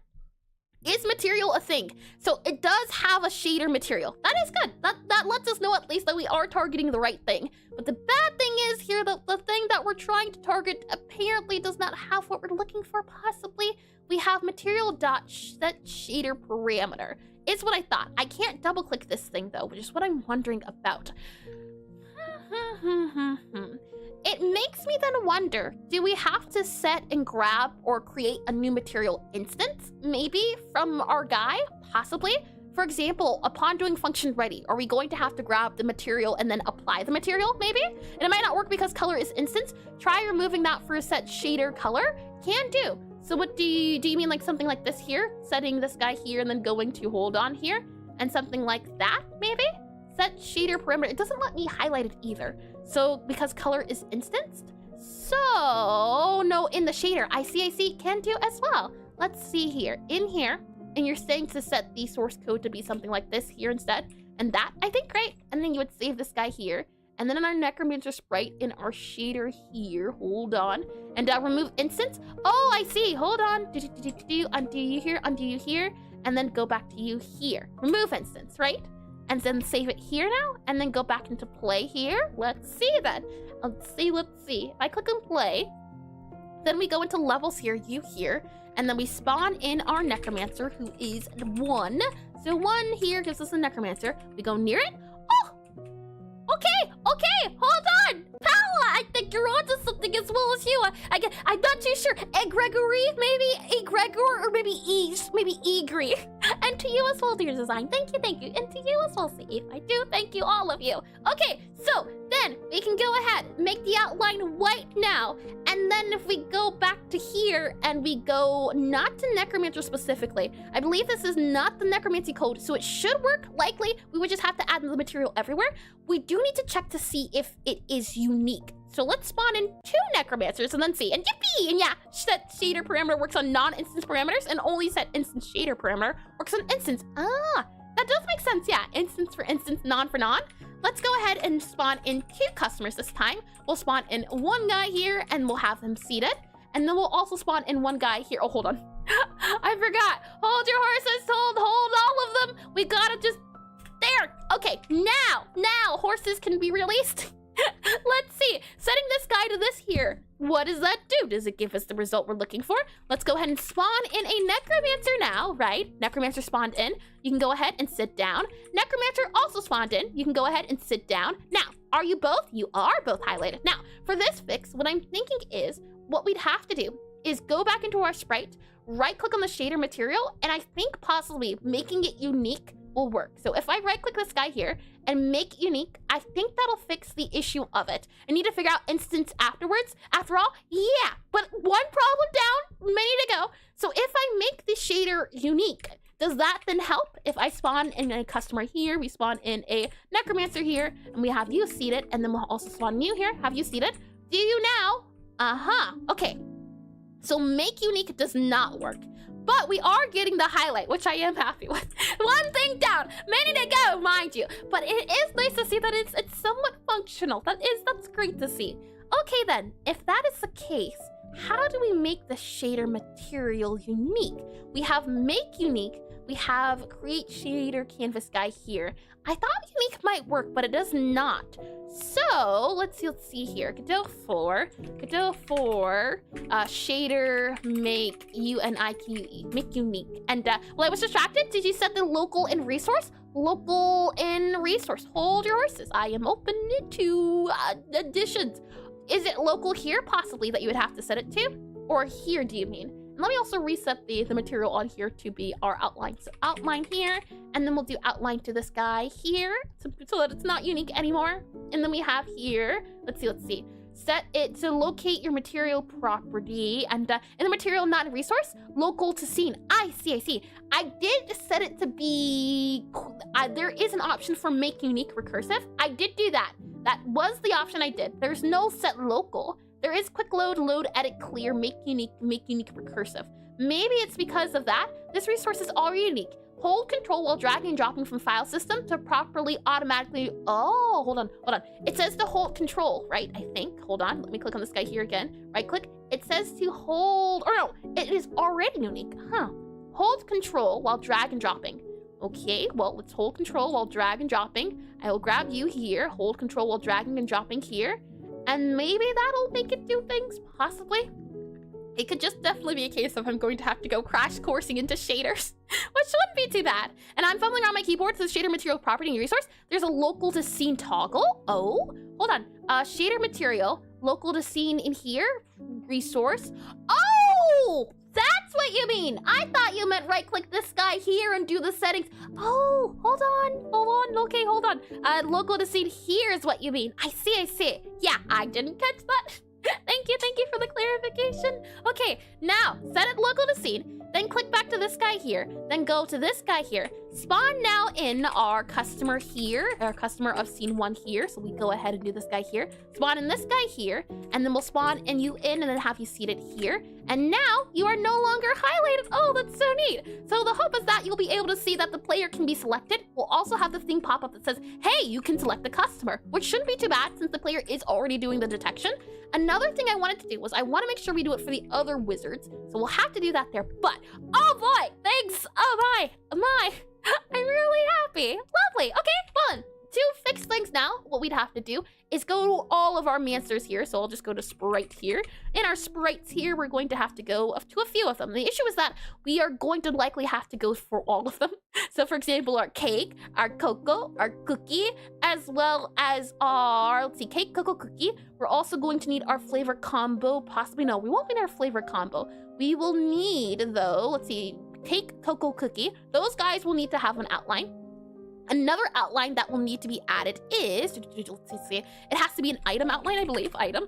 Is material a thing? So it does have a shader material. That is good. That lets us know at least that we are targeting the right thing. But the bad thing is here, the thing that we're trying to target apparently does not have what we're looking for, possibly. We have material.set shader parameter. Is what I thought. I can't double click this thing though, which is what I'm wondering about. It makes me then wonder, do we have to set and grab or create a new material instance? Maybe from our guy? Possibly. For example, upon doing function ready, are we going to have to grab the material and then apply the material, maybe? And it might not work because color is instance. Try removing that for a set shader color. Can do. So what do you mean, like something like this here? Setting this guy here and then going to hold on here? And something like that, maybe? Set shader parameter. It doesn't let me highlight it either. So because color is instanced? So no, in the shader, I see, can do as well. Let's see here, in here, and you're saying to set the source code to be something like this here instead. And that, I think, right? And then you would save this guy here. And then in our Necromancer sprite in our shader here, hold on, and remove instance. Oh, I see, hold on, undo you here, and then go back to you here. Remove instance, right? And then save it here now, and then go back into play here. Let's see then. Let's see. If I click on play, then we go into levels here, you here, and then we spawn in our Necromancer, who is 1. So 1 here gives us a Necromancer. We go near it. Oh! Okay, hold on! Paula, I think you're onto something as well as you. I'm not too sure. Egregory, maybe? Egregor, or maybe Egre. And to you as well, dear design. Thank you. And to you as well, Steve. I do thank you, all of you. Okay, so then we can go ahead, make the outline white now. And then if we go back to here and we go not to Necromancer specifically, I believe this is not the Necromancy code, so it should work. Likely, we would just have to add the material everywhere. We do need to check to see if it is unique. So let's spawn in 2 Necromancers and then see. And yippee! And yeah, set shader parameter works on non-instance parameters, and only set instance shader parameter works on instance. Ah, that does make sense. Yeah, instance for instance, non for non. Let's go ahead and spawn in 2 customers this time. We'll spawn in 1 guy here and we'll have them seated. And then we'll also spawn in 1 guy here. Oh, hold on. I forgot. Hold your horses. Hold all of them. We gotta just, there. Okay, now horses can be released. Let's see. Setting this guy to this here. What does that do? Does it give us the result we're looking for? Let's go ahead and spawn in a Necromancer now, right? Necromancer spawned in. You can go ahead and sit down. Necromancer also spawned in. You can go ahead and sit down. Now, are you both? You are both highlighted. Now, for this fix, what I'm thinking is what we'd have to do is go back into our sprite, right-click on the shader material, and I think possibly making it unique will work. So if I right-click this guy here and make unique, I think that'll fix the issue of it. I need to figure out instance afterwards. After all, yeah, but one problem down, many to go. So if I make the shader unique, does that then help? If I spawn in a customer here, we spawn in a Necromancer here, and we have you seated, and then we'll also spawn you here, have you seated. Do you now? Okay. So make unique does not work. but we are getting the highlight, which I am happy with. One thing down, many to go, mind you. But it is nice to see that it's somewhat functional. That's great to see. Okay then, if that is the case, how do we make the shader material unique? We have make unique, we have create shader canvas guy here. I thought unique might work, but it does not. So let's see here. Godot 4, shader make unique, make unique. And well, I was distracted. Did you set the local in resource? Local in resource. Hold your horses. I am open to additions. Is it local here possibly that you would have to set it to? Or here, do you mean? And let me also reset the material on here to be our outline. So outline here, and then we'll do outline to this guy here so that it's not unique anymore. And then we have here, let's see. Set it to locate your material property, and in the material not in resource, local to scene. I see. I did set it to be, there is an option for make unique recursive. I did do that. That was the option I did. There's no set local. There is quick load, edit, clear, make unique recursive. Maybe it's because of that. This resource is already unique. Hold control while dragging and dropping from file system to properly automatically, oh, hold on. It says to hold control, right? I think, hold on. Let me click on this guy here again. Right click. It says to hold, or no, it is already unique, huh? Hold control while drag and dropping. Okay, well, let's hold control while drag and dropping. I will grab you here, hold control while dragging and dropping here. And maybe that'll make it do things, possibly. It could just definitely be a case of I'm going to have to go crash coursing into shaders, which wouldn't be too bad. And I'm fumbling around my keyboard, so shader material property and resource. There's a local to scene toggle. Oh, hold on. Shader material, local to scene in here, resource. Oh, that's what you mean. I thought you meant right click this guy here and do the settings. Oh, hold on. Okay, hold on. Local to scene here is what you mean. I see. Yeah, I didn't catch that. Thank you for the clarification. Okay, now set it local to scene, then click back to this guy here, then go to this guy here. Spawn now in our customer here, our customer of scene 1 here. So we go ahead and do this guy here. Spawn in this guy here, and then we'll spawn in you in and then have you seated here. And now you are no longer highlighted. Oh, that's so neat. So the hope is that you'll be able to see that the player can be selected. We'll also have the thing pop up that says, hey, you can select the customer, which shouldn't be too bad since the player is already doing the detection. Another thing I wanted to do was I want to make sure we do it for the other wizards. So we'll have to do that there, but oh boy, thanks. Oh my. I'm really happy. Lovely. Okay, fun. To fix things now, what we'd have to do is go to all of our mancers here. So I'll just go to sprite here. In our sprites here, we're going to have to go to a few of them. The issue is that we are going to likely have to go for all of them. So for example, our cake, our cocoa, our cookie, as well as our, let's see, cake, cocoa, cookie. We're also going to need our flavor combo. Possibly, no, we won't need our flavor combo. We will need, though, let's see, cake, cocoa, cookie. Those guys will need to have an outline. Another outline that will need to be added is, let's see, it has to be an item outline, I believe. Item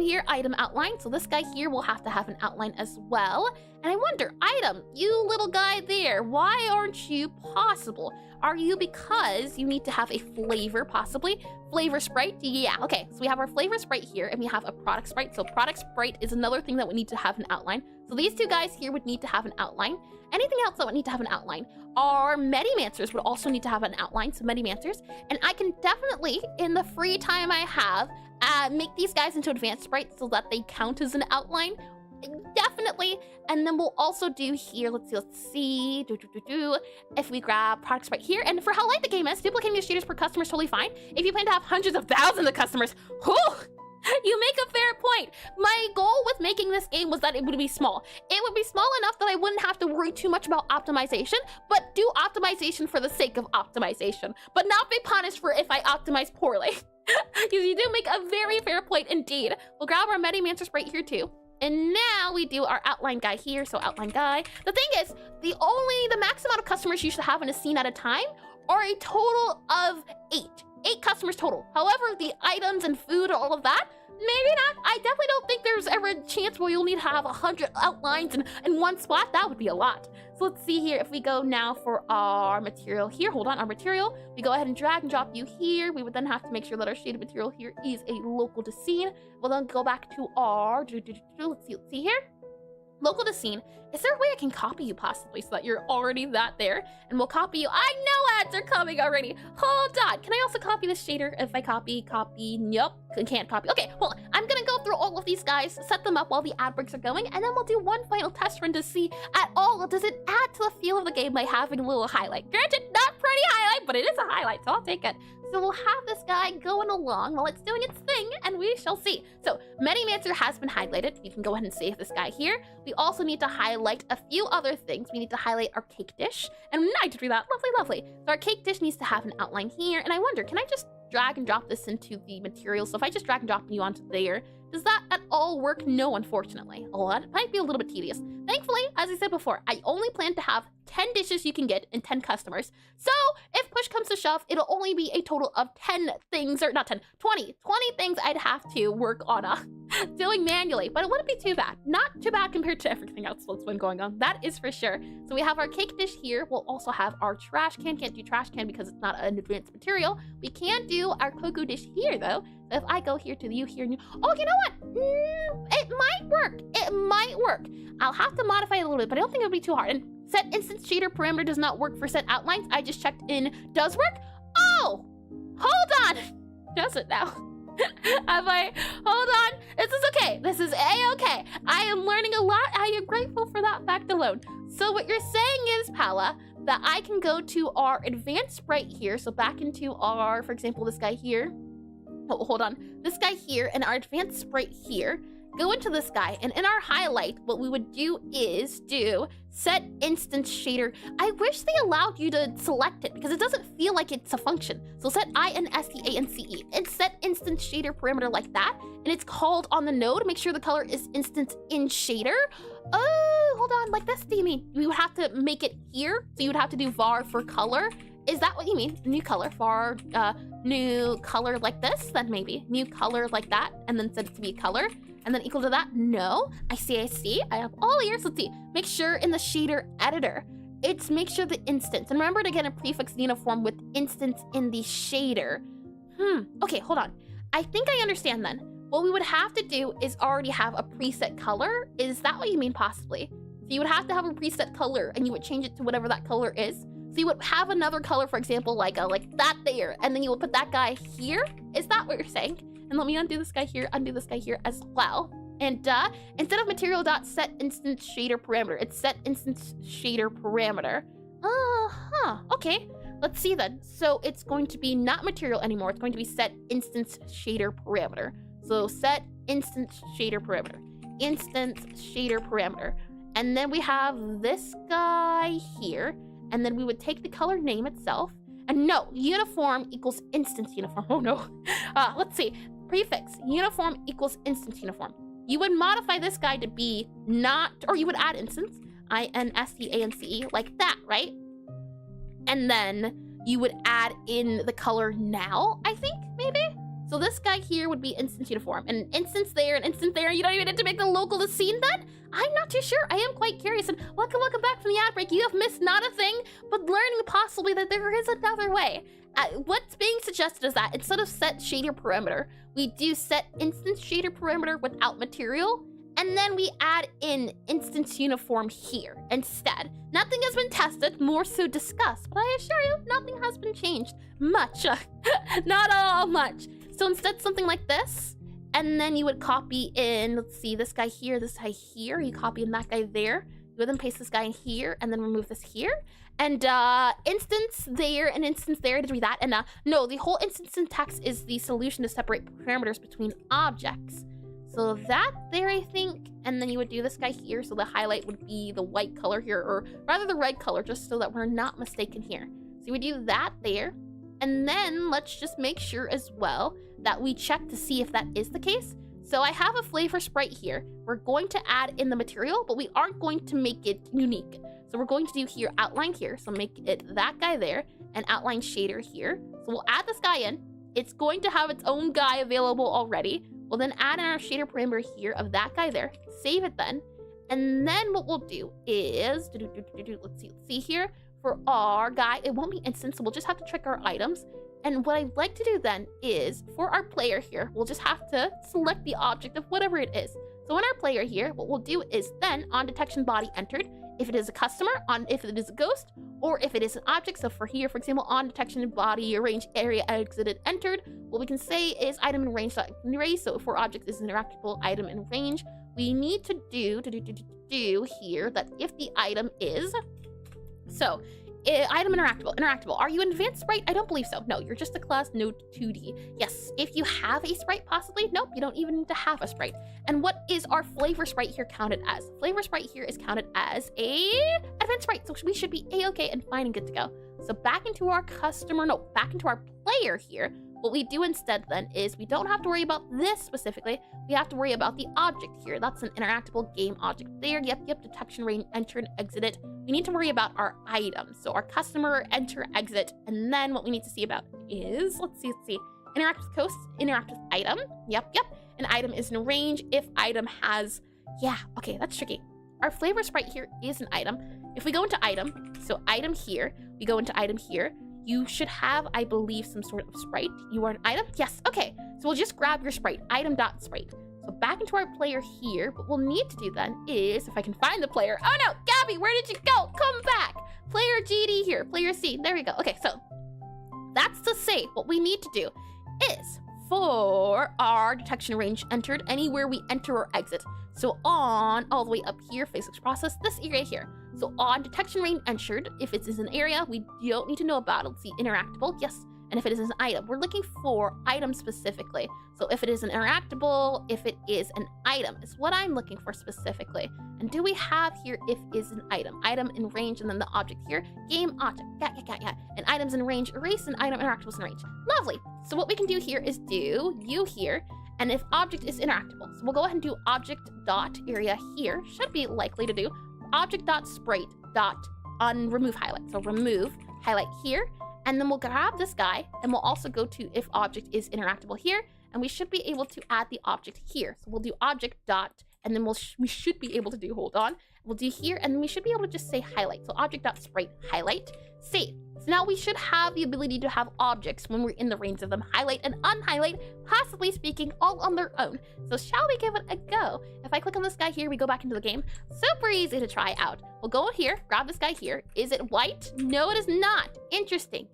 here, item outline. So this guy here will have to have an outline as well. And I wonder, item, you little guy there, why aren't you possible? Are you because you need to have a flavor, possibly? Flavor sprite? Yeah, okay. So we have our flavor sprite here, and we have a product sprite. So product sprite is another thing that would need to have an outline. So these two guys here would need to have an outline. Anything else that would need to have an outline? Our Medimancers would also need to have an outline, so Medimancers. And I can definitely, in the free time I have, make these guys into advanced sprites so that they count as an outline. Definitely. And then we'll also do here, let's see. If we grab product sprite here, and for how light the game is, duplicating your shaders per customer is totally fine. If you plan to have hundreds of thousands of customers, whew, you make a fair point. My goal with making this game was that it would be small. It would be small enough that I wouldn't have to worry too much about optimization, but do optimization for the sake of optimization, but not be punished for if I optimize poorly. You do make a very fair point indeed. We'll grab our Medimancer sprite here too. And now we do our outline guy here, so outline guy. The thing is, the max amount of customers you should have in a scene at a time are a total of 8. 8 customers total. However, the items and food and all of that, maybe not. I definitely don't think there's ever a chance where you'll need to have 100 outlines in one spot. That would be a lot. So let's see here. If we go now for our material here, hold on, our material, we go ahead and drag and drop you here. We would then have to make sure that our shaded material here is a local to scene. We'll then go back to our, let's see here. Local to scene. Is there a way I can copy you possibly so that you're already that there? And we'll copy you. I know ads are coming already. Hold on. Can I also copy this shader? If I copy, nope. Can't copy. Okay, hold on. I'm gonna go through all of these guys, set them up while the ad breaks are going, and then we'll do one final test run to see at all does it add to the feel of the game by having a little highlight. Granted, not pretty highlight, but it is a highlight, so I'll take it. So we'll have this guy going along while it's doing its thing, and we shall see. So, Necromancer has been highlighted. We can go ahead and save this guy here. We also need to highlight a few other things. We need to highlight our cake dish, and I did do that. Lovely, lovely. So our cake dish needs to have an outline here, and I wonder, can I just drag and drop this into the material? So if I just drag and drop you onto there, does that at all work? No, unfortunately. Oh, that might be a little bit tedious. Thankfully, as I said before, I only plan to have 10 dishes you can get and 10 customers. So if push comes to shove, it'll only be a total of 10 things, or not 10, 20 things I'd have to work on doing manually, but it wouldn't be too bad. Not too bad compared to everything else that's been going on. That is for sure. So we have our cake dish here. We'll also have our trash can. Can't do trash can because it's not an advanced material. We can do our cocoa dish here though. So if I go here to you here, and oh, you know what? It might work. It might work. I'll have to modify it a little bit, but I don't think it'll be too hard. And set instance shader parameter does not work for set outlines. I just checked in does work. Oh, hold on. Does it now? Hold on. This is okay. This is a-okay. I am learning a lot. I am grateful for that fact alone. So what you're saying is, Paula, that I can go to our advanced sprite here. So back into our, for example, this guy here. Oh, hold on. This guy here and our advanced sprite here. Go into this guy, and in our highlight, what we would do is do set instance shader. I wish they allowed you to select it because it doesn't feel like it's a function. So set INSTANCE and set instance shader parameter like that, and it's called on the node. Make sure the color is instance in shader. Oh, hold on, like this, do you mean? We would have to make it here, so you would have to do var for color. Is that what you mean? New color, var, new color like this, then maybe. New color like that, and then set it to be color. And then equal to that? No. I see. I have all ears. Let's see. Make sure in the shader editor, it's make sure the instance. And remember to get a prefix uniform with instance in the shader. Okay, hold on. I think I understand then. What we would have to do is already have a preset color. Is that what you mean possibly? So you would have to have a preset color and you would change it to whatever that color is. So you would have another color, for example, like that there, and then you would put that guy here. Is that what you're saying? And let me undo this guy here as well. And instead of material dot set instance shader parameter, it's set instance shader parameter. Okay. Let's see then. So it's going to be not material anymore. It's going to be set instance shader parameter. So set instance shader parameter. Instance shader parameter. And then we have this guy here. And then we would take the color name itself. And no, uniform equals instance uniform. Oh no. Let's see. Prefix uniform equals instance uniform. You would modify this guy to be not, or you would add instance, INSTANCE, like that, right? And then you would add in the color now, I think, maybe? So this guy here would be instance uniform, and instance there, and instance there. You don't even have to make the local to scene then? I'm not too sure. I am quite curious. And welcome back from the ad break. You have missed not a thing, but learning possibly that there is another way. What's being suggested is that instead of set shader parameter, we do set instance shader parameter without material, and then we add in instance uniform here instead. Nothing has been tested, more so discussed, but I assure you, nothing has been changed. Much. Not all much. So instead, something like this, and then you would copy in, let's see, this guy here, you copy in that guy there, you would then paste this guy in here, and then remove this here, and instance there and instance there to do that, and no, the whole instance syntax is the solution to separate parameters between objects. So that there, I think, and then you would do this guy here, so the highlight would be the white color here, or rather the red color, just so that we're not mistaken here. So you would do that there, and then let's just make sure as well that we check to see if that is the case. So I have a flavor sprite here. We're going to add in the material, but we aren't going to make it unique. So we're going to do here outline here. So make it that guy there and outline shader here. So we'll add this guy in. It's going to have its own guy available already. We'll then add in our shader parameter here of that guy there. Save it then. And then what we'll do is, let's see here. For our guy, it won't be instance, so we'll just have to check our items. And what I'd like to do then is, for our player here, we'll just have to select the object of whatever it is. So in our player here, what we'll do is then on detection body entered, if it is a customer, if it is a ghost, or if it is an object. So for here, for example, on detection body range area exited entered, what we can say is item in range dot erase. So for object is interactable item in range, we need to do here that if the item is item interactable. Are you an advanced sprite? I don't believe so. No, you're just a class node 2D. Yes, if you have a sprite possibly, nope, you don't even need to have a sprite. And what is our flavor sprite here counted as? Flavor sprite here is counted as a advanced sprite, so we should be a-okay and fine and good to go. So back into our player here, what we do instead then is we don't have to worry about this specifically. We have to worry about the object here. That's an interactable game object there. Yep, detection range, enter and exit it. We need to worry about our items. So our customer, enter, exit, and then what we need to see about is, let's see, interact with coast, interact with item. Yep. An item is in range if item has, okay, that's tricky. Our flavor sprite here is an item. If we go into item, so item here, we go into item here, you should have, I believe, some sort of sprite. You are an item? Yes, okay. So we'll just grab your sprite, item.sprite. So back into our player here, what we'll need to do then is, if I can find the player. Oh no, Gabby, where did you go? Come back. Player GD here, player C, there we go. Okay, so that's to say what we need to do is for our detection range entered, anywhere we enter or exit. So on all the way up here, physics process, this area here. So on detection range entered, if it is an area we don't need to know about, let's see, interactable, yes. And if it is an item, we're looking for item specifically. So if it is an interactable, if it is an item, is what I'm looking for specifically. And do we have here if is an item? Item in range, and then the object here, game object, yeah. And items in range, erase, and item interactables in range. Lovely. So what we can do here is do you here, and if object is interactable. So we'll go ahead and do object dot area here, should be likely to do object dot sprite dot unremove highlight. So remove highlight here. And then we'll grab this guy, and we'll also go to if object is interactable here, and we should be able to add the object here. So we'll do object dot, and then we should be able to do, hold on, we'll do here, and then we should be able to just say highlight. So object dot sprite highlight, save. So now we should have the ability to have objects when we're in the range of them highlight and unhighlight, possibly speaking, all on their own. So shall we give it a go? If I click on this guy here, we go back into the game. Super easy to try out. We'll go here, grab this guy here. Is it white? No, it is not. Interesting.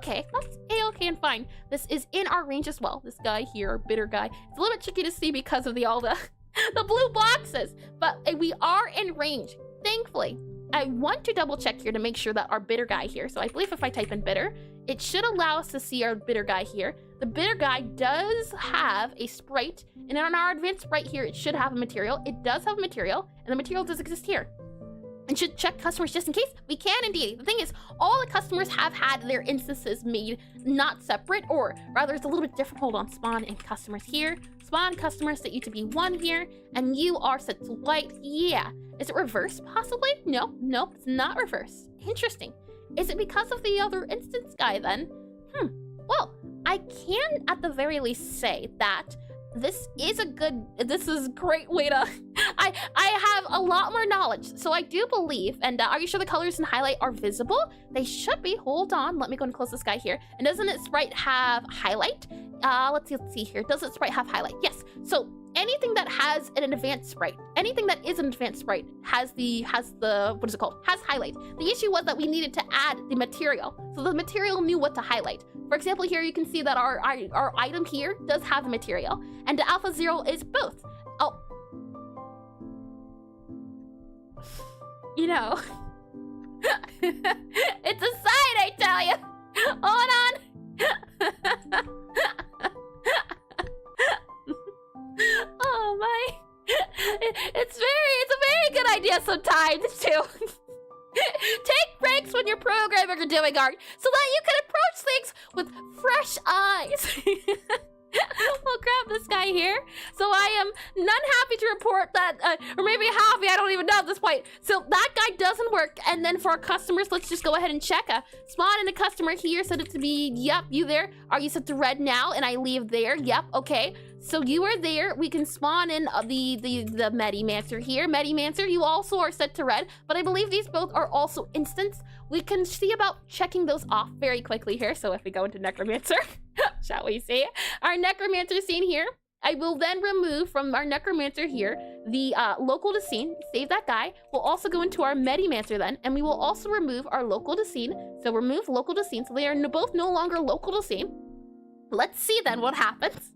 Okay, that's a-okay and fine. This is in our range as well. This guy here, our bitter guy. It's a little bit tricky to see because of all the blue boxes, but we are in range, thankfully. I want to double check here to make sure that our bitter guy here, so I believe if I type in bitter, it should allow us to see our bitter guy here. The bitter guy does have a sprite, and on our advanced sprite here, it should have a material. It does have a material, and the material does exist here. And should check customers just in case? We can indeed. The thing is, all the customers have had their instances made not separate, or rather it's a little bit different. Hold on, spawn in customers here. Spawn customers set you to be 1 here, and you are set to white. Yeah. Is it reverse possibly? No, it's not reverse. Interesting. Is it because of the other instance guy then? Well, I can at the very least say that this is a great way to, I have a lot more knowledge. So I do believe, and are you sure the colors and highlight are visible? They should be. Hold on, let me go and close this guy here. And doesn't its sprite have highlight? Let's see here. Does its sprite have highlight? Yes. So anything that has an advanced sprite, anything that is an advanced sprite has the, what is it called? Has highlight. The issue was that we needed to add the material. So the material knew what to highlight. For example, here you can see that our item here does have the material, and the alpha 0 is both. Oh. You know. It's a sign, I tell you. Hold on. Oh my. It's a very good idea sometimes too. Take breaks when you're programming or doing art so that you can approach things with fresh eyes. We'll grab this guy here. So I am none happy to report that, or maybe happy, I don't even know at this point. So that guy doesn't work. And then for our customers, let's just go ahead and check. Spawn in a customer here, set it to be, yep, you there. Are you set to red now? And I leave there, yep, okay. So you are there. We can spawn in the Medimancer here. Medimancer, you also are set to red, but I believe these both are also instants. We can see about checking those off very quickly here. So if we go into Necromancer, shall we see? Our Necromancer scene here. I will then remove from our Necromancer here the local to scene, save that guy. We'll also go into our Medimancer then, and we will also remove our local to scene. So remove local to scene, so they are both no longer local to scene. Let's see then what happens.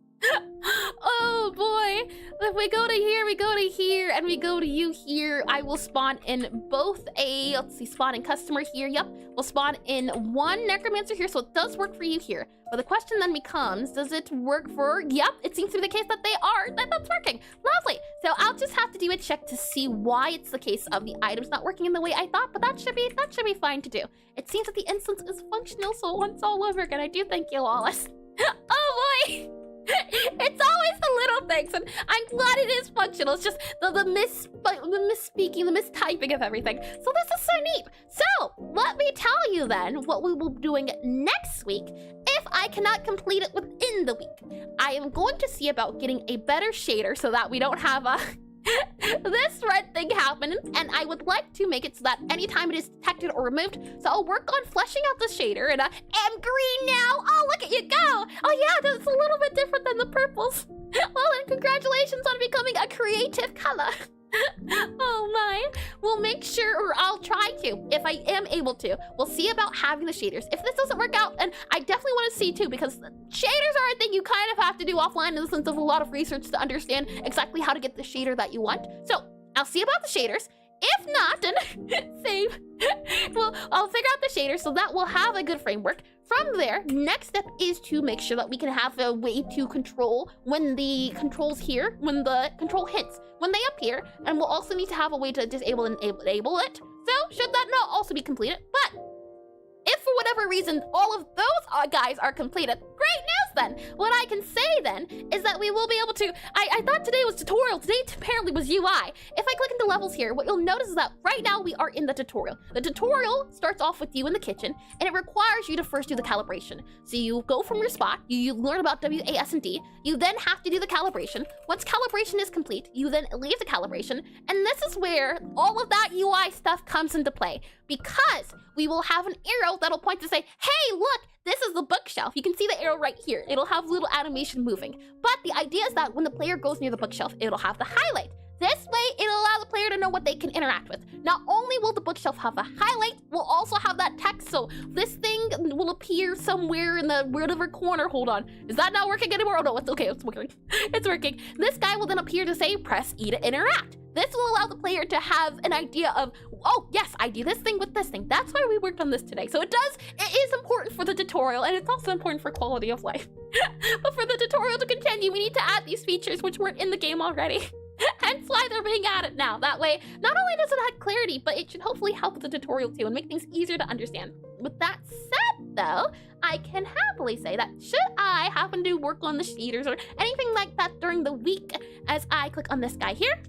Oh boy, if we go to here, we go to here, and we go to you here, I will spawn in both a, let's see, spawn in customer here, yep. We'll spawn in one Necromancer here, so it does work for you here. But the question then becomes, does it work for, yep, it seems to be the case that they are, that's working. Lovely. So I'll just have to do a check to see why it's the case of the items not working in the way I thought, but that should be fine to do. It seems that the instance is functional, so once all over again, I do thank you, Wallace. Oh boy. It's always the little things, and I'm glad it is functional. It's just the misspeaking, the mistyping of everything. So this is so neat. So let me tell you then what we will be doing next week if I cannot complete it within the week. I am going to see about getting a better shader so that we don't have this red thing happen, and I would like to make it so that anytime it is detected or removed, so I'll work on fleshing out the shader, and I'm green now. Oh, look at you go. Oh yeah, that's a little bit different than the purples. Well, then congratulations on becoming a creative color. Oh my. We'll make sure, or I'll try to, if I am able to. We'll see about having the shaders. If this doesn't work out, and I definitely want to see too, because shaders are a thing you kind of have to do offline in the sense of a lot of research to understand exactly how to get the shader that you want. So I'll see about the shaders. If not, then save. Well, I'll figure out the shader so that we'll have a good framework. From there, next step is to make sure that we can have a way to control when the controls here, when the control hits, when they appear, and we'll also need to have a way to disable and enable it. So, should that not also be completed? But if for whatever reason all of those guys are completed, great news then! What I can say then is that we will be able to, I thought today was tutorial, today apparently was UI. If I click into levels here, what you'll notice is that right now we are in the tutorial. The tutorial starts off with you in the kitchen, and it requires you to first do the calibration. So you go from your spot, you learn about WASD, you then have to do the calibration. Once calibration is complete, you then leave the calibration, and this is where all of that UI stuff comes into play, because we will have an arrow that'll point to say, hey, look, this is the bookshelf. You can see the arrow right here. It'll have little animation moving. But the idea is that when the player goes near the bookshelf, it'll have the highlight. This way, it'll allow the player to know what they can interact with. Not only will the bookshelf have a highlight, we'll also have that text, so this thing will appear somewhere in the whatever corner. Hold on. Is that not working anymore? Oh no, it's okay, it's working. It's working. This guy will then appear to say, press E to interact. This will allow the player to have an idea of, oh yes, I do this thing with this thing. That's why we worked on this today. So it is important for the tutorial, and it's also important for quality of life. But for the tutorial to continue, we need to add these features which weren't in the game already. Hence why they're being added now. That way, not only does it add clarity, but it should hopefully help with the tutorial too and make things easier to understand. With that said though, I can happily say that should I happen to work on the shaders or anything like that during the week, as I click on this guy here,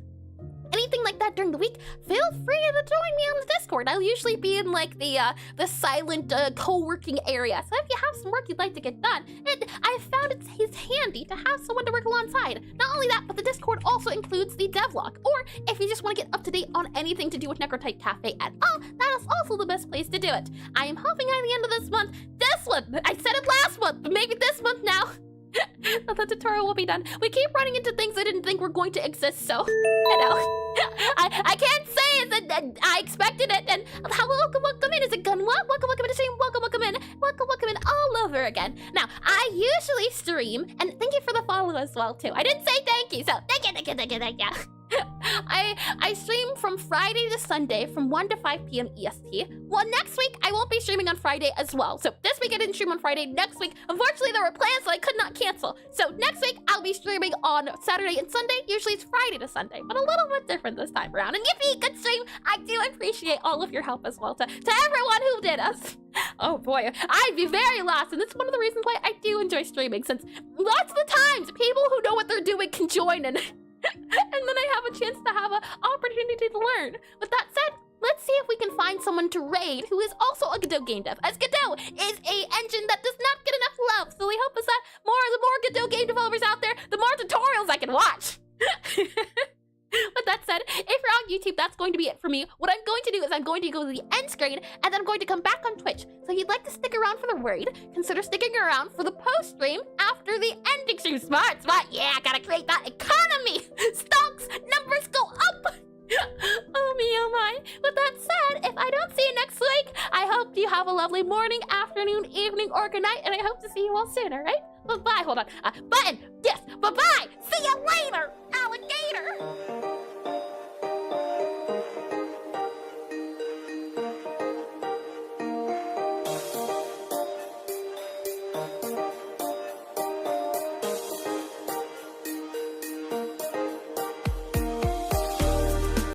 anything like that during the week, feel free to join me on the Discord. I'll usually be in like the silent co-working area. So if you have some work you'd like to get done, I've found it's handy to have someone to work alongside. Not only that, but the Discord also includes the devlog. Or if you just want to get up to date on anything to do with Necrotype Cafe at all, that is also the best place to do it. I am hoping at the end of this month, I said it last month, but maybe this month now, the tutorial will be done. We keep running into things I didn't think were going to exist, so you know. I can't say that I expected it. And welcome in. Is it gun what? Welcome in to stream. Welcome in all over again. Now, I usually stream, and thank you for the follow as well too. I didn't say thank you, so thank you. I stream from Friday to Sunday from 1 to 5 p.m. EST. Well, next week, I won't be streaming on Friday as well. So this week I didn't stream on Friday. Next week, unfortunately, there were plans, so I could not cancel. So next week, I'll be streaming on Saturday and Sunday. Usually it's Friday to Sunday, but a little bit different this time around. And yippee, good stream. I do appreciate all of your help as well to everyone who did us. Oh boy, I'd be very lost, and that's one of the reasons why I do enjoy streaming, since lots of the times, people who know what they're doing can join and and then I have a chance to have an opportunity to learn. With that said, let's see if we can find someone to raid who is also a Godot game dev, as Godot is a engine that does not get enough love. So we hope is that the more Godot game developers out there, the more tutorials I can watch. With that said, if you're on YouTube, that's going to be it for me. What I'm going to do is I'm going to go to the end screen, and then I'm going to come back on Twitch. So if you'd like to stick around for the raid, consider sticking around for the post stream after the ending stream. Smart, yeah, gotta a lovely morning, afternoon, evening, or good night, and I hope to see you all soon, alright? Bye-bye, hold on. Button, yes, bye-bye! See you later, alligator!